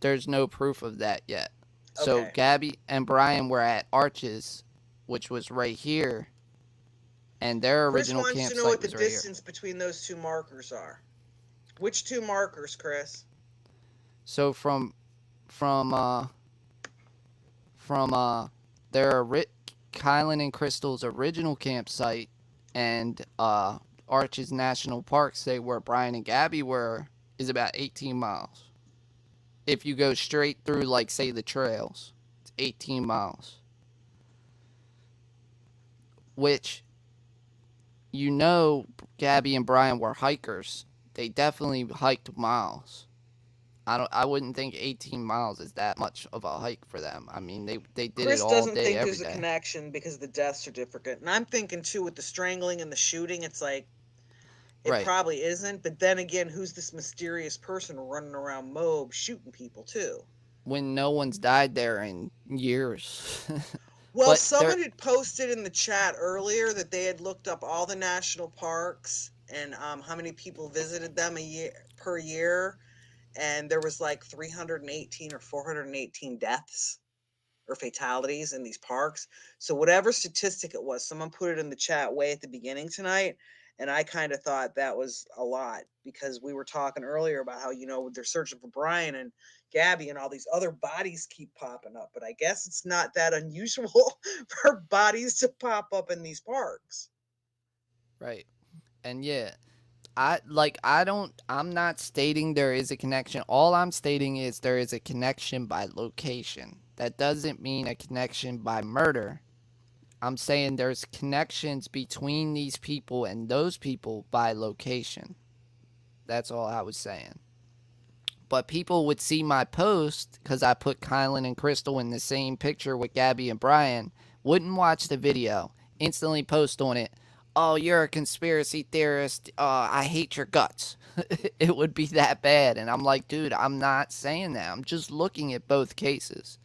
there's no proof of that yet. So Okay. Gabby and Brian were at Arches, which was right here, and their Chris original wants to know campsite what the was right here. distance between those two markers are. Which two markers, Chris? So from their Kylan and Crystal's original campsite and Arches National Park, say where Brian and Gabby were, is about 18 miles. If you go straight through, like, say, the trails, it's 18 miles. Which, Gabby and Brian were hikers. They definitely hiked miles. I wouldn't think 18 miles is that much of a hike for them. I mean, they did it Chris all doesn't day, think every there's a day. connection because the deaths are different. And I'm thinking too with the strangling and the shooting, it's like it Right. probably isn't. But then again, who's this mysterious person running around Moab shooting people too? When no one's died there in years. Well, But there, someone had posted in the chat earlier that they had looked up all the national parks and how many people visited them a year per year, and there was like 318 or 418 deaths or fatalities in these parks. So whatever statistic it was, someone put it in the chat way at the beginning tonight, and I kind of thought that was a lot because we were talking earlier about how they're searching for Brian and Gabby and all these other bodies keep popping up, but I guess it's not that unusual for bodies to pop up in these parks. right. And yeah, I'm not stating there is a connection. All I'm stating is there is a connection by location. That doesn't mean a connection by murder. I'm saying there's connections between these people and those people by location. That's all I was saying. But people would see my post because I put Kylan and Crystal in the same picture with Gabby and Brian, wouldn't watch the video, instantly post on it, "Oh, you're a conspiracy theorist. I hate your guts." It would be that bad. And I'm like, dude, I'm not saying that. I'm just looking at both cases.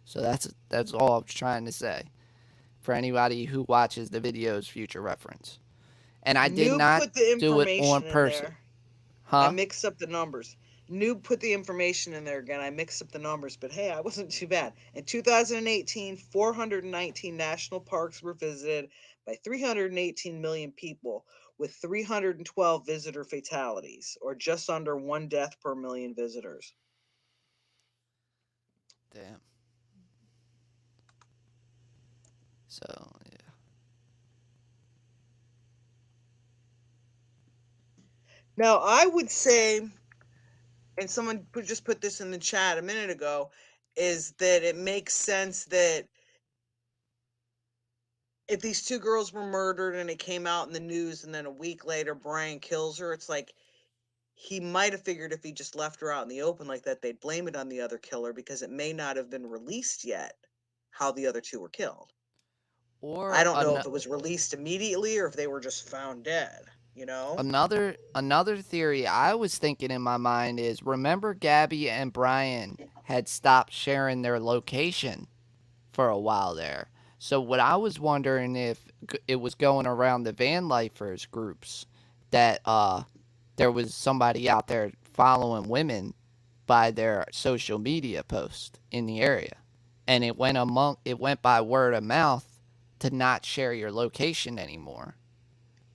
So that's all I was trying to say for anybody who watches the video's future reference. And I did Noob not put the do it on information in person. there. I Huh? mixed up the numbers. Noob put the information in there again. I mixed up the numbers, but hey, I wasn't too bad. In 2018, 419 national parks were visited by 318 million people, with 312 visitor fatalities, or just under one death per million visitors. Damn. So, yeah. Now, I would say, and someone just put this in the chat a minute ago, is that it makes sense that if these two girls were murdered and it came out in the news and then a week later Brian kills her, it's like he might have figured if he just left her out in the open like that, they'd blame it on the other killer because it may not have been released yet how the other two were killed. I Or don't know if it was released immediately or if they were just found dead. another theory I was thinking in my mind is, remember Gabby and Brian had stopped sharing their location for a while there. So what I was wondering if it was going around the van lifers groups that there was somebody out there following women by their social media post in the area, and it went by word of mouth to not share your location anymore.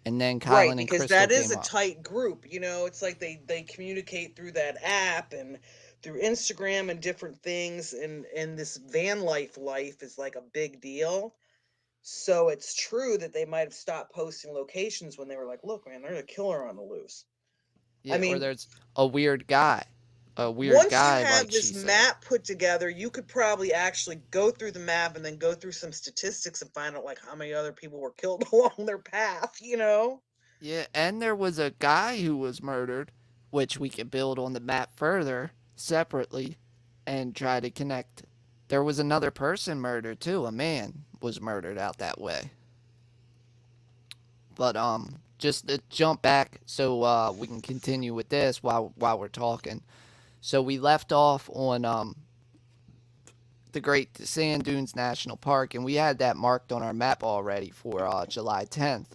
And then Right, Kylan and because Crystal that is came a up. tight group. It's like they communicate through that app and through Instagram and different things, and this van life is like a big deal. So it's true that they might have stopped posting locations when they were like, look, man, there's a killer on the loose. I Yeah, or mean, there's a weird guy. A weird once you guy, have like she this said. map put together, you could probably actually go through the map and then go through some statistics and find out like how many other people were killed along their path, you know? Yeah, and there was a guy who was murdered, which we could build on the map further separately and try to connect. There was another person murdered too. A man was murdered out that way. But just to jump back so we can continue with this while we're talking. So we left off on the Great Sand Dunes National Park, and we had that marked on our map already for July 10th.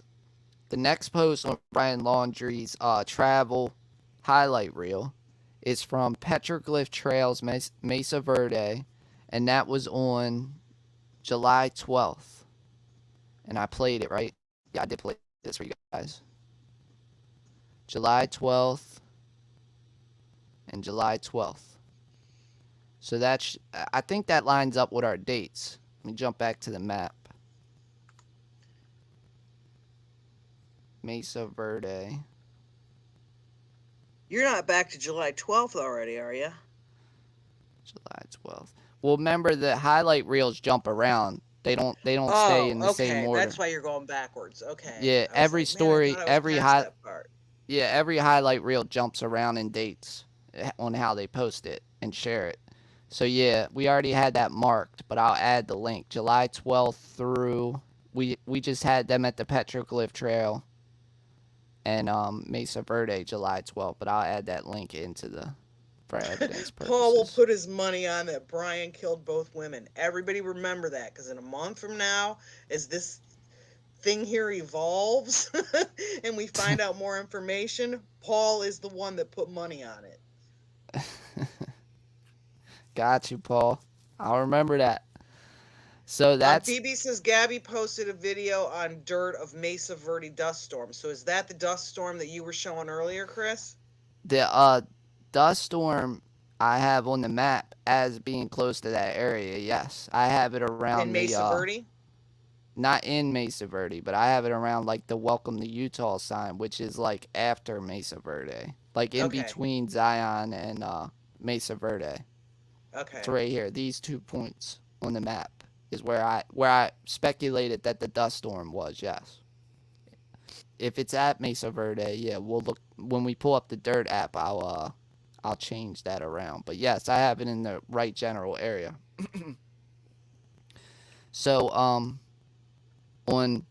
The next post on Brian Laundrie's travel highlight reel is from Petroglyph Trails, Mesa Verde, and that was on July 12th. And I played it, right? Yeah, I did play this for you guys. July 12th and July 12th. So that's, I think that lines up with our dates. Let me jump back to the map. Mesa Verde. You're not back to July 12th already, are you? July 12th. Well, remember the highlight reels jump around. They don't stay in the same order. That's why you're going backwards. Okay. Yeah, I was every like, story, man, I thought I was past that part. yeah, every highlight reel jumps around in dates on how they post it and share it. So yeah, we already had that marked, but I'll add the link. July 12th through we just had them at the Petroglyph Trail and Mesa Verde July 12th, but I'll add that link into the for evidence purposes. Paul will put his money on that Brian killed both women. Everybody remember that, because in a month from now, as this thing here evolves and we find out more information, Paul is the one that put money on it. Got you, Paul. I'll remember that. So that's Phoebe says Gabby posted a video on dirt of Mesa Verde dust storm. So is that the dust storm that you were showing earlier, Chris? the dust storm I have on the map as being close to that area. Yes, I have it around in Mesa Verde. Not in Mesa Verde, but I have it around like the Welcome to Utah sign, which is like after Mesa Verde, like in between Zion and Mesa Verde. Okay. It's right here. These 2 points on the map is where I speculated that the dust storm was. Yes. If it's at Mesa Verde, yeah, we'll look when we pull up the dirt app. I'll change that around. But yes, I have it in the right general area. So on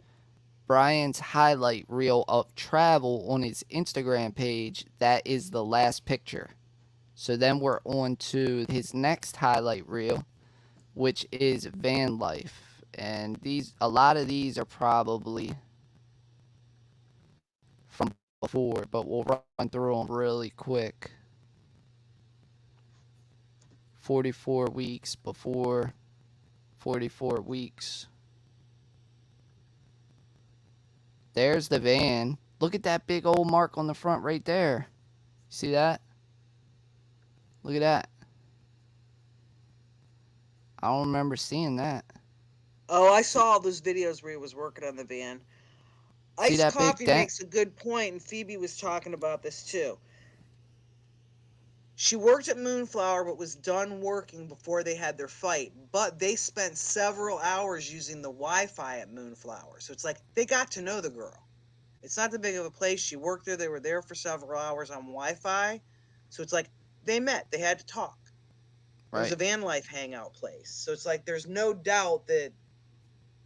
Brian's highlight reel of travel on his Instagram page, that is the last picture. So then we're on to his next highlight reel, which is van life. And a lot of these are probably from before, but we'll run through them really quick. 44 weeks before, 44 weeks. There's the van. Look at that big old mark on the front right there. See that? Look at that. I don't remember seeing that. Oh, I saw all those videos where he was working on the van. Iced Coffee makes a good point, and Phoebe was talking about this too. She worked at Moonflower, but was done working before they had their fight. But they spent several hours using the Wi-Fi at Moonflower. So it's like they got to know the girl. It's not that big of a place. She worked there. They were there for several hours on Wi-Fi. So it's like they met. They had to talk. Right. It was a van life hangout place. So it's like there's no doubt that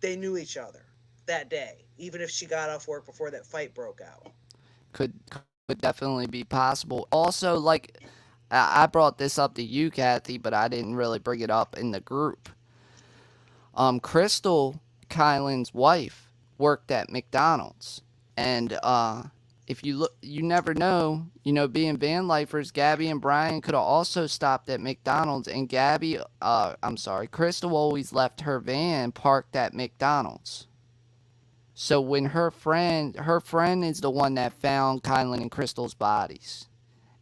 they knew each other that day, even if she got off work before that fight broke out. Could definitely be possible. Also, like, I brought this up to you, Kathy, but I didn't really bring it up in the group. Crystal, Kylan's wife, worked at McDonald's. And if you look, you never know, being van lifers, Gabby and Brian could have also stopped at McDonald's, and Crystal always left her van parked at McDonald's. So when her friend is the one that found Kylan and Crystal's bodies.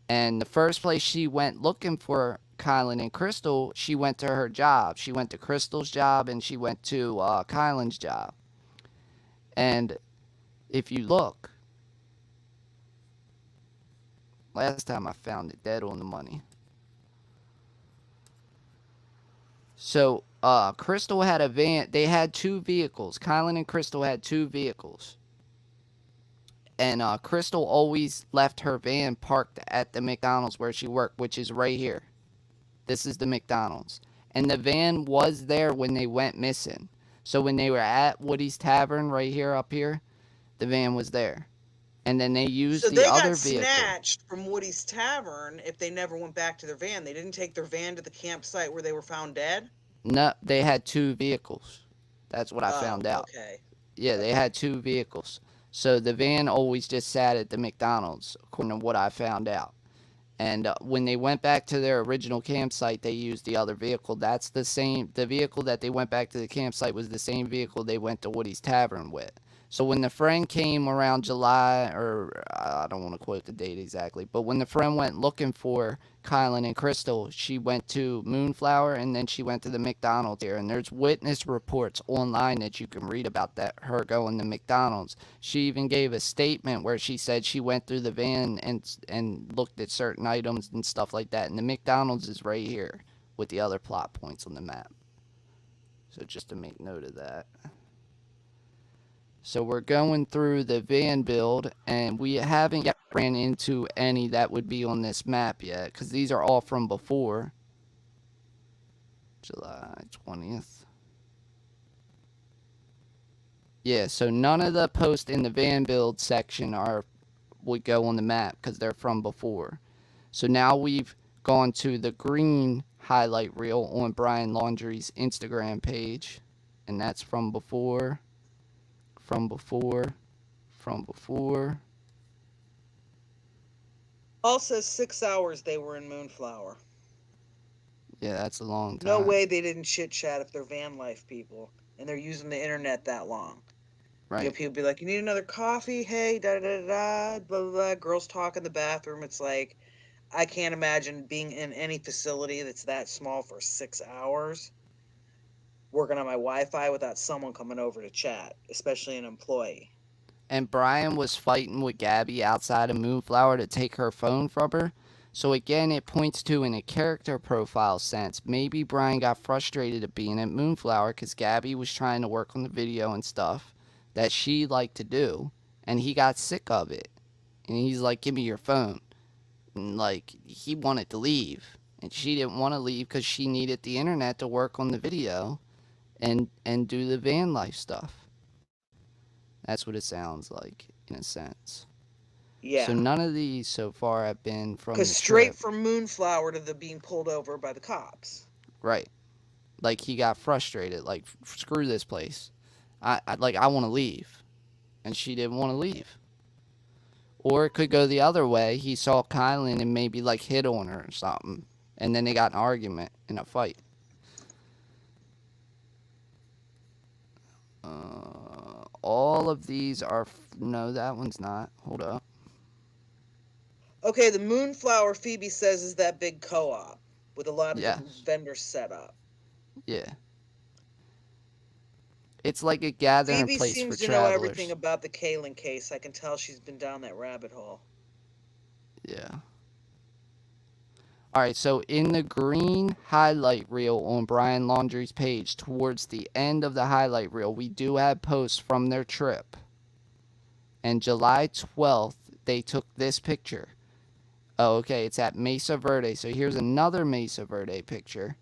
And the first place she went looking for Kylan and Crystal, she went to her job. She went to Crystal's job and she went to Kylan's job. And if you look, last time I found it dead on the money. So, Crystal had a van. They had two vehicles. Kylan and Crystal had two vehicles. And Crystal always left her van parked at the McDonald's where she worked, which is right here. This is the McDonald's. And the van was there when they went missing. So when they were at Woody's Tavern right here, up here, the van was there. And then they used So the they other got vehicle. snatched from Woody's Tavern if they never went back to their van. They didn't take their van to the campsite where they were found dead? No, they had two vehicles. That's what I found out. Okay. Yeah, they had two vehicles. So the van always just sat at the McDonald's, according to what I found out. And when they went back to their original campsite, they used the other vehicle. That's the same. The vehicle that they went back to the campsite was the same vehicle they went to Woody's Tavern with. So when the friend came around July, or I don't want to quote the date exactly, but when the friend went looking for Kylan and Crystal, she went to Moonflower and then she went to the McDonald's here. And there's witness reports online that you can read about that, her going to McDonald's. She even gave a statement where she said she went through the van and looked at certain items and stuff like that. And the McDonald's is right here with the other plot points on the map. So just to make note of that. So we're going through the van build, and we haven't yet ran into any that would be on this map yet, because these are all from before. July 20th. Yeah, so none of the posts in the van build section would go on the map, because they're from before. So now we've gone to the green highlight reel on Brian Laundrie's Instagram page, and that's from before. From before. All says 6 hours they were in Moonflower. Yeah, that's a long time. No way they didn't chit chat if they're van life people and they're using the internet that long. Right. You know, people be like, you need another coffee? Hey, da da da da, blah blah blah. Girls talk in the bathroom. It's like, I can't imagine being in any facility that's that small for 6 hours, working on my Wi-Fi without someone coming over to chat, especially an employee. And Brian was fighting with Gabby outside of Moonflower to take her phone from her. So again, it points to, in a character profile sense, maybe Brian got frustrated at being at Moonflower because Gabby was trying to work on the video and stuff that she liked to do, and he got sick of it. And he's like, give me your phone. And like, he wanted to leave. And she didn't want to leave because she needed the internet to work on the video and do the van life stuff. That's what it sounds like, in a sense. Yeah. So none of these so far have been from the Because straight trip. from Moonflower to the being pulled over by the cops. Right. Like, he got frustrated. Like, screw this place. I want to leave. And she didn't want to leave. Or it could go the other way. He saw Kylan and maybe, like, hit on her or something. And then they got an argument in a fight. All of these are... No, that one's not. Hold up. Okay, the Moonflower, Phoebe says, is that big co-op with a lot of Yes. different vendors set up. Yeah. It's like a gathering Phoebe place seems for to travelers. know everything about the Kaylin case. I can tell she's been down that rabbit hole. Yeah. Alright, so in the green highlight reel on Brian Laundrie's page, towards the end of the highlight reel, we do have posts from their trip. And July 12th, they took this picture. Oh, okay, it's at Mesa Verde. So here's another Mesa Verde picture.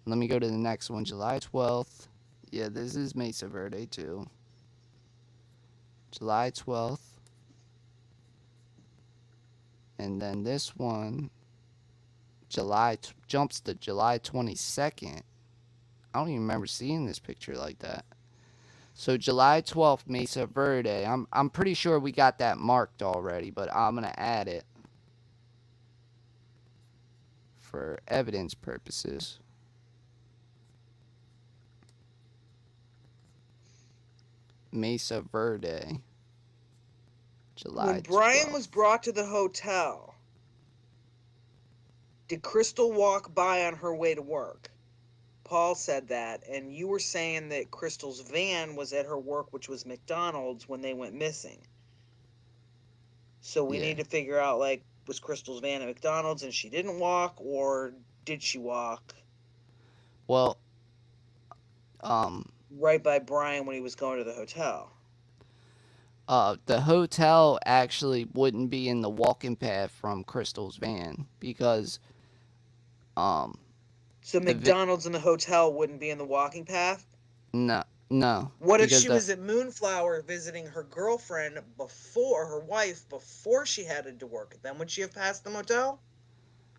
Let me go to the next one. July 12th. Yeah, this is Mesa Verde too. July 12th. And then this one, jumps to July 22nd. I don't even remember seeing this picture like that. So July 12th, Mesa Verde. I'm pretty sure we got that marked already, but I'm going to add it for evidence purposes. Mesa Verde. July When Brian 12th. was brought to the hotel, did Crystal walk by on her way to work? Paul said that, and you were saying that Crystal's van was at her work, which was McDonald's, when they went missing. So we Yeah. need to figure out, like, was Crystal's van at McDonald's and she didn't walk, or did she walk Well, um, right by Brian when he was going to the hotel? the hotel actually wouldn't be in the walking path from Crystal's van because um So the vi- McDonald's and the hotel wouldn't be in the walking path? no, no, What if because she was at Moonflower visiting her girlfriend before, her wife, before she headed to work? Then would she have passed the motel?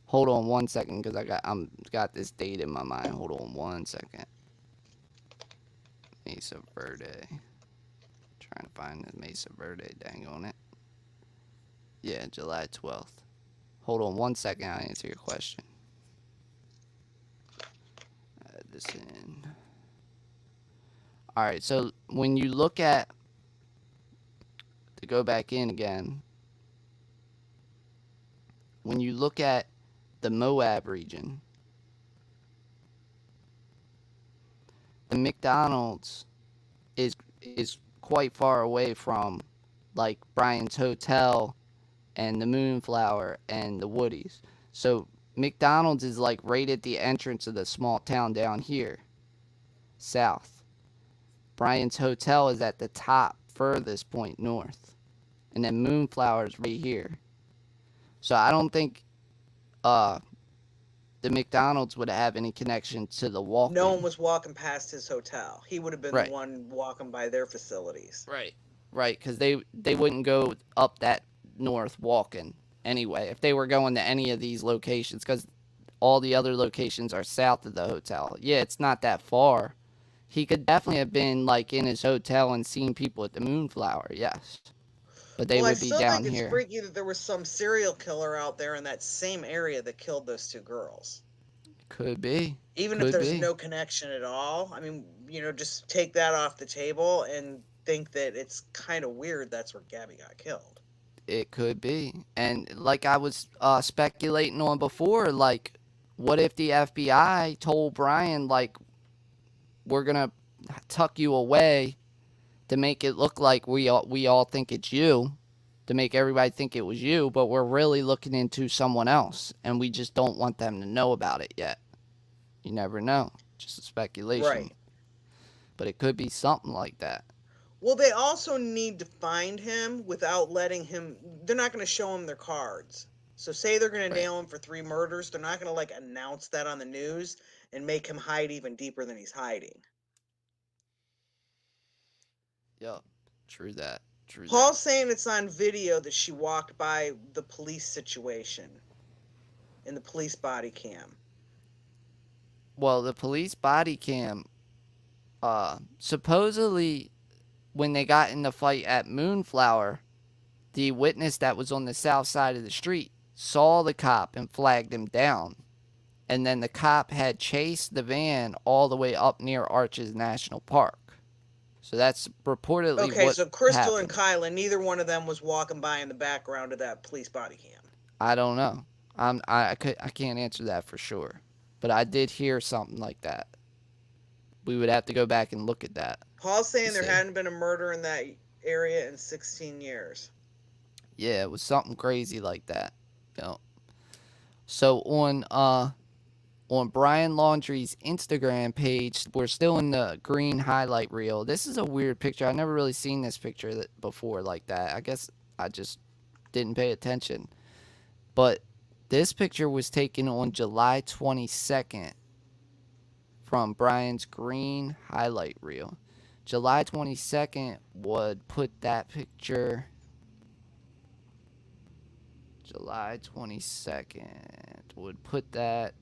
hold on one second because I'm got this date in my mind. Hold on one second. Mesa Verde. Trying to find the Mesa Verde, dang on it. Yeah, July 12th. Hold on one second, I'll answer your question. Add this in. Alright, so when you look at, to go back in again, when you look at the Moab region, the McDonald's is quite far away from like Brian's Hotel and the Moonflower and the Woodies. So McDonald's is like right at the entrance of the small town down here, south. Brian's Hotel is at the top, furthest point north. And then Moonflower's right here. So I don't think uh the McDonald's would have any connection to the walking. No one was walking past his hotel. He would have been Right. the one walking by their facilities. Right. Right, because they wouldn't go up that north walking anyway if they were going to any of these locations, because all the other locations are south of the hotel. Yeah, it's not that far. He could definitely have been like in his hotel and seen people at the Moonflower, yes. But they Well, I would be still down think it's here. freaky that there was some serial killer out there in that same area that killed those two girls. Could be. Even if Could there's be. no connection at all. I mean, just take that off the table and think that it's kind of weird that's where Gabby got killed. It could be. And like I was speculating on before, like, what if the FBI told Brian, like, we're gonna tuck you away to make it look like we all think it's you, to make everybody think it was you, but we're really looking into someone else, and we just don't want them to know about it yet. You never know. Just a speculation. Right. But it could be something like that. Well, they also need to find him without letting him. They're not going to show him their cards. So say they're going to nail him for 3 murders. They're not going to like announce that on the news and make him hide even deeper than he's hiding. Yep. True that. True Paul's saying it's on video that she walked by the police situation in the police body cam. Well, the police body cam, supposedly when they got in the fight at Moonflower, the witness that was on the south side of the street saw the cop and flagged him down. And then the cop had chased the van all the way up near Arches National Park. So that's reportedly Okay, what so Crystal happened. and Kyla, neither one of them was walking by in the background of that police body cam. I don't know. I can't answer that for sure. But I did hear something like that. We would have to go back and look at that. Paul's saying there hadn't been a murder in that area in 16 years. Yeah, it was something crazy like that. You know. So on Brian Laundrie's Instagram page, we're still in the green highlight reel. This is a weird picture. I've never really seen this picture before like that. I guess I just didn't pay attention. But this picture was taken on July 22nd from Brian's green highlight reel. July 22nd would put that picture... July 22nd would put that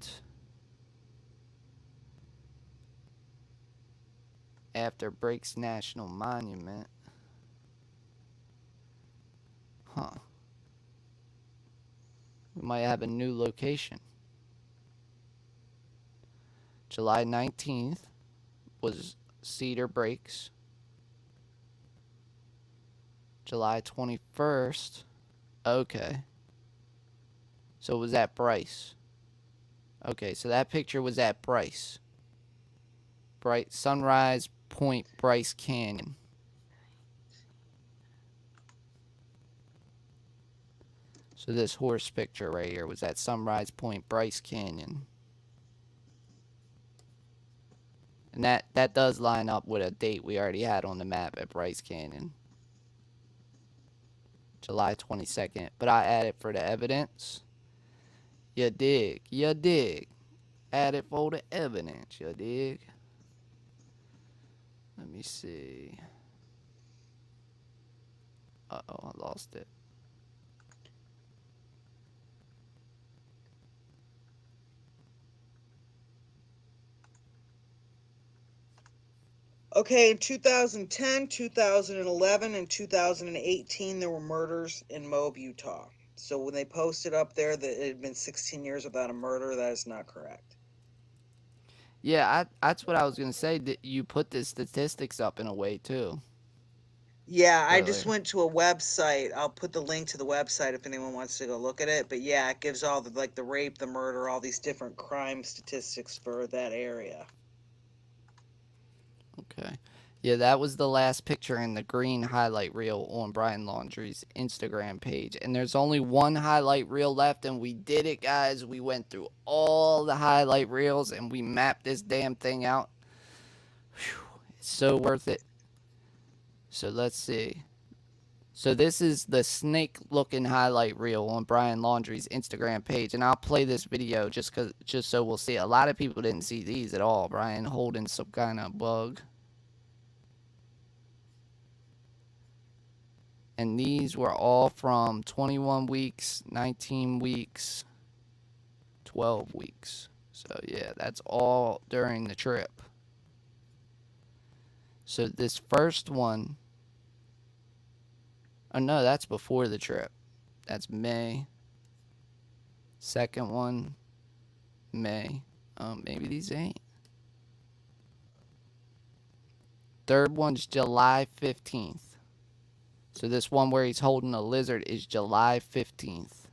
after Breaks National Monument. Huh. We might have a new location. July 19th was Cedar Breaks. July 21st. Okay. So it was at Bryce. Okay, so that picture was at Bryce. Sunrise Point Bryce Canyon. So this horse picture right here was at Sunrise Point Bryce Canyon. And that does line up with a date we already had on the map at Bryce Canyon. July 22nd. But I added for the evidence. You dig. You dig. Added for the evidence. You dig. Let me see. Uh-oh, I lost it. Okay, in 2010, 2011, and 2018, there were murders in Moab, Utah. So when they posted up there that it had been 16 years without a murder, that is not correct. Yeah, that's what I was going to say. You put the statistics up in a way, too. Yeah, I just Earlier. went to a website. I'll put the link to the website if anyone wants to go look at it. But yeah, it gives all the rape, the murder, all these different crime statistics for that area. Okay. Yeah, that was the last picture in the green highlight reel on Brian Laundrie's Instagram page. And there's only one highlight reel left, and we did it, guys. We went through all the highlight reels, and we mapped this damn thing out. Whew, it's so worth it. So let's see. So this is the snake-looking highlight reel on Brian Laundrie's Instagram page, and I'll play this video just so we'll see. A lot of people didn't see these at all. Brian holding some kind of bug. And these were all from 21 weeks, 19 weeks, 12 weeks. So yeah, that's all during the trip. So this first one, oh no, that's before the trip. That's May. Second one, May. Maybe these ain't. Third one's July 15th. So this one where he's holding a lizard is July 15th.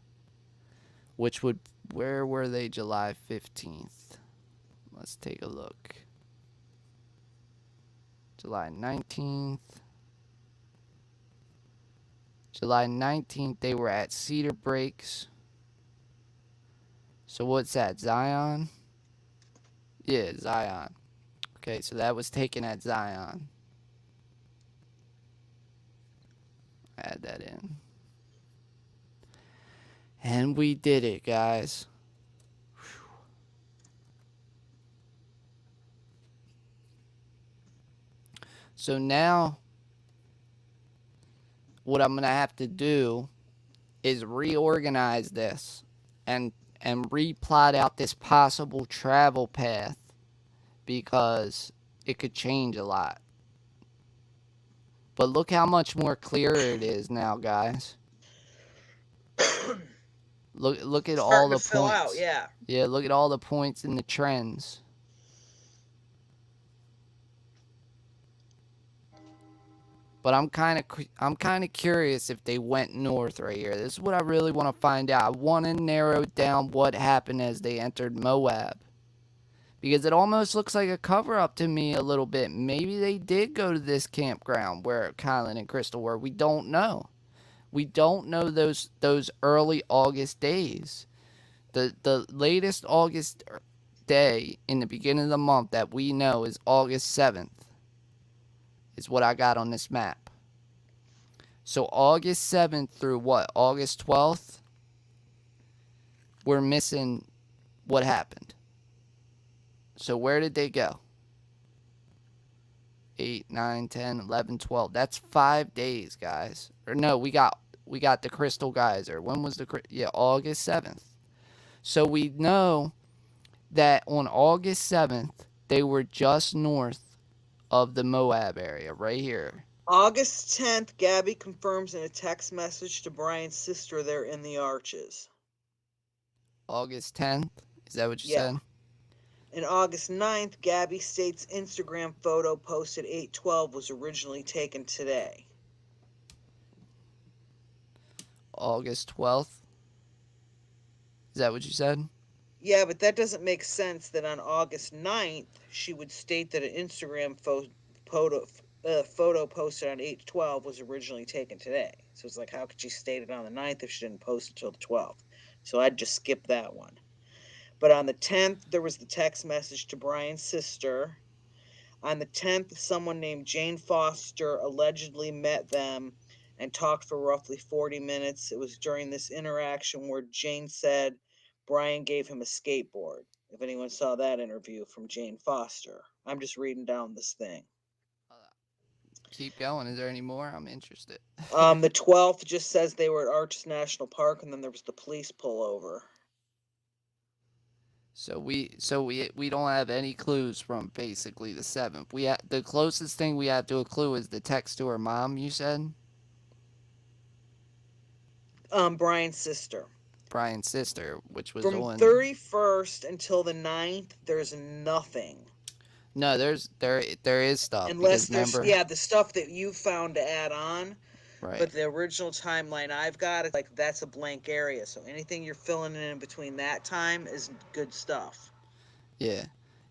Which would, where were they July 15th? Let's take a look. July 19th. July 19th, they were at Cedar Breaks. So what's that, Zion? Yeah, Zion. Okay, so that was taken at Zion. Add that in. And we did it, guys. Whew. So now, what I'm going to have to do is reorganize this and replot out this possible travel path because it could change a lot. But look how much more clearer it is now, guys. Look at all the Starting to fill points. out, yeah. Yeah, look at all the points and the trends. But I'm kind of curious if they went north right here. This is what I really want to find out. I want to narrow down what happened as they entered Moab. Because it almost looks like a cover-up to me a little bit. Maybe they did go to this campground where Kylan and Crystal were. We don't know. We don't know those early August days. The latest August day in the beginning of the month that we know is August 7th. Is what I got on this map. So August 7th through what? August 12th? We're missing what happened. So where did they go? 8, 9, 10, 11, 12. That's 5 days, guys. Or no, we got the Crystal Geyser. When was August 7th. So we know that on August 7th, they were just north of the Moab area, right here. August 10th, Gabby confirms in a text message to Brian's sister they're in the Arches. August 10th? Is that what you said? And August 9th, Gabby states Instagram photo posted 8/12 was originally taken today. August 12th? Is that what you said? Yeah, but that doesn't make sense that on August 9th, she would state that an Instagram photo posted on 8/12 was originally taken today. So it's like, how could she state it on the 9th if she didn't post it till the 12th? So I'd just skip that one. But on the 10th, there was the text message to Brian's sister. On the 10th, someone named Jane Foster allegedly met them and talked for roughly 40 minutes. It was during this interaction where Jane said Brian gave him a skateboard. If anyone saw that interview from Jane Foster, I'm just reading down this thing. Uh, Keep going. Is there any more? I'm interested. The 12th just says they were at Arches National Park, and then there was the police pullover. So we don't have any clues from basically the 7th. The closest thing we have to a clue is the text to her mom. You said Brian's sister. Brian's sister, which was From on. 31st until the 9th, there's nothing. No, there is stuff Unless because there's, remember, yeah, the stuff that you found to add on. right? But the original timeline I've got is like that's a blank area. So anything you're filling in between that time is good stuff. Yeah,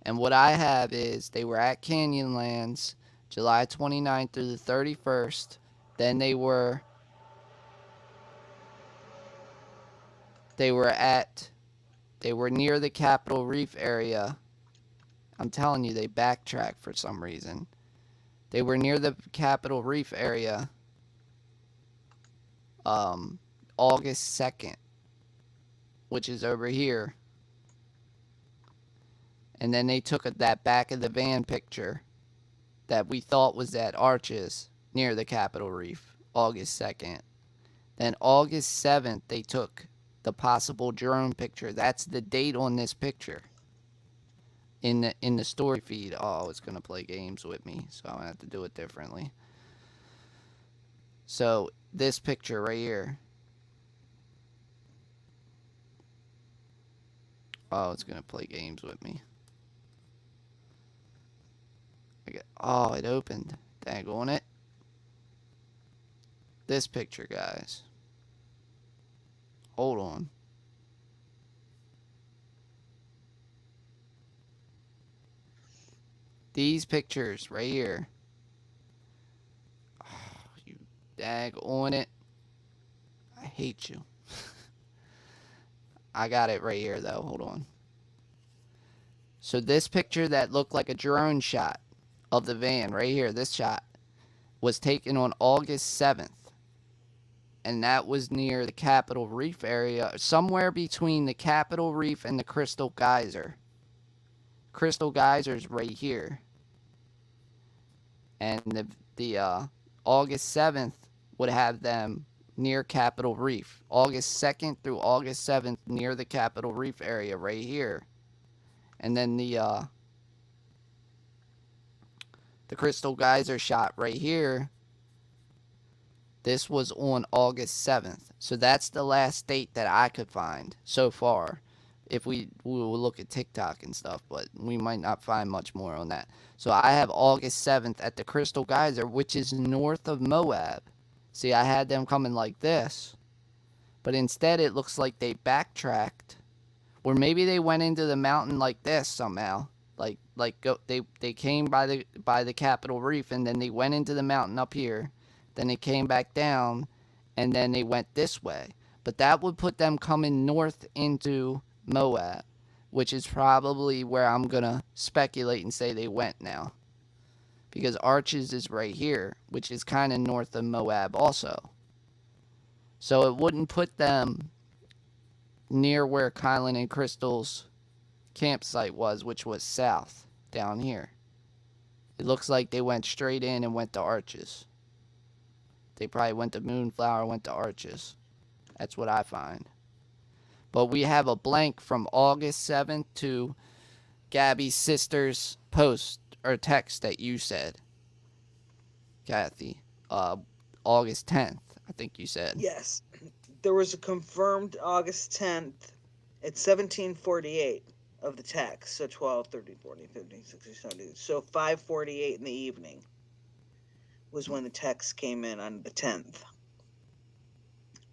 and what I have is they were at Canyonlands July 29th through the 31st. Then they were near the Capitol Reef area. I'm telling you, they backtracked for some reason. They were near the Capitol Reef area August 2nd, which is over here. And then they took that back of the van picture that we thought was at Arches near the Capitol Reef, August 2nd. Then August 7th, they took the possible drone picture. That's the date on this picture. In the story feed. Oh, it's going to play games with me, so I'm going to have to do it differently. So this picture right here. Oh, it's going to play games with me. Oh, it opened. Dang on it. This picture, guys. Hold on. These pictures right here. Oh, you dag on it. I hate you. I got it right here, though. Hold on. So this picture that looked like a drone shot of the van right here, this shot, was taken on August 7th. And that was near the Capitol Reef area, somewhere between the Capitol Reef and the Crystal Geyser. Crystal Geyser's right here. And the August 7th would have them near Capitol Reef. August 2nd through August 7th near the Capitol Reef area right here. And then the Crystal Geyser shot right here. This was on August 7th. So that's the last date that I could find so far. If we will look at TikTok and stuff, but we might not find much more on that. So I have August 7th at the Crystal Geyser, which is north of Moab. See, I had them coming like this, but instead it looks like they backtracked, or maybe they went into the mountain like this somehow. They came by the Capitol Reef, and then they went into the mountain up here. Then they came back down, and then they went this way. But that would put them coming north into Moab, which is probably where I'm going to speculate and say they went now. Because Arches is right here, which is kind of north of Moab also. So it wouldn't put them near where Kylan and Crystal's campsite was, which was south, down here. It looks like they went straight in and went to Arches. They probably went to Moonflower, went to Arches. That's what I find. But we have a blank from August 7th to Gabby's sister's post or text that you said, Kathy. August 10th, I think you said. Yes. There was a confirmed August 10th at 17:48 of the text. So 12, 13, 14, 15, 16, 17. So 5:48 in the evening was when the text came in on the 10th.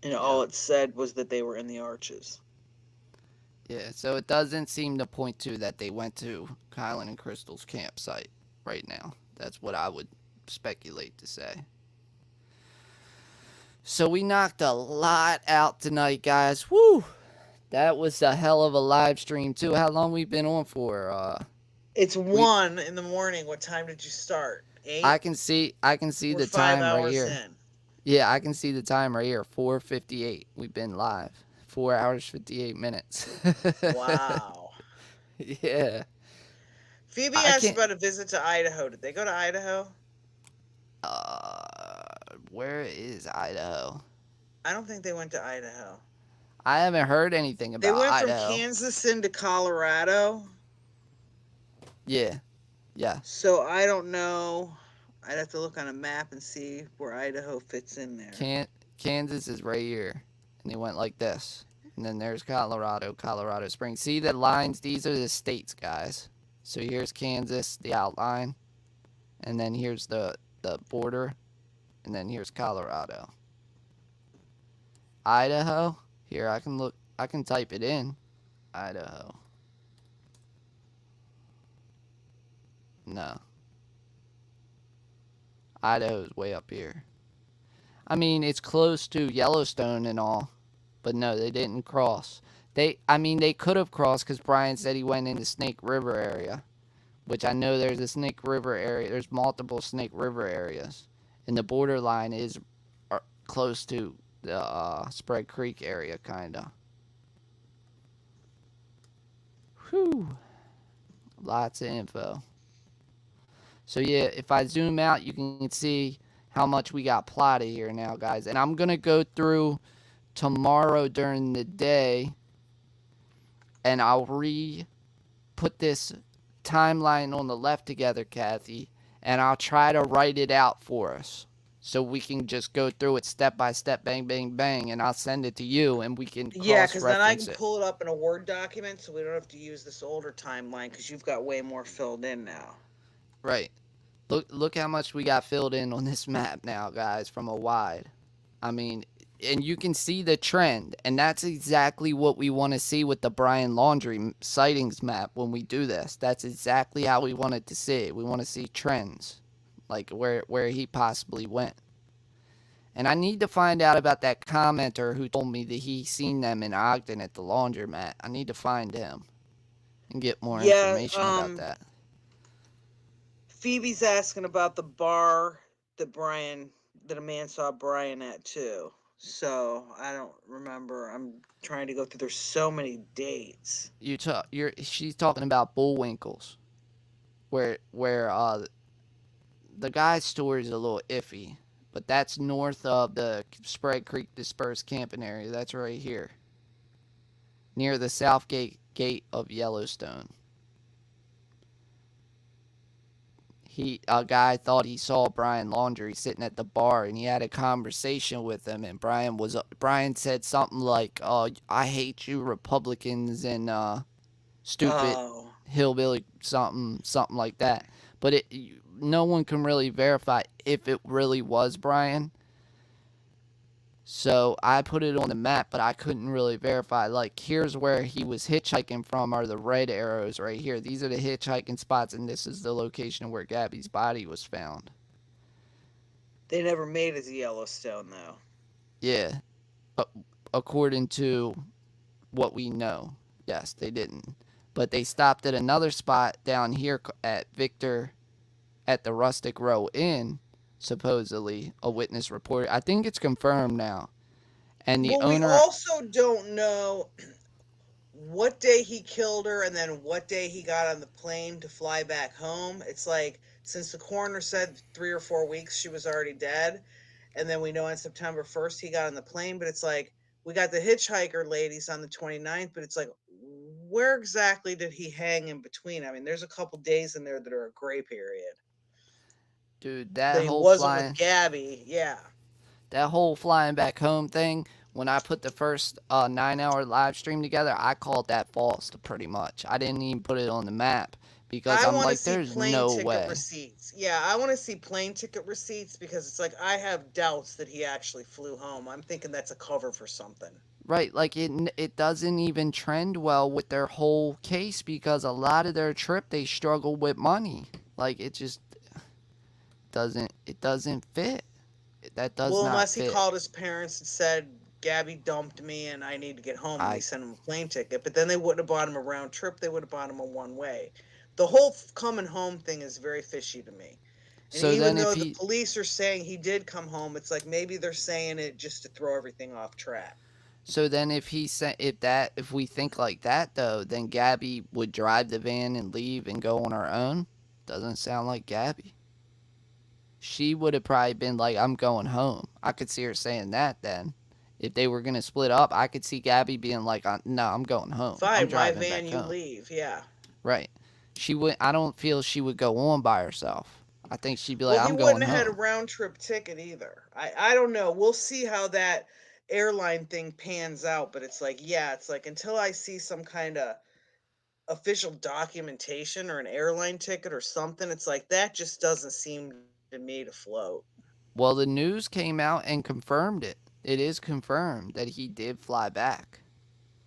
And all it said was that they were in the Arches. Yeah, so it doesn't seem to point to that they went to Kylan and Crystal's campsite right now. That's what I would speculate to say. So we knocked a lot out tonight, guys. Woo! That was a hell of a live stream too. How long we been on for? It's We 1 in the morning. What time did you start? 8? I can see We're the 5 time right hours here. in. Yeah, I can see the time right here. 4:58. We've been live. 4 hours 58 minutes. Wow. Yeah. Phoebe I asked can't. about a visit to Idaho. Did they go to Idaho? Uh, where is Idaho? I don't think they went to Idaho. I haven't heard anything They about went from Idaho. Kansas into Colorado. Yeah. Yeah. So I don't know. I'd have to look on a map and see where Idaho fits in there. Kansas is right here, and they went like this, and then there's Colorado, Colorado Springs. See the lines? These are the states, guys. So here's Kansas, the outline, and then here's the border, and then here's Colorado. Idaho. Here, I can look. I can type it in. Idaho. No. Idaho's way up here. I mean, it's close to Yellowstone and all, but no, they didn't cross. They could have crossed because Brian said he went into Snake River area, which I know there's a Snake River area. There's multiple Snake River areas, and the borderline is close to the Spread Creek area, kinda. Whew, lots of info. So yeah, if I zoom out, you can see how much we got plotted here now, guys. And I'm gonna go through tomorrow during the day, and I'll put this timeline on the left together, Kathy, and I'll try to write it out for us so we can just go through it step by step, bang, bang, bang, and I'll send it to you, and we can Yeah, because then I cross-reference can it. pull it up in a Word document so we don't have to use this older timeline because you've got way more filled in now. Right. Look how much we got filled in on this map now, guys, from a wide. I mean, and you can see the trend, and that's exactly what we want to see with the Brian Laundrie sightings map when we do this. That's exactly how we want it to see. We want to see trends, like where he possibly went. And I need to find out about that commenter who told me that he seen them in Ogden at the laundromat. I need to find him and get more Yeah, information about that. Phoebe's asking about the bar that a man saw Brian at too. So I don't remember. I'm trying to go through. There's so many dates. She's talking about Bullwinkles, where the guy's story is a little iffy, but that's north of the Spread Creek dispersed camping area. That's right here, near the south gate of Yellowstone. A guy thought he saw Brian Laundrie sitting at the bar, and he had a conversation with him. And Brian said something like, "Oh, I hate you Republicans and stupid Oh, hillbilly something like that." But no one can really verify if it really was Brian. So I put it on the map, but I couldn't really verify. Like, here's where he was hitchhiking from are the red arrows right here. These are the hitchhiking spots, and this is the location where Gabby's body was found. they never made it to Yellowstone though. Yeah, according to what we know, yes, they didn't. But they stopped at another spot down here at Victor at the Rustic Row Inn, supposedly, a witness reported. I think it's confirmed now. And the Well, we owner. also don't know what day he killed her and then what day he got on the plane to fly back home. It's like, since the coroner said 3 or 4 weeks she was already dead, and then we know on September 1st he got on the plane, but it's like, we got the hitchhiker ladies on the 29th, but it's like, where exactly did he hang in between? I mean, there's a couple days in there that are a gray period. Dude, That he wasn't with Gabby, yeah. that whole flying back home thing, when I put the first 9-hour live stream together, I called that false pretty much. I didn't even put it on the map because I I'm want to like, see there's plane no ticket way. receipts. Yeah, I want to see plane ticket receipts because it's like I have doubts that he actually flew home. I'm thinking that's a cover for something. Right, like it doesn't even trend well with their whole case because a lot of their trip they struggle with money. Like it just doesn't fit. That does Well, not unless he fit. called his parents and said, Gabby dumped me and I need to get home, and they I sent him a plane ticket. But then they wouldn't have bought him a round trip, they would have bought him a one way. The whole coming home thing is very fishy to me. And so even then if though the he police are saying he did come home, it's like maybe they're saying it just to throw everything off track. so then if he said if we think like that though, then Gabby would drive the van and leave and go on her own. Doesn't sound like Gabby. She would have probably been like, I'm going home. I could see her saying that then. If they were going to split up, I could see Gabby being like, no, I'm going home. I'm Fine, my driving van, back you home. leave. Yeah. Right. She would, I don't feel she would go on by herself. I think she'd be like, Well, he I'm going wouldn't have had a home. round trip ticket either. I don't know. We'll see how that airline thing pans out, but it's like, yeah, it's like until I see some kind of official documentation or an airline ticket or something, it's like that just doesn't seem to me to float. Well, the news came out and confirmed it. It is confirmed that he did fly back.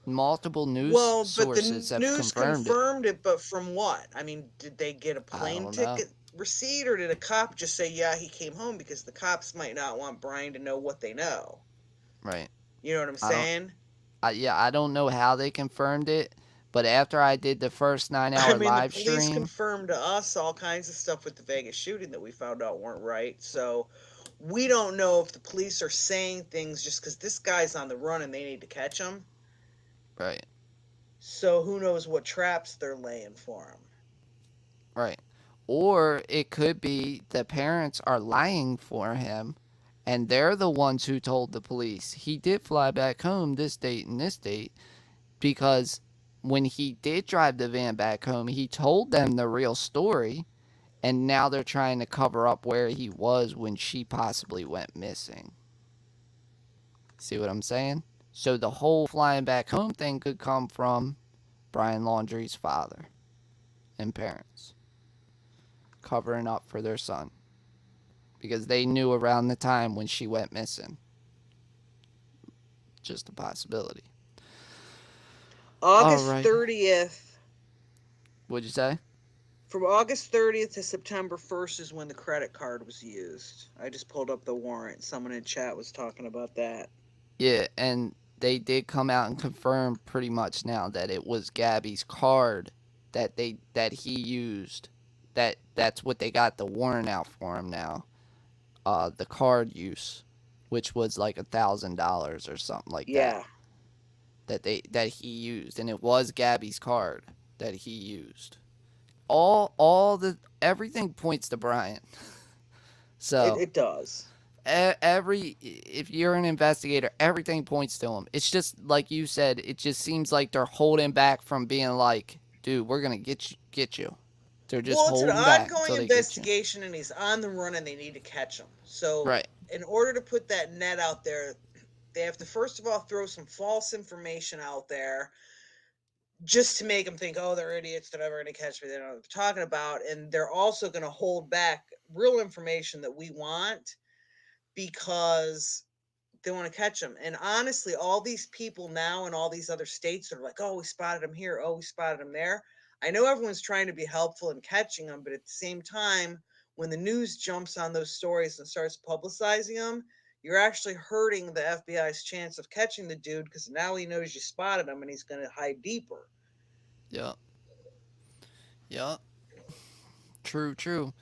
Multiple news Well, but the sources news have confirmed it. confirmed it, but from what? I mean, did they get a I plane don't know. ticket receipt, or did a cop just say, yeah, he came home? Because the cops might not want Brian to know what they know. Right. You know what I'm I don't, saying? yeah, I don't know how they confirmed it, but after I did the first nine I hour mean, the live police stream, confirmed to us all kinds of stuff with the Vegas shooting that we found out weren't right. So we don't know if the police are saying things just because this guy's on the run and they need to catch him. right, So who knows what traps they're laying for him? right. Or it could be the parents are lying for him and they're the ones who told the police he did fly back home this date and this date because when he did drive the van back home, he told them the real story and now they're trying to cover up where he was when she possibly went missing. See what I'm saying? So the whole flying back home thing could come from Brian Laundrie's father and parents covering up for their son because they knew around the time when she went missing. Just a possibility. All August right. 30th, What'd you say? from August 30th to September 1st is when the credit card was used. I just pulled up the warrant. Someone in chat was talking about that. Yeah, and they did come out and confirm pretty much now that it was Gabby's card that he used. That's what they got the warrant out for him now. The card use, which was like $1,000 or something like that. Yeah. That he used, and it was Gabby's card that he used. All the everything points to Brian. So It does. if you're an investigator, everything points to him. It's just like you said. It just seems like they're holding back from being like, dude, we're gonna get you. They're just Well, it's an holding back ongoing until they get you. investigation and he's on the run and they need to catch him. So, Right. in order to put that net out there, they have to first of all throw some false information out there just to make them think, oh, they're idiots, they're never going to catch me, they don't know what they're talking about. And they're also going to hold back real information that we want because they want to catch him. And honestly, all these people now in all these other states are like, oh, we spotted him here, oh, we spotted him there. I know everyone's trying to be helpful in catching them, but at the same time, when the news jumps on those stories and starts publicizing them, you're actually hurting the FBI's chance of catching the dude because now he knows you spotted him and he's going to hide deeper. Yep. Yep. True.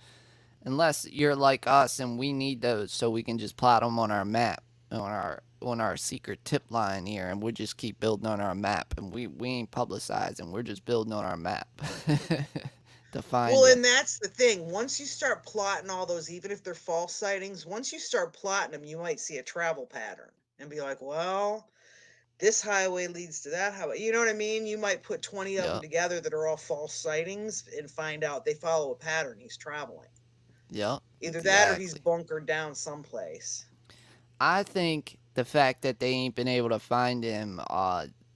Unless you're like us and we need those so we can just plot them on our map, on our secret tip line here, and we'll just keep building on our map, and we ain't publicizing. We're just building on our map to find Well, you. and that's the thing. Once you start plotting all those, even if they're false sightings, once you start plotting them, you might see a travel pattern and be like, well, this highway leads to that highway. You know what I mean? You might put 20 of them Yep. together that are all false sightings and find out they follow a pattern. He's traveling. Yep. Either that or he's Exactly. bunkered down someplace. I think the fact that they ain't been able to find him,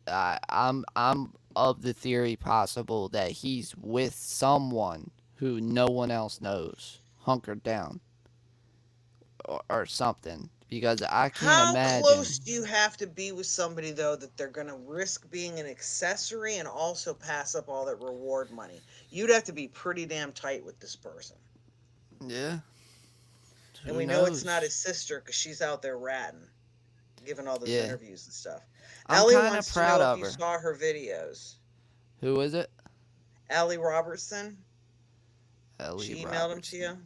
I'm of the theory possible that he's with someone who no one else knows, hunkered down, or something. because I can't How close imagine. do you have to be with somebody though that they're going to risk being an accessory and also pass up all that reward money? You'd have to be pretty damn tight with this person. Yeah, And who we know it's not knows? his sister because she's out there ratting, giving all those Yeah, interviews and stuff. I'm Ellie kind of wants to proud know if of you her. saw her videos. Who is it? Ellie Robertson, Ellie she emailed them to Robertson. you.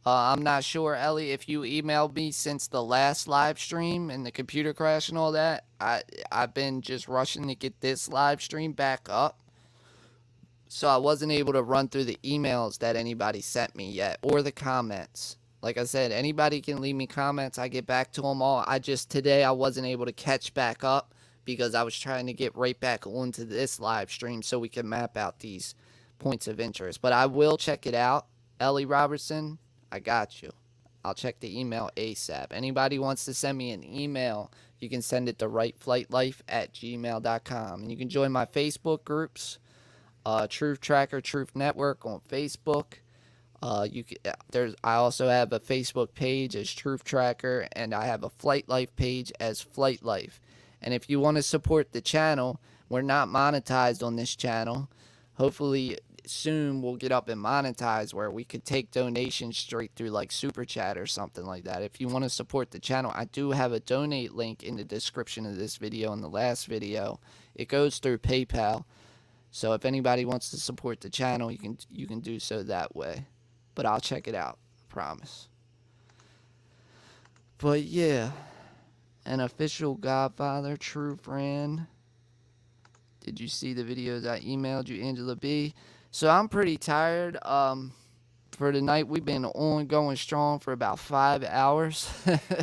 I'm not sure, Ellie, if you emailed me since the last live stream and the computer crash and all that. I've been just rushing to get this live stream back up, so I wasn't able to run through the emails that anybody sent me yet or the comments. Like I said, anybody can leave me comments. I get back to them all. I just today I wasn't able to catch back up because I was trying to get right back onto this live stream so we can map out these points of interest. But I will check it out. Ellie Robertson, I got you. I'll check the email ASAP. Anybody wants to send me an email, you can send it to rightflightlife@gmail.com. And you can join my Facebook groups, Truth Tracker, Truth Network on Facebook. I also have a Facebook page as Truth Tracker, and I have a Flight Life page as Flight Life. And if you want to support the channel, we're not monetized on this channel. Hopefully soon we'll get up and monetize where we could take donations straight through like Super Chat or something like that. If you want to support the channel, I do have a donate link in the description of this video and the last video. It goes through PayPal. So if anybody wants to support the channel, you can do so that way. But I'll check it out, I promise. But yeah, an official Godfather, true friend. Did you see the videos I emailed you, Angela B? So I'm pretty tired. For tonight, we've been on going strong for about 5 hours.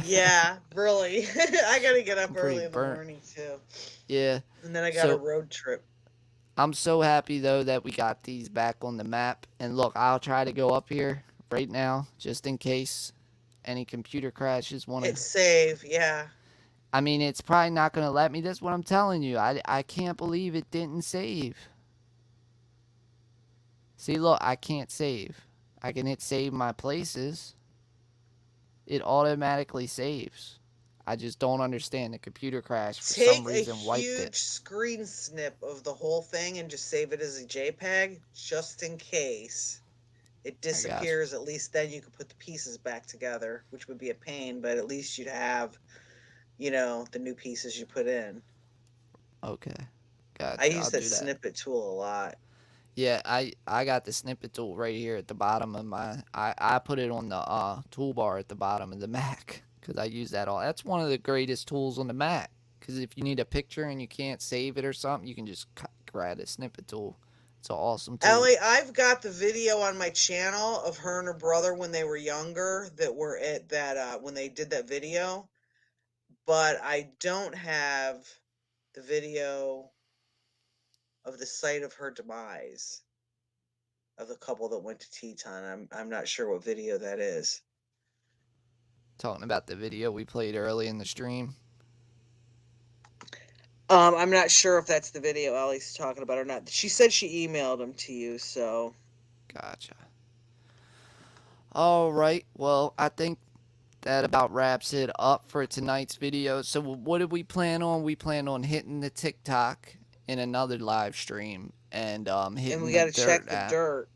Yeah, really. I got to get up I'm pretty early in the burnt. morning too. Yeah. And then I got a So road trip. I'm so happy though that we got these back on the map. And look, I'll try to go up here right now just in case any computer crashes want Hit to. save, yeah. I mean, it's probably not going to let me. That's what I'm telling you. I can't believe it didn't save. See, look, I can't save. I can hit save my places. It automatically saves. I just don't understand. The computer crash for some Take a reason wiped it. huge screen snip of the whole thing and just save it as a JPEG, just in case it I got you. disappears. At least then you could put the pieces back together, which would be a pain, but at least you'd have, the new pieces you put in. Okay. I Gotcha. use I'll that do that. snippet tool a lot. Yeah, I got the snippet tool right here at the bottom of my. I put it on the toolbar at the bottom of the Mac because I use that all. That's one of the greatest tools on the Mac because if you need a picture and you can't save it or something, you can just grab a snippet tool. It's an awesome tool. Ellie, I've got the video on my channel of her and her brother when they were younger that were at that when they did that video, but I don't have the video of the site of her demise of the couple that went to Teton. I'm not sure what video that is. Talking about the video we played early in the stream. I'm not sure if that's the video Ellie's talking about or not. She said she emailed them to you, so. Gotcha. All right. Well, I think that about wraps it up for tonight's video. So what did we plan on? We plan on hitting the TikTok in another live stream and And hitting we the got to check Dirt the app. dirt.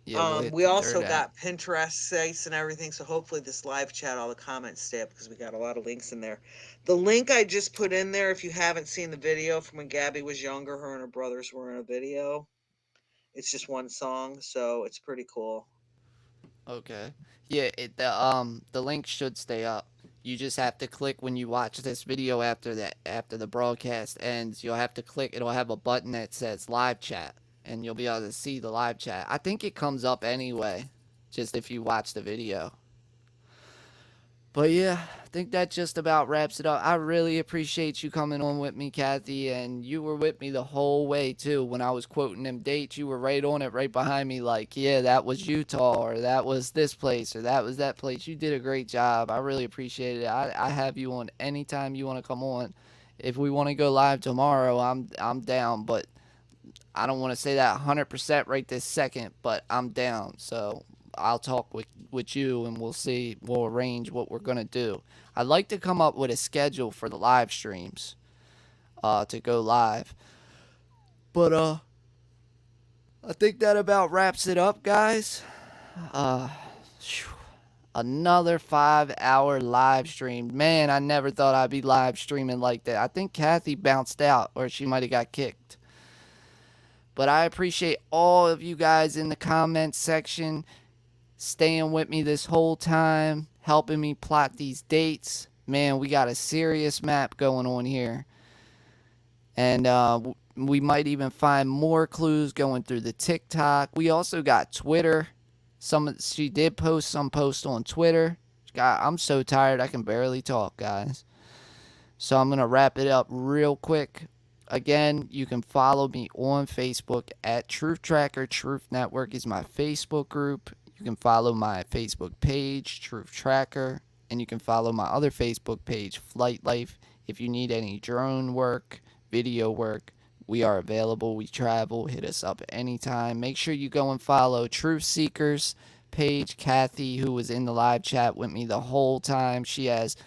Yeah, we'll hit We the Dirt also app. got Pinterest sites and everything, so hopefully this live chat, all the comments stay up because we got a lot of links in there. The link I just put in there, if you haven't seen the video from when Gabby was younger, her and her brothers were in a video. It's just one song, so it's pretty cool. Okay. Yeah, the link should stay up. You just have to click when you watch this video after the broadcast ends. You'll have to click. It'll have a button that says live chat, and you'll be able to see the live chat. I think it comes up anyway, just if you watch the video. But yeah, I think that just about wraps it up. I really appreciate you coming on with me, Kathy, and you were with me the whole way too. When I was quoting them dates, you were right on it, right behind me, like, yeah, that was Utah, or that was this place, or that was that place. You did a great job. I really appreciate it. I have you on anytime you want to come on. If we want to go live tomorrow, I'm down, but I don't want to say that 100% right this second, but I'm down. So I'll talk with you, and we'll arrange what we're gonna do. I'd like to come up with a schedule for the live streams, to go live. But I think that about wraps it up, guys. Uh, Another 5-hour live stream. Man, I never thought I'd be live streaming like that. I think Kathy bounced out, or she might have got kicked. But I appreciate all of you guys in the comments section staying with me this whole time, helping me plot these dates. Man, we got a serious map going on here. And we might even find more clues going through the TikTok. We also got Twitter. She did post some posts on Twitter. God, I'm so tired I can barely talk, guys. So I'm going to wrap it up real quick. Again, you can follow me on Facebook at Truth Tracker. Truth Network is my Facebook group. You can follow my Facebook page, Truth Tracker. And you can follow my other Facebook page, FlightLife. If you need any drone work, video work, we are available. We travel. Hit us up anytime. Make sure you go and follow Truth Seekers page. Kathy, who was in the live chat with me the whole time. She has,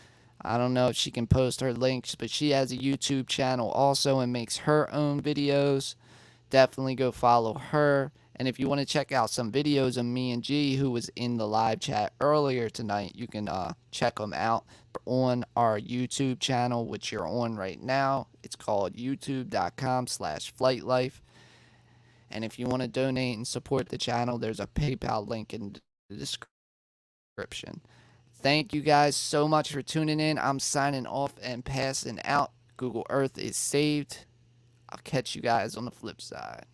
I don't know if she can post her links, but she has a YouTube channel also and makes her own videos. Definitely go follow her. And if you want to check out some videos of me and G, who was in the live chat earlier tonight, you can check them out on our YouTube channel, which you're on right now. It's called youtube.com/flightlife. And if you want to donate and support the channel, there's a PayPal link in the description. Thank you guys so much for tuning in. I'm signing off and passing out. Google Earth is saved. I'll catch you guys on the flip side.